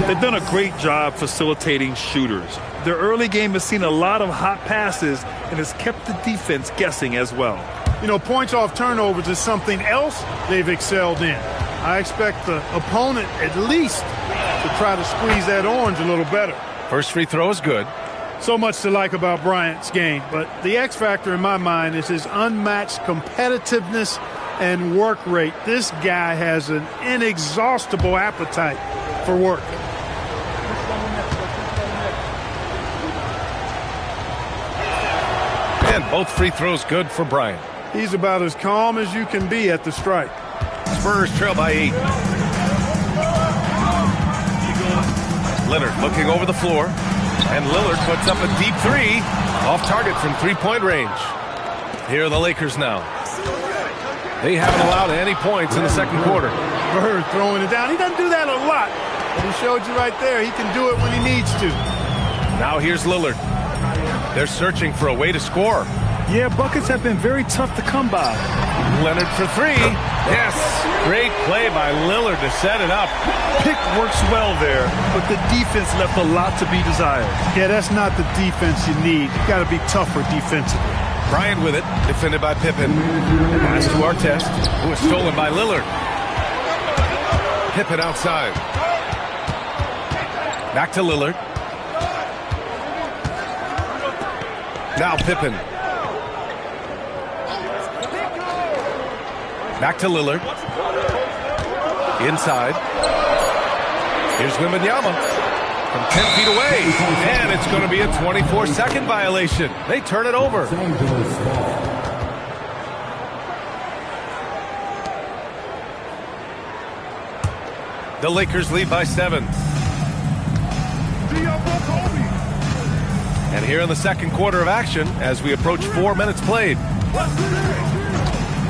They've done a great job facilitating shooters. Their early game has seen a lot of hot passes and has kept the defense guessing as well. You know, points off turnovers is something else they've excelled in. I expect the opponent at least to try to squeeze that orange a little better. First free throw is good. So much to like about Bryant's game, but the X factor in my mind is his unmatched competitiveness and work rate. This guy has an inexhaustible appetite for work. And both free throws good for Bryant. He's about as calm as you can be at the strike. Spurs trail by 8. Leonard looking over the floor. And Lillard puts up a deep three. Off target from three-point range. Here are the Lakers now. They haven't allowed any points in the second quarter. Bird throwing it down. He doesn't do that a lot. But he showed you right there. He can do it when he needs to. Now here's Lillard. They're searching for a way to score. Yeah, buckets have been very tough to come by. Leonard for three. Yes, great play by Lillard to set it up. Pick works well there, but the defense left a lot to be desired. Yeah, that's not the defense you need. You got to be tougher defensively. Bryant with it, defended by Pippen. Pass to Artest, who was stolen by Lillard. Pippen outside. Back to Lillard. Now Pippen. Back to Lillard. Inside. Here's Wembanyama from 10 feet away. And it's going to be a 24-second violation. They turn it over. The Lakers lead by 7. And here in the second quarter of action, as we approach 4 minutes played.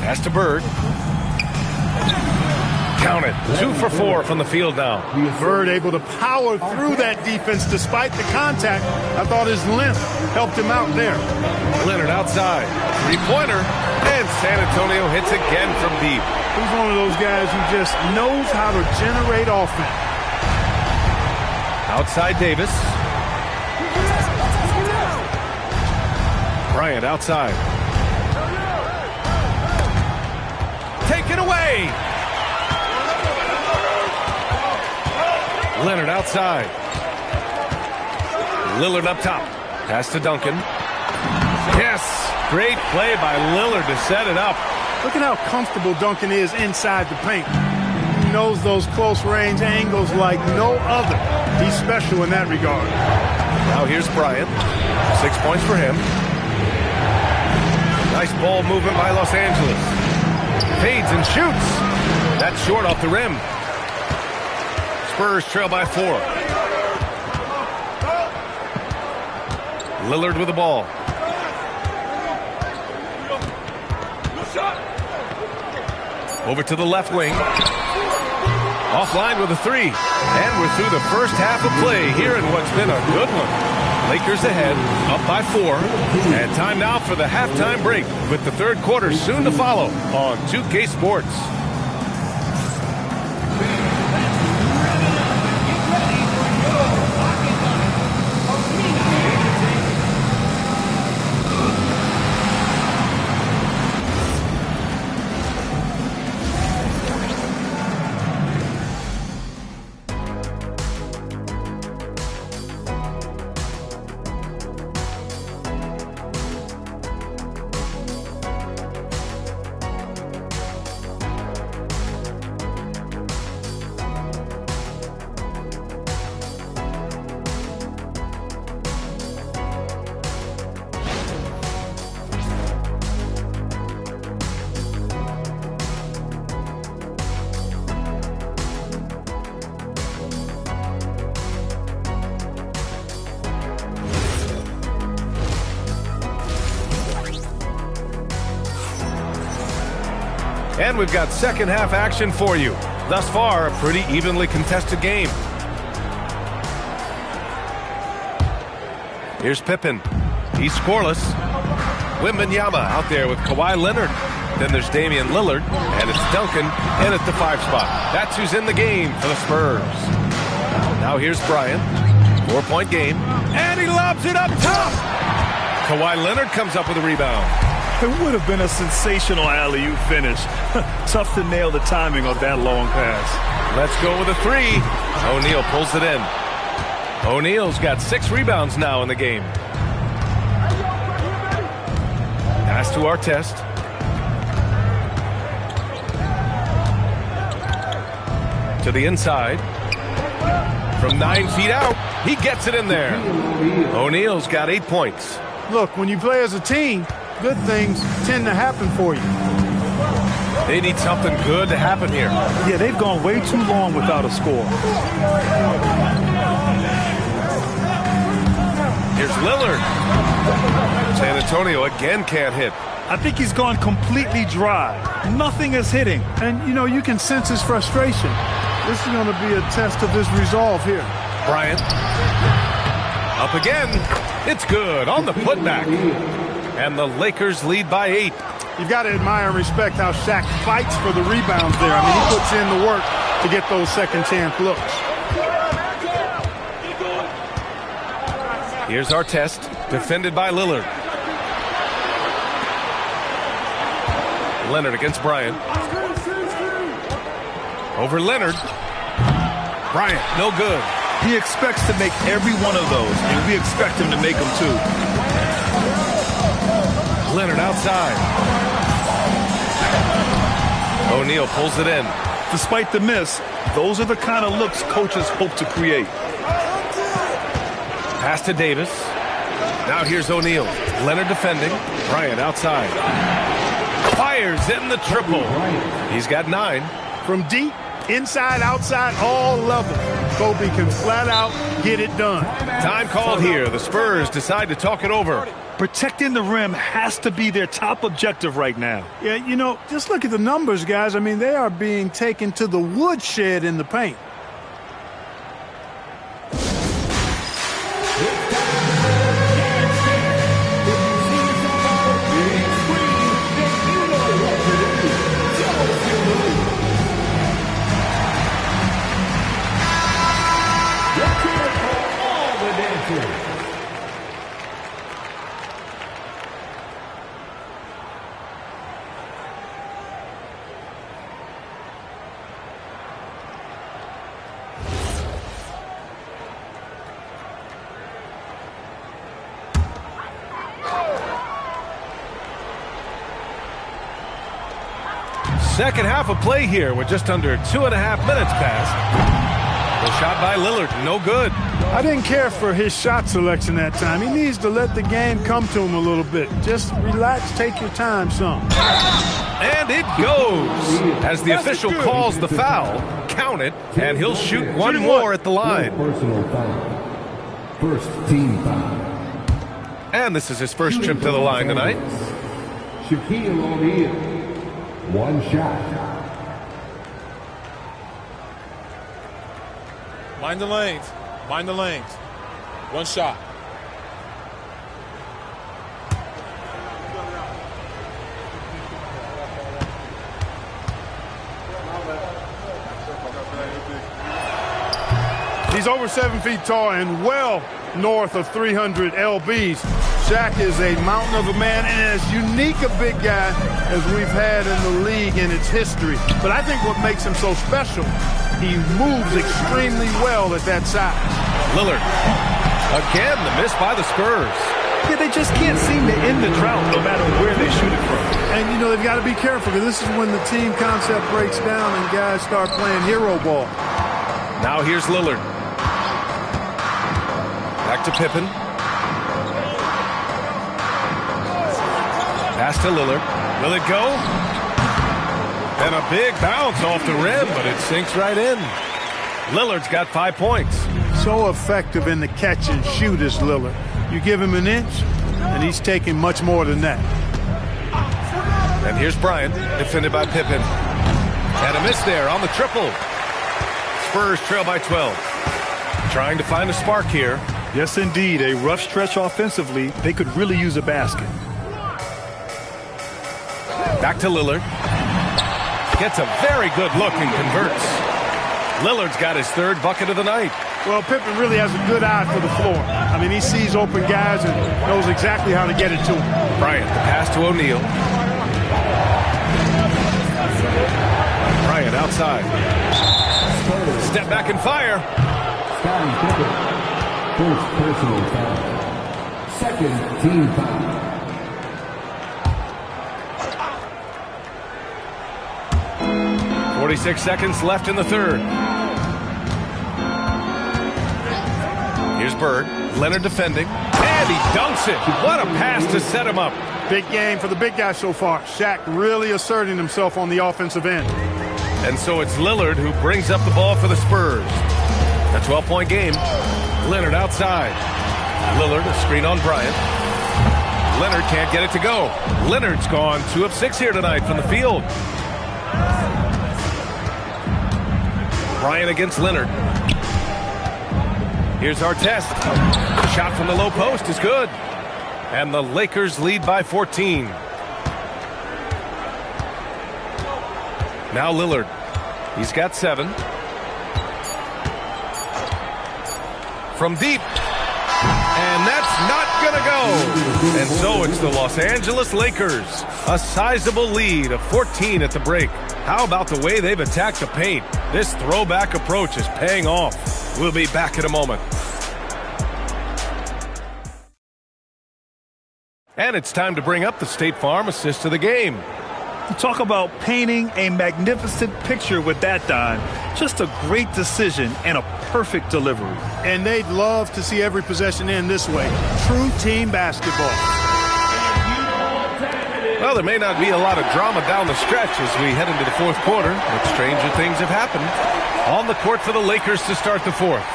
Pass to Bird. Count it. 2 for 4 from the field now. Bird able to power through that defense despite the contact. I thought his length helped him out there. Leonard outside. Three-pointer. And San Antonio hits again from deep. He's one of those guys who just knows how to generate offense. Outside Davis. Bryant outside. Take it away. Leonard outside. Lillard up top. Pass to Duncan. Yes. Great play by Lillard to set it up. Look at how comfortable Duncan is inside the paint. He knows those close range angles like no other. He's special in that regard. Now here's Bryant. 6 points for him. Nice ball movement by Los Angeles. Fades and shoots. That's short off the rim. Spurs trail by 4. Lillard with the ball. Over to the left wing. Offline with a 3. And we're through the first half of play here in what's been a good one. Lakers ahead, up by 4. And time now for the halftime break with the third quarter soon to follow on 2K Sports. And we've got second half action for you. Thus far, a pretty evenly contested game. Here's Pippen. He's scoreless. Wembanyama out there with Kawhi Leonard. Then there's Damian Lillard, and it's Duncan in at the 5 spot. That's who's in the game for the Spurs. Now here's Bryant. 4-point game. And he lobs it up top. Kawhi Leonard comes up with a rebound. It would have been a sensational alley-oop finish. Tough to nail the timing of that long pass. Let's go with a 3. O'Neal pulls it in. O'Neal's got 6 rebounds now in the game. Pass to Artest. to the inside. From 9 feet out, he gets it in there. O'Neal's got 8 points. Look, when you play as a team, good things tend to happen for you. They need something good to happen here. Yeah, they've gone way too long without a score. Here's Lillard. San Antonio again can't hit. I think he's gone completely dry. Nothing is hitting. And, you know, you can sense his frustration. This is going to be a test of his resolve here. Bryant. Up again. It's good on the putback. And the Lakers lead by 8. You've got to admire and respect how Shaq fights for the rebounds there. I mean, he puts in the work to get those second chance looks. Here's Artest, defended by Lillard. Leonard against Bryant. Over Leonard. Bryant, no good. He expects to make every one of those, and we expect him to make them too. Leonard outside. O'Neal pulls it in. Despite the miss, those are the kind of looks coaches hope to create. Pass to Davis. Now here's O'Neal. Leonard defending. Bryant outside. Fires in the triple. He's got 9. From deep, inside, outside, all levels, Kobe can flat out get it done. Time called here. The Spurs decide to talk it over. Protecting the rim has to be their top objective right now. Yeah, you know, just look at the numbers, guys. I mean, they are being taken to the woodshed in the paint. Second half of play here with just under 2.5 minutes passed. The shot by Lillard, no good. I didn't care for his shot selection that time. He needs to let the game come to him a little bit. Just relax, take your time some. And it goes. As the official calls the foul, count it, and he'll shoot one more at the line. Personal foul. First team foul. And this is his first trip to the line tonight. Shaquille O'Neal. One shot. Mind the lanes. Mind the lanes. One shot. He's over 7 feet tall and well north of 300 lbs. Shaq is a mountain of a man and as unique a big guy as we've had in the league in its history. But I think what makes him so special, he moves extremely well at that size. Lillard. Again, the miss by the Spurs. Yeah, they just can't seem to end the drought no matter where they shoot it from. And, you know, they've got to be careful because this is when the team concept breaks down and guys start playing hero ball. Now here's Lillard. Back to Pippen. Pass to Lillard. Will it go? And a big bounce off the rim, but it sinks right in. Lillard's got 5 points. So effective in the catch and shoot is Lillard. You give him an inch, and he's taking much more than that. And here's Bryant, defended by Pippen. And a miss there on the triple. Spurs trail by 12. Trying to find a spark here. Yes, indeed. A rough stretch offensively. They could really use a basket. Back to Lillard. Gets a very good look and converts. Lillard's got his 3rd bucket of the night. Well, Pippen really has a good eye for the floor. I mean, he sees open guys and knows exactly how to get it to them. Bryant, the pass to O'Neal. Bryant outside. Step back and fire. Scottie Pippen. First personal foul. Second team foul. 46 seconds left in the 3rd. Bird. Leonard defending. And he dunks it. What a pass to set him up. Big game for the big guy so far. Shaq really asserting himself on the offensive end. And so it's Lillard who brings up the ball for the Spurs. A 12-point game. Leonard outside. Lillard, a screen on Bryant. Leonard can't get it to go. Leonard's gone 2 of 6 here tonight from the field. Bryant against Leonard. Here's Artest. The shot from the low post is good. And the Lakers lead by 14. Now Lillard. He's got 7. From deep. And that's not going to go. And so it's the Los Angeles Lakers. A sizable lead of 14 at the break. How about the way they've attacked the paint? This throwback approach is paying off. We'll be back in a moment. And it's time to bring up the State Farm assist of the game. You talk about painting a magnificent picture with that, Don. Just a great decision and a perfect delivery. And they'd love to see every possession end this way. True team basketball. Well, there may not be a lot of drama down the stretch as we head into the fourth quarter, but stranger things have happened. On the court for the Lakers to start the fourth.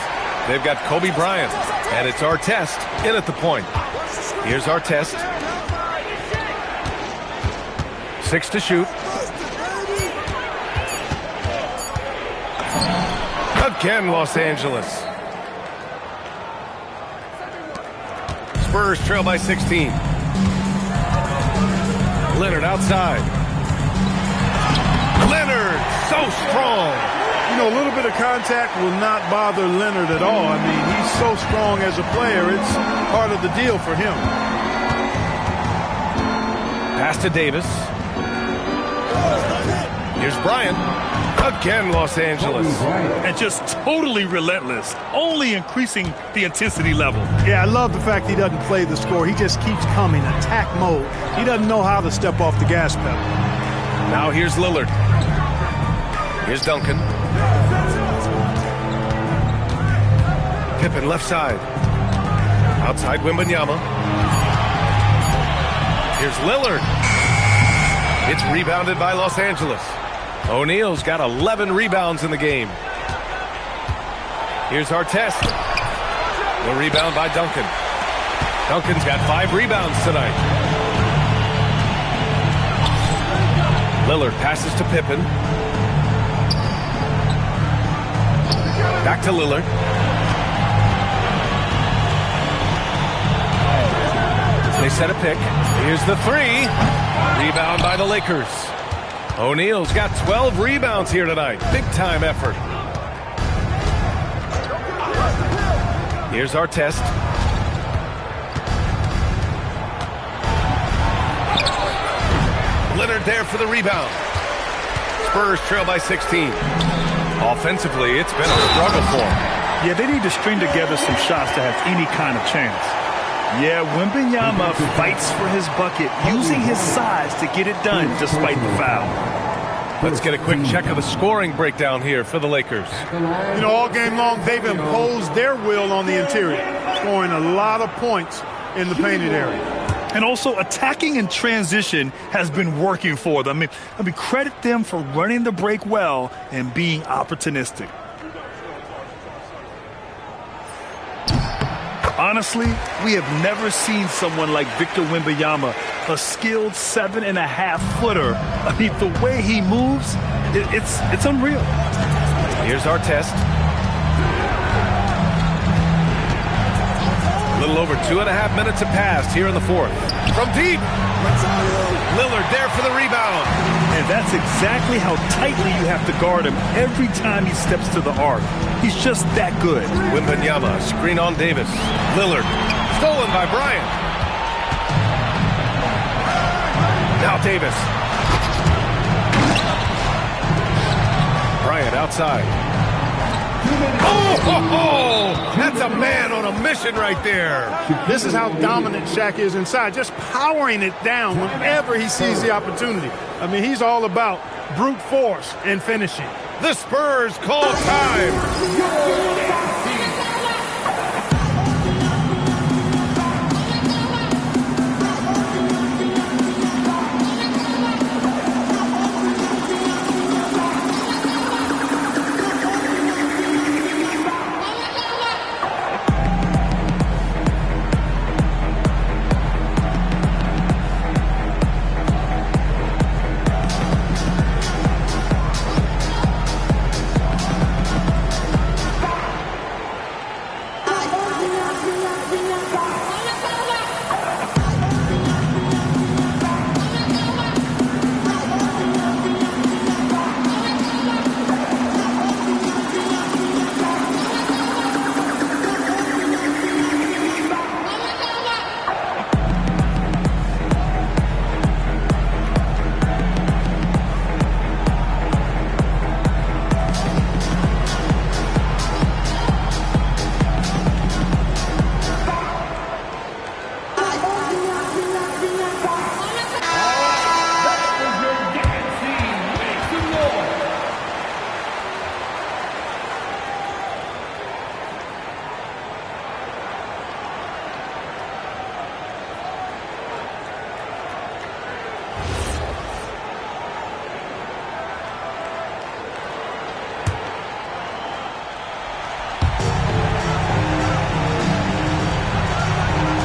They've got Kobe Bryant, and it's Artest in at the point. Here's Artest. 6 to shoot. Again, Los Angeles. Spurs trail by 16. Leonard outside. Leonard, so strong. You know, a little bit of contact will not bother Leonard at all. I mean, he's so strong as a player. It's part of the deal for him. Pass to Davis. Here's Bryant. Again, Los Angeles. And just totally relentless, only increasing the intensity level. Yeah, I love the fact he doesn't play the score. He just keeps coming, attack mode. He doesn't know how to step off the gas pedal. Now here's Lillard. Here's Duncan. Pippen left side. Outside Wembanyama. Here's Lillard. It's rebounded by Los Angeles. O'Neal's got 11 rebounds in the game. Here's Artest. The rebound by Duncan. Duncan's got 5 rebounds tonight. Lillard passes to Pippen. Back to Lillard. They set a pick. Here's the 3. Rebound by the Lakers. O'Neal's got 12 rebounds here tonight. Big time effort. Here's Artest. Leonard there for the rebound. Spurs trail by 16. Offensively, it's been a struggle for them. Yeah, they need to string together some shots to have any kind of chance. Yeah, Wembanyama fights for his bucket, using his size to get it done despite the foul. Let's get a quick check of the scoring breakdown here for the Lakers. You know, all game long, they've imposed their will on the interior, scoring a lot of points in the painted area. And also, attacking in transition has been working for them. I mean, credit them for running the break well and being opportunistic. Honestly, we have never seen someone like Victor Wembanyama, a skilled 7.5-footer. I mean, the way he moves, it's unreal. Here's Artest. A little over 2.5 minutes have passed here in the fourth. From deep. Lillard there for the rebound. And that's exactly how tightly you have to guard him every time he steps to the arc. He's just that good. Wembanyama, screen on Davis. Lillard, stolen by Bryant. Now Davis. Bryant outside. Oh, that's a man on a mission right there. This is how dominant Shaq is inside, just powering it down whenever he sees the opportunity. I mean, he's all about brute force and finishing. The Spurs call time.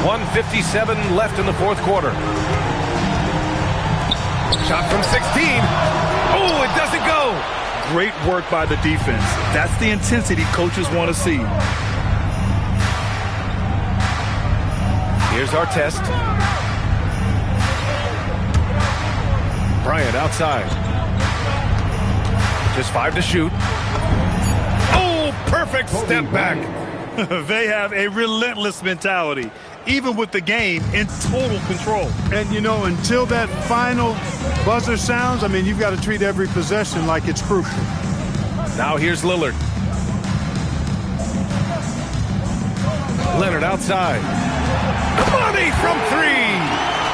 1:57 left in the fourth quarter. Shot from 16. Oh, it doesn't go. Great work by the defense. That's the intensity coaches want to see. Here's our test. Bryant outside. Just 5 to shoot. Oh, perfect step back. They have a relentless mentality, even with the game in total control. And, you know, until that final buzzer sounds, I mean, you've got to treat every possession like it's crucial. Now here's Lillard. Leonard outside. Money from 3.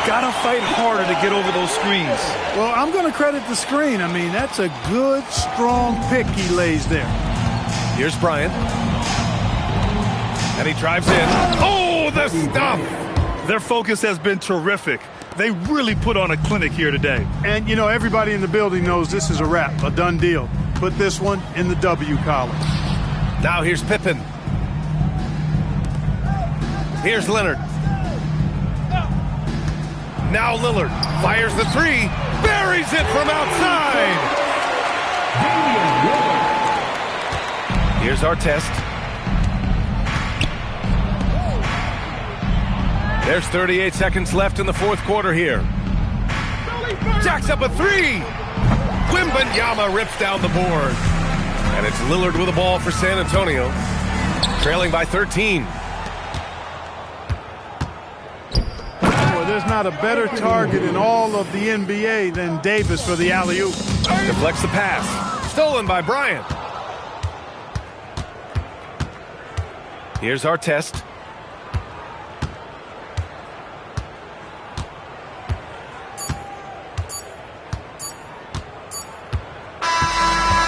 Gotta fight harder to get over those screens. Well, I'm going to credit the screen. I mean, that's a good, strong pick he lays there. Here's Bryant. And he drives in. Oh, the stop! Their focus has been terrific. They really put on a clinic here today. And, you know, everybody in the building knows this is a wrap, a done deal. Put this one in the W column. Now here's Pippen. Here's Leonard. Now Lillard fires the 3. Buries it from outside. Here's our test. There's 38 seconds left in the fourth quarter here. Jacks up a 3. Wembanyama rips down the board. And it's Lillard with the ball for San Antonio. Trailing by 13. Well, there's not a better target in all of the NBA than Davis for the alley-oop. Deflects the pass. Stolen by Bryant. Here's our test.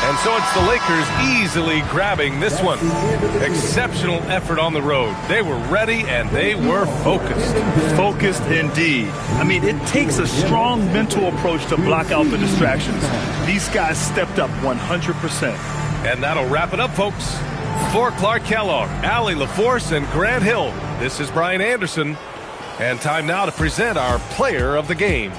And so it's the Lakers easily grabbing this one. Exceptional effort on the road. They were ready and they were focused. Focused indeed. I mean, it takes a strong mental approach to block out the distractions. These guys stepped up 100%. And that'll wrap it up, folks. For Clark Kellogg, Allie LaForce, and Grant Hill, this is Brian Anderson. And time now to present our player of the game.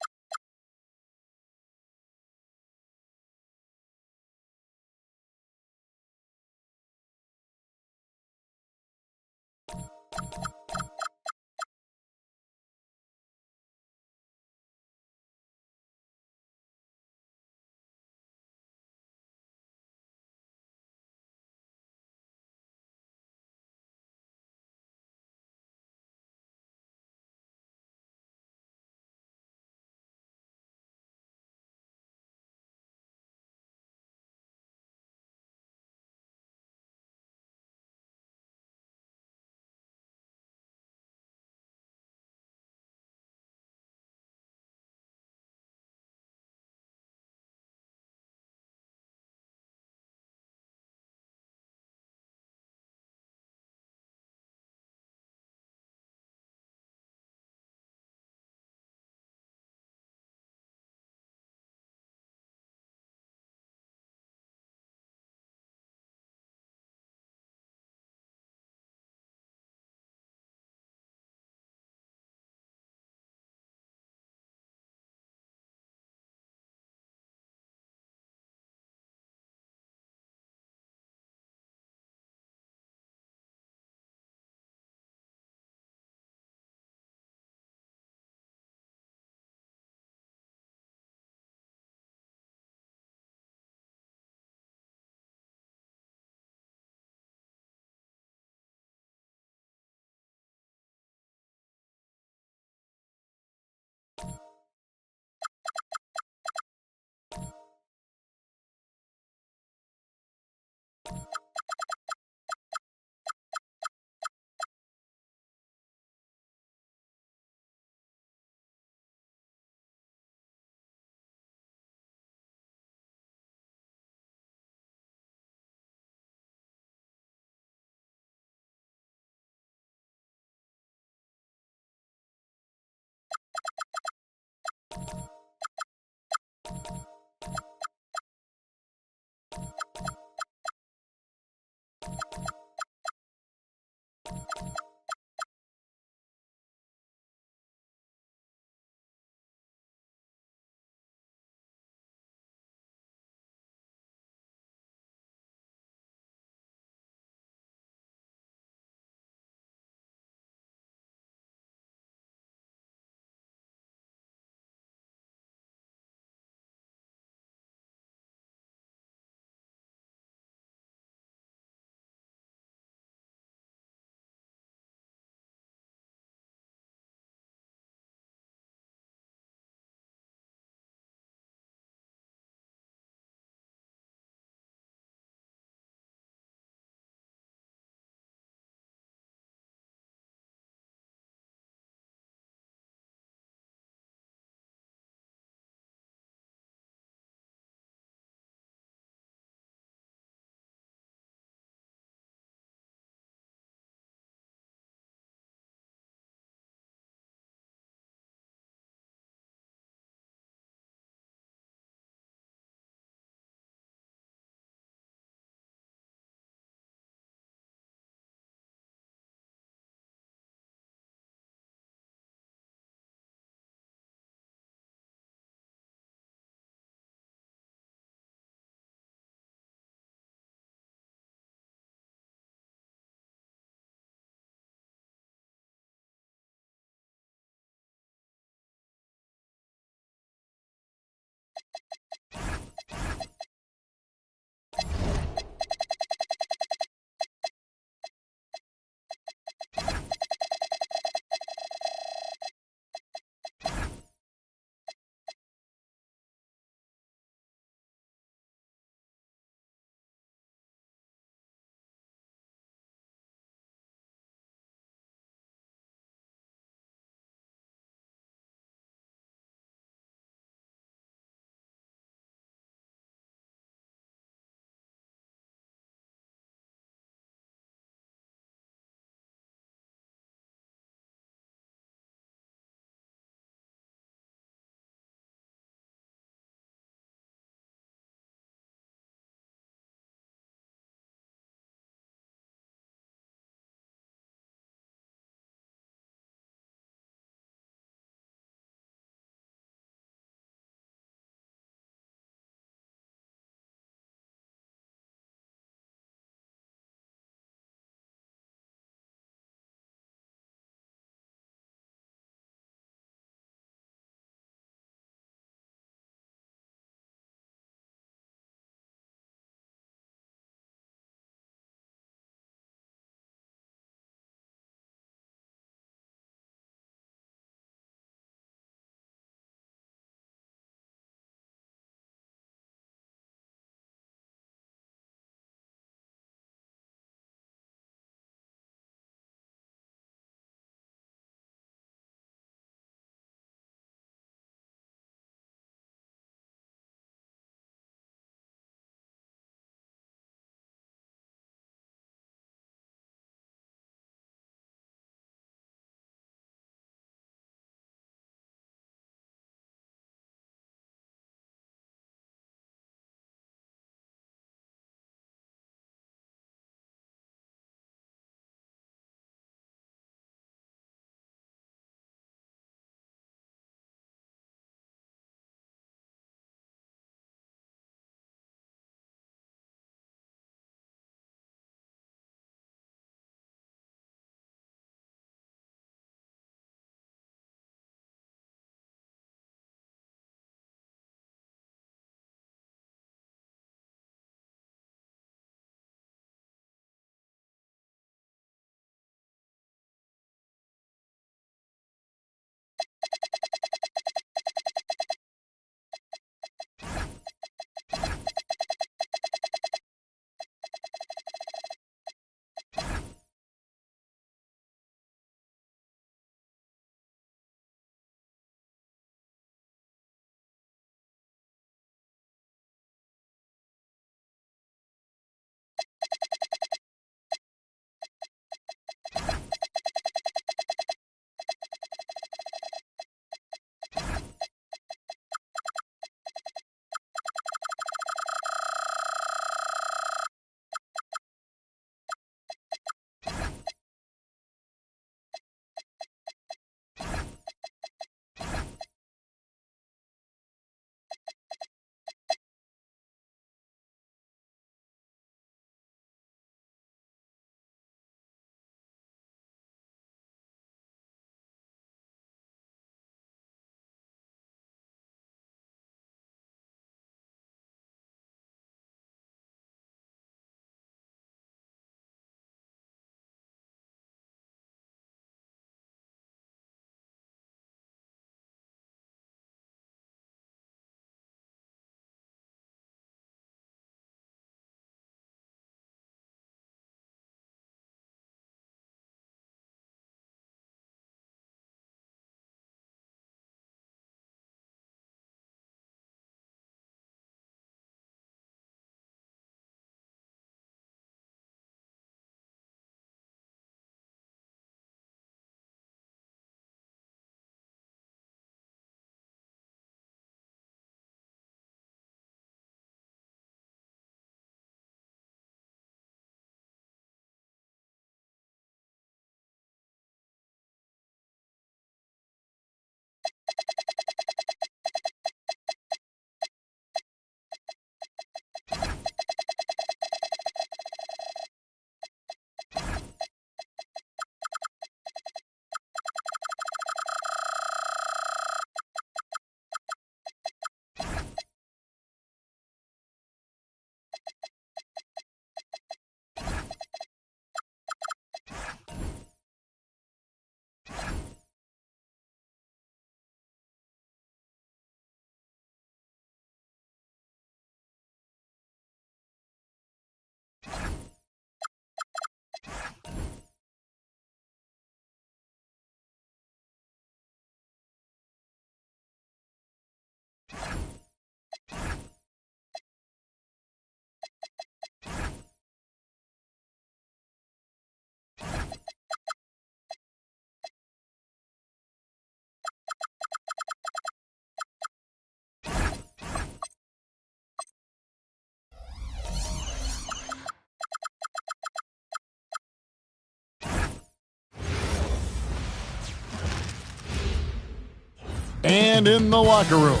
And in the locker room,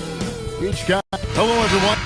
each guy. Hello, everyone.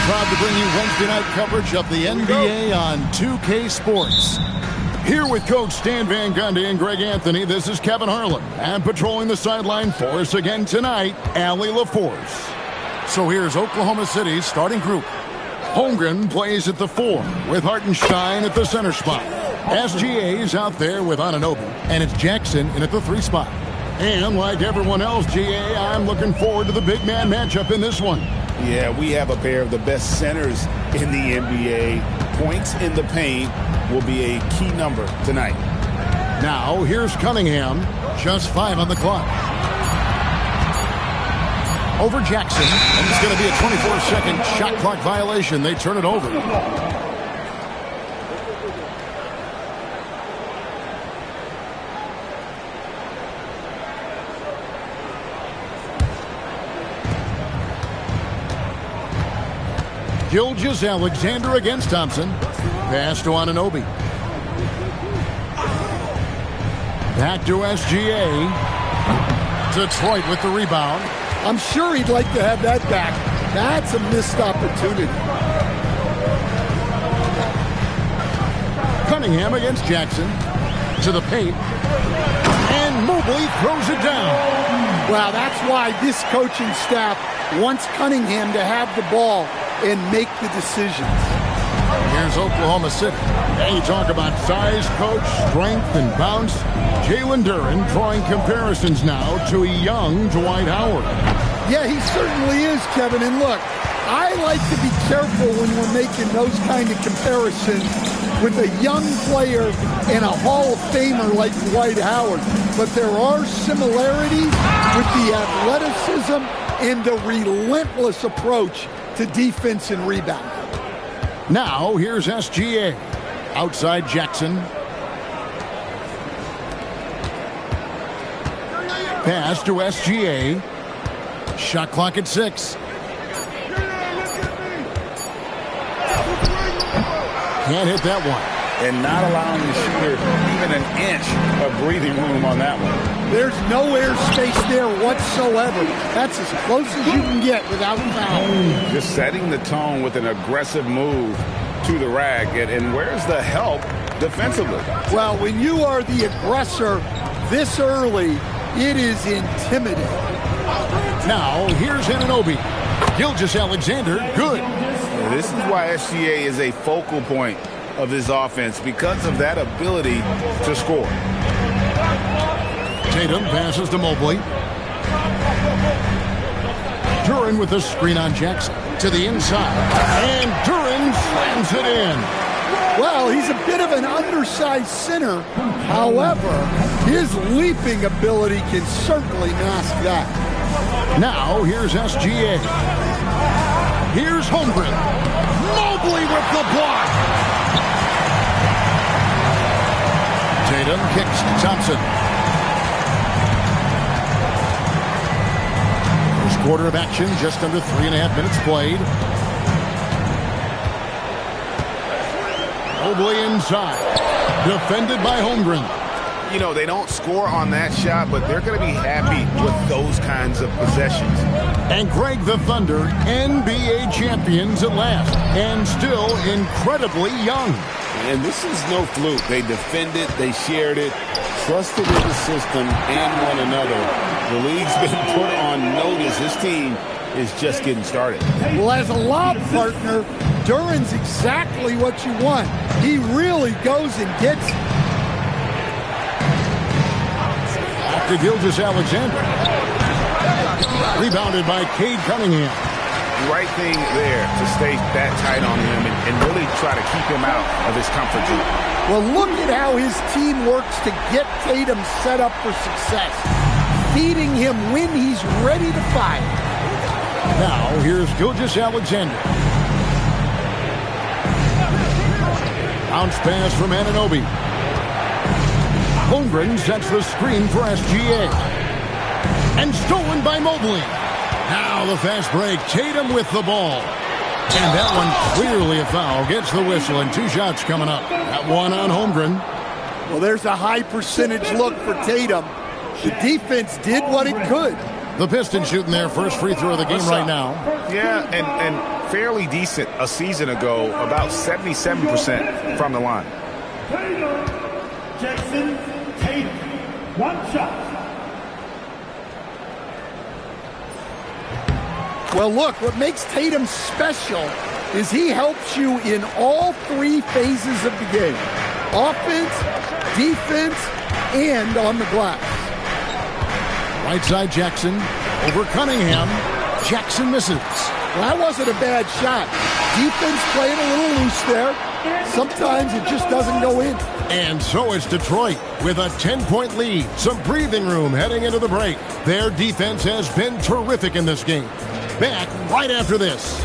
Proud to bring you Wednesday night coverage of the NBA on 2K Sports. Here with Coach Stan Van Gundy and Greg Anthony, this is Kevin Harlan. And patrolling the sideline for us again tonight, Allie LaForce. So here's Oklahoma City's starting group. Holmgren plays at the 4 with Hartenstein at the center spot. SGA's out there with Anunoby, and it's Jackson in at the 3 spot. And like everyone else, GA, I'm looking forward to the big man matchup in this one. Yeah, we have a pair of the best centers in the NBA. Points in the paint will be a key number tonight. Now, here's Cunningham. Just 5 on the clock. Over Jackson. And it's going to be a 24-second shot clock violation. They turn it over. Gilgeous-Alexander against Thompson. Pass to Anunoby. Back to SGA. Detroit with the rebound. I'm sure he'd like to have that back. That's a missed opportunity. Cunningham against Jackson. To the paint. And Mobley throws it down. Wow, that's why this coaching staff wants Cunningham to have the ball and make the decisions. Here's Oklahoma City. And you talk about size, coach, strength, and bounce. Jalen Duren drawing comparisons now to a young Dwight Howard. Yeah, he certainly is, Kevin. And look, I like to be careful when we're making those kind of comparisons with a young player and a Hall of Famer like Dwight Howard. But there are similarities with the athleticism and the relentless approach to defense and rebound. Now, here's SGA. Outside Jackson. Pass to SGA. Shot clock at 6. Can't hit that one. And not allowing the shooter even an inch of breathing room on that one. There's no air space there whatsoever. That's as close as you can get without foul. Just setting the tone with an aggressive move to the rack. And where's the help defensively? Well, when you are the aggressor this early, it is intimidating. Now, here's Anunoby. Gilgeous-Alexander, good. This is why SGA is a focal point of his offense, because of that ability to score. Tatum passes to Mobley. Duren with the screen on Jackson to the inside. And Duren slams it in. Well, he's a bit of an undersized center. However, his leaping ability can certainly mask that. Now, here's SGA. Here's Holmgren. Mobley with the block. Tatum kicks to Thompson. First quarter of action, just under 3.5 minutes played. Mobley inside. Defended by Holmgren. You know, they don't score on that shot, but they're going to be happy with those kinds of possessions. And Greg, the Thunder, NBA champions at last, and still incredibly young. And this is no fluke. They defended, they shared it, trusted in the system and one another. The league's been put on notice. This team is just getting started. Well, as a lob partner, Duren's exactly what you want. He really goes and gets it. Back to Gilgeous-Alexander. Rebounded by Cade Cunningham. Right thing there to stay that tight on him and really try to keep him out of his comfort zone. Well, look at how his team works to get Tatum set up for success. Feeding him when he's ready to fire. Now, here's Gilgeous-Alexander. Bounce pass from Anunoby. Holmgren sets the screen for SGA. And stolen by Mobley. Now the fast break. Tatum with the ball. And that one clearly a foul. Gets the whistle and 2 shots coming up. That one on Holmgren. Well, there's a high percentage look for Tatum. The defense did what it could. The Pistons shooting their first free throw of the game right now. Yeah, and fairly decent a season ago, about 77% from the line. Jackson Tatum, 1 shot. Well, look, what makes Tatum special is he helps you in all 3 phases of the game. Offense, defense, and on the glass. Right side Jackson over Cunningham. Jackson misses. Well, that wasn't a bad shot. Defense playing a little loose there. Sometimes it just doesn't go in. And so it's Detroit with a 10-point lead. Some breathing room heading into the break. Their defense has been terrific in this game. Back right after this.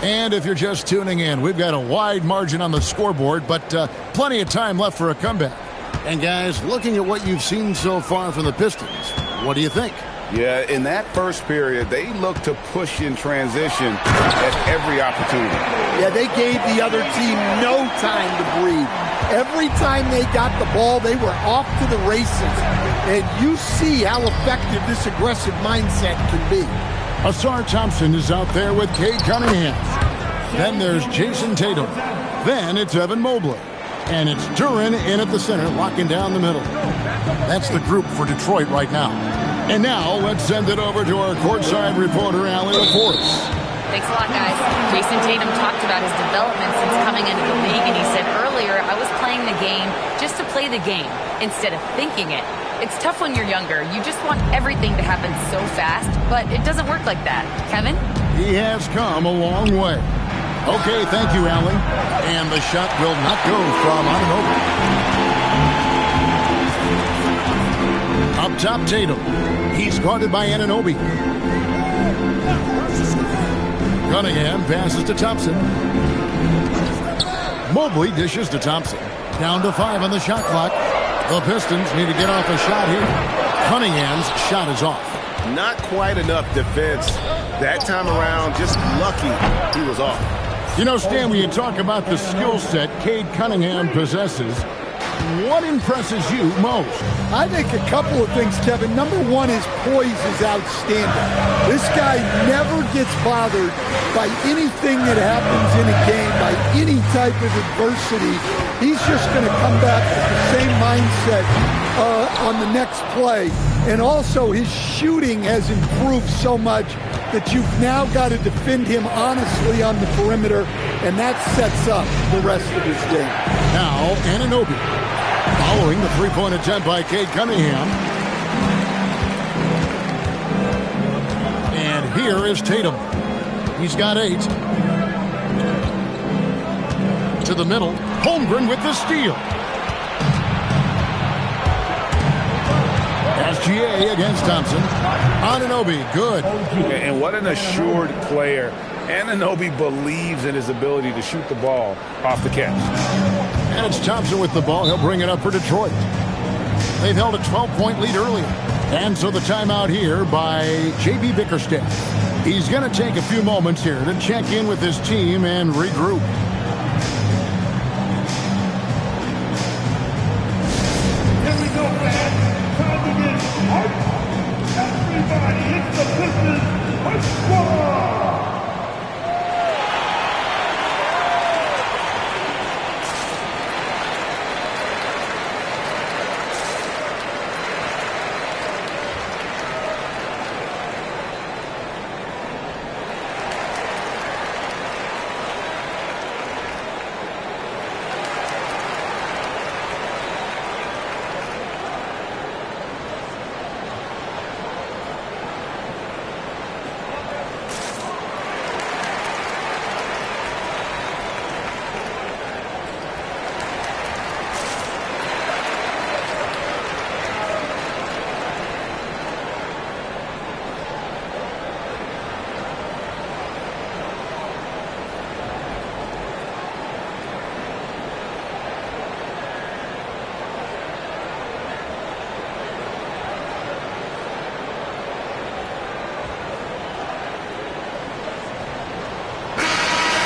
And if you're just tuning in, we've got a wide margin on the scoreboard, but plenty of time left for a comeback. And guys, looking at what you've seen so far from the Pistons, what do you think? Yeah, in that first period, they looked to push in transition at every opportunity. Yeah, they gave the other team no time to breathe. Every time they got the ball, they were off to the races. And you see how effective this aggressive mindset can be. Ausar Thompson is out there with Cade Cunningham. Then there's Jason Tatum. Then it's Evan Mobley. And it's Duren in at the center, locking down the middle. That's the group for Detroit right now. And now let's send it over to our courtside reporter, Allie LaForce. Thanks a lot, guys. Jason Tatum talked about his development since coming into the league, and he said earlier, I was playing the game just to play the game instead of thinking it. It's tough when you're younger. You just want everything to happen so fast, but it doesn't work like that. Kevin? He has come a long way. Okay, thank you, Allie. And the shot will not go from Anunoby. Up top, Tatum. He's guarded by Anunoby. Cunningham passes to Thompson. Mobley dishes to Thompson. Down to 5 on the shot clock. The Pistons need to get off a shot here. Cunningham's shot is off. Not quite enough defense that time around. Just lucky he was off. You know, Stan, when you talk about the skill set Cade Cunningham possesses, what impresses you most? I think a couple of things, Kevin. Number one, his poise is outstanding. This guy never gets bothered by anything that happens in a game, by any type of adversity. He's just going to come back with the same mindset on the next play. And also, his shooting has improved so much that you've now got to defend him honestly on the perimeter, and that sets up the rest of his game. Now, Anunoby, following the three-point attempt by Cade Cunningham. And here is Tatum. He's got 8. To the middle, Holmgren with the steal. SGA against Thompson. Anunoby, good. And what an assured player. Anunoby believes in his ability to shoot the ball off the catch. And it's Thompson with the ball. He'll bring it up for Detroit. They've held a 12-point lead earlier. And so the timeout here by J.B. Bickerstaff. He's going to take a few moments here to check in with his team and regroup. Here we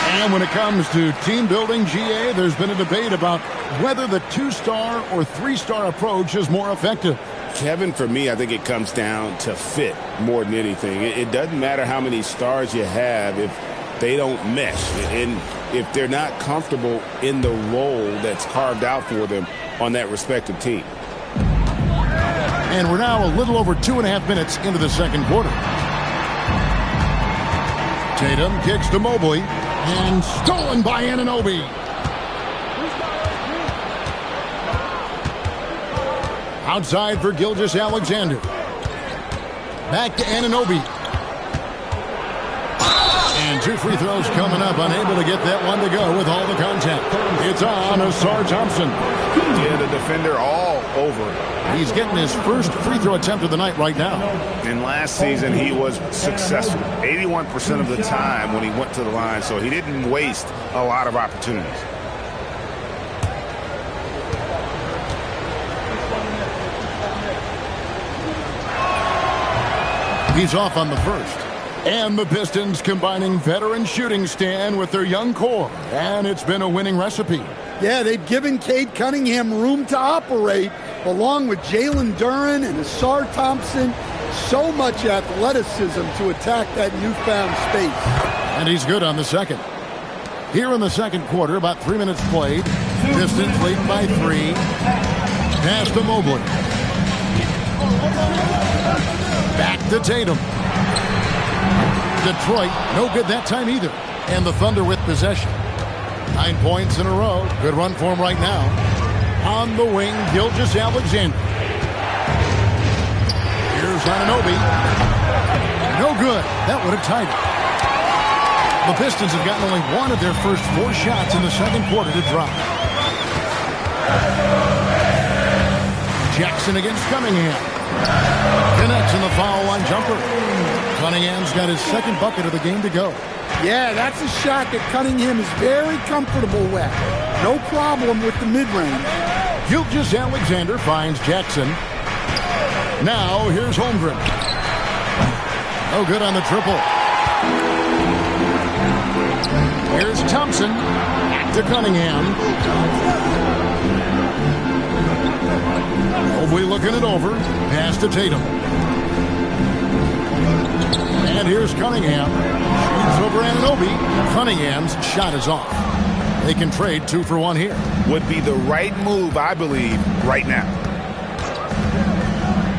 And when it comes to team building, GA, there's been a debate about whether the 2-star or 3-star approach is more effective. Kevin, for me, I think it comes down to fit more than anything. It doesn't matter how many stars you have if they don't mesh and if they're not comfortable in the role that's carved out for them on that respective team. And we're now a little over 2.5 minutes into the second quarter. Tatum kicks to Mobley. And stolen by Anunoby. Outside for Gilgeous-Alexander. Back to Anunoby. And 2 free throws coming up. Unable to get that one to go with all the contact. It's on Ausar Thompson. Yeah, the defender all over. He's getting his first free throw attempt of the night right now. And last season, he was successful 81% of the time when he went to the line, so he didn't waste a lot of opportunities. He's off on the first. And the Pistons combining veteran shooting stand with their young core. And it's been a winning recipe. Yeah, they've given Cade Cunningham room to operate, along with Jalen Duren and Ausar Thompson. So much athleticism to attack that newfound space. And he's good on the second. Here in the second quarter, about 3 minutes played. Pistons leading by 3. Pass to Mobley. Back to Tatum. Detroit, no good that time either. And the Thunder with possession. 9 points in a row. Good run for him right now. On the wing, Gilgeous-Alexander. Here's Anunoby. No good. That would have tied it. The Pistons have gotten only one of their first 4 shots in the second quarter to drop. Jackson against Cunningham. Connects in the foul line jumper. Cunningham's got his second bucket of the game to go. Yeah, that's a shot that Cunningham is very comfortable with. No problem with the mid-range. Gilgeous-Alexander finds Jackson. Now here's Holmgren. No good on the triple. Here's Thompson. Back to Cunningham. Mobley looking it over. Pass to Tatum. And here's Cunningham. Shoots over Anunoby. Cunningham's shot is off. They can trade 2 for 1 here. Would be the right move, I believe, right now.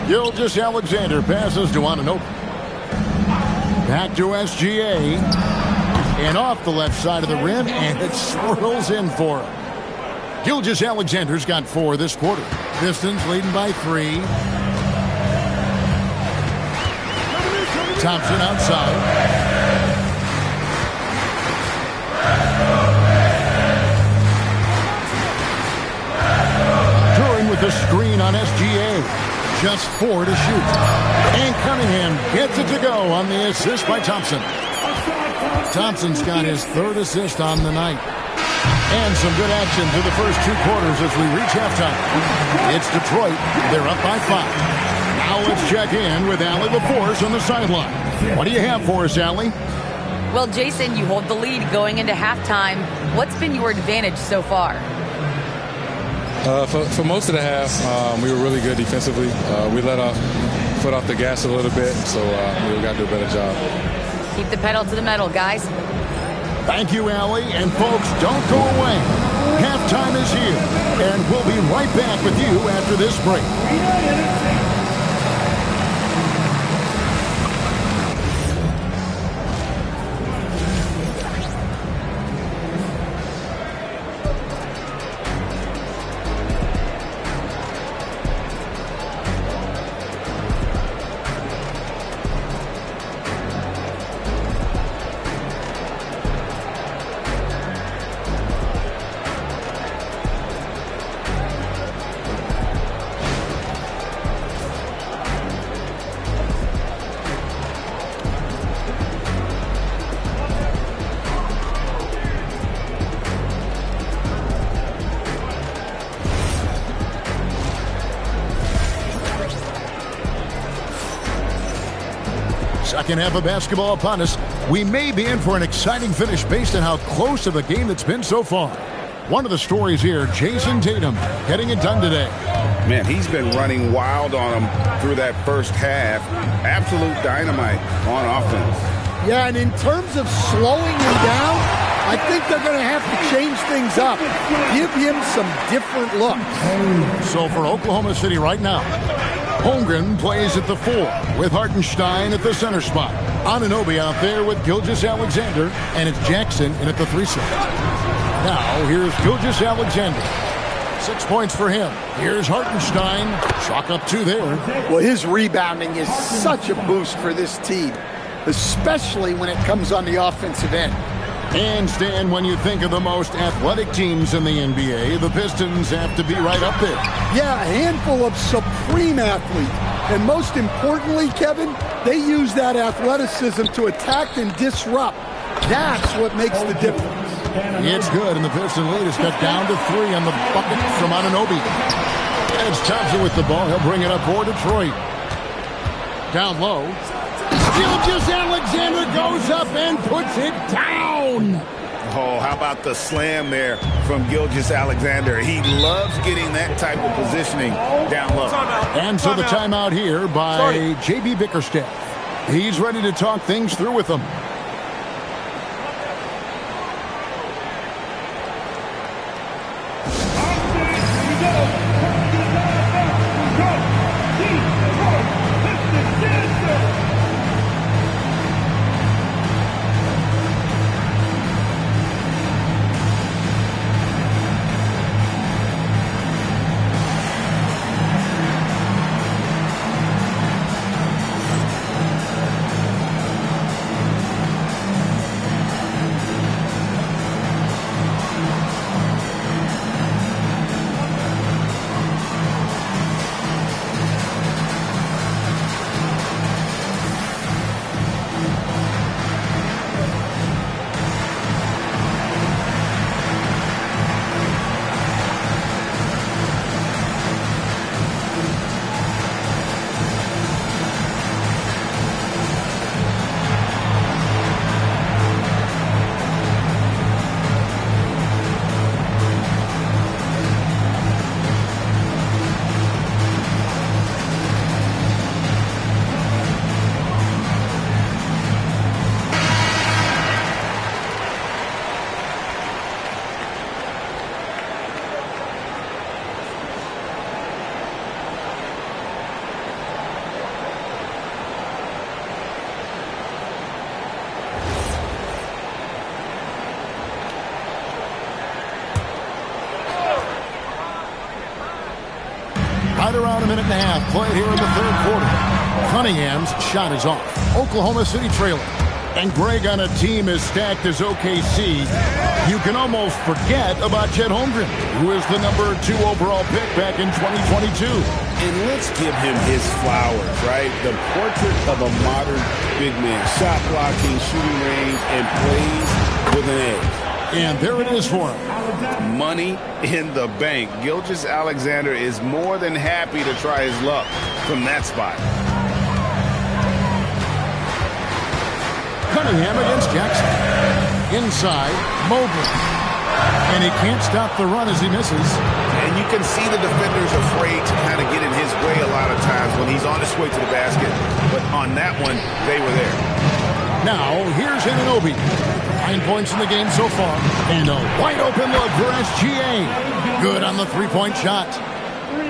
Gilgeous-Alexander passes to Anunoby. Back to SGA. And off the left side of the rim, and it swirls in for him. Gilgeous-Alexander's got 4 this quarter. Pistons leading by 3. Thompson outside. Duren with the screen on SGA. Just 4 to shoot. And Cunningham gets it to go on the assist by Thompson. Thompson's got his 3rd assist on the night. And some good action through the first 2 quarters as we reach halftime. It's Detroit. They're up by 5. Now let's check in with Allie LaForce on the sideline. What do you have for us, Allie? Well, Jason, you hold the lead going into halftime. What's been your advantage so far? For most of the half, we were really good defensively. We let off foot off the gas a little bit, so we got to do a better job. Keep the pedal to the metal, guys. Thank you, Allie. And folks, don't go away. Halftime is here, and we'll be right back with you after this break. Second half of basketball upon us. We may be in for an exciting finish based on how close of a game it's been so far. One of the stories here, Jason Tatum getting it done today. Man, he's been running wild on him through that first half. Absolute dynamite on offense. Yeah, and in terms of slowing him down, I think they're going to have to change things up. Give him some different looks. So for Oklahoma City right now, Holmgren plays at the 4 with Hartenstein at the center spot. Anunoby out there with Gilgeous-Alexander, and it's Jackson in at the 3 slot. Now here's Gilgeous-Alexander. 6 points for him. Here's Hartenstein. Chalk up 2 there. Well, his rebounding is such a boost for this team, especially when it comes on the offensive end. And Stan, when you think of the most athletic teams in the NBA, the Pistons have to be right up there. Yeah, a handful of supreme athletes. And most importantly, Kevin, they use that athleticism to attack and disrupt. That's what makes the difference. It's good, and the Piston lead is cut down to 3 on the bucket from Anunoby. Edge Thompson with the ball. He'll bring it up for Detroit. Down low. Gilgeous-Alexander goes up and puts it down. Oh, how about the slam there from Gilgeous-Alexander? He loves getting that type of positioning down low. And so the timeout here by J.B. Bickerstaff. He's ready to talk things through with them. Right around a minute and a half played here in the third quarter. Cunningham's shot is off. Oklahoma City trailing. And Greg, on a team as stacked as OKC, you can almost forget about Chet Holmgren, who is the number 2 overall pick back in 2022. And let's give him his flowers, right? The portrait of a modern big man. Shot blocking, shooting range, and plays with an edge. And there it is for him. Money in the bank. Gilgeous-Alexander is more than happy to try his luck from that spot. Cunningham against Jackson. Inside, Mobley. And he can't stop the run as he misses. And you can see the defender's afraid to kind of get in his way a lot of times when he's on his way to the basket. But on that one, they were there. Now, here's Anunoby. 9 points in the game so far. And a wide open look for SGA. Good on the three-point shot.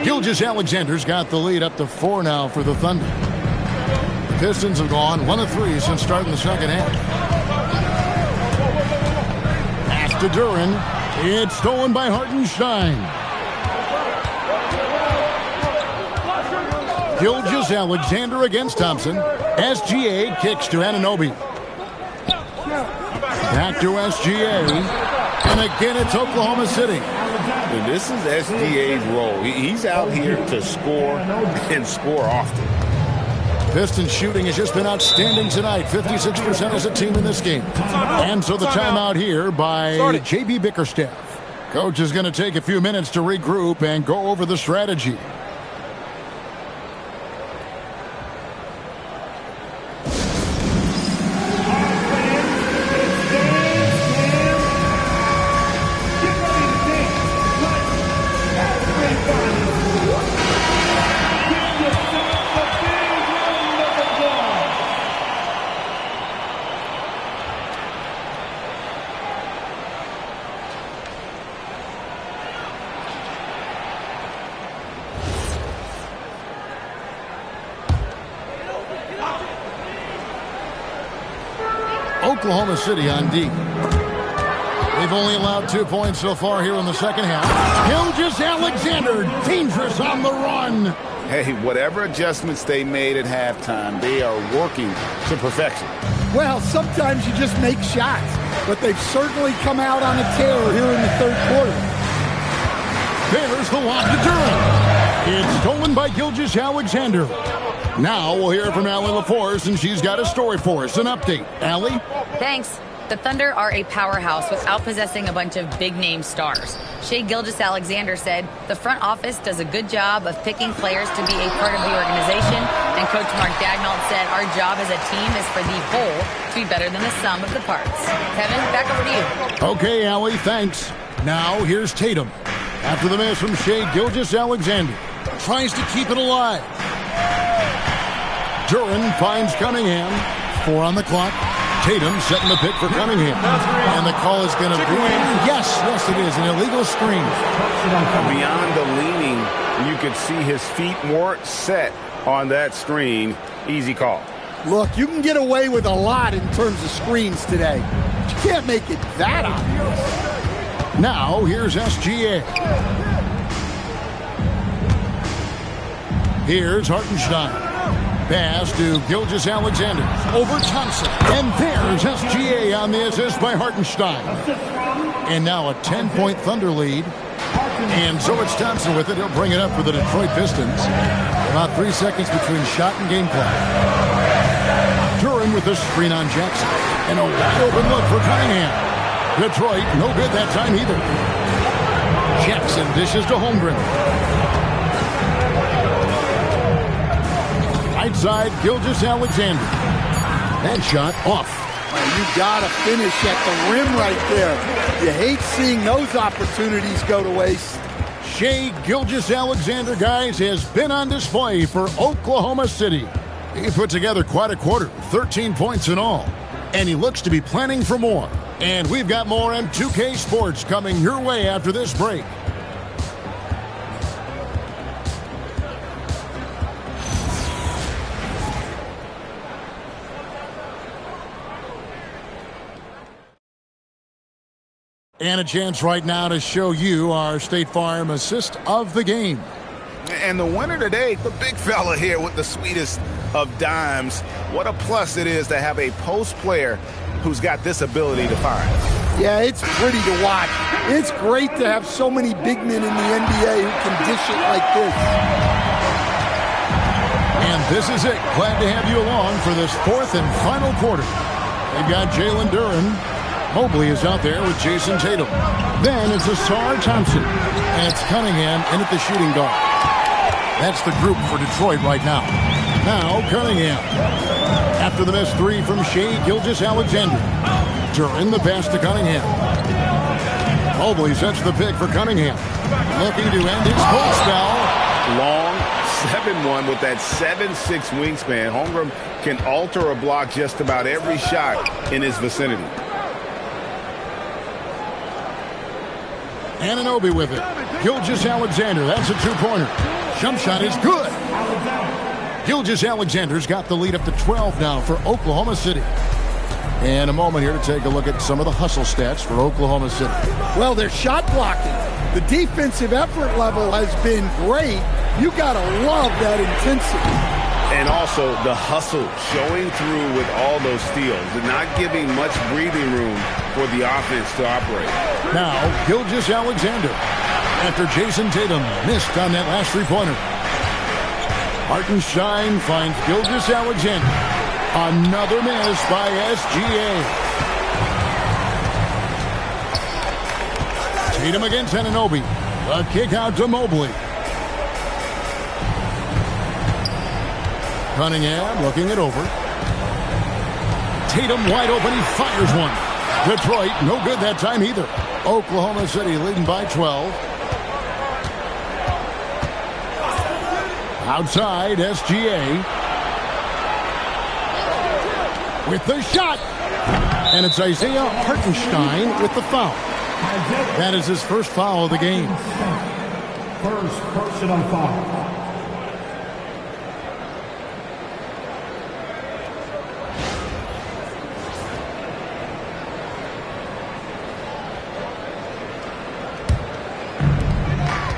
Gilgeous-Alexander's got the lead up to 4 now for the Thunder. The Pistons have gone 1 of 3 since starting the second half. Pass to Duren. It's stolen by Hartenstein. Gilgeous-Alexander against Thompson. SGA kicks to Anunoby. Back to SGA. And again, it's Oklahoma City. And this is SGA's role. He's out here to score and score often. Pistons shooting has just been outstanding tonight. 56% as a team in this game. And so the timeout here by J.B. Bickerstaff. Coach is going to take a few minutes to regroup and go over the strategy. Oklahoma City on D. They've only allowed 2 points so far here in the second half. Gilgeous-Alexander, dangerous on the run. Hey, whatever adjustments they made at halftime, they are working to perfection. Well, sometimes you just make shots, but they've certainly come out on a tear here in the third quarter. There's the lob to Duren. It's stolen by Gilgeous-Alexander. Now we'll hear from Allie LaForce, and she's got a story for us. An update. Allie? Thanks. The Thunder are a powerhouse without possessing a bunch of big-name stars. Shai Gilgeous-Alexander said, the front office does a good job of picking players to be a part of the organization, and Coach Mark Daigneault said our job as a team is for the whole to be better than the sum of the parts. Kevin, back over to you. Okay, Allie, thanks. Now here's Tatum. After the miss from Shai Gilgeous-Alexander. Tries to keep it alive. Duren finds Cunningham. 4 on the clock. Tatum setting the pick for Cunningham. And the call is going to be... Yes, it is. An illegal screen. Beyond the leaning, you could see his feet more set on that screen. Easy call. Look, you can get away with a lot in terms of screens today. But you can't make it that obvious. Now, here's SGA. Here's Hartenstein. Pass to Gilgeous-Alexander. Over Thompson. And there's SGA on the assist by Hartenstein. And now a 10-point Thunder lead. And so it's Thompson with it. He'll bring it up for the Detroit Pistons. About 3 seconds between shot and game clock. Duren with the screen on Jackson. And a wide open look for Cunningham. Detroit, no good that time either. Jackson dishes to Holmgren. Right side, Gilgeous-Alexander. That shot off. You got to finish at the rim right there. You hate seeing those opportunities go to waste. Shai Gilgeous-Alexander, guys, has been on display for Oklahoma City. He put together quite a quarter, 13 points in all. And he looks to be planning for more. And we've got more M2K Sports coming your way after this break. And a chance right now to show you our State Farm assist of the game. And the winner today, the big fella here with the sweetest of dimes. What a plus it is to have a post player who's got this ability to find. Yeah, it's pretty to watch. It's great to have so many big men in the NBA who can dish it like this. And this is it. Glad to have you along for this fourth and final quarter. They've got Jalen Duren. Mobley is out there with Jason Tatum. Then it's Ausar Thompson. And it's Cunningham in at the shooting guard. That's the group for Detroit right now. Now Cunningham. After the missed 3 from Shai Gilgeous-Alexander. Duren the pass to Cunningham. Mobley sets the pick for Cunningham. Looking to end his cold spell. Long 7-1 with that 7'6" wingspan. Holmgren can alter or block just about every shot in his vicinity. Anunoby with it. Gilgeous-Alexander, that's a two-pointer. Jump shot is good. Gilgeous-Alexander's got the lead up to 12 now for Oklahoma City. And a moment here to take a look at some of the hustle stats for Oklahoma City. Well, their shot blocking. The defensive effort level has been great. You got to love that intensity. And also the hustle, showing through with all those steals and not giving much breathing room for the offense to operate. Now, Gilgeous-Alexander, after Jason Tatum missed on that last three-pointer. Hartenstein finds Gilgeous-Alexander. Another miss by SGA. Tatum against Anunoby. The kick out to Mobley. Cunningham looking it over. Tatum wide open. He fires one. Detroit, no good that time either. Oklahoma City leading by 12. Outside, SGA. With the shot. And it's Isaiah Hartenstein with the foul. That is his first foul of the game. First personal foul.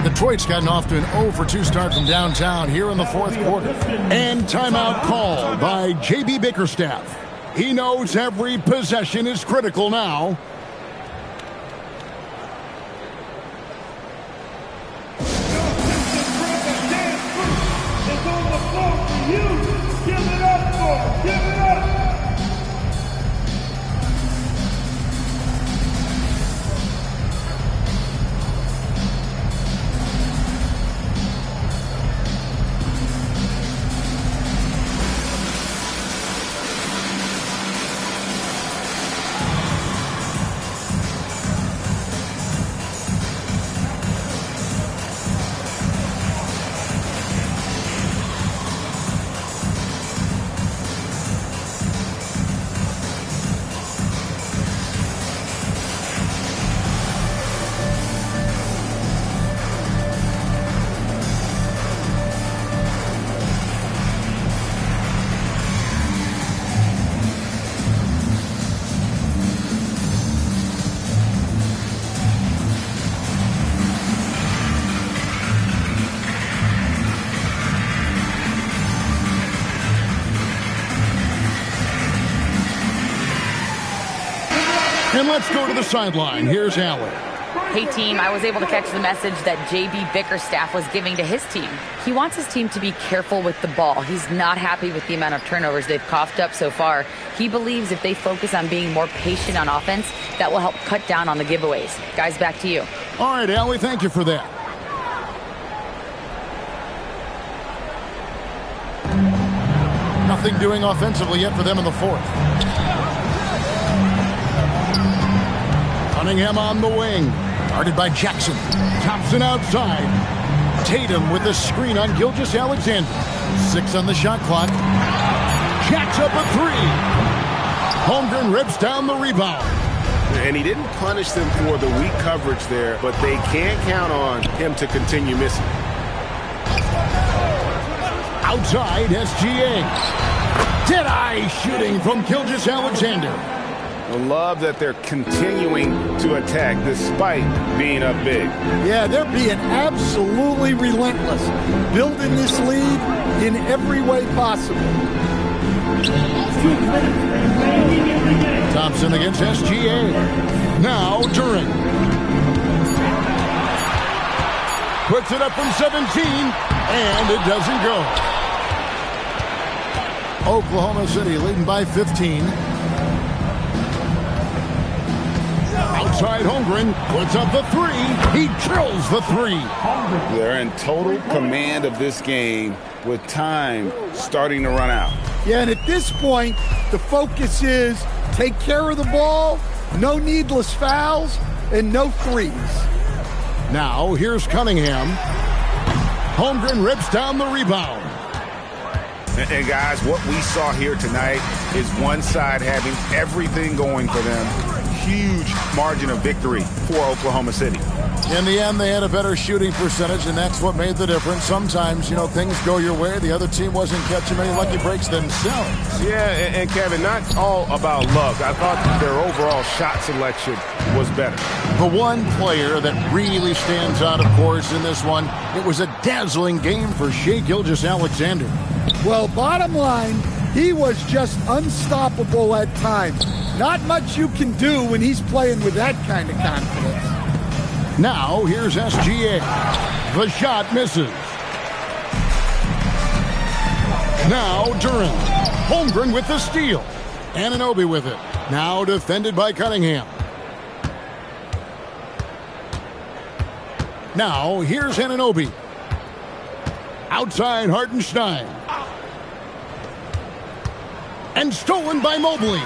Detroit's gotten off to an 0-for-2 start from downtown here in the fourth quarter. And timeout called by J.B. Bickerstaff. He knows every possession is critical now. And let's go to the sideline. Here's Allen. Hey, team, I was able to catch the message that J.B. Bickerstaff was giving to his team. He wants his team to be careful with the ball. He's not happy with the amount of turnovers they've coughed up so far. He believes if they focus on being more patient on offense, that will help cut down on the giveaways. Guys, back to you. All right, Allie, thank you for that. Nothing doing offensively yet for them in the fourth. Cunningham on the wing. Guarded by Jackson. Thompson outside. Tatum with the screen on Gilgeous-Alexander. 6 on the shot clock. Jacks up a 3. Holmgren rips down the rebound. And he didn't punish them for the weak coverage there, but they can't count on him to continue missing. Outside, SGA. Dead-eye shooting from Gilgeous-Alexander. I love that they're continuing to attack despite being up big. Yeah, they're being absolutely relentless, building this lead in every way possible. Thompson against SGA. Now Duren. Puts it up from 17, and it doesn't go. Oklahoma City leading by 15. Outside Holmgren puts up the 3. He drills the 3. They're in total command of this game with time starting to run out. Yeah, and at this point, the focus is take care of the ball, no needless fouls, and no threes. Now, here's Cunningham. Holmgren rips down the rebound. And guys, what we saw here tonight is one side having everything going for them. Huge margin of victory for Oklahoma City. In the end, they had a better shooting percentage, and that's what made the difference. Sometimes, things go your way. The other team wasn't catching many lucky breaks themselves. Yeah, and Kevin, not all about luck. I thought their overall shot selection was better. The one player that really stands out, of course, in this one, it was a dazzling game for Shai Gilgeous-Alexander. Well, bottom line, he was just unstoppable at times. Not much you can do when he's playing with that kind of confidence. Now, here's SGA. The shot misses. Now, Duren. Holmgren with the steal. Anunoby with it. Now defended by Cunningham. Now, here's Anunoby. Outside Hartenstein. And stolen by Mobley.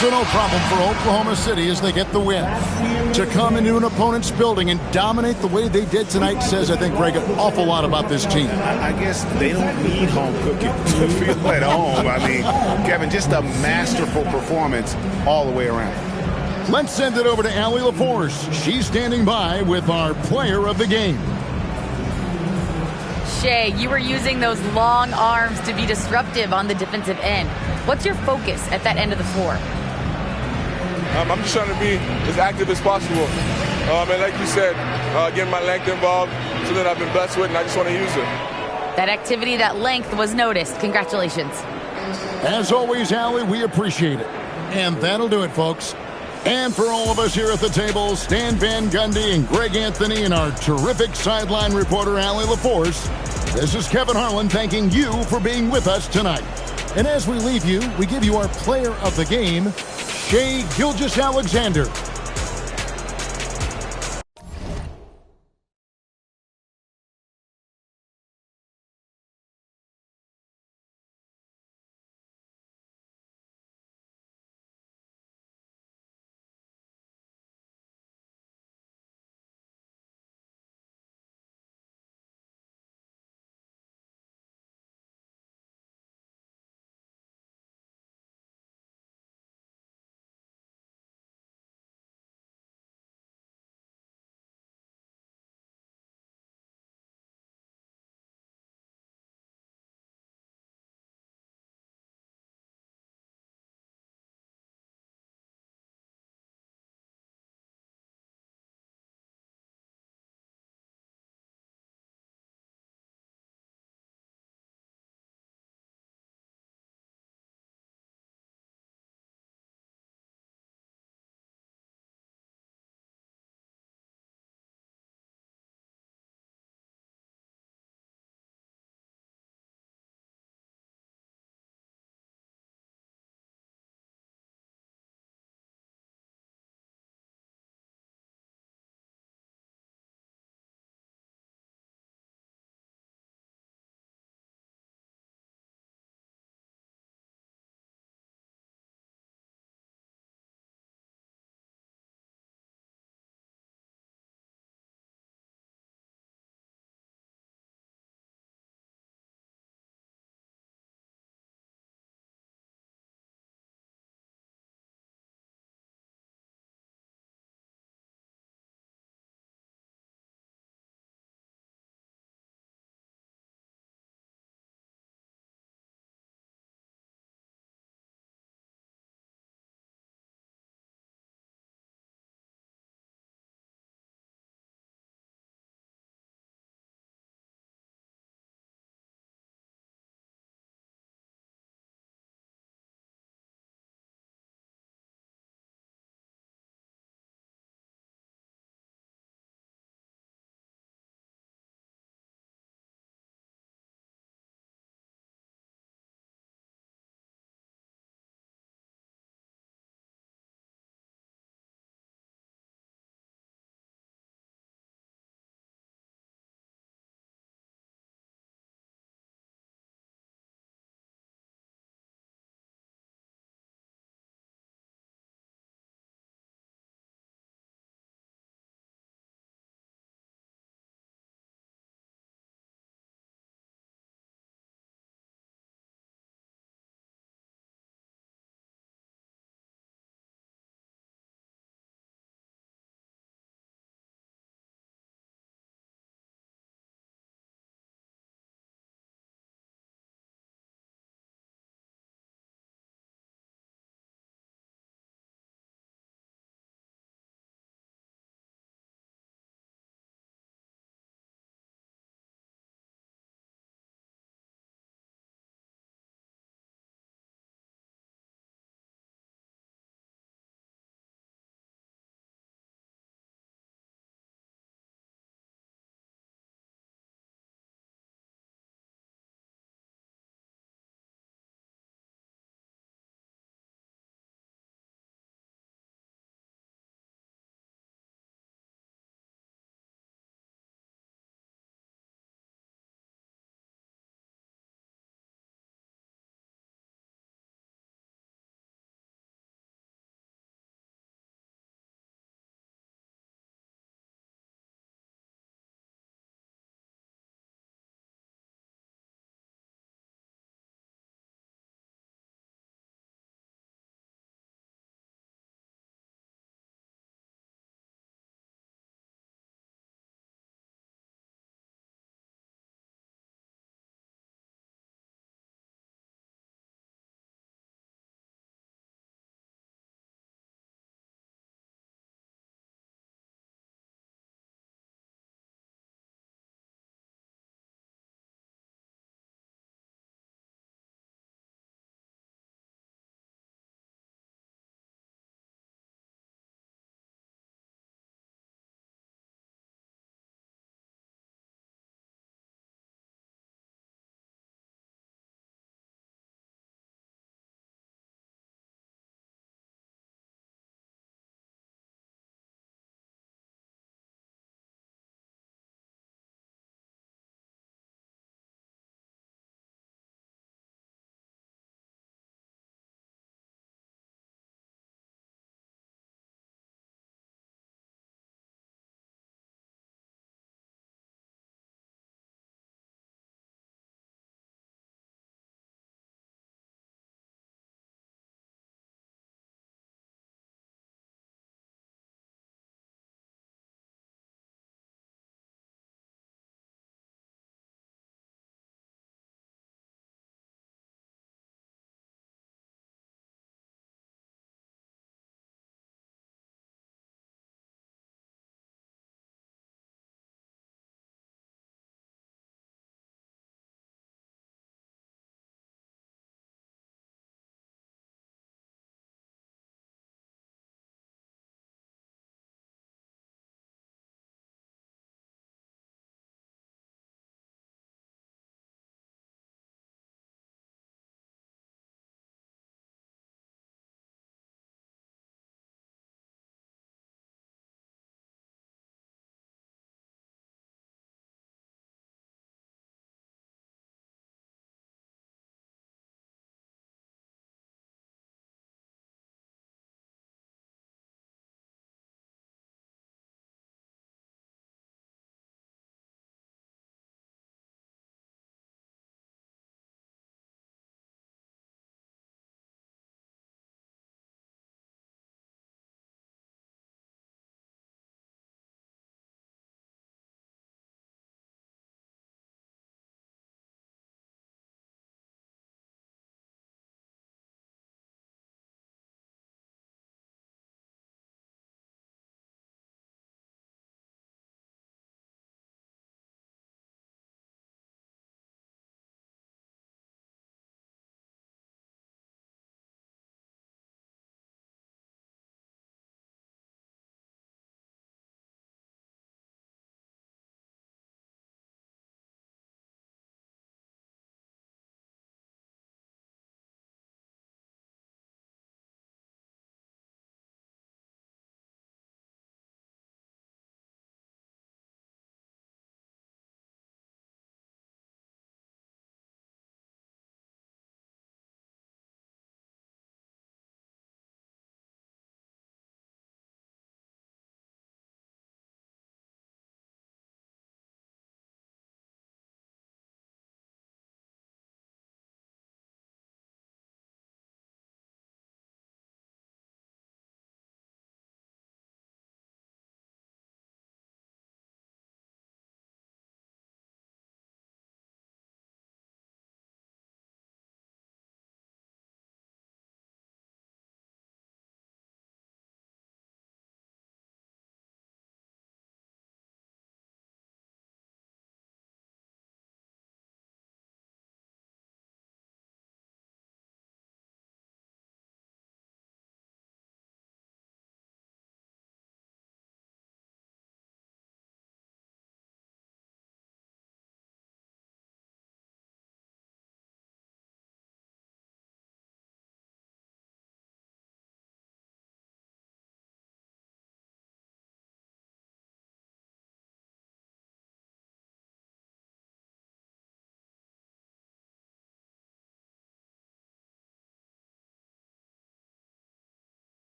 So no problem for Oklahoma City as they get the win. To come into an opponent's building and dominate the way they did tonight says, I think, Greg, an awful lot about this team. I guess they don't need home cooking to feel at home. I mean, Kevin, just a masterful performance all the way around. Let's send it over to Allie LaForce. She's standing by with our player of the game. Shai, you were using those long arms to be disruptive on the defensive end. What's your focus at that end of the floor? I'm just trying to be as active as possible. And like you said, getting my length involved, so that I've been blessed with, and I just want to use it. That activity, that length was noticed. Congratulations. As always, Allie, we appreciate it. And that'll do it, folks. And for all of us here at the table, Stan Van Gundy and Greg Anthony and our terrific sideline reporter, Allie LaForce, this is Kevin Harlan thanking you for being with us tonight. And as we leave you, we give you our player of the game, Shai Gilgeous-Alexander.